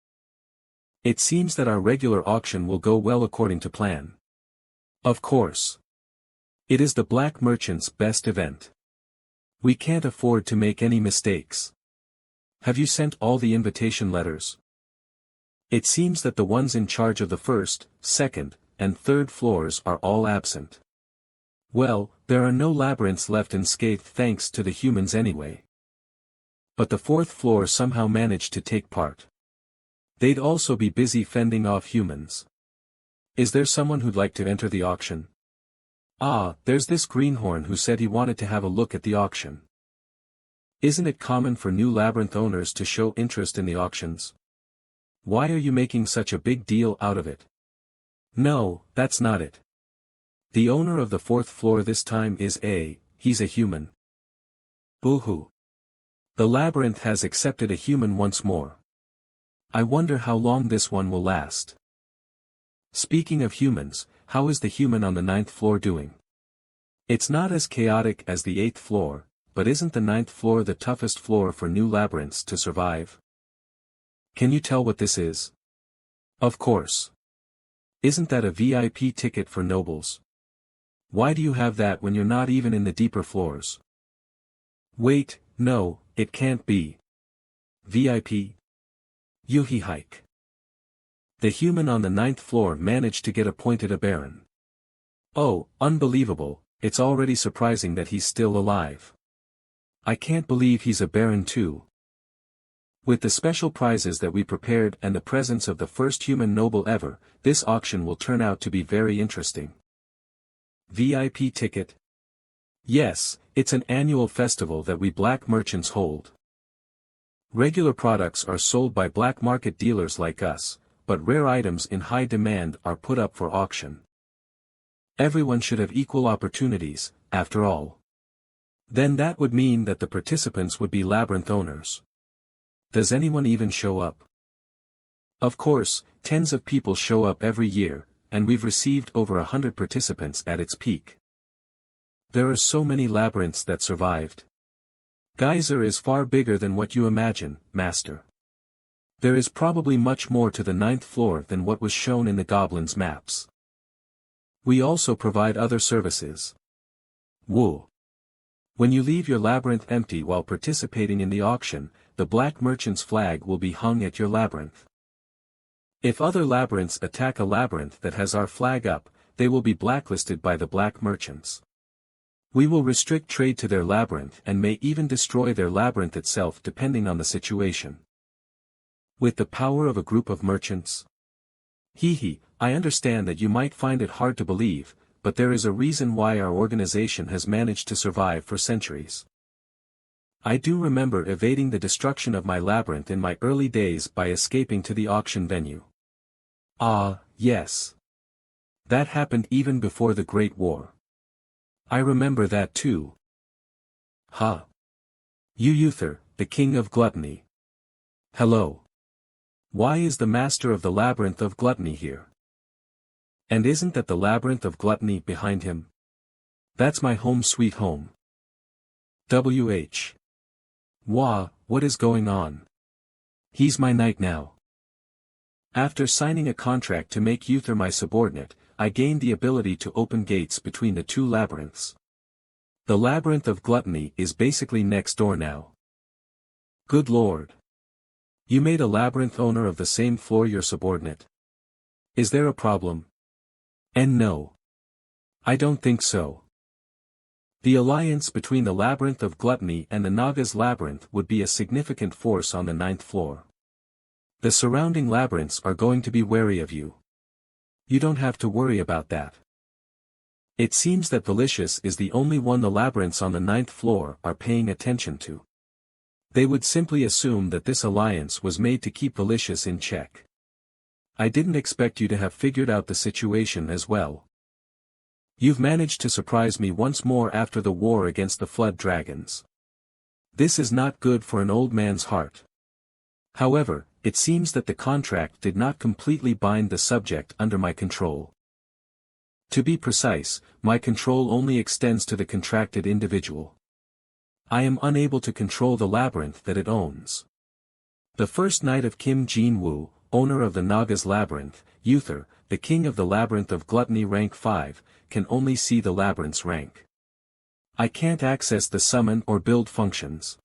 It seems that our regular auction will go well according to plan. Of course. It is the Black Merchants' best event. We can't afford to make any mistakes. Have you sent all the invitation letters? It seems that the ones in charge of the first, second, and third floors are all absent. Well, there are no labyrinths left unscathed thanks to the humans anyway. But the fourth floor somehow managed to take part. They'd also be busy fending off humans. Is there someone who'd like to enter the auction? Ah, there's this greenhorn who said he wanted to have a look at the auction. Isn't it common for new labyrinth owners to show interest in the auctions? Why are you making such a big deal out of it? No, that's not it. The owner of the fourth floor this time he's a human. Boo-hoo. The labyrinth has accepted a human once more. I wonder how long this one will last. Speaking of humans, how is the human on the ninth floor doing? It's not as chaotic as the eighth floor, but isn't the ninth floor the toughest floor for new labyrinths to survive? Can you tell what this is? Of course. Isn't that a VIP ticket for nobles? Why do you have that when you're not even in the deeper floors? Wait, no, it can't be. VIP? Yuhi hike. The human on the ninth floor managed to get appointed a baron. Oh, unbelievable, it's already surprising that he's still alive. I can't believe he's a baron too. With the special prizes that we prepared and the presence of the first human noble ever, this auction will turn out to be very interesting. VIP ticket? Yes, it's an annual festival that we black merchants hold. Regular products are sold by black market dealers like us, but rare items in high demand are put up for auction. Everyone should have equal opportunities, after all. Then that would mean that the participants would be labyrinth owners. Does anyone even show up? Of course, tens of people show up every year, and we've received over 100 participants at its peak. There are so many labyrinths that survived. Geyser is far bigger than what you imagine, Master. There is probably much more to the ninth floor than what was shown in the goblins' maps. We also provide other services. Woo! When you leave your labyrinth empty while participating in the auction, the black merchant's flag will be hung at your labyrinth. If other labyrinths attack a labyrinth that has our flag up, they will be blacklisted by the black merchants. We will restrict trade to their labyrinth and may even destroy their labyrinth itself depending on the situation. With the power of a group of merchants? I understand that you might find it hard to believe, but there is a reason why our organization has managed to survive for centuries. I do remember evading the destruction of my labyrinth in my early days by escaping to the auction venue. Ah, yes. That happened even before the Great War. I remember that too. Uther, the king of gluttony. Hello. Why is the master of the labyrinth of gluttony here? And isn't that the labyrinth of gluttony behind him? That's my home sweet home. What is going on? He's my knight now. After signing a contract to make Uther my subordinate, I gained the ability to open gates between the two labyrinths. The labyrinth of gluttony is basically next door now. Good lord. You made a labyrinth owner of the same floor your subordinate. Is there a problem? And no. I don't think so. The alliance between the labyrinth of gluttony and the Naga's labyrinth would be a significant force on the ninth floor. The surrounding labyrinths are going to be wary of you. You don't have to worry about that. It seems that Valicious is the only one the labyrinths on the ninth floor are paying attention to. They would simply assume that this alliance was made to keep Valicious in check. I didn't expect you to have figured out the situation as well. You've managed to surprise me once more after the war against the flood dragons. This is not good for an old man's heart. However, it seems that the contract did not completely bind the subject under my control. To be precise, my control only extends to the contracted individual. I am unable to control the labyrinth that it owns. The first knight of Kim Jin-woo, owner of the Naga's labyrinth, Uther, the king of the labyrinth of gluttony rank 5, can only see the labyrinth's rank. I can't access the summon or build functions.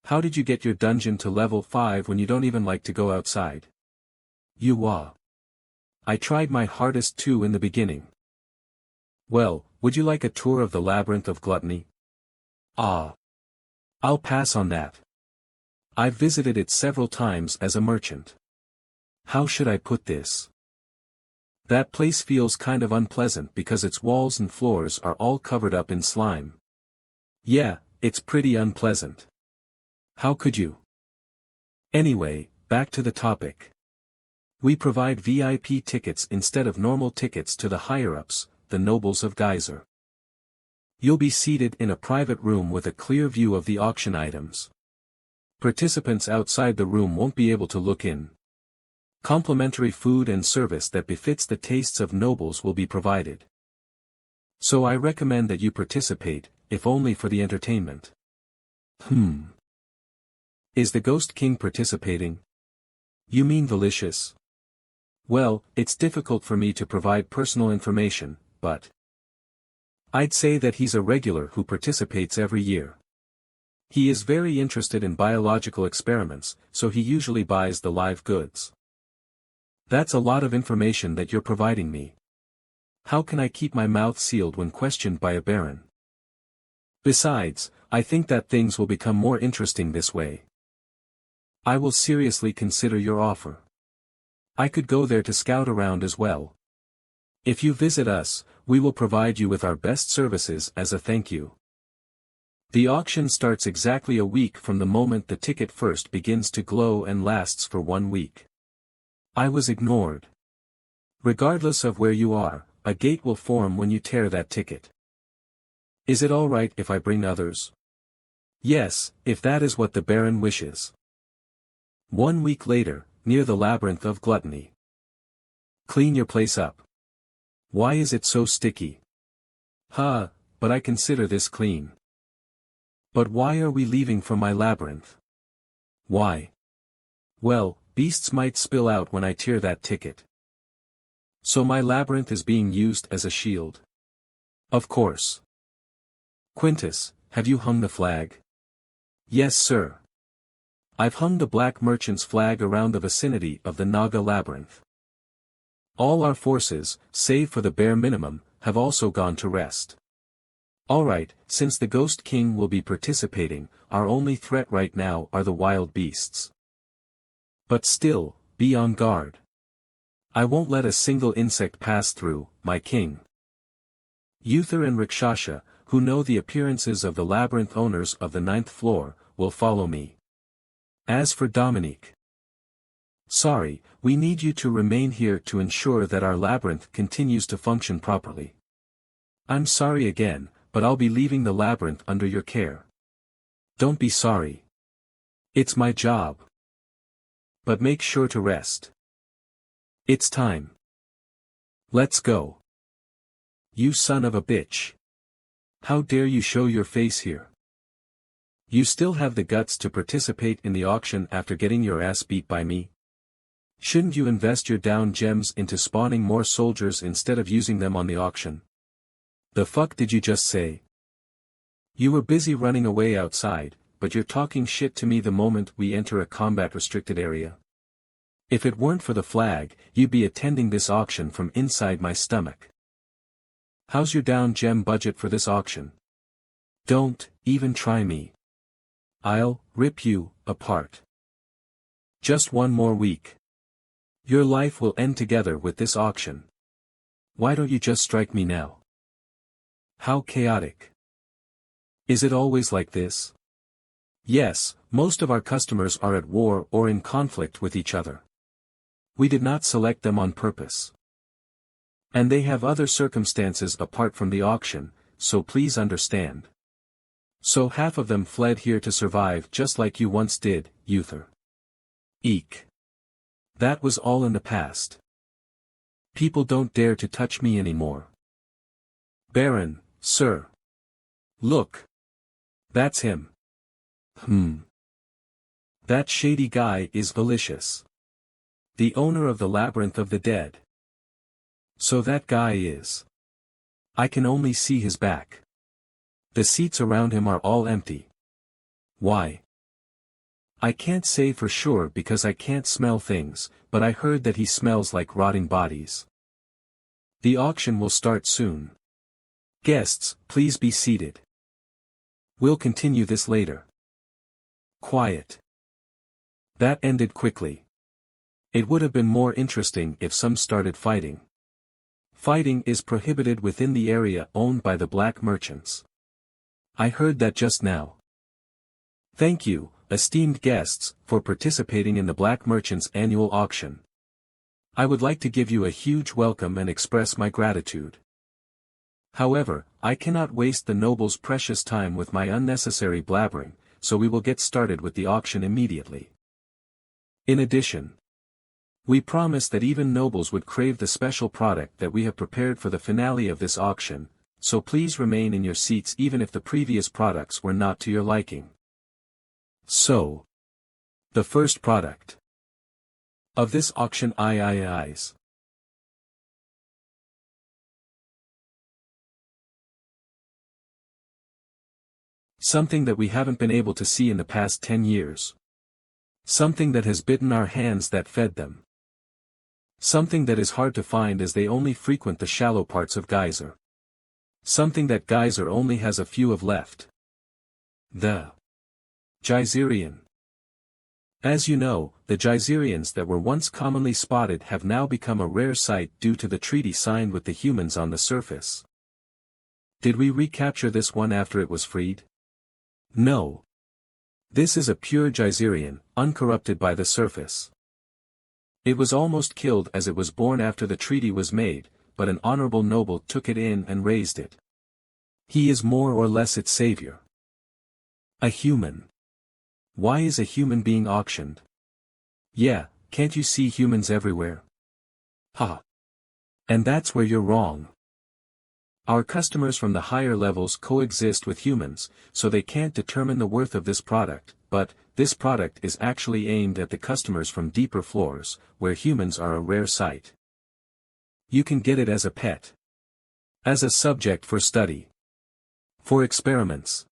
How did you get your dungeon to level 5 when you don't even like to go outside? I tried my hardest too in the beginning. Well, would you like a tour of the labyrinth of gluttony? I'll pass on that. I've visited it several times as a merchant. How should I put this? That place feels kind of unpleasant because its walls and floors are all covered up in slime. Yeah, it's pretty unpleasant. How could you? Anyway, back to the topic. We provide VIP tickets instead of normal tickets to the higher-ups, the nobles of Geyser. You'll be seated in a private room with a clear view of the auction items. Participants outside the room won't be able to look in. Complimentary food and service that befits the tastes of nobles will be provided. So I recommend that you participate, if only for the entertainment. Is the Ghost King participating? You mean Valicious? Well, it's difficult for me to provide personal information, but I'd say that he's a regular who participates every year. He is very interested in biological experiments, so he usually buys the live goods. That's a lot of information that you're providing me. How can I keep my mouth sealed when questioned by a baron? Besides, I think that things will become more interesting this way. I will seriously consider your offer. I could go there to scout around as well. If you visit us, we will provide you with our best services as a thank you. The auction starts exactly a week from the moment the ticket first begins to glow and lasts for 1 week. I was ignored. Regardless of where you are, a gate will form when you tear that ticket. Is it alright if I bring others? Yes, if that is what the Baron wishes. 1 week later, near the Labyrinth of Gluttony. Clean your place up. Why is it so sticky? But I consider this clean. But why are we leaving from my labyrinth? Why? Well, beasts might spill out when I tear that ticket. So my labyrinth is being used as a shield. Of course. Quintus, have you hung the flag? Yes, sir. I've hung the Black Merchant's flag around the vicinity of the Naga labyrinth. All our forces, save for the bare minimum, have also gone to rest. Alright, since the Ghost King will be participating, our only threat right now are the wild beasts. But still, be on guard. I won't let a single insect pass through, my king. Uther and Rakshasha, who know the appearances of the labyrinth owners of the 9th floor, will follow me. As for Dominique. Sorry, we need you to remain here to ensure that our labyrinth continues to function properly. I'm sorry again, but I'll be leaving the labyrinth under your care. Don't be sorry. It's my job. But make sure to rest. It's time. Let's go. You son of a bitch. How dare you show your face here? You still have the guts to participate in the auction after getting your ass beat by me? Shouldn't you invest your down gems into spawning more soldiers instead of using them on the auction? The fuck did you just say? You were busy running away outside, but you're talking shit to me the moment we enter a combat-restricted area. If it weren't for the flag, you'd be attending this auction from inside my stomach. How's your down gem budget for this auction? Don't even try me. I'll rip you apart. Just 1 more week. Your life will end together with this auction. Why don't you just strike me now? How chaotic. Is it always like this? Yes, most of our customers are at war or in conflict with each other. We did not select them on purpose. And they have other circumstances apart from the auction, so please understand. So half of them fled here to survive just like you once did, Uther. Eek. That was all in the past. People don't dare to touch me anymore. Baron, sir. Look. That's him. That shady guy is Valicious. The owner of the Labyrinth of the Dead. So that guy is. I can only see his back. The seats around him are all empty. Why? I can't say for sure because I can't smell things, but I heard that he smells like rotting bodies. The auction will start soon. Guests, please be seated. We'll continue this later. Quiet. That ended quickly. It would have been more interesting if some started fighting. Fighting is prohibited within the area owned by the black merchants. I heard that just now. Thank you, esteemed guests, for participating in the Black Merchant's annual auction. I would like to give you a huge welcome and express my gratitude. However, I cannot waste the noble's precious time with my unnecessary blabbering, so we will get started with the auction immediately. In addition, we promise that even nobles would crave the special product that we have prepared for the finale of this auction, so please remain in your seats even if the previous products were not to your liking. So, the first product of this auction is something that we haven't been able to see in the past 10 years. Something that has bitten our hands that fed them. Something that is hard to find as they only frequent the shallow parts of Geyser. Something that Geyser only has a few of left. The Geyserian. As you know, the Geyserians that were once commonly spotted have now become a rare sight due to the treaty signed with the humans on the surface. Did we recapture this one after it was freed? No. This is a pure Geyserian, uncorrupted by the surface. It was almost killed as it was born after the treaty was made, but an honorable noble took it in and raised it. He is more or less its savior. A human. Why is a human being auctioned? Yeah, can't you see humans everywhere? Ha. And that's where you're wrong. Our customers from the higher levels coexist with humans, so they can't determine the worth of this product, but this product is actually aimed at the customers from deeper floors, where humans are a rare sight. You can get it as a pet. As a subject for study. For experiments.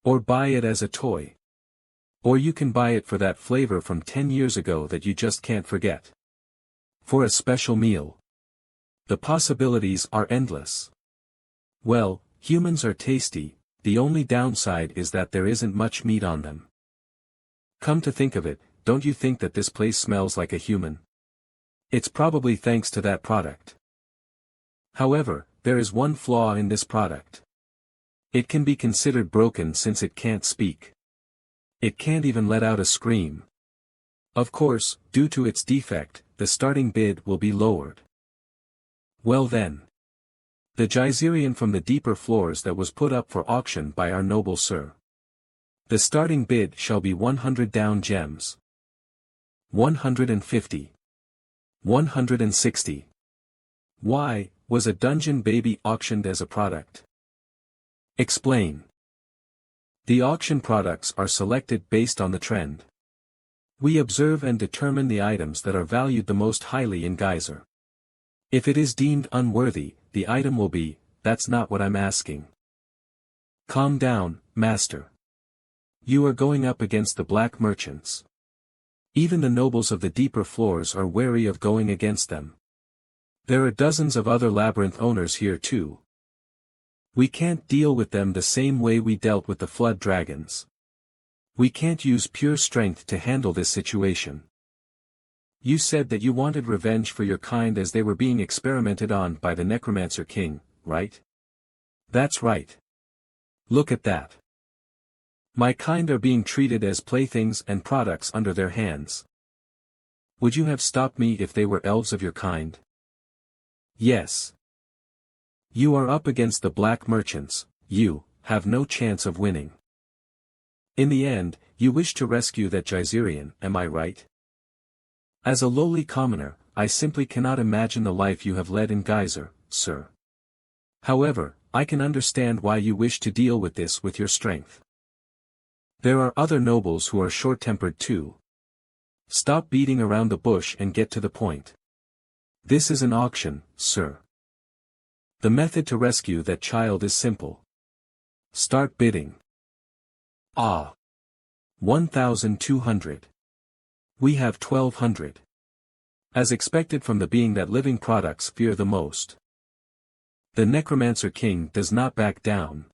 Or buy it as a toy. Or you can buy it for that flavor from 10 years ago that you just can't forget. For a special meal. The possibilities are endless. Well, humans are tasty, the only downside is that there isn't much meat on them. Come to think of it, don't you think that this place smells like a human? It's probably thanks to that product. However, there is one flaw in this product. It can be considered broken since it can't speak. It can't even let out a scream. Of course, due to its defect, the starting bid will be lowered. Well then. The Geyserian from the deeper floors that was put up for auction by our noble sir. The starting bid shall be 100 down gems. 150. 160. Why, was a dungeon baby auctioned as a product? Explain. The auction products are selected based on the trend. We observe and determine the items that are valued the most highly in Geyser. If it is deemed unworthy, the item will be, that's not what I'm asking. Calm down, master. You are going up against the black merchants. Even the nobles of the deeper floors are wary of going against them. There are dozens of other labyrinth owners here too. We can't deal with them the same way we dealt with the flood dragons. We can't use pure strength to handle this situation. You said that you wanted revenge for your kind as they were being experimented on by the Necromancer King, right? That's right. Look at that. My kind are being treated as playthings and products under their hands. Would you have stopped me if they were elves of your kind? Yes. You are up against the black merchants, you have no chance of winning. In the end, you wish to rescue that Geyserian, am I right? As a lowly commoner, I simply cannot imagine the life you have led in Geyser, sir. However, I can understand why you wish to deal with this with your strength. There are other nobles who are short-tempered too. Stop beating around the bush and get to the point. This is an auction, sir. The method to rescue that child is simple. Start bidding. 1,200. We have 1,200. As expected from the being that living products fear the most. The Necromancer King does not back down.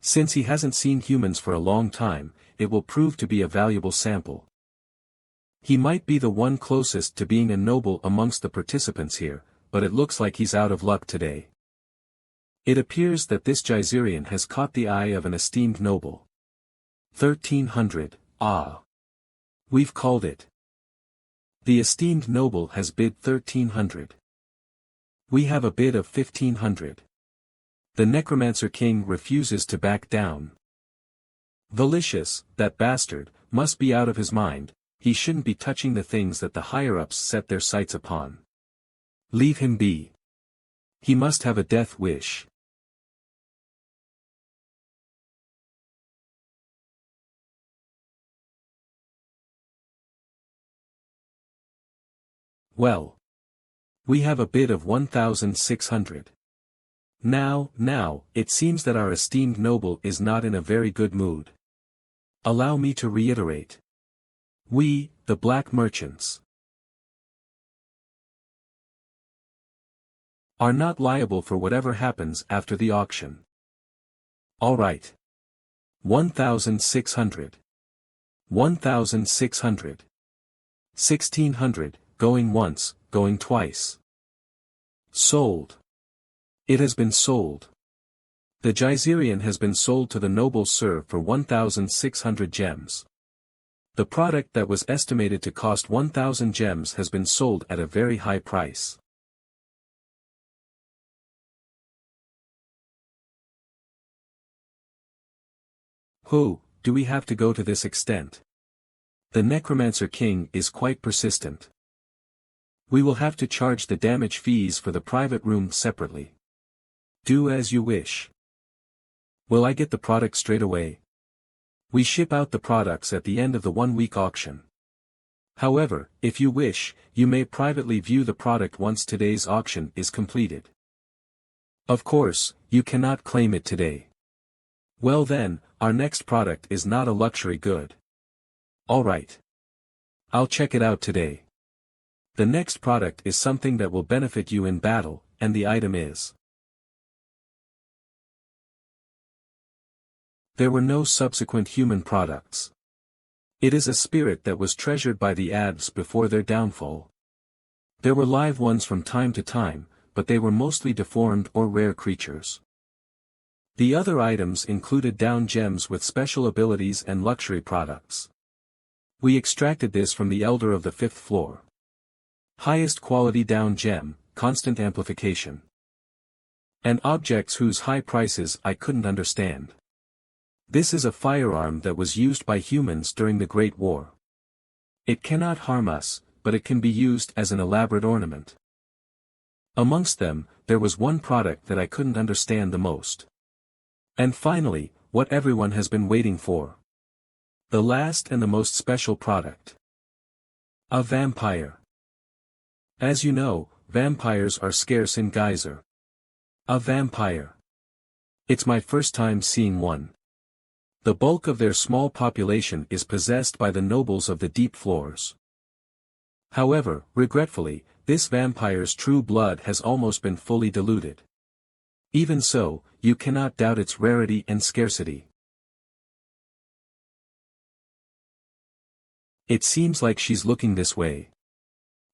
Since he hasn't seen humans for a long time, it will prove to be a valuable sample. He might be the one closest to being a noble amongst the participants here, but it looks like he's out of luck today. It appears that this Geyserian has caught the eye of an esteemed noble. 1,300, Ah. We've called it. The esteemed noble has bid 1,300. We have a bid of 1,500. The necromancer king refuses to back down. Valicious, that bastard, must be out of his mind. He shouldn't be touching the things that the higher-ups set their sights upon. Leave him be. He must have a death wish. Well. We have a bid of 1,600. Now, it seems that our esteemed noble is not in a very good mood. Allow me to reiterate. We, the black merchants, are not liable for whatever happens after the auction. All right. 1,600. 1,600. 1,600, going once, going twice. Sold. It has been sold. The Geyserian has been sold to the noble sir for 1,600 gems. The product that was estimated to cost 1,000 gems has been sold at a very high price. Who, do we have to go to this extent? The Necromancer King is quite persistent. We will have to charge the damage fees for the private room separately. Do as you wish. Will I get the product straight away? We ship out the products at the end of the 1-week auction. However, if you wish, you may privately view the product once today's auction is completed. Of course, you cannot claim it today. Well then, our next product is not a luxury good. Alright. I'll check it out today. The next product is something that will benefit you in battle, and the item is. There were no subsequent human products. It is a spirit that was treasured by the Advs before their downfall. There were live ones from time to time, but they were mostly deformed or rare creatures. The other items included down gems with special abilities and luxury products. We extracted this from the Elder of the 5th floor. Highest quality down gem, constant amplification. And objects whose high prices I couldn't understand. This is a firearm that was used by humans during the Great War. It cannot harm us, but it can be used as an elaborate ornament. Amongst them, there was one product that I couldn't understand the most. And finally, what everyone has been waiting for. The last and the most special product. A vampire. As you know, vampires are scarce in Geyser. A vampire. It's my first time seeing one. The bulk of their small population is possessed by the nobles of the deep floors. However, regretfully, this vampire's true blood has almost been fully diluted. Even so, you cannot doubt its rarity and scarcity. It seems like she's looking this way.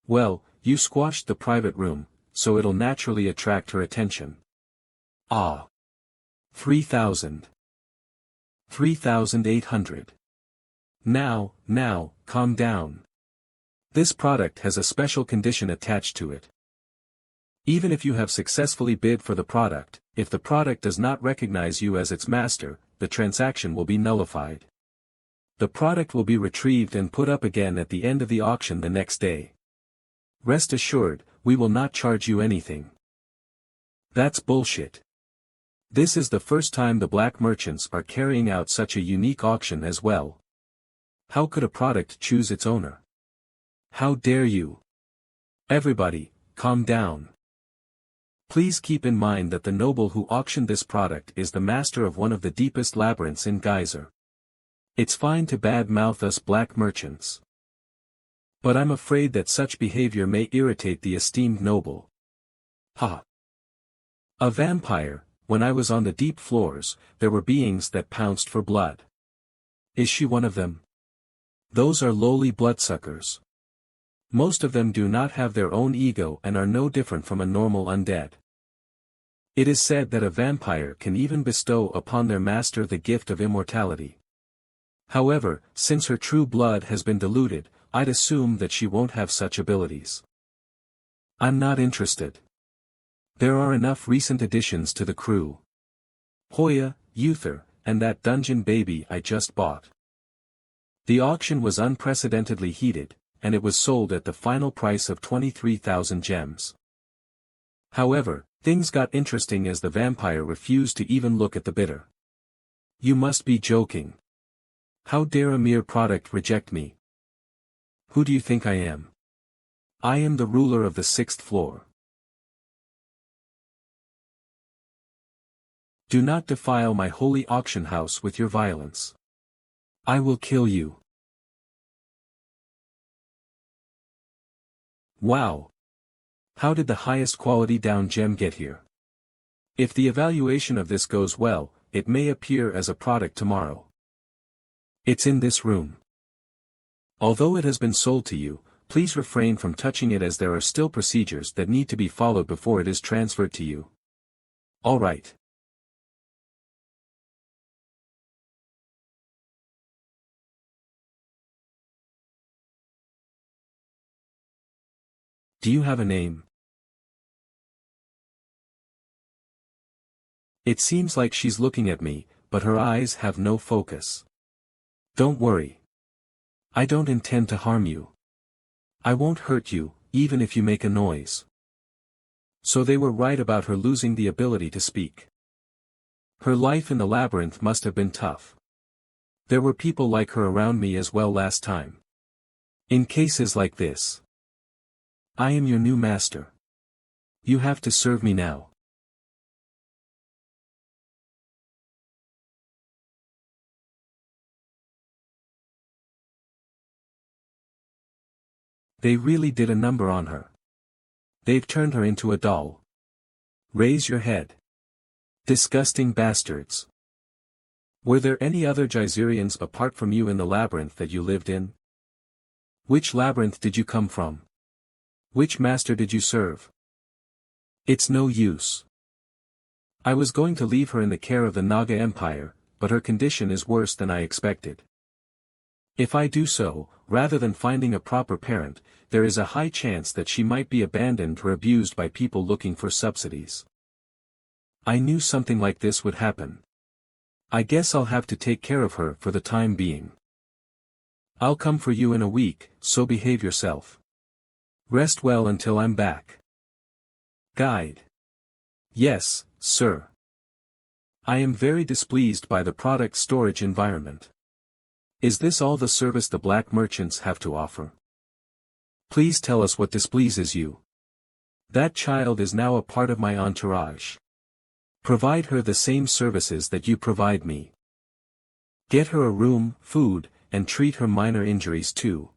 Well, you squashed the private room, so it'll naturally attract her attention. Ah. 3,000. 3,800. Now, calm down. This product has a special condition attached to it. Even if you have successfully bid for the product, if the product does not recognize you as its master, the transaction will be nullified. The product will be retrieved and put up again at the end of the auction the next day. Rest assured, we will not charge you anything. That's bullshit. This is the first time the black merchants are carrying out such a unique auction as well. How could a product choose its owner? How dare you? Everybody, calm down. Please keep in mind that the noble who auctioned this product is the master of one of the deepest labyrinths in Geyser. It's fine to bad-mouth us black merchants. But I'm afraid that such behavior may irritate the esteemed noble. Ha! A vampire. When I was on the deep floors, there were beings that pounced for blood. Is she one of them? Those are lowly bloodsuckers. Most of them do not have their own ego and are no different from a normal undead. It is said that a vampire can even bestow upon their master the gift of immortality. However, since her true blood has been diluted, I'd assume that she won't have such abilities. I'm not interested. There are enough recent additions to the crew. Hoya, Uther, and that dungeon baby I just bought. The auction was unprecedentedly heated, and it was sold at the final price of 23,000 gems. However, things got interesting as the vampire refused to even look at the bidder. You must be joking. How dare a mere product reject me? Who do you think I am? I am the ruler of the 6th floor. Do not defile my holy auction house with your violence. I will kill you. Wow! How did the highest quality down gem get here? If the evaluation of this goes well, it may appear as a product tomorrow. It's in this room. Although it has been sold to you, please refrain from touching it as there are still procedures that need to be followed before it is transferred to you. All right. Do you have a name? It seems like she's looking at me, but her eyes have no focus. Don't worry. I don't intend to harm you. I won't hurt you, even if you make a noise. So they were right about her losing the ability to speak. Her life in the labyrinth must have been tough. There were people like her around me as well last time. In cases like this. I am your new master. You have to serve me now. They really did a number on her. They've turned her into a doll. Raise your head. Disgusting bastards. Were there any other Geyserians apart from you in the labyrinth that you lived in? Which labyrinth did you come from? Which master did you serve? It's no use. I was going to leave her in the care of the Naga Empire, but her condition is worse than I expected. If I do so, rather than finding a proper parent, there is a high chance that she might be abandoned or abused by people looking for subsidies. I knew something like this would happen. I guess I'll have to take care of her for the time being. I'll come for you in a week, so behave yourself. Rest well until I'm back. Guide. Yes, sir. I am very displeased by the product storage environment. Is this all the service the black merchants have to offer? Please tell us what displeases you. That child is now a part of my entourage. Provide her the same services that you provide me. Get her a room, food, and treat her minor injuries too.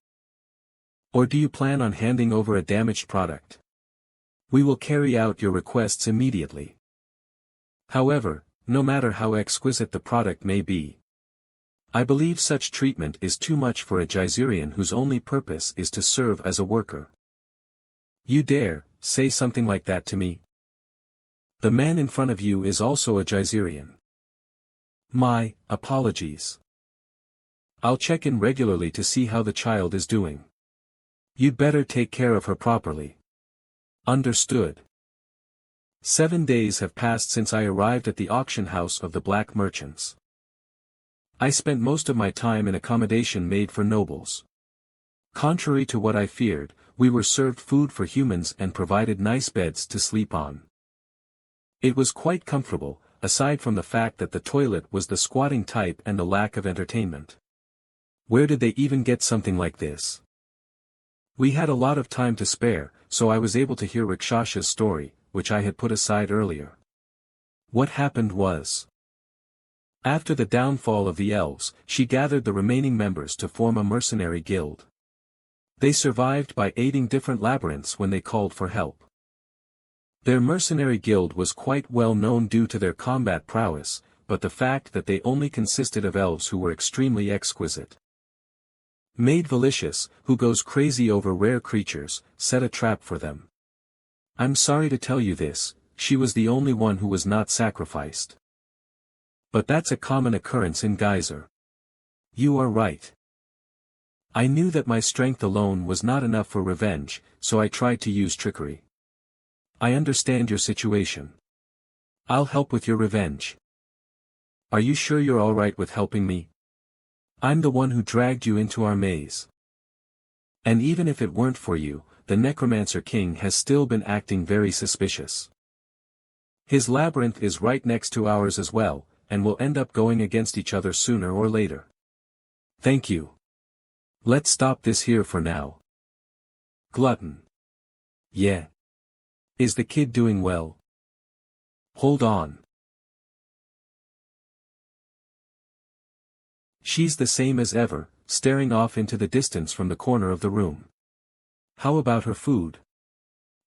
Or do you plan on handing over a damaged product? We will carry out your requests immediately. However, no matter how exquisite the product may be, I believe such treatment is too much for a Geyserian whose only purpose is to serve as a worker. You dare say something like that to me? The man in front of you is also a Geyserian. My apologies. I'll check in regularly to see how the child is doing. You'd better take care of her properly. Understood. 7 days have passed since I arrived at the auction house of the black merchants. I spent most of my time in accommodation made for nobles. Contrary to what I feared, we were served food for humans and provided nice beds to sleep on. It was quite comfortable, aside from the fact that the toilet was the squatting type and the lack of entertainment. Where did they even get something like this? We had a lot of time to spare, so I was able to hear Rakshas's story, which I had put aside earlier. What happened was, after the downfall of the elves, she gathered the remaining members to form a mercenary guild. They survived by aiding different labyrinths when they called for help. Their mercenary guild was quite well known due to their combat prowess, but the fact that they only consisted of elves who were extremely exquisite. Maid Valicious, who goes crazy over rare creatures, set a trap for them. I'm sorry to tell you this, she was the only one who was not sacrificed. But that's a common occurrence in Geyser. You are right. I knew that my strength alone was not enough for revenge, so I tried to use trickery. I understand your situation. I'll help with your revenge. Are you sure you're alright with helping me? I'm the one who dragged you into our maze. And even if it weren't for you, the Necromancer King has still been acting very suspicious. His labyrinth is right next to ours as well, and we'll end up going against each other sooner or later. Thank you. Let's stop this here for now. Glutton. Yeah. Is the kid doing well? Hold on. She's the same as ever, staring off into the distance from the corner of the room. How about her food?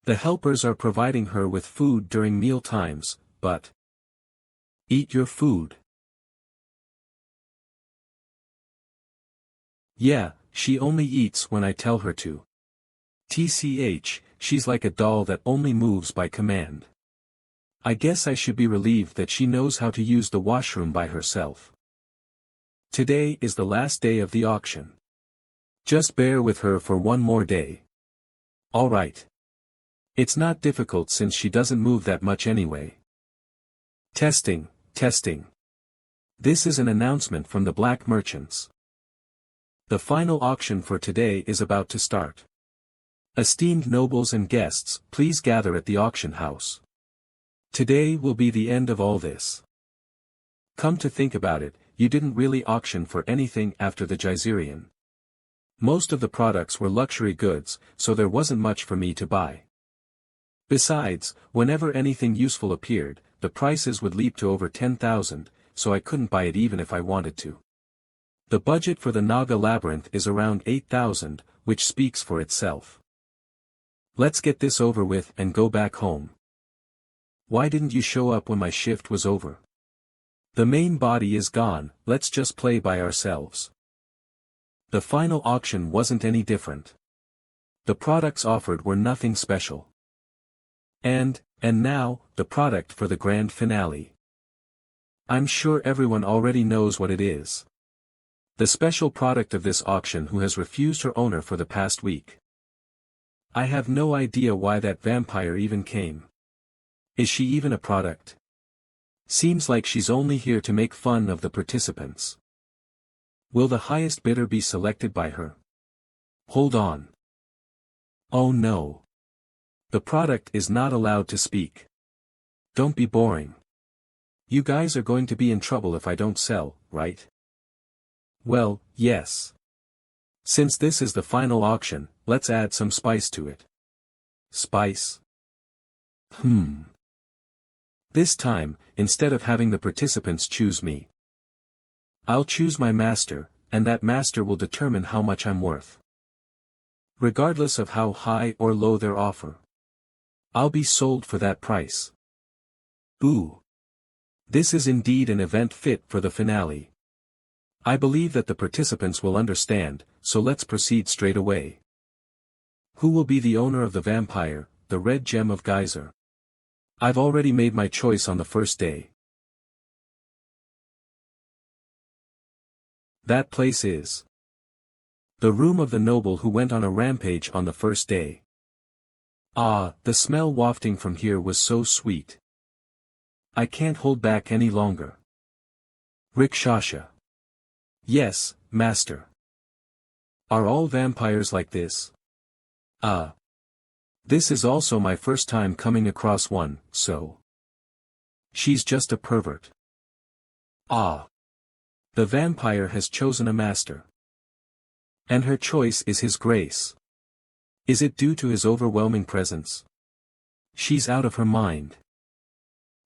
The helpers are providing her with food during meal times, but... Eat your food. Yeah, she only eats when I tell her to. TCH, she's like a doll that only moves by command. I guess I should be relieved that she knows how to use the washroom by herself. Today is the last day of the auction. Just bear with her for one more day. Alright. It's not difficult since she doesn't move that much anyway. Testing, testing. This is an announcement from the black merchants. The final auction for today is about to start. Esteemed nobles and guests, please gather at the auction house. Today will be the end of all this. Come to think about it, you didn't really auction for anything after the Geyserian. Most of the products were luxury goods, so there wasn't much for me to buy. Besides, whenever anything useful appeared, the prices would leap to over 10,000, so I couldn't buy it even if I wanted to. The budget for the Naga Labyrinth is around 8,000, which speaks for itself. Let's get this over with and go back home. Why didn't you show up when my shift was over? The main body is gone, let's just play by ourselves. The final auction wasn't any different. The products offered were nothing special. And now, the product for the grand finale. I'm sure everyone already knows what it is. The special product of this auction who has refused her owner for the past week. I have no idea why that vampire even came. Is she even a product? Seems like she's only here to make fun of the participants. Will the highest bidder be selected by her? Hold on. Oh no. The product is not allowed to speak. Don't be boring. You guys are going to be in trouble if I don't sell, right? Well, yes. Since this is the final auction, let's add some spice to it. Spice? This time, instead of having the participants choose me, I'll choose my master, and that master will determine how much I'm worth. Regardless of how high or low their offer. I'll be sold for that price. Ooh. This is indeed an event fit for the finale. I believe that the participants will understand, so let's proceed straight away. Who will be the owner of the vampire, the red gem of Geyser? I've already made my choice on the first day. That place is the room of the noble who went on a rampage on the first day. Ah, the smell wafting from here was so sweet. I can't hold back any longer. Rikshasha. Yes, master. Are all vampires like this? This is also my first time coming across one, so. She's just a pervert. Ah. The vampire has chosen a master. And her choice is his grace. Is it due to his overwhelming presence? She's out of her mind.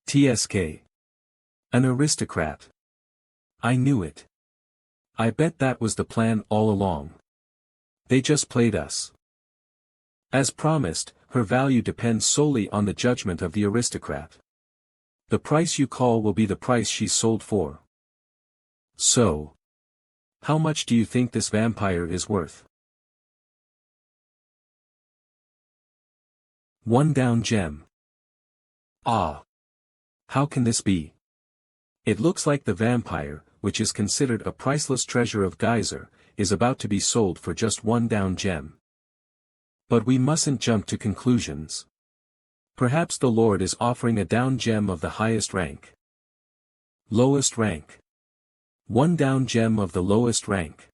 TSK. An aristocrat. I knew it. I bet that was the plan all along. They just played us. As promised, her value depends solely on the judgment of the aristocrat. The price you call will be the price she's sold for. So. How much do you think this vampire is worth? 1 down gem. Ah. How can this be? It looks like the vampire, which is considered a priceless treasure of Geyser, is about to be sold for just one down gem. But we mustn't jump to conclusions. Perhaps the Lord is offering a down gem of the highest rank. Lowest rank. One down gem of the lowest rank.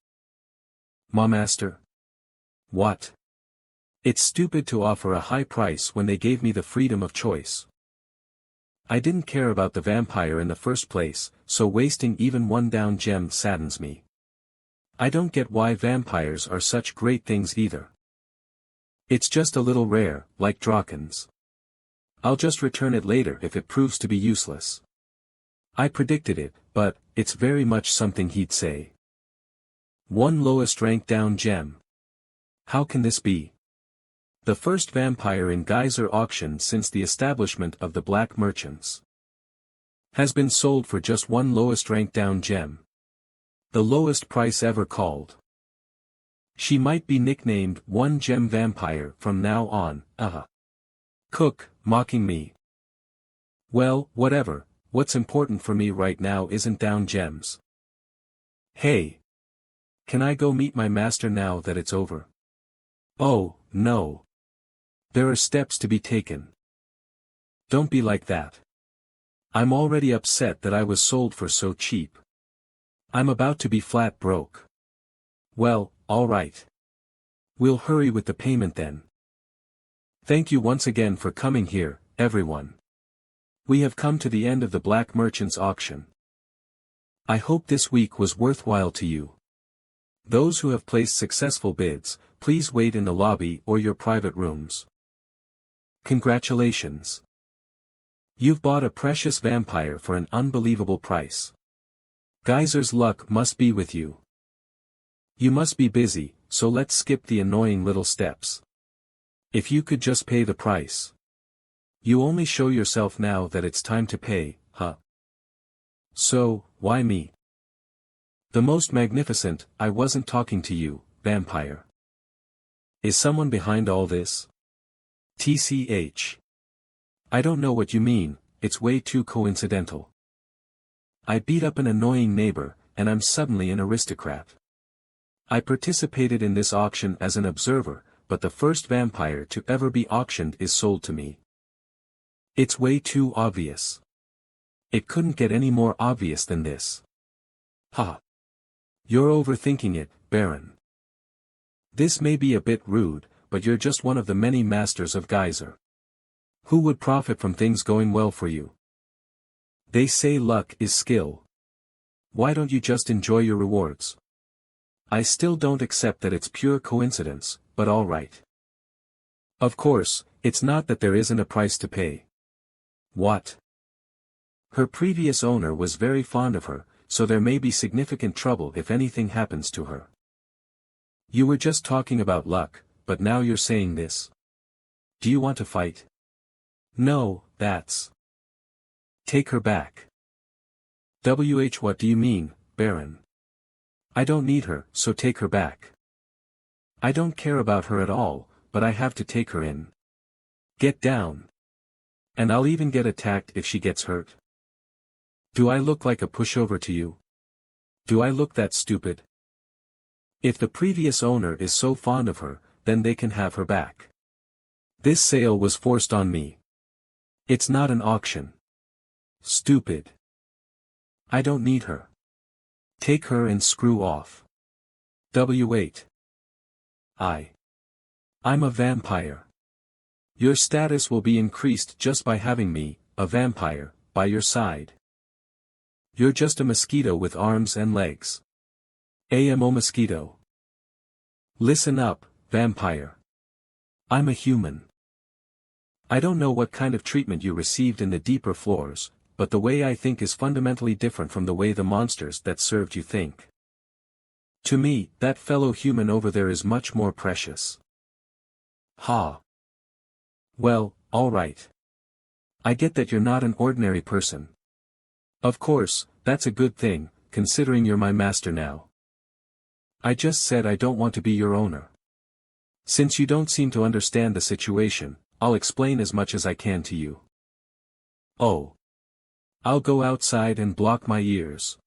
Ma master. What? It's stupid to offer a high price when they gave me the freedom of choice. I didn't care about the vampire in the first place, so wasting even one down gem saddens me. I don't get why vampires are such great things either. It's just a little rare, like Drakens. I'll just return it later if it proves to be useless. I predicted it, but it's very much something he'd say. One lowest rank down gem. How can this be? The first vampire in Geyser auction since the establishment of the black merchants. Has been sold for just one lowest rank down gem. The lowest price ever called. She might be nicknamed One Gem Vampire from now on, Cook, mocking me. Well, whatever, what's important for me right now isn't down gems. Hey! Can I go meet my master now that it's over? Oh, no. There are steps to be taken. Don't be like that. I'm already upset that I was sold for so cheap. I'm about to be flat broke. Well, alright. We'll hurry with the payment then. Thank you once again for coming here, everyone. We have come to the end of the Black Merchants auction. I hope this week was worthwhile to you. Those who have placed successful bids, please wait in the lobby or your private rooms. Congratulations. You've bought a precious vampire for an unbelievable price. Geyser's luck must be with you. You must be busy, so let's skip the annoying little steps. If you could just pay the price. You only show yourself now that it's time to pay, huh? So, why me? The most magnificent, I wasn't talking to you, vampire. Is someone behind all this? TCH. I don't know what you mean, it's way too coincidental. I beat up an annoying neighbor, and I'm suddenly an aristocrat. I participated in this auction as an observer, but the first vampire to ever be auctioned is sold to me. It's way too obvious. It couldn't get any more obvious than this. Ha! You're overthinking it, Baron. This may be a bit rude, but you're just one of the many masters of Geyser. Who would profit from things going well for you? They say luck is skill. Why don't you just enjoy your rewards? I still don't accept that it's pure coincidence, but alright. Of course, it's not that there isn't a price to pay. What? Her previous owner was very fond of her, so there may be significant trouble if anything happens to her. You were just talking about luck, but now you're saying this. Do you want to fight? No, that's... Take her back. What do you mean, Baron? I don't need her, so take her back. I don't care about her at all, but I have to take her in. Get down. And I'll even get attacked if she gets hurt. Do I look like a pushover to you? Do I look that stupid? If the previous owner is so fond of her, then they can have her back. This sale was forced on me. It's not an auction. Stupid. I don't need her. Take her and screw off. W8. I'm a vampire. Your status will be increased just by having me, a vampire, by your side. You're just a mosquito with arms and legs. AMO mosquito. Listen up, vampire. I'm a human. I don't know what kind of treatment you received in the deeper floors, but the way I think is fundamentally different from the way the monsters that served you think. To me, that fellow human over there is much more precious. Ha. Well, alright. I get that you're not an ordinary person. Of course, that's a good thing, considering you're my master now. I just said I don't want to be your owner. Since you don't seem to understand the situation, I'll explain as much as I can to you. Oh. I'll go outside and block my ears.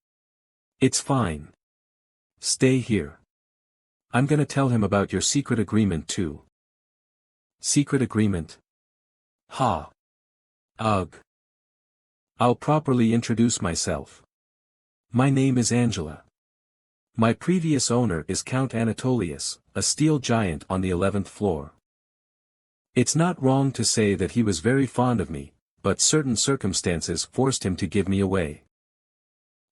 It's fine. Stay here. I'm gonna tell him about your secret agreement too. Secret agreement? Ha. Ugh. I'll properly introduce myself. My name is Angela. My previous owner is Count Anatolius, a steel giant on the 11th floor. It's not wrong to say that he was very fond of me, but certain circumstances forced him to give me away.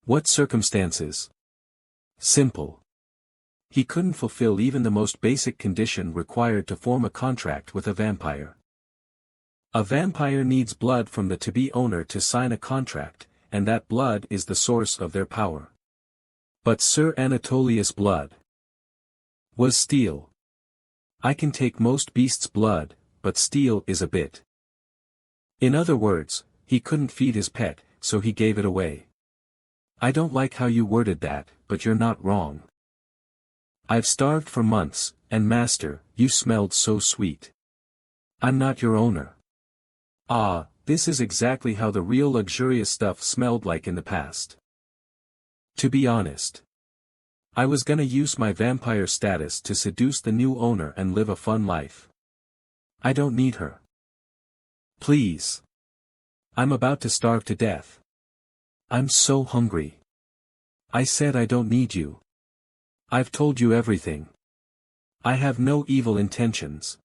What circumstances? Simple. He couldn't fulfill even the most basic condition required to form a contract with a vampire. A vampire needs blood from the to-be owner to sign a contract, and that blood is the source of their power. But Sir Anatolius' blood was steel. I can take most beasts' blood, but steel is a bit. In other words, he couldn't feed his pet, so he gave it away. I don't like how you worded that, but you're not wrong. I've starved for months, and master, you smelled so sweet. I'm not your owner. Ah, this is exactly how the real luxurious stuff smelled like in the past. To be honest, I was gonna use my vampire status to seduce the new owner and live a fun life. I don't need her. Please. I'm about to starve to death. I'm so hungry. I said I don't need you. I've told you everything. I have no evil intentions.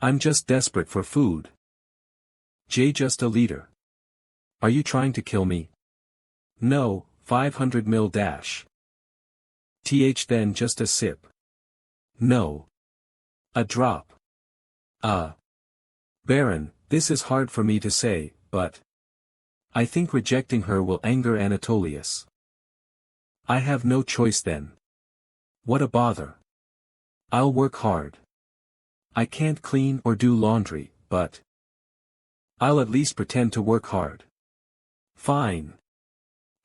I'm just desperate for food. Just a leader. Are you trying to kill me? No, 500 mil dash. Then just a sip. No. A drop. Baron, this is hard for me to say, but I think rejecting her will anger Anatolius. I have no choice then. What a bother. I'll work hard. I can't clean or do laundry, but I'll at least pretend to work hard. Fine.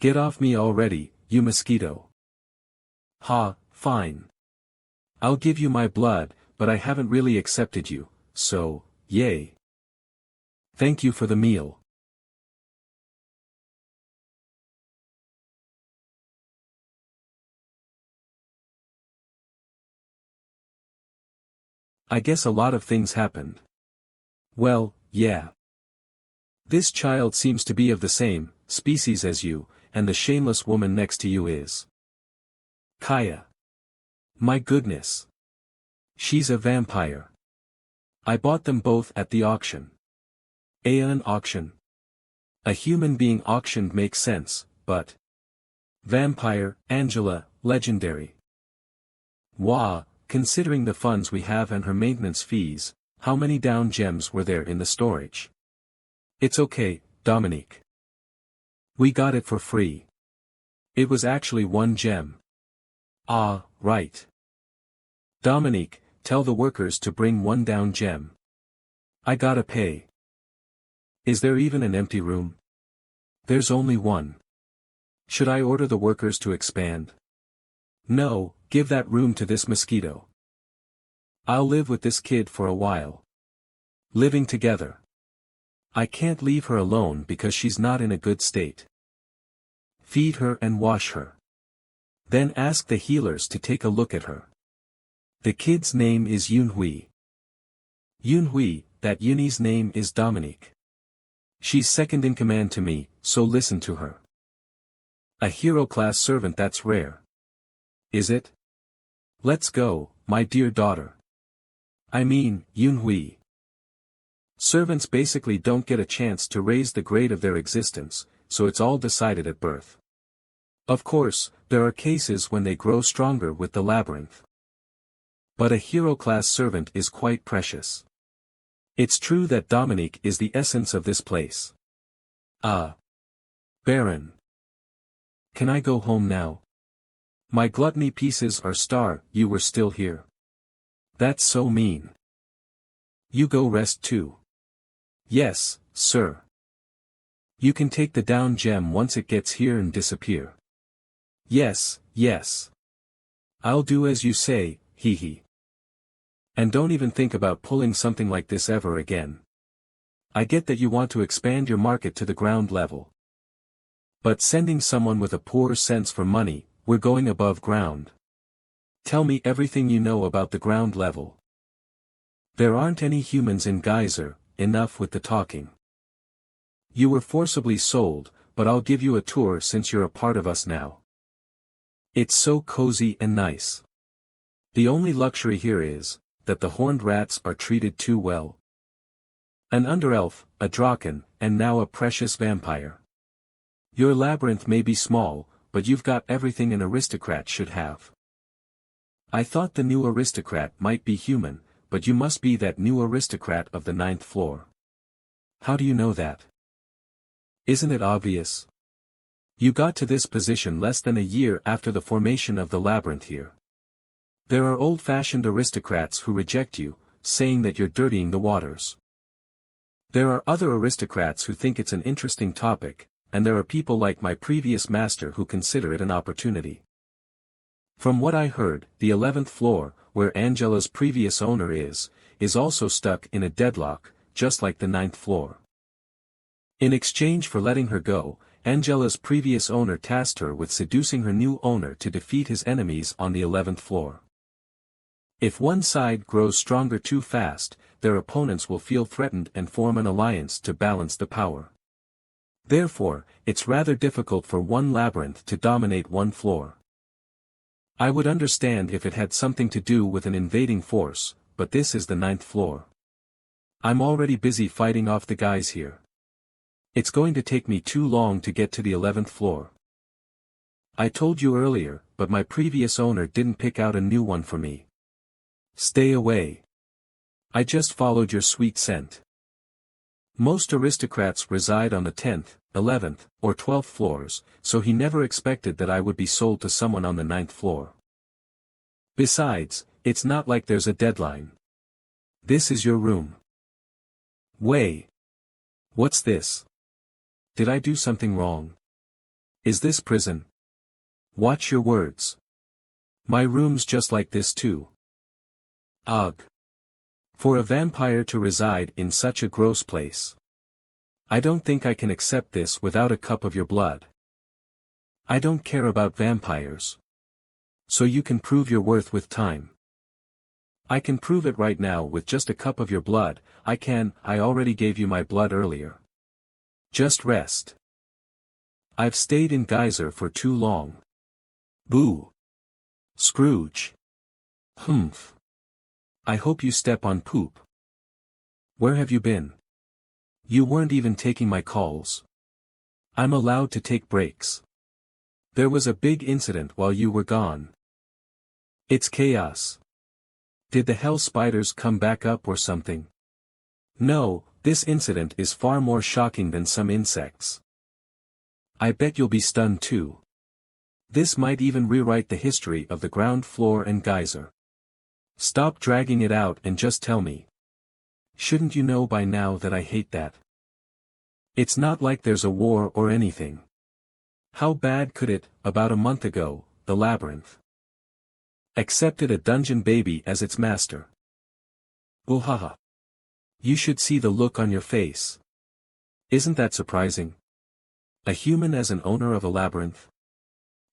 Get off me already, you mosquito. Ha, fine. I'll give you my blood, but I haven't really accepted you, so, yay. Thank you for the meal. I guess a lot of things happened. Well, yeah. This child seems to be of the same species as you, and the shameless woman next to you is Kaya. My goodness. She's a vampire. I bought them both at the auction. An auction. A human being auctioned makes sense, but vampire, Angela, legendary. Wah, considering the funds we have and her maintenance fees, how many down gems were there in the storage? It's okay, Dominique. We got it for free. It was actually 1 gem. Ah, right. Dominique, tell the workers to bring 1 down gem. I gotta pay. Is there even an empty room? There's only 1. Should I order the workers to expand? No, give that room to this mosquito. I'll live with this kid for a while. Living together. I can't leave her alone because she's not in a good state. Feed her and wash her. Then ask the healers to take a look at her. The kid's name is Yunhui. Yunhui, that Yuni's name is Dominique. She's second in command to me, so listen to her. A hero-class servant, that's rare. Is it? Let's go, my dear daughter. I mean, Yunhui. Servants basically don't get a chance to raise the grade of their existence, so it's all decided at birth. Of course, there are cases when they grow stronger with the labyrinth. But a hero-class servant is quite precious. It's true that Dominique is the essence of this place. Baron. Can I go home now? My gluttony pieces are you were still here. That's so mean. You go rest too. Yes, sir. You can take the down gem once it gets here and disappear. Yes, yes. I'll do as you say, hee hee. And don't even think about pulling something like this ever again. I get that you want to expand your market to the ground level. But sending someone with a poor sense for money, we're going above ground. Tell me everything you know about the ground level. There aren't any humans in Geyser, enough with the talking. You were forcibly sold, but I'll give you a tour since you're a part of us now. It's so cozy and nice. The only luxury here is, that the horned rats are treated too well. An underelf, a draken, and now a precious vampire. Your labyrinth may be small, but you've got everything an aristocrat should have. I thought the new aristocrat might be human, but you must be that new aristocrat of the 9th floor. How do you know that? Isn't it obvious? You got to this position less than a year after the formation of the labyrinth here. There are old-fashioned aristocrats who reject you, saying that you're dirtying the waters. There are other aristocrats who think it's an interesting topic, and there are people like my previous master who consider it an opportunity. From what I heard, the 11th floor, where Angela's previous owner is also stuck in a deadlock, just like the 9th floor. In exchange for letting her go, Angela's previous owner tasked her with seducing her new owner to defeat his enemies on the 11th floor. If one side grows stronger too fast, their opponents will feel threatened and form an alliance to balance the power. Therefore, it's rather difficult for one labyrinth to dominate one floor. I would understand if it had something to do with an invading force, but this is the 9th floor. I'm already busy fighting off the guys here. It's going to take me too long to get to the 11th floor. I told you earlier, but my previous owner didn't pick out a new one for me. Stay away. I just followed your sweet scent. Most aristocrats reside on the 10th, 11th, or 12th floors, so he never expected that I would be sold to someone on the 9th floor. Besides, it's not like there's a deadline. This is your room. Way. What's this? Did I do something wrong? Is this prison? Watch your words. My room's just like this too. Ugh. For a vampire to reside in such a gross place. I don't think I can accept this without a cup of your blood. I don't care about vampires. So you can prove your worth with time. I can prove it right now with just a cup of your blood. I already gave you my blood earlier. Just rest. I've stayed in Geyser for too long. Boo. Scrooge. Humph. I hope you step on poop. Where have you been? You weren't even taking my calls. I'm allowed to take breaks. There was a big incident while you were gone. It's chaos. Did the hell spiders come back up or something? No, this incident is far more shocking than some insects. I bet you'll be stunned too. This might even rewrite the history of the ground floor and Geyser. Stop dragging it out and just tell me. Shouldn't you know by now that I hate that? It's not like there's a war or anything. How bad could it? About a month ago, the Labyrinth accepted a dungeon baby as its master. Oohaha. You should see the look on your face. Isn't that surprising? A human as an owner of a labyrinth?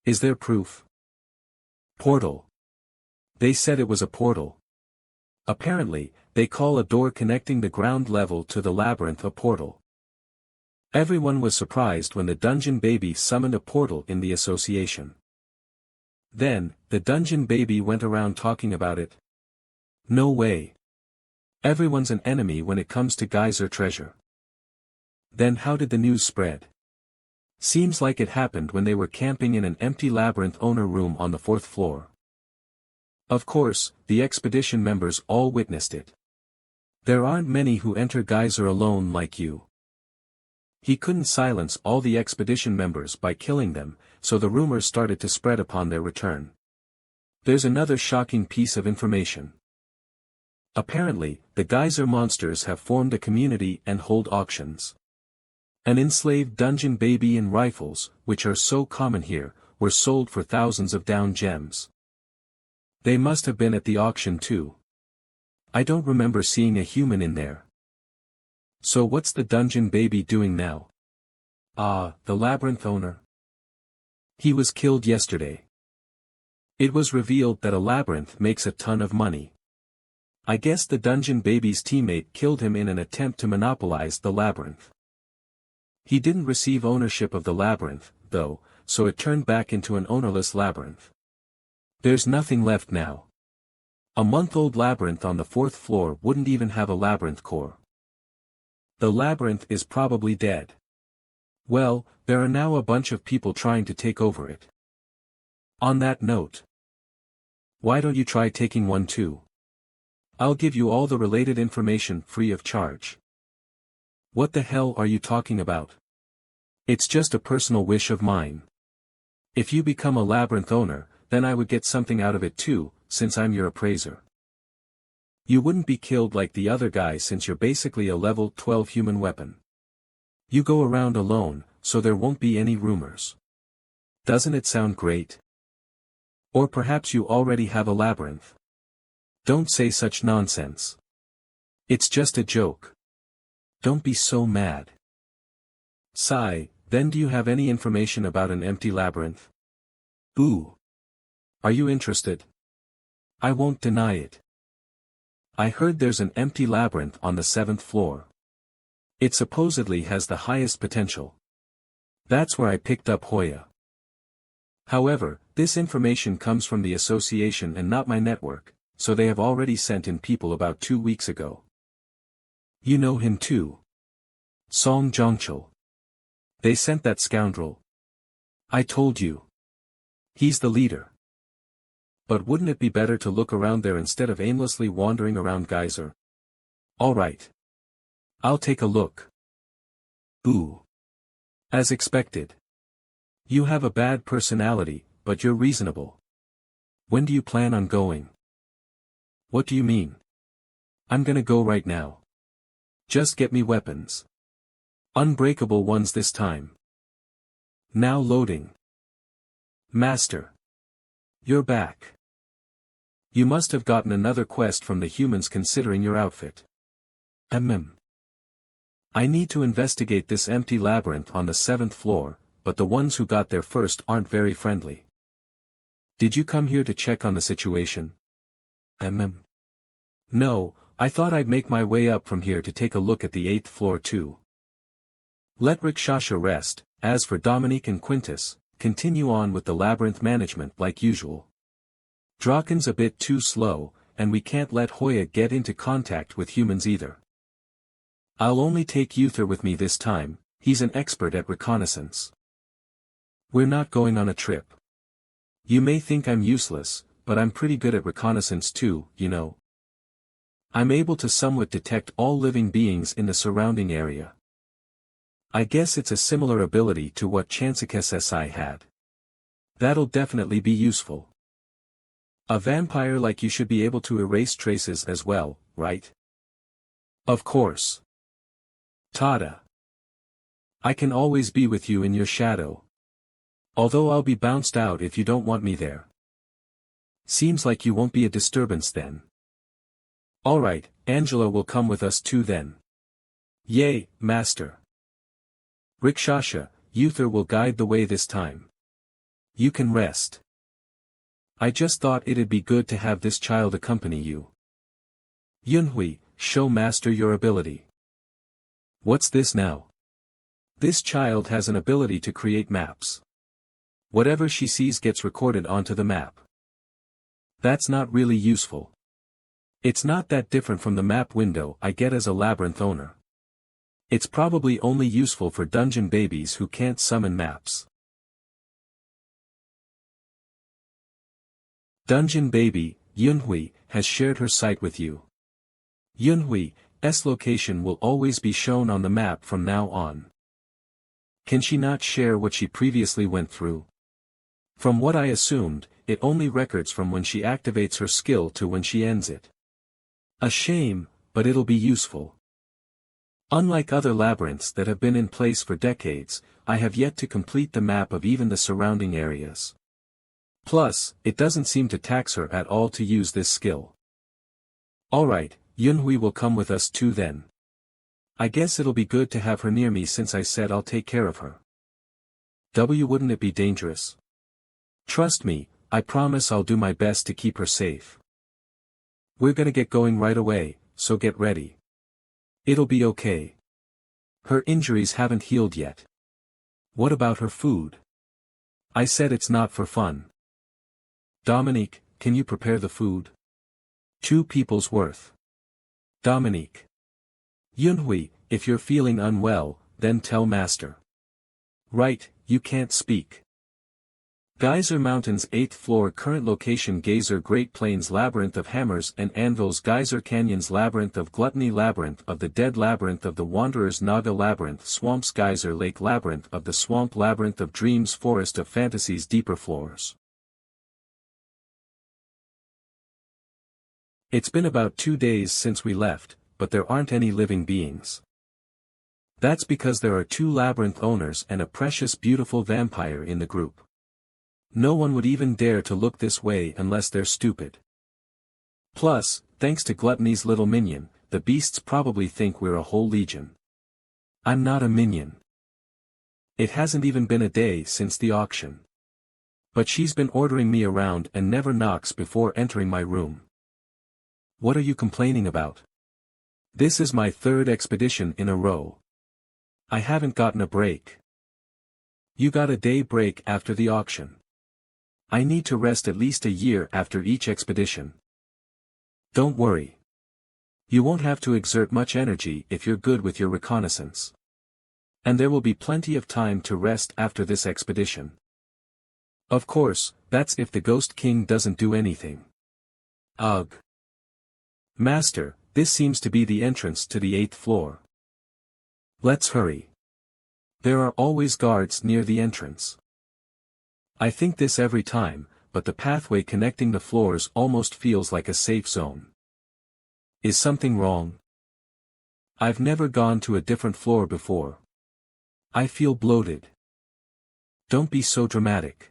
Is there proof? Portal. They said it was a portal. Apparently, they call a door connecting the ground level to the labyrinth a portal. Everyone was surprised when the dungeon baby summoned a portal in the association. Then, the dungeon baby went around talking about it. No way. Everyone's an enemy when it comes to Geyser treasure. Then how did the news spread? Seems like it happened when they were camping in an empty labyrinth owner room on the 4th floor. Of course, the expedition members all witnessed it. There aren't many who enter Geyser alone like you. He couldn't silence all the expedition members by killing them, so the rumors started to spread upon their return. There's another shocking piece of information. Apparently, the Geyser monsters have formed a community and hold auctions. An enslaved dungeon baby and rifles, which are so common here, were sold for thousands of down gems. They must have been at the auction too. I don't remember seeing a human in there. So what's the dungeon baby doing now? Ah, the labyrinth owner. He was killed yesterday. It was revealed that a labyrinth makes a ton of money. I guess the dungeon baby's teammate killed him in an attempt to monopolize the labyrinth. He didn't receive ownership of the labyrinth, though, so it turned back into an ownerless labyrinth. There's nothing left now. A month-old labyrinth on the 4th floor wouldn't even have a labyrinth core. The labyrinth is probably dead. Well, there are now a bunch of people trying to take over it. On that note, why don't you try taking one too? I'll give you all the related information free of charge. What the hell are you talking about? It's just a personal wish of mine. If you become a labyrinth owner, then I would get something out of it too, since I'm your appraiser. You wouldn't be killed like the other guy since you're basically a level 12 human weapon. You go around alone, so there won't be any rumors. Doesn't it sound great? Or perhaps you already have a labyrinth. Don't say such nonsense. It's just a joke. Don't be so mad. Sigh, then do you have any information about an empty labyrinth? Ooh. Are you interested? I won't deny it. I heard there's an empty labyrinth on the 7th floor. It supposedly has the highest potential. That's where I picked up Hoya. However, this information comes from the association and not my network, so they have already sent in people about 2 weeks ago. You know him too. Song Jongchul. They sent that scoundrel. I told you. He's the leader. But wouldn't it be better to look around there instead of aimlessly wandering around Geyser? Alright. I'll take a look. Ooh. As expected. You have a bad personality, but you're reasonable. When do you plan on going? What do you mean? I'm gonna go right now. Just get me weapons. Unbreakable ones this time. Now loading. Master. You're back. You must have gotten another quest from the humans considering your outfit. I need to investigate this empty labyrinth on the 7th floor, but the ones who got there first aren't very friendly. Did you come here to check on the situation? No, I thought I'd make my way up from here to take a look at the 8th floor too. Let Rikshasha rest. As for Dominique and Quintus, continue on with the labyrinth management like usual. Draken's a bit too slow, and we can't let Hoya get into contact with humans either. I'll only take Uther with me this time, he's an expert at reconnaissance. We're not going on a trip. You may think I'm useless, but I'm pretty good at reconnaissance too, you know. I'm able to somewhat detect all living beings in the surrounding area. I guess it's a similar ability to what Chansikes SI had. That'll definitely be useful. A vampire like you should be able to erase traces as well, right? Of course. Tada. I can always be with you in your shadow. Although I'll be bounced out if you don't want me there. Seems like you won't be a disturbance then. Alright, Angela will come with us too then. Yay, Master. Rikshasha, Uther will guide the way this time. You can rest. I just thought it'd be good to have this child accompany you. Yunhui, show Master your ability. What's this now? This child has an ability to create maps. Whatever she sees gets recorded onto the map. That's not really useful. It's not that different from the map window I get as a labyrinth owner. It's probably only useful for dungeon babies who can't summon maps. Dungeon baby, Yunhui, has shared her site with you. Yunhui's location will always be shown on the map from now on. Can she not share what she previously went through? From what I assumed, it only records from when she activates her skill to when she ends it. A shame, but it'll be useful. Unlike other labyrinths that have been in place for decades, I have yet to complete the map of even the surrounding areas. Plus, it doesn't seem to tax her at all to use this skill. Alright, Yunhui will come with us too then. I guess it'll be good to have her near me since I said I'll take care of her. Wouldn't it be dangerous? Trust me, I promise I'll do my best to keep her safe. We're gonna get going right away, so get ready. It'll be okay. Her injuries haven't healed yet. What about her food? I said it's not for fun. Dominique, can you prepare the food? 2 people's worth. Dominique. Yunhui, if you're feeling unwell, then tell Master. Right, you can't speak. Geyser Mountain's 8th floor current location Geyser Great Plains Labyrinth of Hammers and Anvils Geyser Canyons Labyrinth of Gluttony Labyrinth of the Dead Labyrinth of the Wanderers Naga Labyrinth Swamps Geyser Lake Labyrinth of the Swamp Labyrinth of Dreams Forest of Fantasies Deeper Floors. It's been about 2 days since we left, but there aren't any living beings. That's because there are 2 labyrinth owners and a precious beautiful vampire in the group. No one would even dare to look this way unless they're stupid. Plus, thanks to Gluttony's little minion, the beasts probably think we're a whole legion. I'm not a minion. It hasn't even been a day since the auction. But she's been ordering me around and never knocks before entering my room. What are you complaining about? This is my 3rd expedition in a row. I haven't gotten a break. You got a day break after the auction. I need to rest at least a year after each expedition. Don't worry. You won't have to exert much energy if you're good with your reconnaissance. And there will be plenty of time to rest after this expedition. Of course, that's if the Ghost King doesn't do anything. Ugh. Master, this seems to be the entrance to the 8th floor. Let's hurry. There are always guards near the entrance. I think this every time, but the pathway connecting the floors almost feels like a safe zone. Is something wrong? I've never gone to a different floor before. I feel bloated. Don't be so dramatic.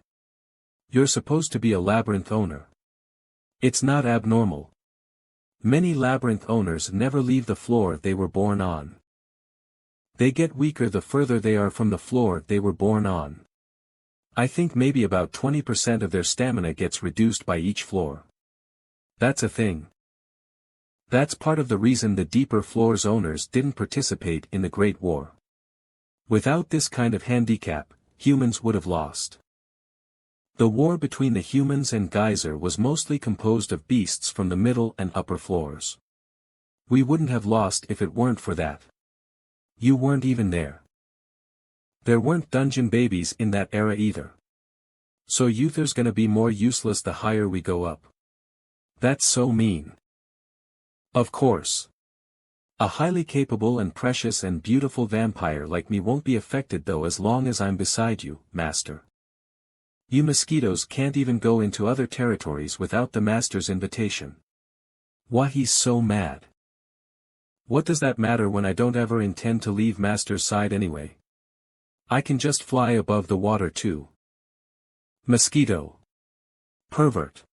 You're supposed to be a labyrinth owner. It's not abnormal. Many labyrinth owners never leave the floor they were born on. They get weaker the further they are from the floor they were born on. I think maybe about 20% of their stamina gets reduced by each floor. That's a thing. That's part of the reason the deeper floors owners didn't participate in the Great War. Without this kind of handicap, humans would have lost. The war between the humans and Geyser was mostly composed of beasts from the middle and upper floors. We wouldn't have lost if it weren't for that. You weren't even there. There weren't dungeon babies in that era either. So Uther's gonna be more useless the higher we go up. That's so mean. Of course. A highly capable and precious and beautiful vampire like me won't be affected though as long as I'm beside you, Master. You mosquitoes can't even go into other territories without the Master's invitation. Why he's so mad. What does that matter when I don't ever intend to leave Master's side anyway? I can just fly above the water too. Mosquito. Pervert.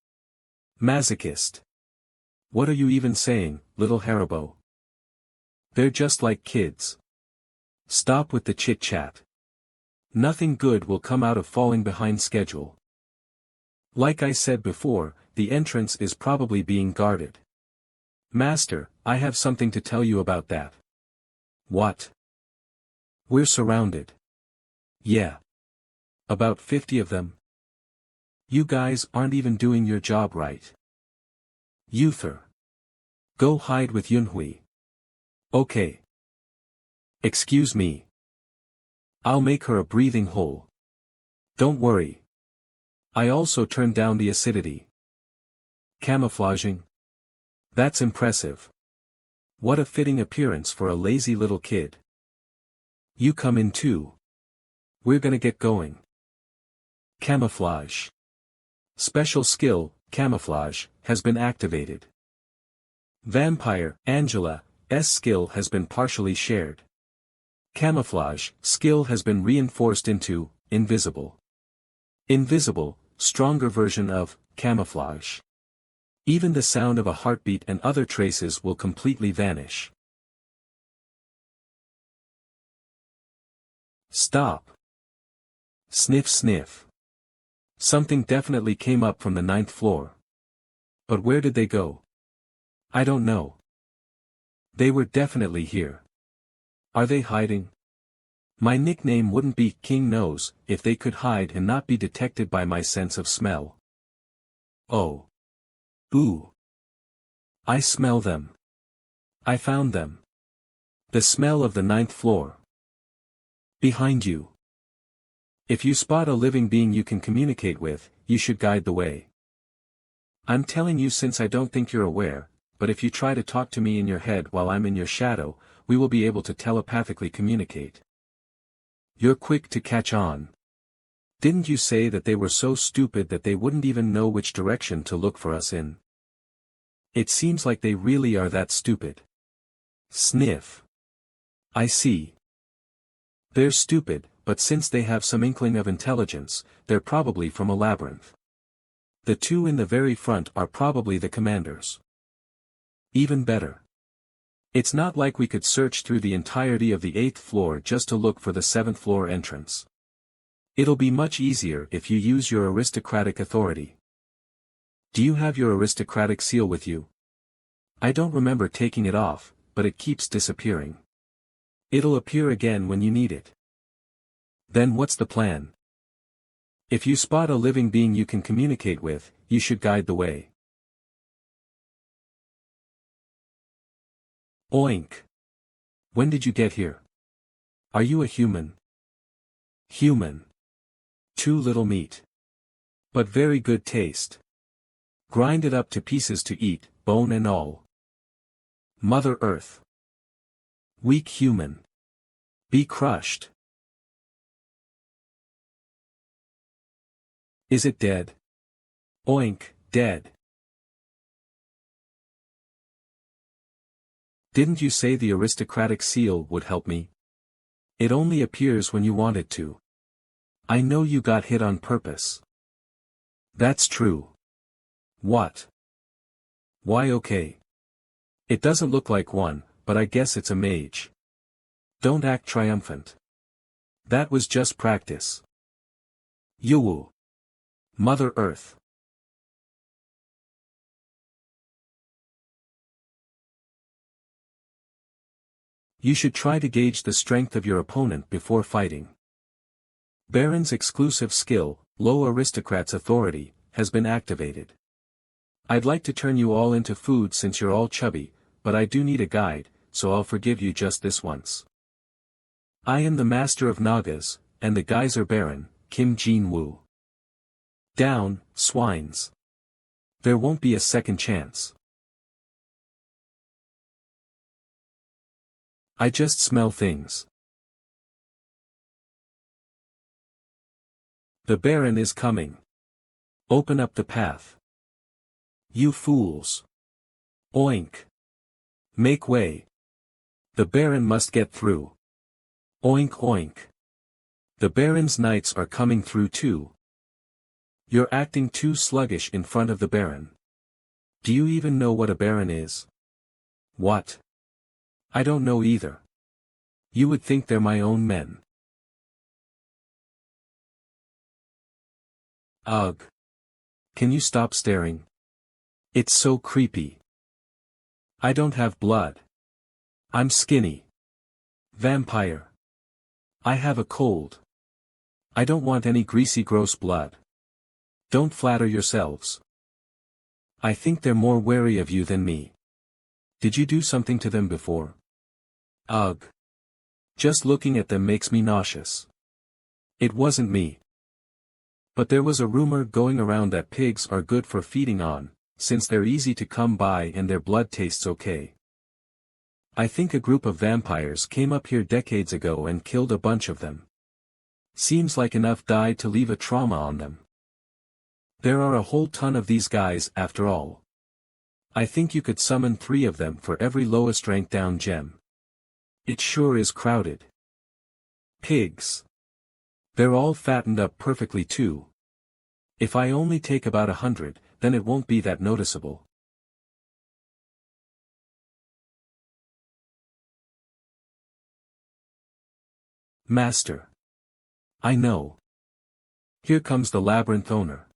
Masochist. What are you even saying, little Haribo? They're just like kids. Stop with the chit-chat. Nothing good will come out of falling behind schedule. Like I said before, the entrance is probably being guarded. Master, I have something to tell you about that. What? We're surrounded. Yeah. About 50 of them. You guys aren't even doing your job right. Uther. Go hide with Yunhui. Okay. Excuse me. I'll make her a breathing hole. Don't worry. I also turned down the acidity. Camouflaging? That's impressive. What a fitting appearance for a lazy little kid. You come in too. We're gonna get going. Camouflage. Special skill, camouflage, has been activated. Vampire, Angela's skill has been partially shared. Camouflage, skill has been reinforced into, invisible. Invisible, stronger version of, camouflage. Even the sound of a heartbeat and other traces will completely vanish. Stop. Sniff sniff. Something definitely came up from the 9th floor. But where did they go? I don't know. They were definitely here. Are they hiding? My nickname wouldn't be King Nose if they could hide and not be detected by my sense of smell. Oh. Ooh. I smell them. I found them. The smell of the 9th floor. Behind you. If you spot a living being you can communicate with, you should guide the way. I'm telling you since I don't think you're aware, but if you try to talk to me in your head while I'm in your shadow, we will be able to telepathically communicate. You're quick to catch on. Didn't you say that they were so stupid that they wouldn't even know which direction to look for us in? It seems like they really are that stupid. Sniff. I see. They're stupid, but since they have some inkling of intelligence, they're probably from a labyrinth. The two in the very front are probably the commanders. Even better. It's not like we could search through the entirety of the 8th floor just to look for the 7th floor entrance. It'll be much easier if you use your aristocratic authority. Do you have your aristocratic seal with you? I don't remember taking it off, but it keeps disappearing. It'll appear again when you need it. Then what's the plan? If you spot a living being you can communicate with, you should guide the way. Oink. When did you get here? Are you a human? Human. Too little meat. But very good taste. Grind it up to pieces to eat, bone and all. Mother Earth. Weak human. Be crushed. Is it dead? Oink, dead. Didn't you say the aristocratic seal would help me? It only appears when you want it to. I know you got hit on purpose. That's true. What? Why okay. It doesn't look like one, but I guess it's a mage. Don't act triumphant. That was just practice. Yoo-woo. Mother Earth. You should try to gauge the strength of your opponent before fighting. Baron's exclusive skill, Low Aristocrat's Authority, has been activated. I'd like to turn you all into food since you're all chubby, but I do need a guide, so I'll forgive you just this once. I am the Master of Nagas, and the Geyser Baron, Kim Jin-woo. Down, swines. There won't be a second chance. I just smell things. The Baron is coming. Open up the path. You fools. Oink. Make way. The Baron must get through. Oink oink. The Baron's knights are coming through too. You're acting too sluggish in front of the Baron. Do you even know what a Baron is? What? I don't know either. You would think they're my own men. Ugh. Can you stop staring? It's so creepy. I don't have blood. I'm skinny. Vampire. I have a cold. I don't want any greasy gross blood. Don't flatter yourselves. I think they're more wary of you than me. Did you do something to them before? Ugh. Just looking at them makes me nauseous. It wasn't me. But there was a rumor going around that pigs are good for feeding on, since they're easy to come by and their blood tastes okay. I think a group of vampires came up here decades ago and killed a bunch of them. Seems like enough died to leave a trauma on them. There are a whole ton of these guys after all. I think you could summon 3 of them for every lowest rank down gem. It sure is crowded. Pigs. They're all fattened up perfectly too. If I only take about 100, then it won't be that noticeable. Master. I know. Here comes the labyrinth owner.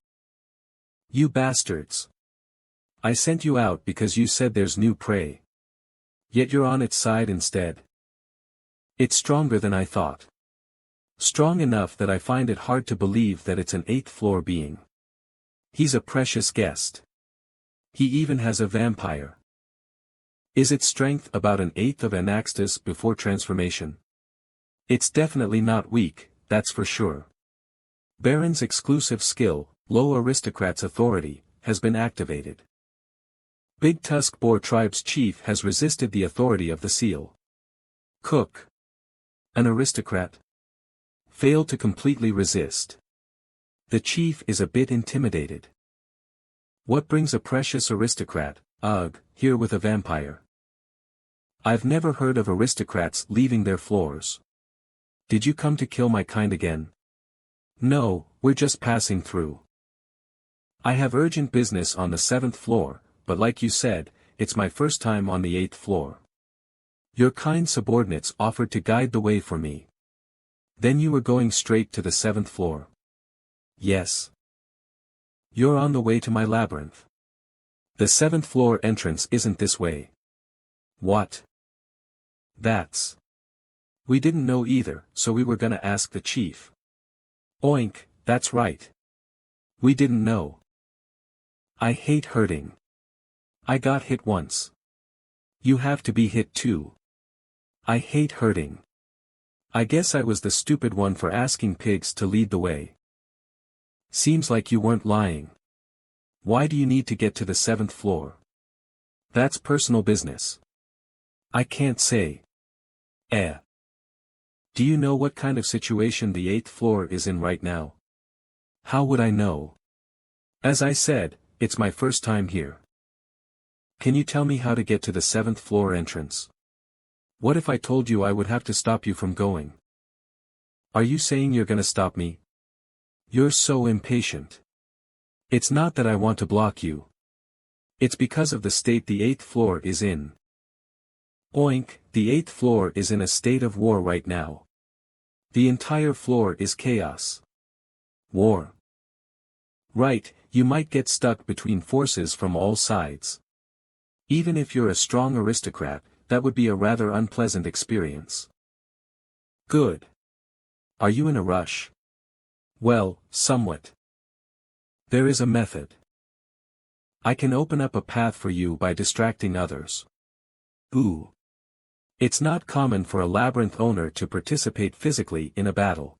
You bastards. I sent you out because you said there's new prey. Yet you're on its side instead. It's stronger than I thought. Strong enough that I find it hard to believe that it's an 8th floor being. He's a precious guest. He even has a vampire. Is its strength about an 1/8 of Anaxtis before transformation? It's definitely not weak, that's for sure. Baron's exclusive skill, Low Aristocrat's Authority, has been activated. Big Tusk Boar Tribe's chief has resisted the authority of the seal. Cook. An aristocrat. Failed to completely resist. The chief is a bit intimidated. What brings a precious aristocrat, here with a vampire? I've never heard of aristocrats leaving their floors. Did you come to kill my kind again? No, we're just passing through. I have urgent business on the 7th floor, but like you said, it's my first time on the 8th floor. Your kind subordinates offered to guide the way for me. Then you were going straight to the 7th floor. Yes. You're on the way to my labyrinth. The 7th floor entrance isn't this way. What? That's. We didn't know either, so we were gonna ask the chief. Oink, that's right. We didn't know. I hate hurting. I got hit once. You have to be hit too. I hate hurting. I guess I was the stupid one for asking pigs to lead the way. Seems like you weren't lying. Why do you need to get to the 7th floor? That's personal business. I can't say. Do you know what kind of situation the 8th floor is in right now? How would I know? As I said, it's my first time here. Can you tell me how to get to the 7th floor entrance? What if I told you I would have to stop you from going? Are you saying you're gonna stop me? You're so impatient. It's not that I want to block you. It's because of the state the 8th floor is in. Oink, the 8th floor is in a state of war right now. The entire floor is chaos. War. Right, you might get stuck between forces from all sides. Even if you're a strong aristocrat, that would be a rather unpleasant experience. Good. Are you in a rush? Well, somewhat. There is a method. I can open up a path for you by distracting others. Ooh. It's not common for a labyrinth owner to participate physically in a battle.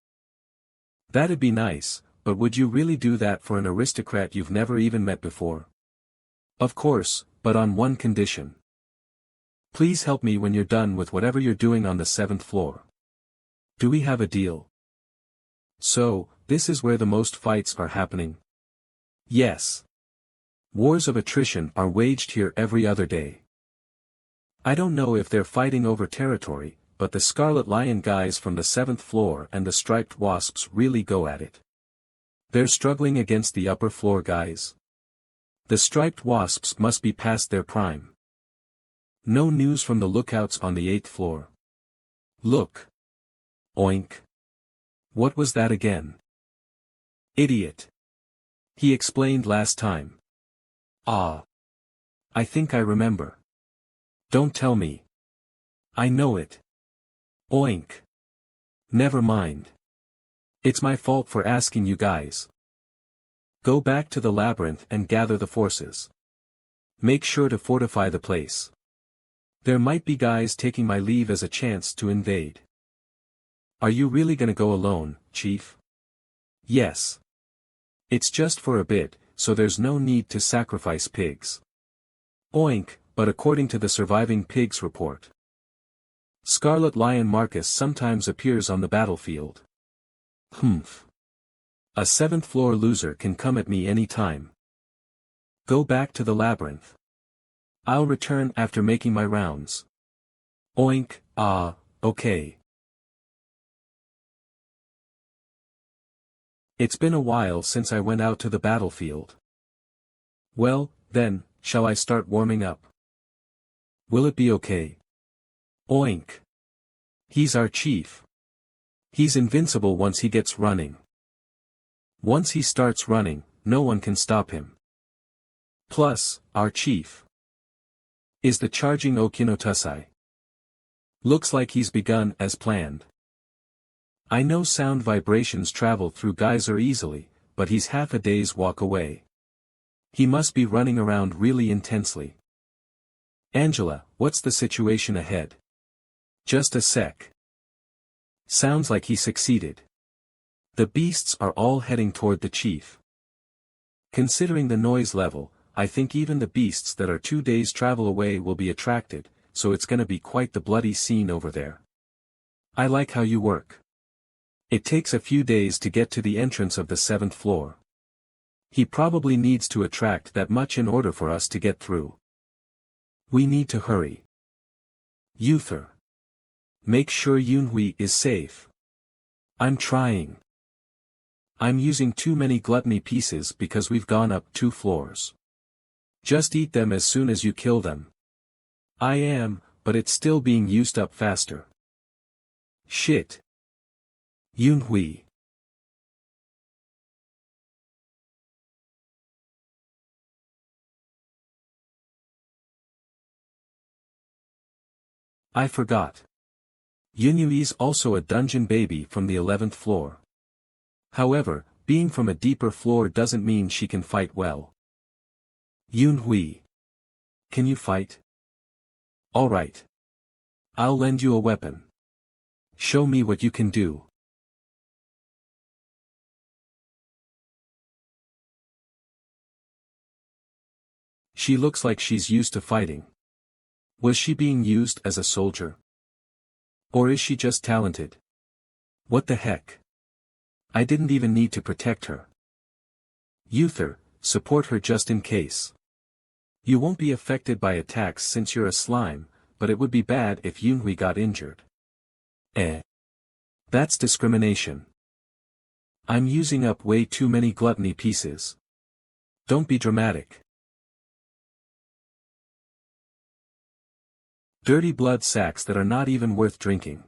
That'd be nice, but would you really do that for an aristocrat you've never even met before? Of course, but on one condition. Please help me when you're done with whatever you're doing on the 7th floor. Do we have a deal? So, this is where the most fights are happening? Yes. Wars of attrition are waged here every other day. I don't know if they're fighting over territory, but the Scarlet Lion guys from the 7th floor and the Striped Wasps really go at it. They're struggling against the upper floor guys. The Striped Wasps must be past their prime. No news from the lookouts on the 8th floor. Look. Oink. What was that again? Idiot. He explained last time. Ah. I think I remember. Don't tell me. I know it. Oink. Never mind. It's my fault for asking you guys. Go back to the labyrinth and gather the forces. Make sure to fortify the place. There might be guys taking my leave as a chance to invade. Are you really gonna go alone, Chief? Yes. It's just for a bit, so there's no need to sacrifice pigs. Oink, but according to the surviving pigs report, Scarlet Lion Marcus sometimes appears on the battlefield. Humph. A 7th floor loser can come at me any time. Go back to the labyrinth. I'll return after making my rounds. Oink, okay. It's been a while since I went out to the battlefield. Well, then, shall I start warming up? Will it be okay? Oink. He's our chief. He's invincible once he gets running. Once he starts running, no one can stop him. Plus, our chief is the charging Okinotusai. Looks like he's begun as planned. I know sound vibrations travel through geyser easily, but he's half a day's walk away. He must be running around really intensely. Angela, what's the situation ahead? Just a sec. Sounds like he succeeded. The beasts are all heading toward the chief. Considering the noise level, I think even the beasts that are 2 days travel away will be attracted, so it's gonna be quite the bloody scene over there. I like how you work. It takes a few days to get to the entrance of the 7th floor. He probably needs to attract that much in order for us to get through. We need to hurry. Uther. Make sure Yunhui is safe. I'm trying. I'm using too many gluttony pieces because we've gone up 2 floors. Just eat them as soon as you kill them. I am, but it's still being used up faster. Shit. Yunhui. I forgot. Yunui's also a dungeon baby from the 11th floor. However, being from a deeper floor doesn't mean she can fight well. Yunhui. Can you fight? Alright. I'll lend you a weapon. Show me what you can do. She looks like she's used to fighting. Was she being used as a soldier? Or is she just talented? What the heck? I didn't even need to protect her. Uther, support her just in case. You won't be affected by attacks since you're a slime, but it would be bad if Yunhui got injured. That's discrimination. I'm using up way too many gluttony pieces. Don't be dramatic. Dirty blood sacks that are not even worth drinking.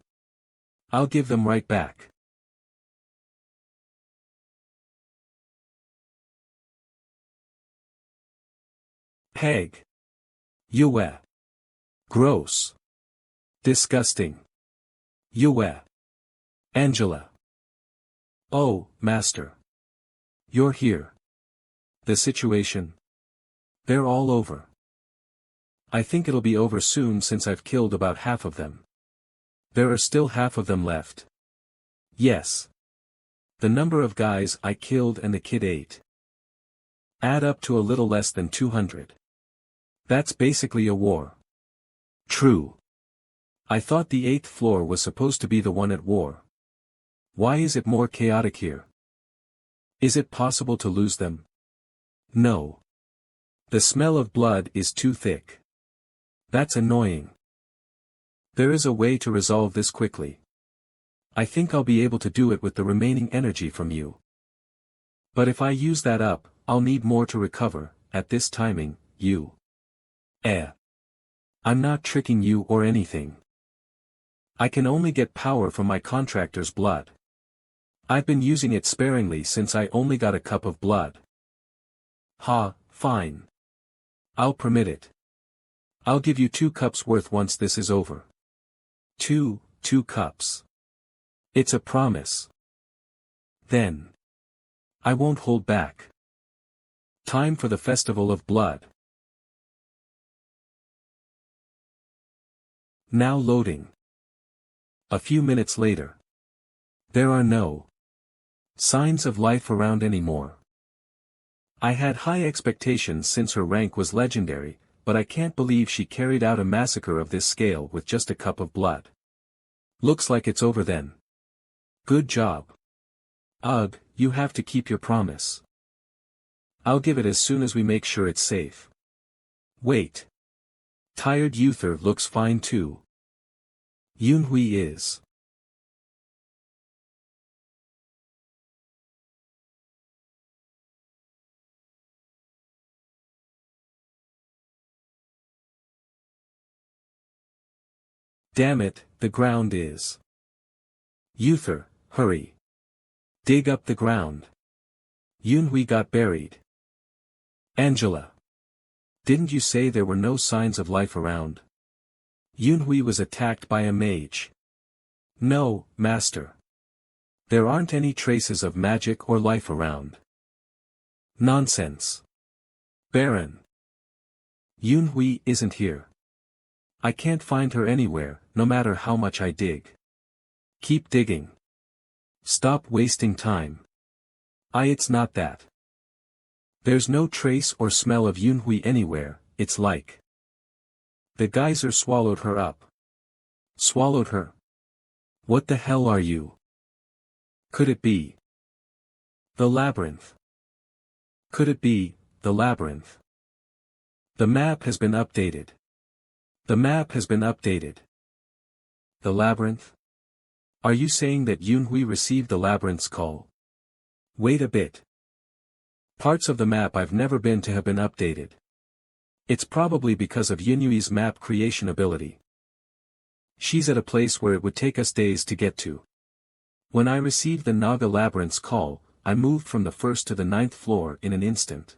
I'll give them right back. Peg. Yue. Gross. Disgusting. Yue. Angela. Oh, master. You're here. The situation? They're all over. I think it'll be over soon since I've killed about half of them. There are still half of them left. Yes. The number of guys I killed and the kid ate add up to a little less than 200. That's basically a war. True. I thought the 8th floor was supposed to be the one at war. Why is it more chaotic here? Is it possible to lose them? No. The smell of blood is too thick. That's annoying. There is a way to resolve this quickly. I think I'll be able to do it with the remaining energy from you. But if I use that up, I'll need more to recover. At this timing, you. I'm not tricking you or anything. I can only get power from my contractor's blood. I've been using it sparingly since I only got a cup of blood. Fine. I'll permit it. I'll give you 2 cups worth once this is over. 2 cups. It's a promise. Then. I won't hold back. Time for the Festival of Blood. Now loading. A few minutes later. There are no signs of life around anymore. I had high expectations since her rank was legendary, but I can't believe she carried out a massacre of this scale with just a cup of blood. Looks like it's over then. Good job. Ugh, you have to keep your promise. I'll give it as soon as we make sure it's safe. Wait. Tired Uther looks fine too. Yunhui is. Damn it, the ground is. Uther, hurry. Dig up the ground. Yunhui got buried. Angela. Didn't you say there were no signs of life around? Yunhui was attacked by a mage. No, master. There aren't any traces of magic or life around. Nonsense. Baron. Yunhui isn't here. I can't find her anywhere, no matter how much I dig. Keep digging. Stop wasting time. It's not that. There's no trace or smell of Yunhui anywhere, it's like the geyser swallowed her up. Swallowed her? What the hell are you? Could it be the labyrinth? Could it be the labyrinth? The map has been updated. The map has been updated. The labyrinth? Are you saying that Yunhui received the labyrinth's call? Wait a bit. Parts of the map I've never been to have been updated. It's probably because of Yunhui's map creation ability. She's at a place where it would take us days to get to. When I received the Naga labyrinth's call, I moved from the 1st to the 9th floor in an instant.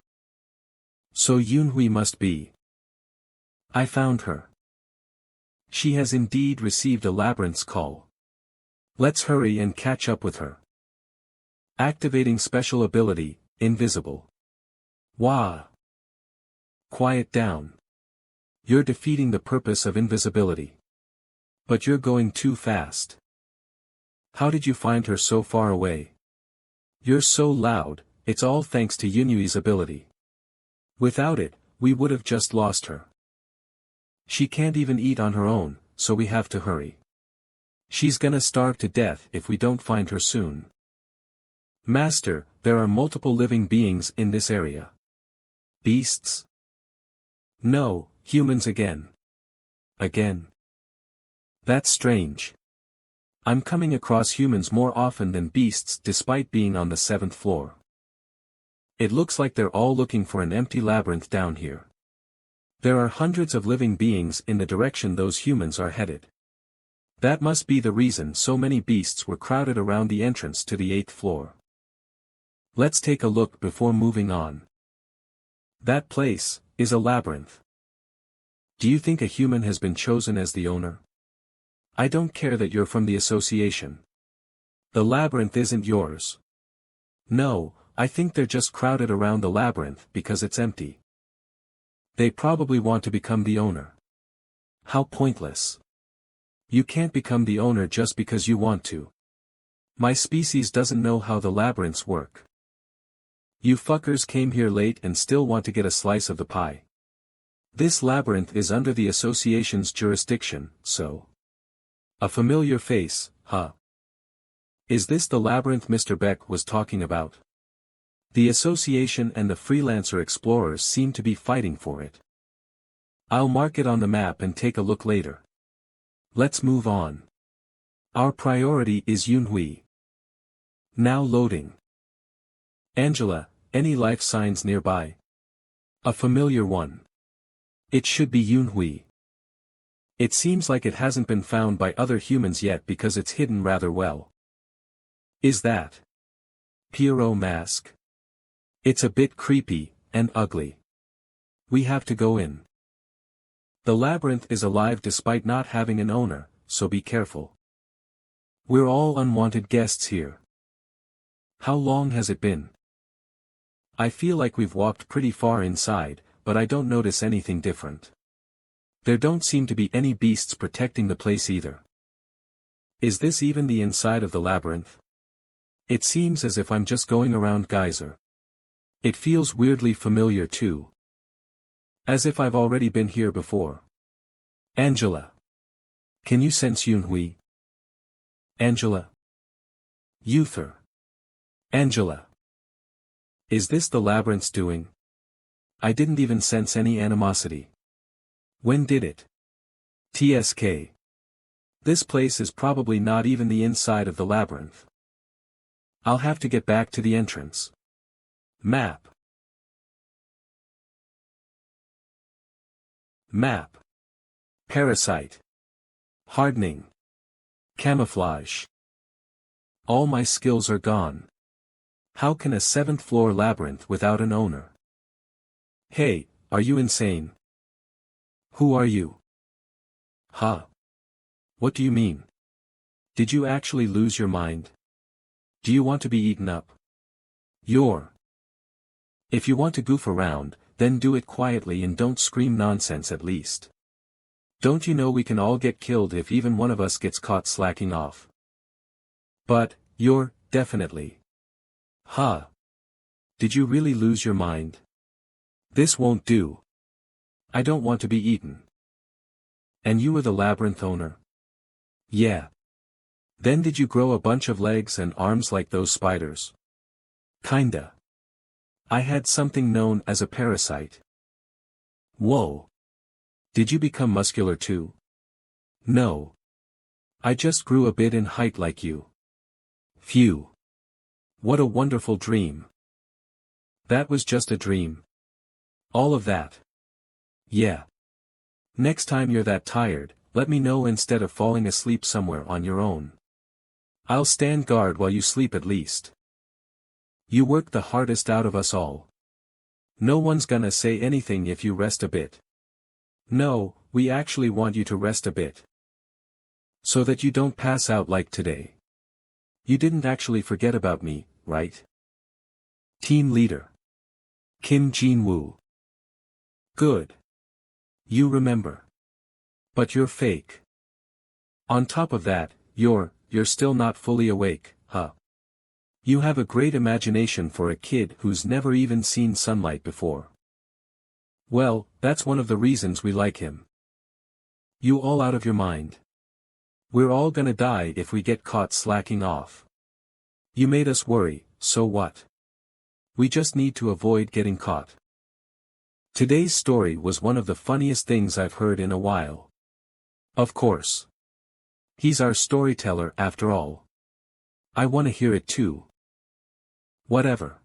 So Yunhui must be. I found her. She has indeed received a labyrinth's call. Let's hurry and catch up with her. Activating special ability, invisible. Wah! Quiet down. You're defeating the purpose of invisibility. But you're going too fast. How did you find her so far away? You're so loud, it's all thanks to Yunhui's ability. Without it, we would have just lost her. She can't even eat on her own, so we have to hurry. She's gonna starve to death if we don't find her soon. Master, there are multiple living beings in this area. Beasts? No, humans again. Again. That's strange. I'm coming across humans more often than beasts despite being on the 7th floor. It looks like they're all looking for an empty labyrinth down here. There are hundreds of living beings in the direction those humans are headed. That must be the reason so many beasts were crowded around the entrance to the 8th floor. Let's take a look before moving on. That place is a labyrinth. Do you think a human has been chosen as the owner? I don't care that you're from the association. The labyrinth isn't yours. No, I think they're just crowded around the labyrinth because it's empty. They probably want to become the owner. How pointless. You can't become the owner just because you want to. My species doesn't know how the labyrinths work. You fuckers came here late and still want to get a slice of the pie. This labyrinth is under the association's jurisdiction, so. A familiar face, huh? Is this the labyrinth Mr. Beck was talking about? The association and the freelancer explorers seem to be fighting for it. I'll mark it on the map and take a look later. Let's move on. Our priority is Yunhui. Now loading. Angela, any life signs nearby? A familiar one. It should be Yunhui. It seems like it hasn't been found by other humans yet because it's hidden rather well. Is that Pierrot mask? It's a bit creepy, and ugly. We have to go in. The labyrinth is alive despite not having an owner, so be careful. We're all unwanted guests here. How long has it been? I feel like we've walked pretty far inside, but I don't notice anything different. There don't seem to be any beasts protecting the place either. Is this even the inside of the labyrinth? It seems as if I'm just going around geyser. It feels weirdly familiar too. As if I've already been here before. Angela. Can you sense Yunhui? Angela. Uther. Angela. Is this the labyrinth's doing? I didn't even sense any animosity. When did it? TSK. This place is probably not even the inside of the labyrinth. I'll have to get back to the entrance. Map. Map. Parasite. Hardening. Camouflage. All my skills are gone. How can a 7th floor labyrinth without an owner? Hey, are you insane? Who are you? Huh? What do you mean? Did you actually lose your mind? Do you want to be eaten up? If you want to goof around, then do it quietly and don't scream nonsense at least. Don't you know we can all get killed if even one of us gets caught slacking off? But, you're, definitely. Huh? Did you really lose your mind? This won't do. I don't want to be eaten. And you were the labyrinth owner? Yeah. Then did you grow a bunch of legs and arms like those spiders? Kinda. I had something known as a parasite. Whoa. Did you become muscular too? No. I just grew a bit in height like you. Phew. What a wonderful dream. That was just a dream. All of that. Yeah. Next time you're that tired, let me know instead of falling asleep somewhere on your own. I'll stand guard while you sleep at least. You work the hardest out of us all. No one's gonna say anything if you rest a bit. No, we actually want you to rest a bit. So that you don't pass out like today. You didn't actually forget about me, right? Team leader. Kim Jin-woo. Good. You remember. But you're fake. On top of that, you're still not fully awake, huh? You have a great imagination for a kid who's never even seen sunlight before. Well, that's one of the reasons we like him. You all out of your mind? We're all gonna die if we get caught slacking off. You made us worry, so what? We just need to avoid getting caught. Today's story was one of the funniest things I've heard in a while. Of course. He's our storyteller after all. I wanna hear it too. Whatever.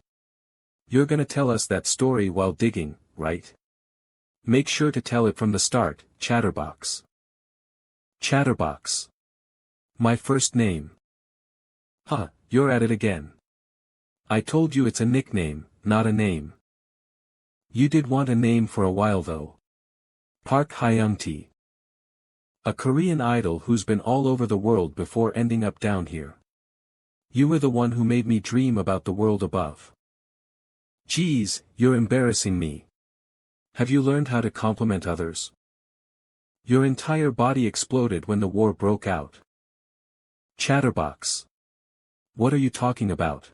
You're gonna tell us that story while digging, right? Make sure to tell it from the start, Chatterbox. Chatterbox. My first name. Huh, you're at it again. I told you it's a nickname, not a name. You did want a name for a while though. Park Hyung-tae. A Korean idol who's been all over the world before ending up down here. You were the one who made me dream about the world above. Geez, you're embarrassing me. Have you learned how to compliment others? Your entire body exploded when the war broke out. Chatterbox. What are you talking about?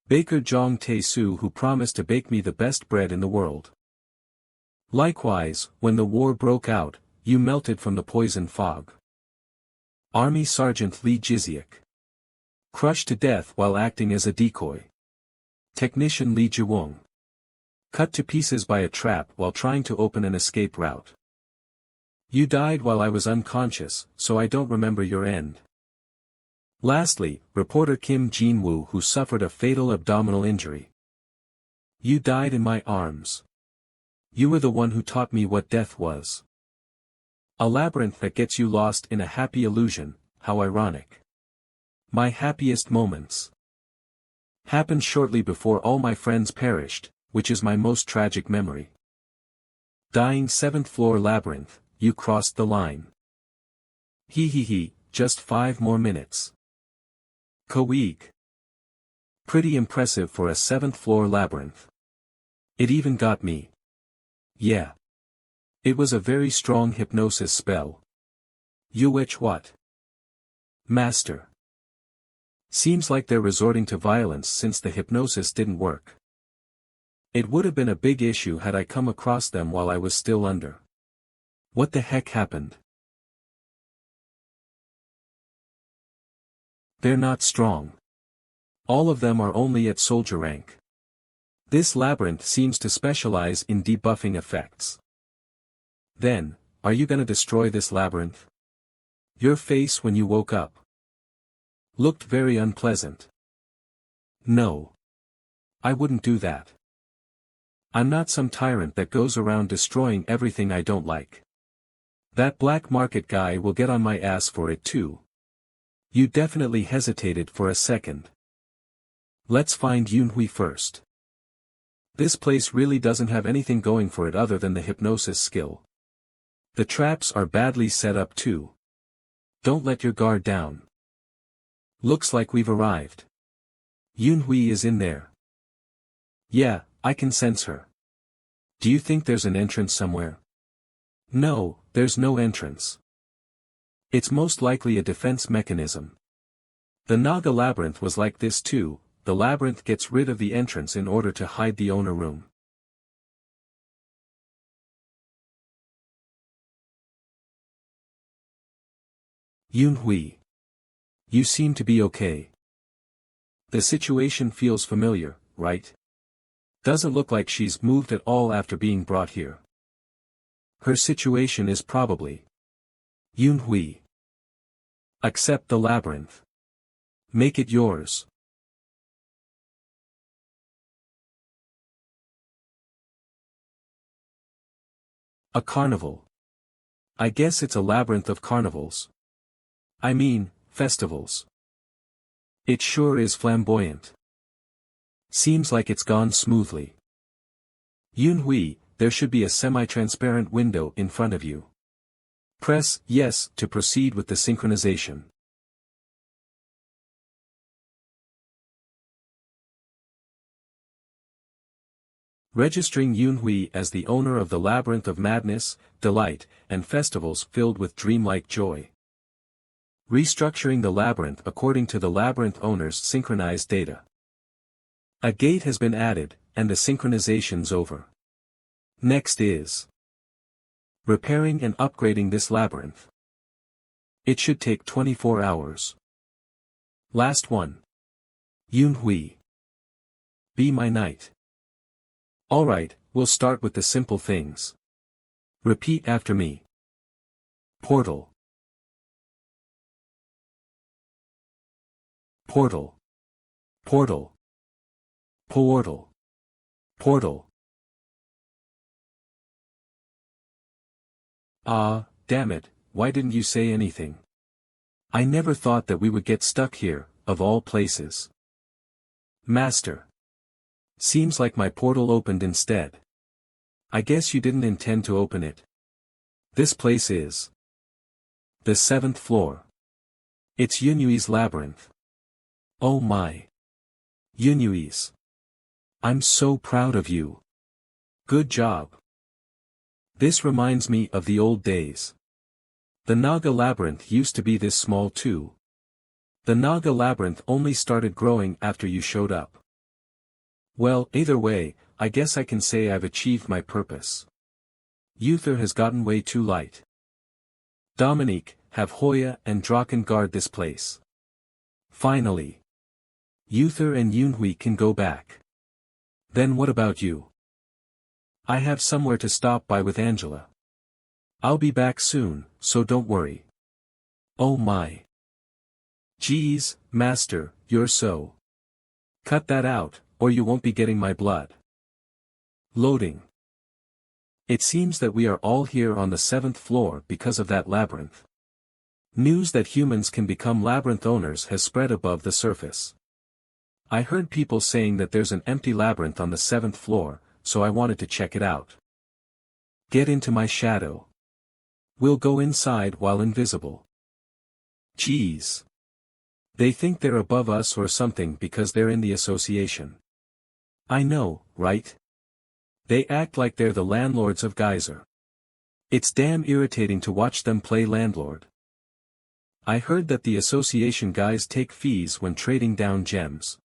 Baker Jong Tae-soo who promised to bake me the best bread in the world. Likewise, when the war broke out, you melted from the poison fog. Army Sergeant Lee Jiziak. Crushed to death while acting as a decoy. Technician Lee Ji-woong. Cut to pieces by a trap while trying to open an escape route. You died while I was unconscious, so I don't remember your end. Lastly, reporter Kim Jin-woo who suffered a fatal abdominal injury. You died in my arms. You were the one who taught me what death was. A labyrinth that gets you lost in a happy illusion, how ironic. My happiest moments happened shortly before all my friends perished, which is my most tragic memory. Dying 7th floor labyrinth, you crossed the line. He, just 5 more minutes. Koweek. Pretty impressive for a 7th floor labyrinth. It even got me. Yeah. It was a very strong hypnosis spell. You which what? Master. Seems like they're resorting to violence since the hypnosis didn't work. It would have been a big issue had I come across them while I was still under. What the heck happened? They're not strong. All of them are only at soldier rank. This labyrinth seems to specialize in debuffing effects. Then, are you gonna destroy this labyrinth? Your face when you woke up looked very unpleasant. No. I wouldn't do that. I'm not some tyrant that goes around destroying everything I don't like. That black market guy will get on my ass for it too. You definitely hesitated for a second. Let's find Yunhui first. This place really doesn't have anything going for it other than the hypnosis skill. The traps are badly set up too. Don't let your guard down. Looks like we've arrived. Yunhui is in there. Yeah, I can sense her. Do you think there's an entrance somewhere? No, there's no entrance. It's most likely a defense mechanism. The Naga Labyrinth was like this too. The labyrinth gets rid of the entrance in order to hide the owner room. Yunhui. You seem to be okay. The situation feels familiar, right? Doesn't look like she's moved at all after being brought here. Her situation is probably. Yunhui. Accept the labyrinth. Make it yours. A carnival. I guess it's a labyrinth of carnivals. I mean, festivals. It sure is flamboyant. Seems like it's gone smoothly. Yunhui, there should be a semi-transparent window in front of you. Press yes to proceed with the synchronization. Registering Yunhui as the owner of the labyrinth of madness, delight, and festivals filled with dreamlike joy. Restructuring the labyrinth according to the labyrinth owner's synchronized data. A gate has been added, and the synchronization's over. Next is repairing and upgrading this labyrinth. It should take 24 hours. Last one. Yunhui. Be my knight. Alright, we'll start with the simple things. Repeat after me. Portal. Portal. Portal. Portal. Portal. Ah, damn it, why didn't you say anything? I never thought that we would get stuck here, of all places. Master. Seems like my portal opened instead. I guess you didn't intend to open it. This place is the 7th floor. It's Yunui's labyrinth. Oh my. Yunui's. I'm so proud of you. Good job. This reminds me of the old days. The Naga Labyrinth used to be this small too. The Naga Labyrinth only started growing after you showed up. Well, either way, I guess I can say I've achieved my purpose. Uther has gotten way too light. Dominique, have Hoya and Draken guard this place. Finally. Uther and Yunhui can go back. Then what about you? I have somewhere to stop by with Angela. I'll be back soon, so don't worry. Oh my. Geez, Master, you're so. Cut that out, or you won't be getting my blood. Loading. It seems that we are all here on the 7th floor because of that labyrinth. News that humans can become labyrinth owners has spread above the surface. I heard people saying that there's an empty labyrinth on the 7th floor, so I wanted to check it out. Get into my shadow. We'll go inside while invisible. Geez. They think they're above us or something because they're in the association. I know, right? They act like they're the landlords of Geyser. It's damn irritating to watch them play landlord. I heard that the association guys take fees when trading down gems.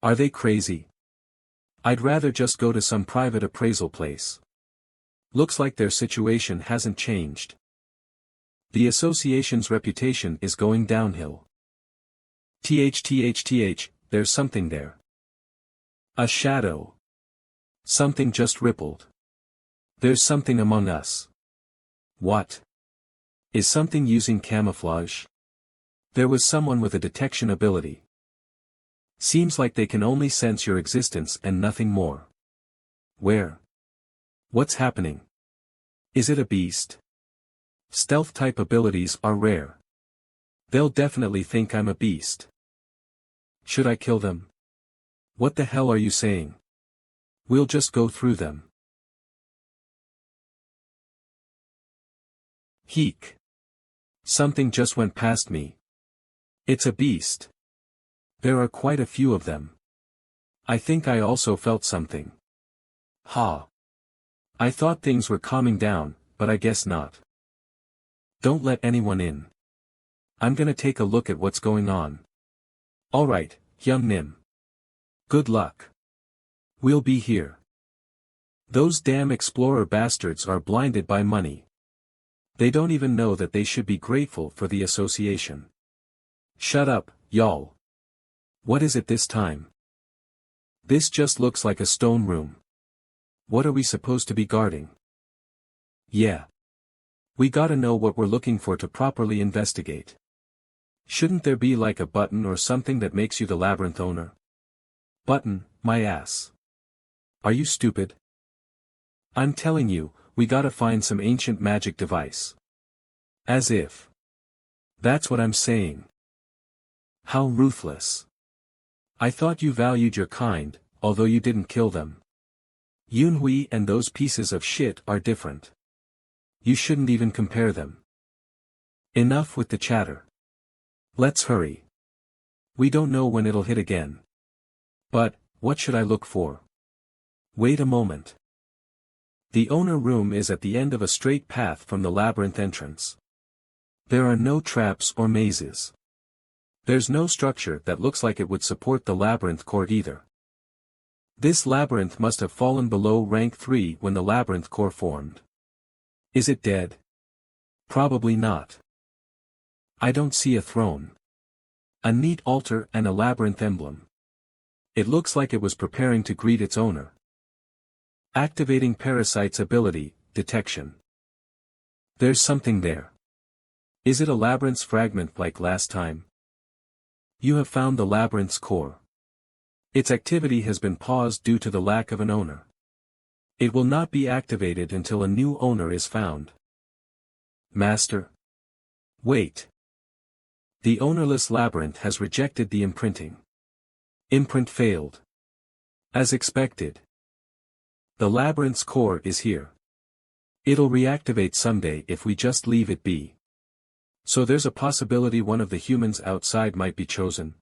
Are they crazy? I'd rather just go to some private appraisal place. Looks like their situation hasn't changed. The association's reputation is going downhill. TH, there's something there. A shadow. Something just rippled. There's something among us. What? Is something using camouflage? There was someone with a detection ability. Seems like they can only sense your existence and nothing more. Where? What's happening? Is it a beast? Stealth-type abilities are rare. They'll definitely think I'm a beast. Should I kill them? What the hell are you saying? We'll just go through them. Heek. Something just went past me. It's a beast. There are quite a few of them. I think I also felt something. Ha. I thought things were calming down, but I guess not. Don't let anyone in. I'm gonna take a look at what's going on. Alright, Hyung Nim. Good luck. We'll be here. Those damn explorer bastards are blinded by money. They don't even know that they should be grateful for the association. Shut up, y'all. What is it this time? This just looks like a stone room. What are we supposed to be guarding? Yeah. We gotta know what we're looking for to properly investigate. Shouldn't there be like a button or something that makes you the labyrinth owner? Button, my ass. Are you stupid? I'm telling you, we gotta find some ancient magic device. As if. That's what I'm saying. How ruthless. I thought you valued your kind, although you didn't kill them. Yunhui and those pieces of shit are different. You shouldn't even compare them. Enough with the chatter. Let's hurry. We don't know when it'll hit again. But, what should I look for? Wait a moment. The owner room is at the end of a straight path from the labyrinth entrance. There are no traps or mazes. There's no structure that looks like it would support the labyrinth court either. This labyrinth must have fallen below rank 3 when the labyrinth core formed. Is it dead? Probably not. I don't see a throne. A neat altar and a labyrinth emblem. It looks like it was preparing to greet its owner. Activating parasite's ability, detection. There's something there. Is it a labyrinth's fragment like last time? You have found the labyrinth's core. Its activity has been paused due to the lack of an owner. It will not be activated until a new owner is found. Master? Wait. The ownerless labyrinth has rejected the imprinting. Imprint failed. As expected. The labyrinth's core is here. It'll reactivate someday if we just leave it be. So there's a possibility one of the humans outside might be chosen.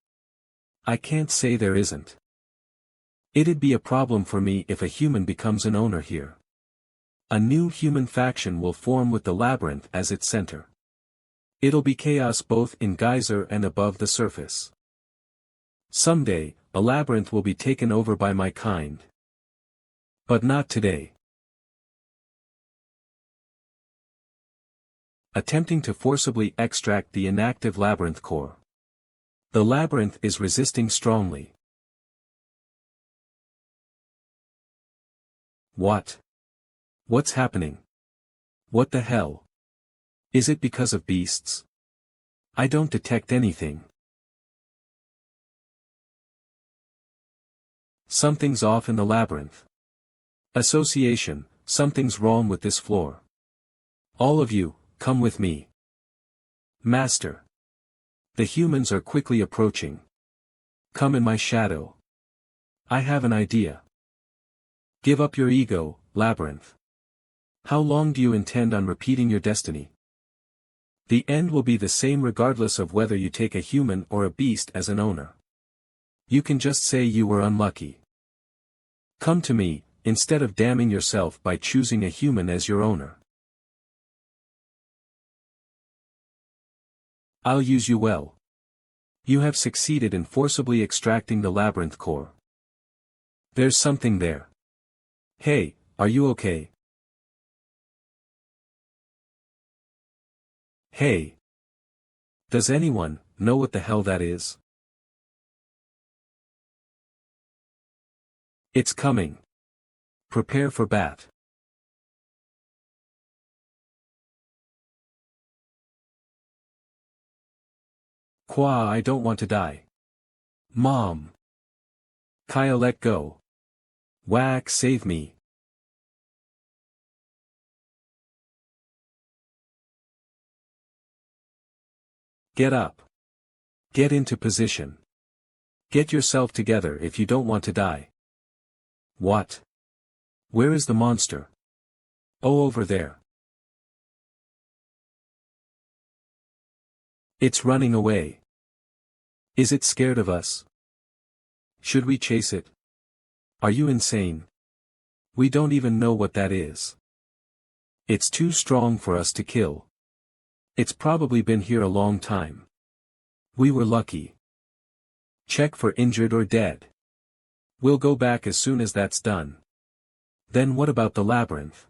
I can't say there isn't. It'd be a problem for me if a human becomes an owner here. A new human faction will form with the labyrinth as its center. It'll be chaos both in geyser and above the surface. Someday, a labyrinth will be taken over by my kind. But not today. Attempting to forcibly extract the inactive labyrinth core. The labyrinth is resisting strongly. What? What's happening? What the hell? Is it because of beasts? I don't detect anything. Something's off in the labyrinth. Association, something's wrong with this floor. All of you, come with me. Master. The humans are quickly approaching. Come in my shadow. I have an idea. Give up your ego, Labyrinth. How long do you intend on repeating your destiny? The end will be the same regardless of whether you take a human or a beast as an owner. You can just say you were unlucky. Come to me, instead of damning yourself by choosing a human as your owner. I'll use you well. You have succeeded in forcibly extracting the labyrinth core. There's something there. Hey, are you okay? Hey. Does anyone know what the hell that is? It's coming. Prepare for bat. Qua, I don't want to die. Mom. Kaya, let go. Whack, save me. Get up. Get into position. Get yourself together if you don't want to die. What? Where is the monster? Oh, over there. It's running away. Is it scared of us? Should we chase it? Are you insane? We don't even know what that is. It's too strong for us to kill. It's probably been here a long time. We were lucky. Check for injured or dead. We'll go back as soon as that's done. Then what about the labyrinth?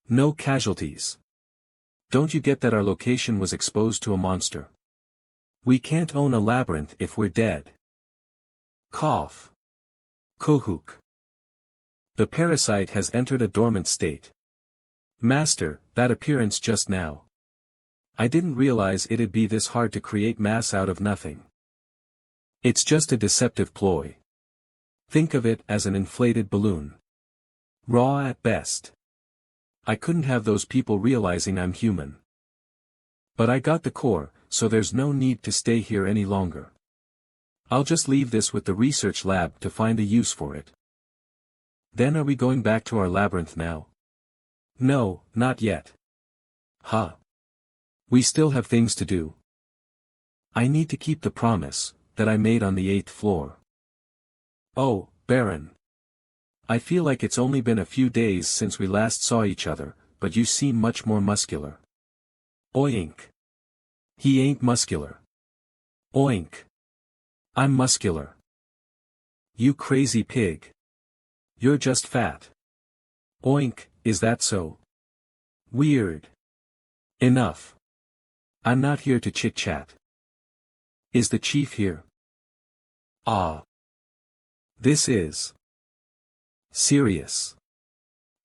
No casualties. Don't you get that our location was exposed to a monster? We can't own a labyrinth if we're dead. Cough. Kohuk. The parasite has entered a dormant state. Master, that appearance just now. I didn't realize it'd be this hard to create mass out of nothing. It's just a deceptive ploy. Think of it as an inflated balloon. Raw at best. I couldn't have those people realizing I'm human. But I got the core, so there's no need to stay here any longer. I'll just leave this with the research lab to find a use for it. Then are we going back to our labyrinth now? No, not yet. Huh. We still have things to do. I need to keep the promise that I made on the 8th floor. Oh, Baron. I feel like it's only been a few days since we last saw each other, but you seem much more muscular. Oink. He ain't muscular. Oink. I'm muscular. You crazy pig. You're just fat. Oink, is that so? Weird. Enough. I'm not here to chit-chat. Is the chief here? Ah. This is serious.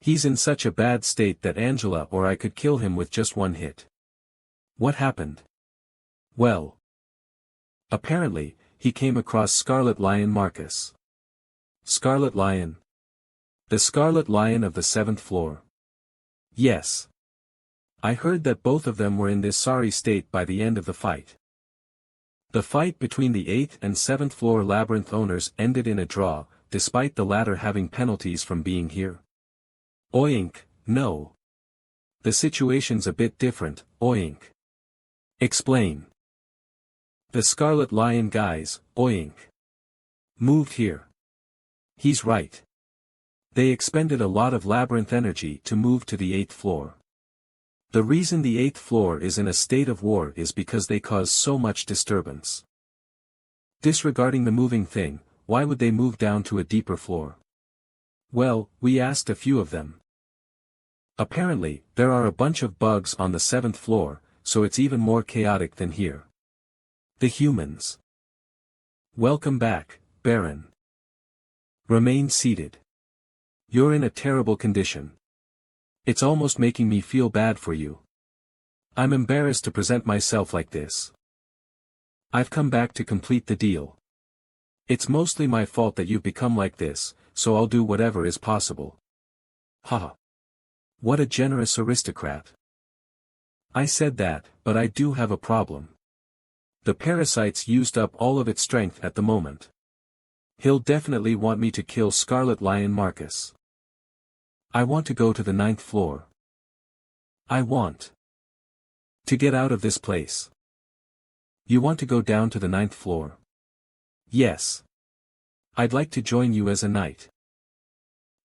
He's in such a bad state that Angela or I could kill him with just one hit. What happened? Well. Apparently, he came across Scarlet Lion Marcus. Scarlet Lion. The Scarlet Lion of the 7th floor. Yes. I heard that both of them were in this sorry state by the end of the fight. The fight between the 8th and 7th floor labyrinth owners ended in a draw, despite the latter having penalties from being here. Oink, no. The situation's a bit different, oink. Explain. The Scarlet Lion guys, oink. Moved here. He's right. They expended a lot of labyrinth energy to move to the 8th floor. The reason the 8th floor is in a state of war is because they cause so much disturbance. Disregarding the moving thing, why would they move down to a deeper floor? Well, we asked a few of them. Apparently, there are a bunch of bugs on the 7th floor, so it's even more chaotic than here. The humans. Welcome back, Baron. Remain seated. You're in a terrible condition. It's almost making me feel bad for you. I'm embarrassed to present myself like this. I've come back to complete the deal. It's mostly my fault that you've become like this, so I'll do whatever is possible. Haha. What a generous aristocrat. I said that, but I do have a problem. The parasite's used up all of its strength at the moment. He'll definitely want me to kill Scarlet Lion Marcus. I want to go to the 9th floor. I want to get out of this place. You want to go down to the 9th floor? Yes. I'd like to join you as a knight.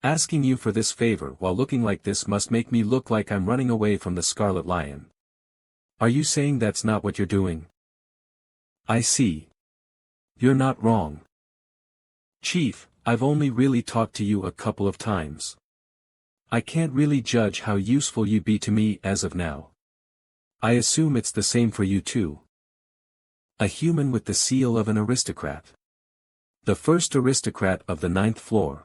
Asking you for this favor while looking like this must make me look like I'm running away from the Scarlet Lion. Are you saying that's not what you're doing? I see. You're not wrong. Chief, I've only really talked to you a couple of times. I can't really judge how useful you'd be to me as of now. I assume it's the same for you too. A human with the seal of an aristocrat. The first aristocrat of the 9th floor.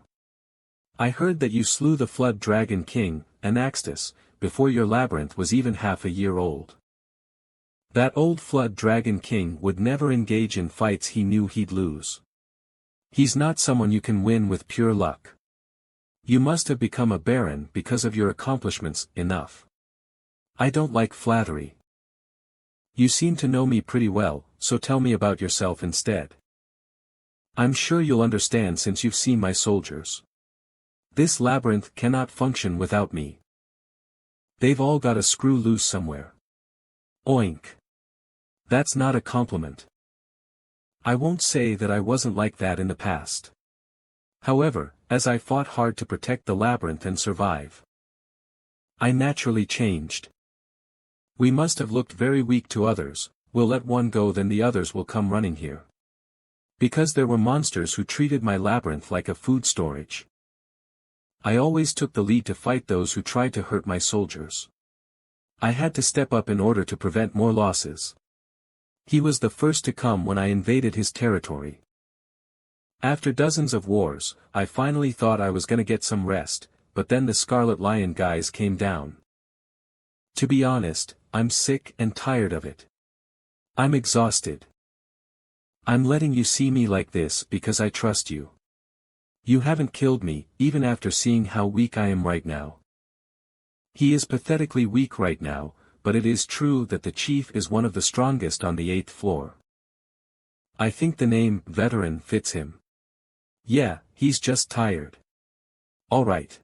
I heard that you slew the Flood Dragon King, Anaxtus, before your labyrinth was even half a year old. That old Flood Dragon King would never engage in fights he knew he'd lose. He's not someone you can win with pure luck. You must have become a baron because of your accomplishments enough. I don't like flattery. You seem to know me pretty well, so tell me about yourself instead. I'm sure you'll understand since you've seen my soldiers. This labyrinth cannot function without me. They've all got a screw loose somewhere. Oink. That's not a compliment. I won't say that I wasn't like that in the past. However, as I fought hard to protect the labyrinth and survive, I naturally changed. We must have looked very weak to others. We'll let one go, then the others will come running here. Because there were monsters who treated my labyrinth like a food storage. I always took the lead to fight those who tried to hurt my soldiers. I had to step up in order to prevent more losses. He was the first to come when I invaded his territory. After dozens of wars, I finally thought I was gonna get some rest, but then the Scarlet Lion guys came down. To be honest, I'm sick and tired of it. I'm exhausted. I'm letting you see me like this because I trust you. You haven't killed me, even after seeing how weak I am right now. He is pathetically weak right now, but it is true that the chief is one of the strongest on the 8th floor. I think the name veteran fits him. Yeah, he's just tired. Alright.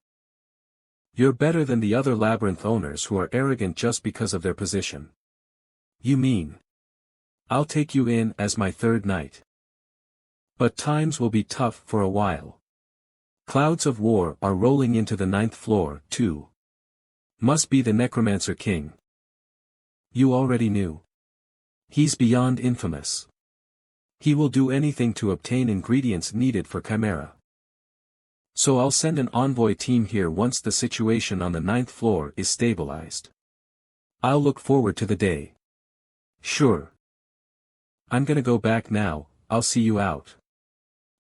You're better than the other labyrinth owners who are arrogant just because of their position. You mean? I'll take you in as my third knight. But times will be tough for a while. Clouds of war are rolling into the 9th floor, too. Must be the Necromancer King. You already knew. He's beyond infamous. He will do anything to obtain ingredients needed for Chimera. So I'll send an envoy team here once the situation on the 9th floor is stabilized. I'll look forward to the day. Sure. I'm gonna go back now, I'll see you out.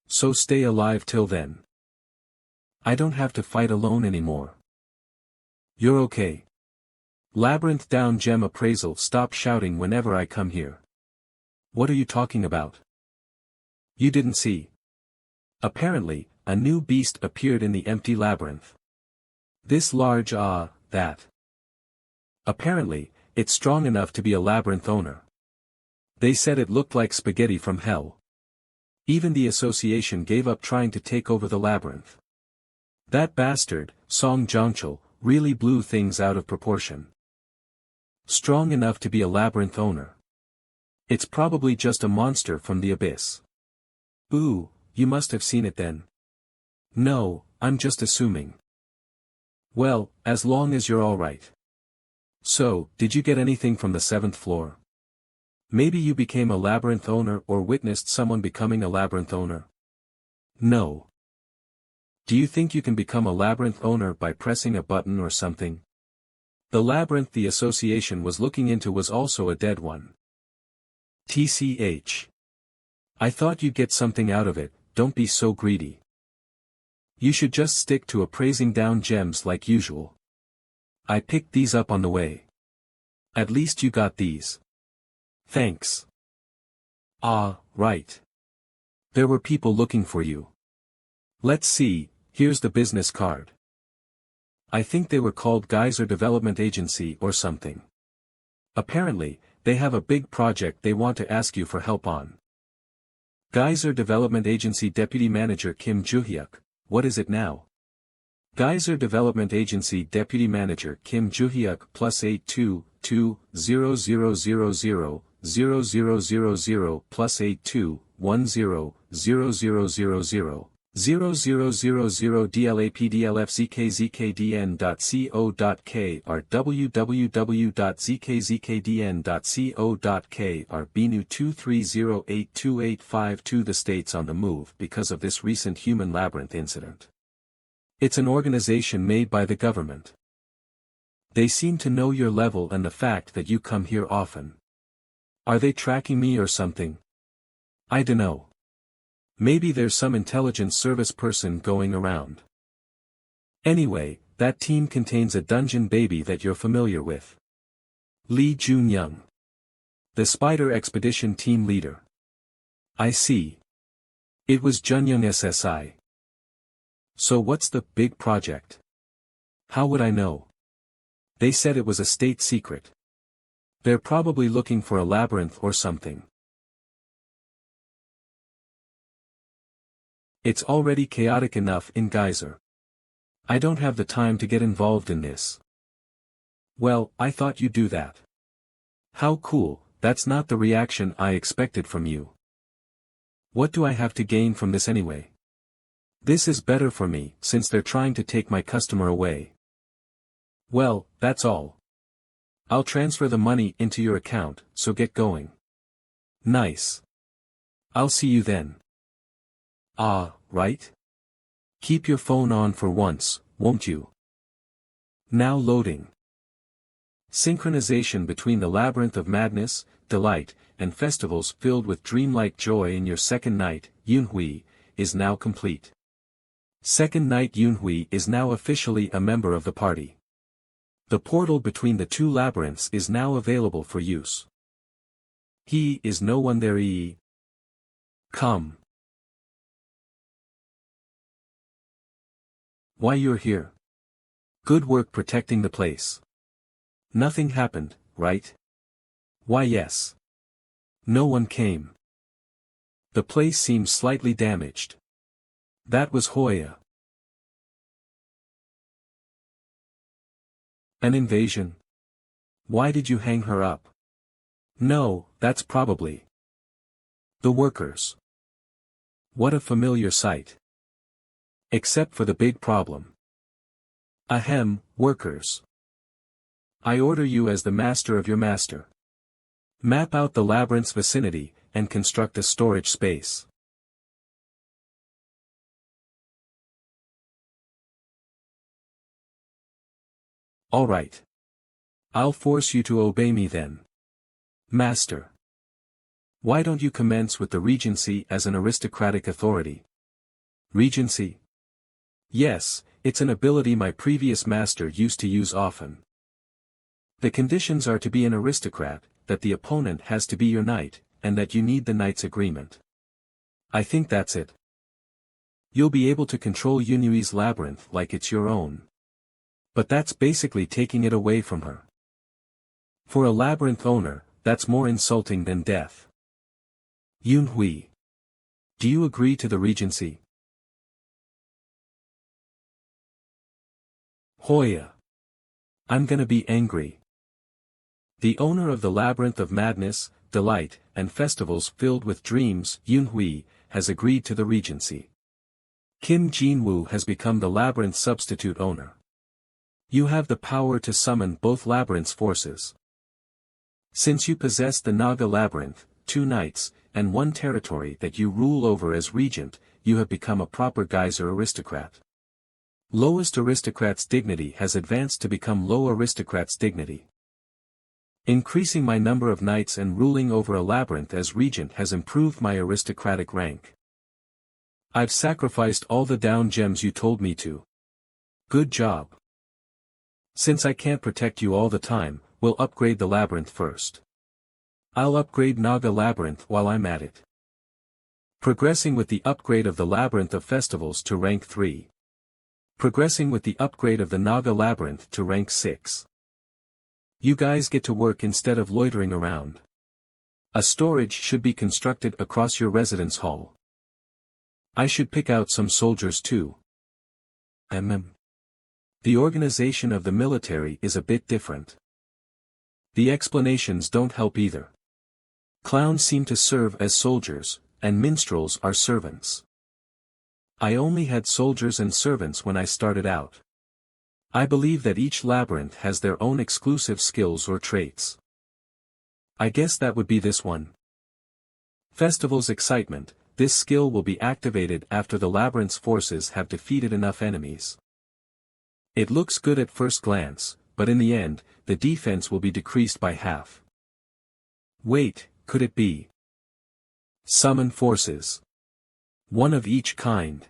So stay alive till then. I don't have to fight alone anymore. You're okay. Labyrinth down gem appraisal, stop shouting whenever I come here. What are you talking about? You didn't see. Apparently, a new beast appeared in the empty labyrinth. This large that. Apparently, it's strong enough to be a labyrinth owner. They said it looked like spaghetti from hell. Even the association gave up trying to take over the labyrinth. That bastard, Song Jongchul, really blew things out of proportion. Strong enough to be a labyrinth owner. It's probably just a monster from the abyss. Ooh, you must have seen it then. No, I'm just assuming. Well, as long as you're alright. So, did you get anything from the 7th floor? Maybe you became a labyrinth owner or witnessed someone becoming a labyrinth owner? No. Do you think you can become a labyrinth owner by pressing a button or something? The labyrinth the association was looking into was also a dead one. TCH. I thought you'd get something out of it, don't be so greedy. You should just stick to appraising down gems like usual. I picked these up on the way. At least you got these. Thanks. Ah, right. There were people looking for you. Let's see, here's the business card. I think they were called Geyser Development Agency or something. Apparently, they have a big project they want to ask you for help on. Geyser Development Agency Deputy Manager Kim Joo-hyuk, what is it now? Geyser Development Agency Deputy Manager Kim Joo-hyuk +822000000000 +8210000000 0000DLAPDLFZKZKDN.co.k or www.zkzkdn.co.k or BNU 2308285 The states on the move because of this recent human labyrinth incident. It's an organization made by the government. They seem to know your level and the fact that you come here often. Are they tracking me or something? I dunno. Maybe there's some intelligence service person going around. Anyway, that team contains a dungeon baby that you're familiar with. Lee Jun-young. The Spider Expedition team leader. I see. It was Junyoung SSI. So what's the big project? How would I know? They said it was a state secret. They're probably looking for a labyrinth or something. It's already chaotic enough in Geyser. I don't have the time to get involved in this. Well, I thought you'd do that. How cool, that's not the reaction I expected from you. What do I have to gain from this anyway? This is better for me, since they're trying to take my customer away. Well, that's all. I'll transfer the money into your account, so get going. Nice. I'll see you then. Ah, right? Keep your phone on for once, won't you? Now loading. Synchronization between the Labyrinth of Madness, Delight, and festivals filled with dreamlike joy in your second night, Unhui, is now complete. Second Knight Unhui is now officially a member of the party. The portal between the two labyrinths is now available for use. He is no one there. Come. Why you're here? Good work protecting the place. Nothing happened, right? Why yes. No one came. The place seems slightly damaged. That was Hoya. An invasion? Why did you hang her up? No, that's probably the workers. What a familiar sight. Except for the big problem. Ahem, workers. I order you as the master of your master. Map out the labyrinth's vicinity, and construct a storage space. Alright. I'll force you to obey me then. Master. Why don't you commence with the Regency as an aristocratic authority? Regency? Yes, it's an ability my previous master used to use often. The conditions are to be an aristocrat, that the opponent has to be your knight, and that you need the knight's agreement. I think that's it. You'll be able to control Unui's labyrinth like it's your own. But that's basically taking it away from her. For a labyrinth owner, that's more insulting than death. Yunhui. Do you agree to the Regency? Hoya. I'm gonna be angry. The owner of the Labyrinth of Madness, Delight, and festivals filled with dreams, Yunhui, has agreed to the Regency. Kim Jinwoo has become the Labyrinth substitute owner. You have the power to summon both Labyrinth's forces. Since you possess the Naga Labyrinth, 2 knights, and 1 territory that you rule over as regent, you have become a proper Geyser aristocrat. Lowest aristocrat's dignity has advanced to become low aristocrat's dignity. Increasing my number of knights and ruling over a labyrinth as regent has improved my aristocratic rank. I've sacrificed all the down gems you told me to. Good job. Since I can't protect you all the time, we'll upgrade the labyrinth first. I'll upgrade Naga Labyrinth while I'm at it. Progressing with the upgrade of the Labyrinth of Festivals to rank 3. Progressing with the upgrade of the Naga Labyrinth to rank 6. You guys get to work instead of loitering around. A storage should be constructed across your residence hall. I should pick out some soldiers too. The organization of the military is a bit different. The explanations don't help either. Clowns seem to serve as soldiers, and minstrels are servants. I only had soldiers and servants when I started out. I believe that each labyrinth has their own exclusive skills or traits. I guess that would be this one. Festival's excitement, this skill will be activated after the labyrinth's forces have defeated enough enemies. It looks good at first glance, but in the end, the defense will be decreased by half. Wait, could it be? Summon forces. 1 of each kind.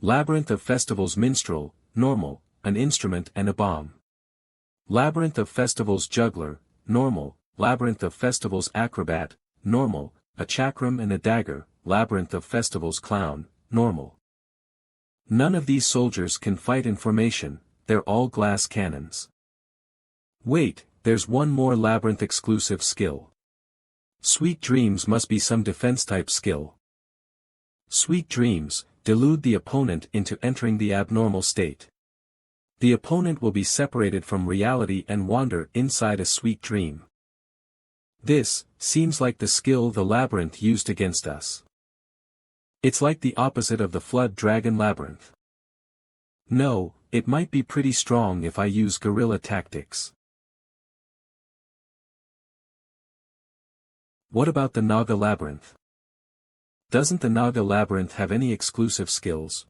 Labyrinth of Festivals Minstrel, normal, an instrument and a bomb. Labyrinth of Festivals Juggler, normal, Labyrinth of Festivals Acrobat, normal, a chakram and a dagger, Labyrinth of Festivals Clown, normal. None of these soldiers can fight in formation, they're all glass cannons. Wait, there's one more labyrinth exclusive skill. Sweet Dreams must be some defense type skill. Sweet dreams, delude the opponent into entering the abnormal state. The opponent will be separated from reality and wander inside a sweet dream. This seems like the skill the Labyrinth used against us. It's like the opposite of the Flood Dragon Labyrinth. No, it might be pretty strong if I use guerrilla tactics. What about the Naga Labyrinth? Doesn't the Naga Labyrinth have any exclusive skills?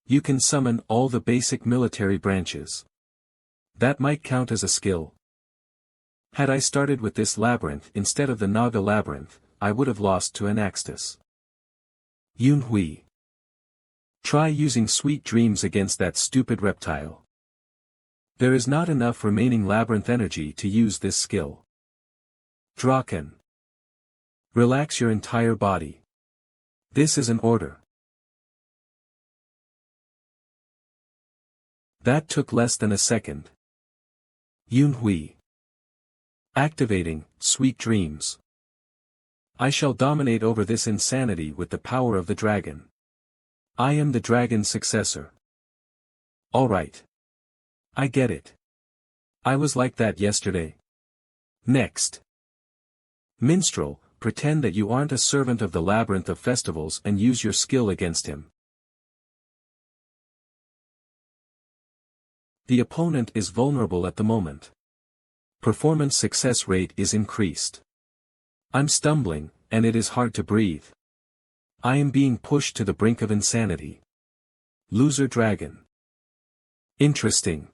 You can summon all the basic military branches. That might count as a skill. Had I started with this labyrinth instead of the Naga Labyrinth, I would have lost to Anaxtis. Unhui. Try using sweet dreams against that stupid reptile. There is not enough remaining labyrinth energy to use this skill. Draken. Relax your entire body. This is an order. That took less than a second. Unhui. Activating, sweet dreams. I shall dominate over this insanity with the power of the dragon. I am the dragon's successor. Alright. I get it. I was like that yesterday. Next. Minstrel, pretend that you aren't a servant of the Labyrinth of Festivals and use your skill against him. The opponent is vulnerable at the moment. Performance success rate is increased. I'm stumbling, and it is hard to breathe. I am being pushed to the brink of insanity. Loser dragon. Interesting.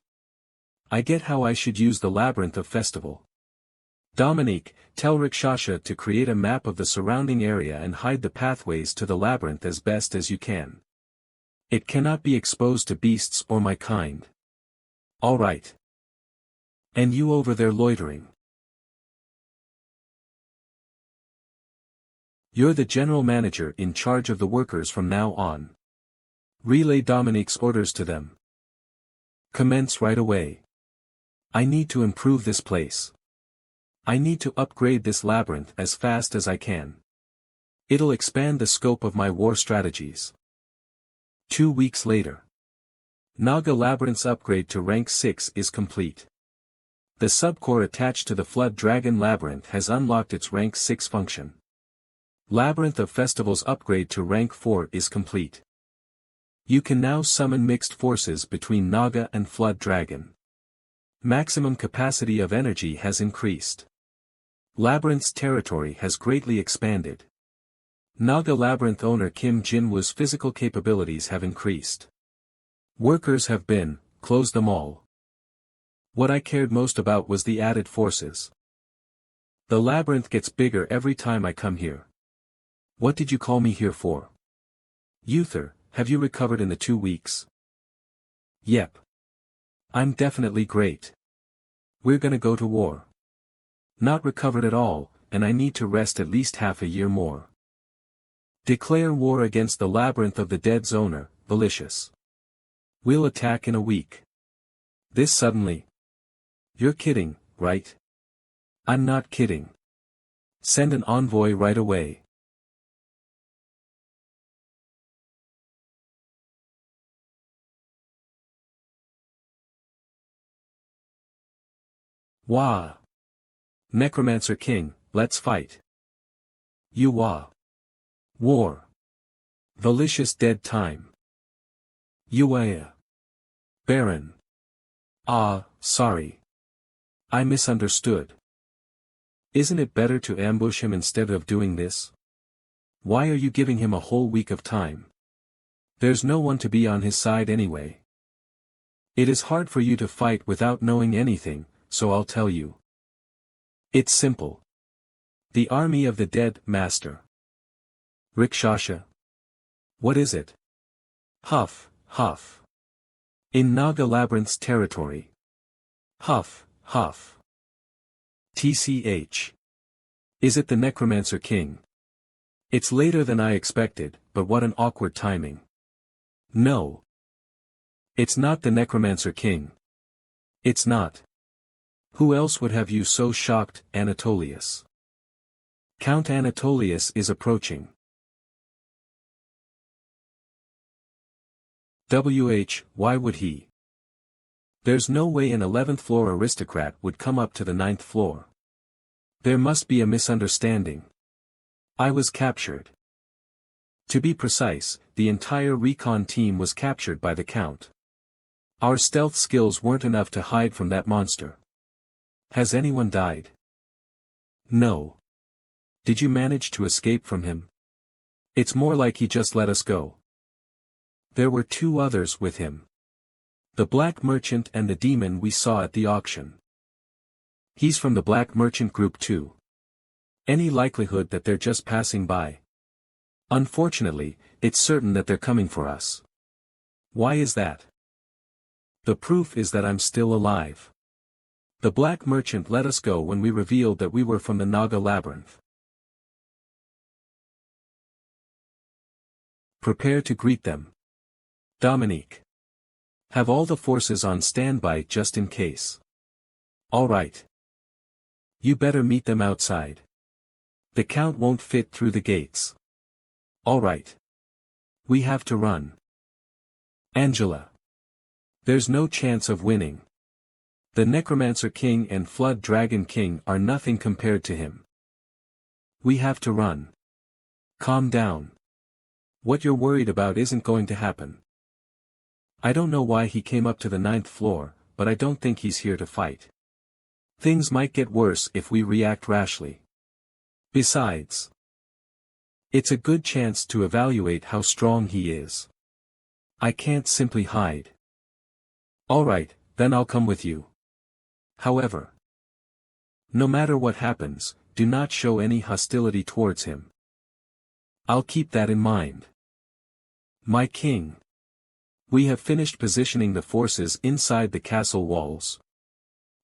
I get how I should use the Labyrinth of Festival. Dominique, tell Rikshasha to create a map of the surrounding area and hide the pathways to the labyrinth as best as you can. It cannot be exposed to beasts or my kind. Alright. And you over there loitering. You're the general manager in charge of the workers from now on. Relay Dominique's orders to them. Commence right away. I need to improve this place. I need to upgrade this labyrinth as fast as I can. It'll expand the scope of my war strategies. 2 weeks later. Naga Labyrinth's upgrade to rank 6 is complete. The subcore attached to the Flood Dragon Labyrinth has unlocked its rank 6 function. Labyrinth of Festivals upgrade to rank 4 is complete. You can now summon mixed forces between Naga and Flood Dragon. Maximum capacity of energy has increased. Labyrinth's territory has greatly expanded. Naga Labyrinth owner Kim Jinwoo's physical capabilities have increased. Workers have been, close them all. What I cared most about was the added forces. The labyrinth gets bigger every time I come here. What did you call me here for? Uther, have you recovered in the 2 weeks? Yep. I'm definitely great. We're gonna go to war. Not recovered at all, and I need to rest at least half a year more. Declare war against the Labyrinth of the Dead's owner, Malicious. We'll attack in a week. This suddenly. You're kidding, right? I'm not kidding. Send an envoy right away. Wah! Necromancer King, let's fight. You wah. War. Malicious dead time. Uaya. Baron. Ah, sorry. I misunderstood. Isn't it better to ambush him instead of doing this? Why are you giving him a whole week of time? There's no one to be on his side anyway. It is hard for you to fight without knowing anything, so I'll tell you. It's simple. The army of the dead, master. Rikshasha. What is it? Huff, huff. In Naga Labyrinth's territory. Huff, huff. TCH. Is it the Necromancer King? It's later than I expected, but what an awkward timing. No. It's not the Necromancer King. It's not. Who else would have you so shocked, Anatolius? Count Anatolius is approaching. Why would he? There's no way an 11th floor aristocrat would come up to the 9th floor. There must be a misunderstanding. I was captured. To be precise, the entire recon team was captured by the Count. Our stealth skills weren't enough to hide from that monster. Has anyone died? No. Did you manage to escape from him? It's more like he just let us go. There were 2 others with him. The black merchant and the demon we saw at the auction. He's from the black merchant group too. Any likelihood that they're just passing by? Unfortunately, it's certain that they're coming for us. Why is that? The proof is that I'm still alive. The black merchant let us go when we revealed that we were from the Naga Labyrinth. Prepare to greet them. Dominique. Have all the forces on standby just in case. All right. You better meet them outside. The Count won't fit through the gates. All right. We have to run. Angela. There's no chance of winning. The Necromancer King and Flood Dragon King are nothing compared to him. We have to run. Calm down. What you're worried about isn't going to happen. I don't know why he came up to the 9th floor, but I don't think he's here to fight. Things might get worse if we react rashly. Besides, it's a good chance to evaluate how strong he is. I can't simply hide. All right, then I'll come with you. However, no matter what happens, do not show any hostility towards him. I'll keep that in mind. My king. We have finished positioning the forces inside the castle walls.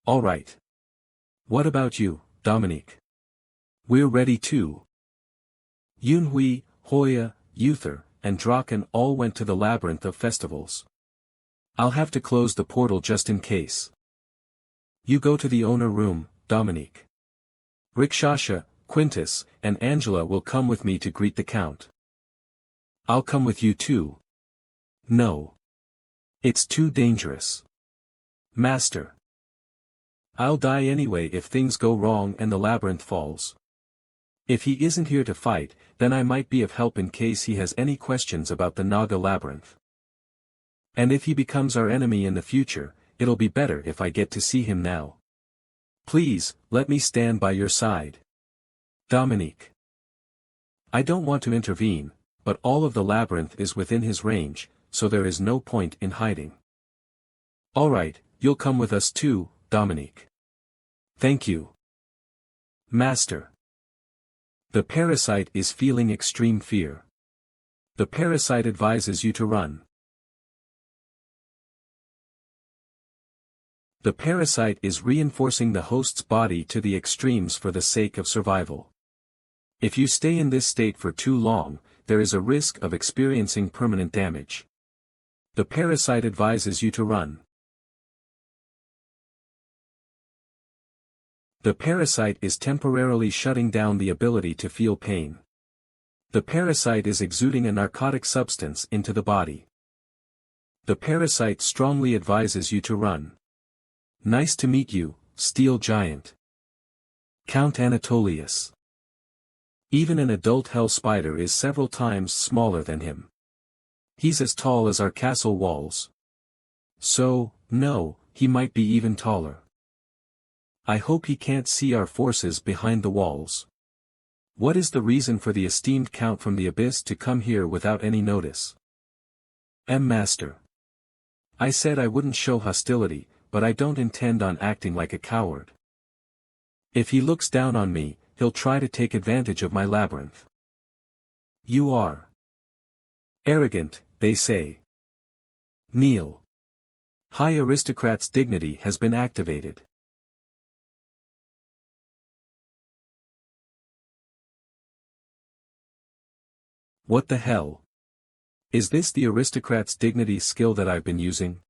All right. What about you, Dominique? We're ready too. Yunhui, Hoya, Uther, and Draken all went to the Labyrinth of Festivals. I'll have to close the portal just in case. You go to the owner room, Dominique. Rikshasha, Quintus, and Angela will come with me to greet the Count. I'll come with you too. No. It's too dangerous. Master. I'll die anyway if things go wrong and the labyrinth falls. If he isn't here to fight, then I might be of help in case he has any questions about the Naga Labyrinth. And if he becomes our enemy in the future, it'll be better if I get to see him now. Please, let me stand by your side. Dominique. I don't want to intervene, but all of the labyrinth is within his range, so there is no point in hiding. All right, you'll come with us too, Dominique. Thank you. Master. The parasite is feeling extreme fear. The parasite advises you to run. The parasite is reinforcing the host's body to the extremes for the sake of survival. If you stay in this state for too long, there is a risk of experiencing permanent damage. The parasite advises you to run. The parasite is temporarily shutting down the ability to feel pain. The parasite is exuding a narcotic substance into the body. The parasite strongly advises you to run. Nice to meet you, Steel Giant. Count Anatolius. Even an adult hell spider is several times smaller than him. He's as tall as our castle walls. So, no, he might be even taller. I hope he can't see our forces behind the walls. What is the reason for the esteemed Count from the Abyss to come here without any notice? Master. I said I wouldn't show hostility, but I don't intend on acting like a coward. If he looks down on me, he'll try to take advantage of my labyrinth. You are arrogant, they say. Kneel. High aristocrat's dignity has been activated. What the hell? Is this the aristocrat's dignity skill that I've been using?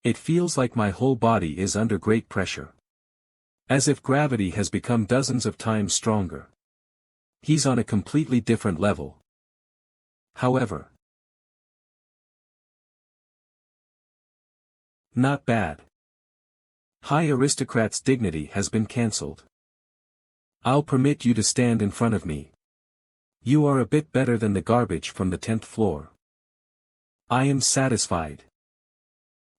It feels like my whole body is under great pressure. As if gravity has become dozens of times stronger. He's on a completely different level. However, Not bad. High aristocrat's dignity has been cancelled. I'll permit you to stand in front of me. You are a bit better than the garbage from the 10th floor. I am satisfied.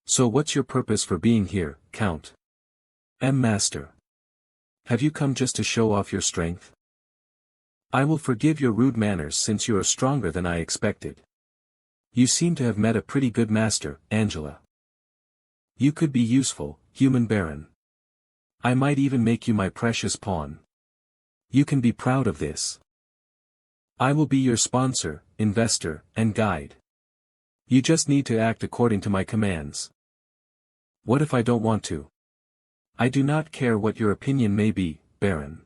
So what's your purpose for being here, Count? Master. Have you come just to show off your strength? I will forgive your rude manners since you are stronger than I expected. You seem to have met a pretty good master, Angela. You could be useful, human baron. I might even make you my precious pawn. You can be proud of this. I will be your sponsor, investor, and guide. You just need to act according to my commands. What if I don't want to? I do not care what your opinion may be, Baron.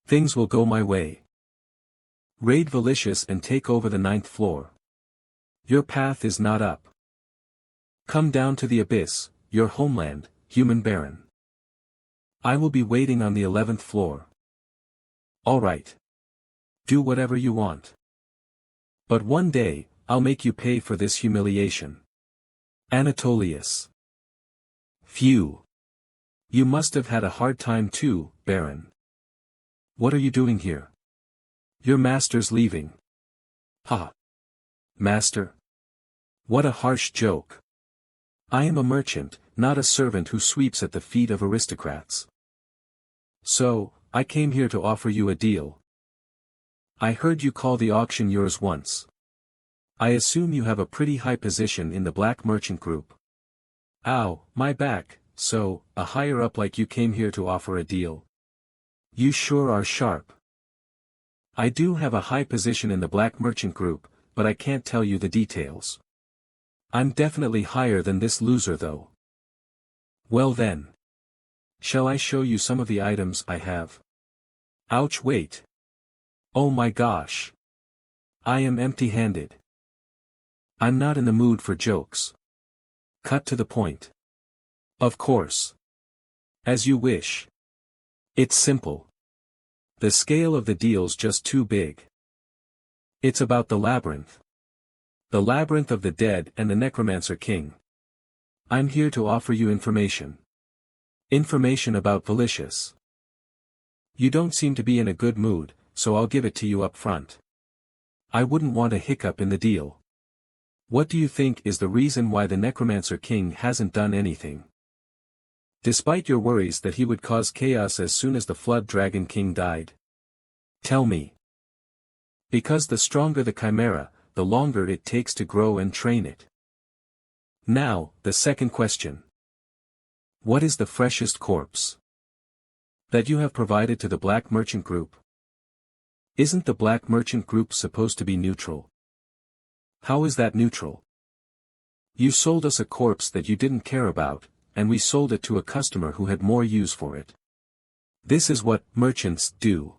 Things will go my way. Raid Valicious and take over the 9th floor. Your path is not up. Come down to the abyss, your homeland, human baron. I will be waiting on the 11th floor. All right. Do whatever you want. But one day, I'll make you pay for this humiliation. Anatolius. Phew. You must have had a hard time too, Baron. What are you doing here? Your master's leaving. Ha. Master? What a harsh joke. I am a merchant, not a servant who sweeps at the feet of aristocrats. So, I came here to offer you a deal. I heard you call the auction yours once. I assume you have a pretty high position in the black merchant group. Ow, my back, so, a higher up like you came here to offer a deal. You sure are sharp. I do have a high position in the black merchant group, but I can't tell you the details. I'm definitely higher than this loser though. Well then. Shall I show you some of the items I have? Ouch, wait. Oh my gosh. I am empty-handed. I'm not in the mood for jokes. Cut to the point. Of course. As you wish. It's simple. The scale of the deal's just too big. It's about the Labyrinth. The Labyrinth of the Dead and the Necromancer King. I'm here to offer you information. Information about Valicious. You don't seem to be in a good mood, so I'll give it to you up front. I wouldn't want a hiccup in the deal. What do you think is the reason why the Necromancer King hasn't done anything? Despite your worries that he would cause chaos as soon as the Flood Dragon King died? Tell me. Because the stronger the chimera, the longer it takes to grow and train it. Now, the second question. What is the freshest corpse that you have provided to the Black Merchant Group? Isn't the Black Merchant Group supposed to be neutral? How is that neutral? You sold us a corpse that you didn't care about, and we sold it to a customer who had more use for it. This is what merchants do.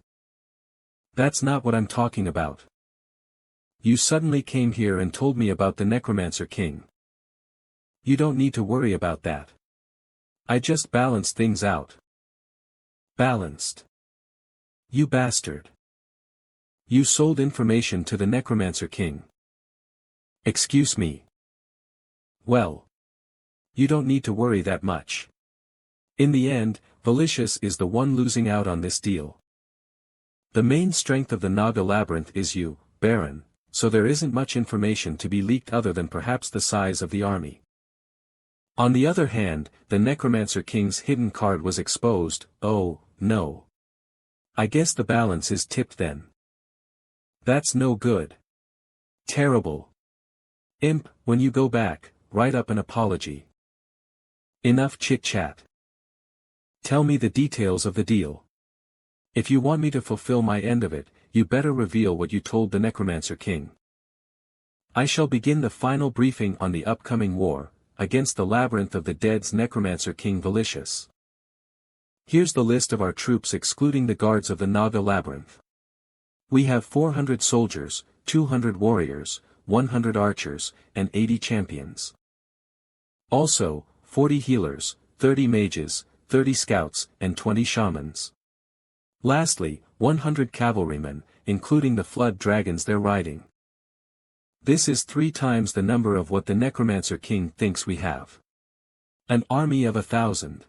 That's not what I'm talking about. You suddenly came here and told me about the Necromancer King. You don't need to worry about that. I just balanced things out. Balanced. You bastard. You sold information to the Necromancer King. Excuse me. Well. You don't need to worry that much. In the end, Valicious is the one losing out on this deal. The main strength of the Naga Labyrinth is you, Baron, so there isn't much information to be leaked other than perhaps the size of the army. On the other hand, the Necromancer King's hidden card was exposed. Oh, no. I guess the balance is tipped then. That's no good. Terrible. Imp, when you go back, write up an apology. Enough chit-chat. Tell me the details of the deal. If you want me to fulfill my end of it, you better reveal what you told the Necromancer King. I shall begin the final briefing on the upcoming war, against the Labyrinth of the Dead's Necromancer King Valicious. Here's the list of our troops excluding the guards of the Naga Labyrinth. We have 400 soldiers, 200 warriors, 100 archers, and 80 champions. Also, 40 healers, 30 mages, 30 scouts, and 20 shamans. Lastly, 100 cavalrymen, including the flood dragons they're riding. This is 3 times the number of what the Necromancer King thinks we have. An army of 1,000.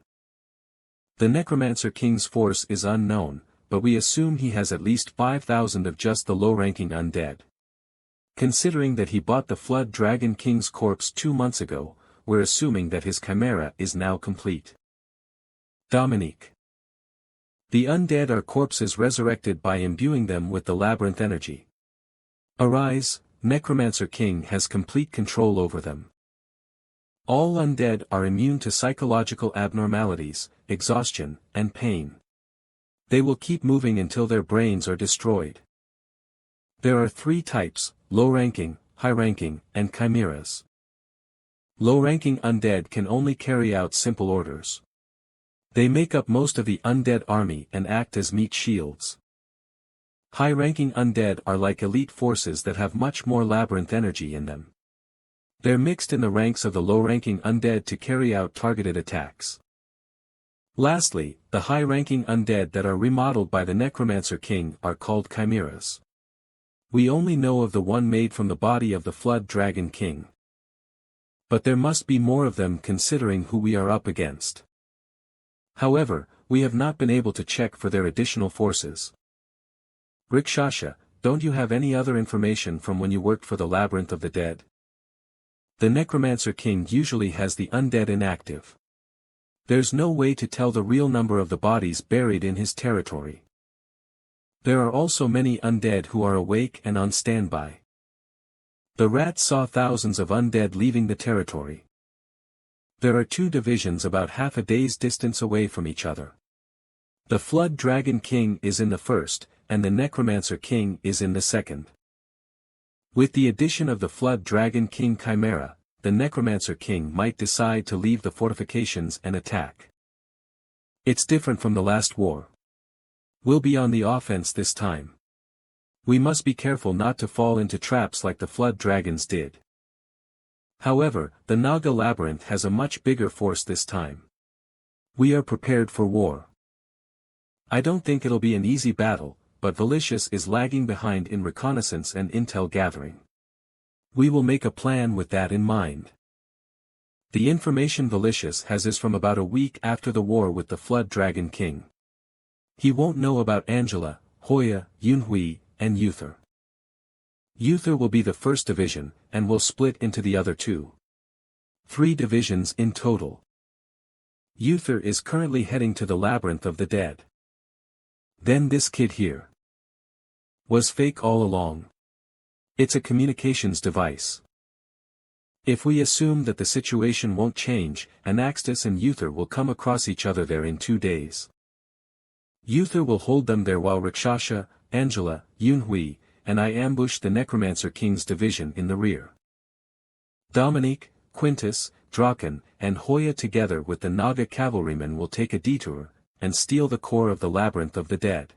The Necromancer King's force is unknown, but we assume he has at least 5,000 of just the low-ranking undead. Considering that he bought the Flood Dragon King's corpse 2 months ago, we're assuming that his chimera is now complete. Dominique. The undead are corpses resurrected by imbuing them with the labyrinth energy. Arise, Necromancer King has complete control over them. All undead are immune to psychological abnormalities, exhaustion, and pain. They will keep moving until their brains are destroyed. There are 3 types, low-ranking, high-ranking, and chimeras. Low-ranking undead can only carry out simple orders. They make up most of the undead army and act as meat shields. High-ranking undead are like elite forces that have much more labyrinth energy in them. They're mixed in the ranks of the low-ranking undead to carry out targeted attacks. Lastly, the high-ranking undead that are remodeled by the Necromancer King are called chimeras. We only know of the one made from the body of the Flood Dragon King. But there must be more of them considering who we are up against. However, we have not been able to check for their additional forces. Rikshasha, don't you have any other information from when you worked for the Labyrinth of the Dead? The Necromancer King usually has the undead inactive. There's no way to tell the real number of the bodies buried in his territory. There are also many undead who are awake and on standby. The rats saw thousands of undead leaving the territory. There are 2 divisions about half a day's distance away from each other. The Flood Dragon King is in the first, and the Necromancer King is in the second. With the addition of the Flood Dragon King Chimera, the Necromancer King might decide to leave the fortifications and attack. It's different from the last war. We'll be on the offense this time. We must be careful not to fall into traps like the Flood Dragons did. However, the Naga Labyrinth has a much bigger force this time. We are prepared for war. I don't think it'll be an easy battle, but Valicious is lagging behind in reconnaissance and intel gathering. We will make a plan with that in mind. The information Valicious has is from about a week after the war with the Flood Dragon King. He won't know about Angela, Hoya, Yunhui, and Uther. Uther will be the first division, and will split into the other 2. 3 divisions in total. Uther is currently heading to the Labyrinth of the Dead. Then this kid here was fake all along. It's a communications device. If we assume that the situation won't change, Anaxtis and Uther will come across each other there in 2 days. Uther will hold them there while Rikshasha, Angela, Yunhui, and I ambush the Necromancer King's division in the rear. Dominique, Quintus, Draken, and Hoya together with the Naga cavalrymen will take a detour, and steal the core of the Labyrinth of the Dead.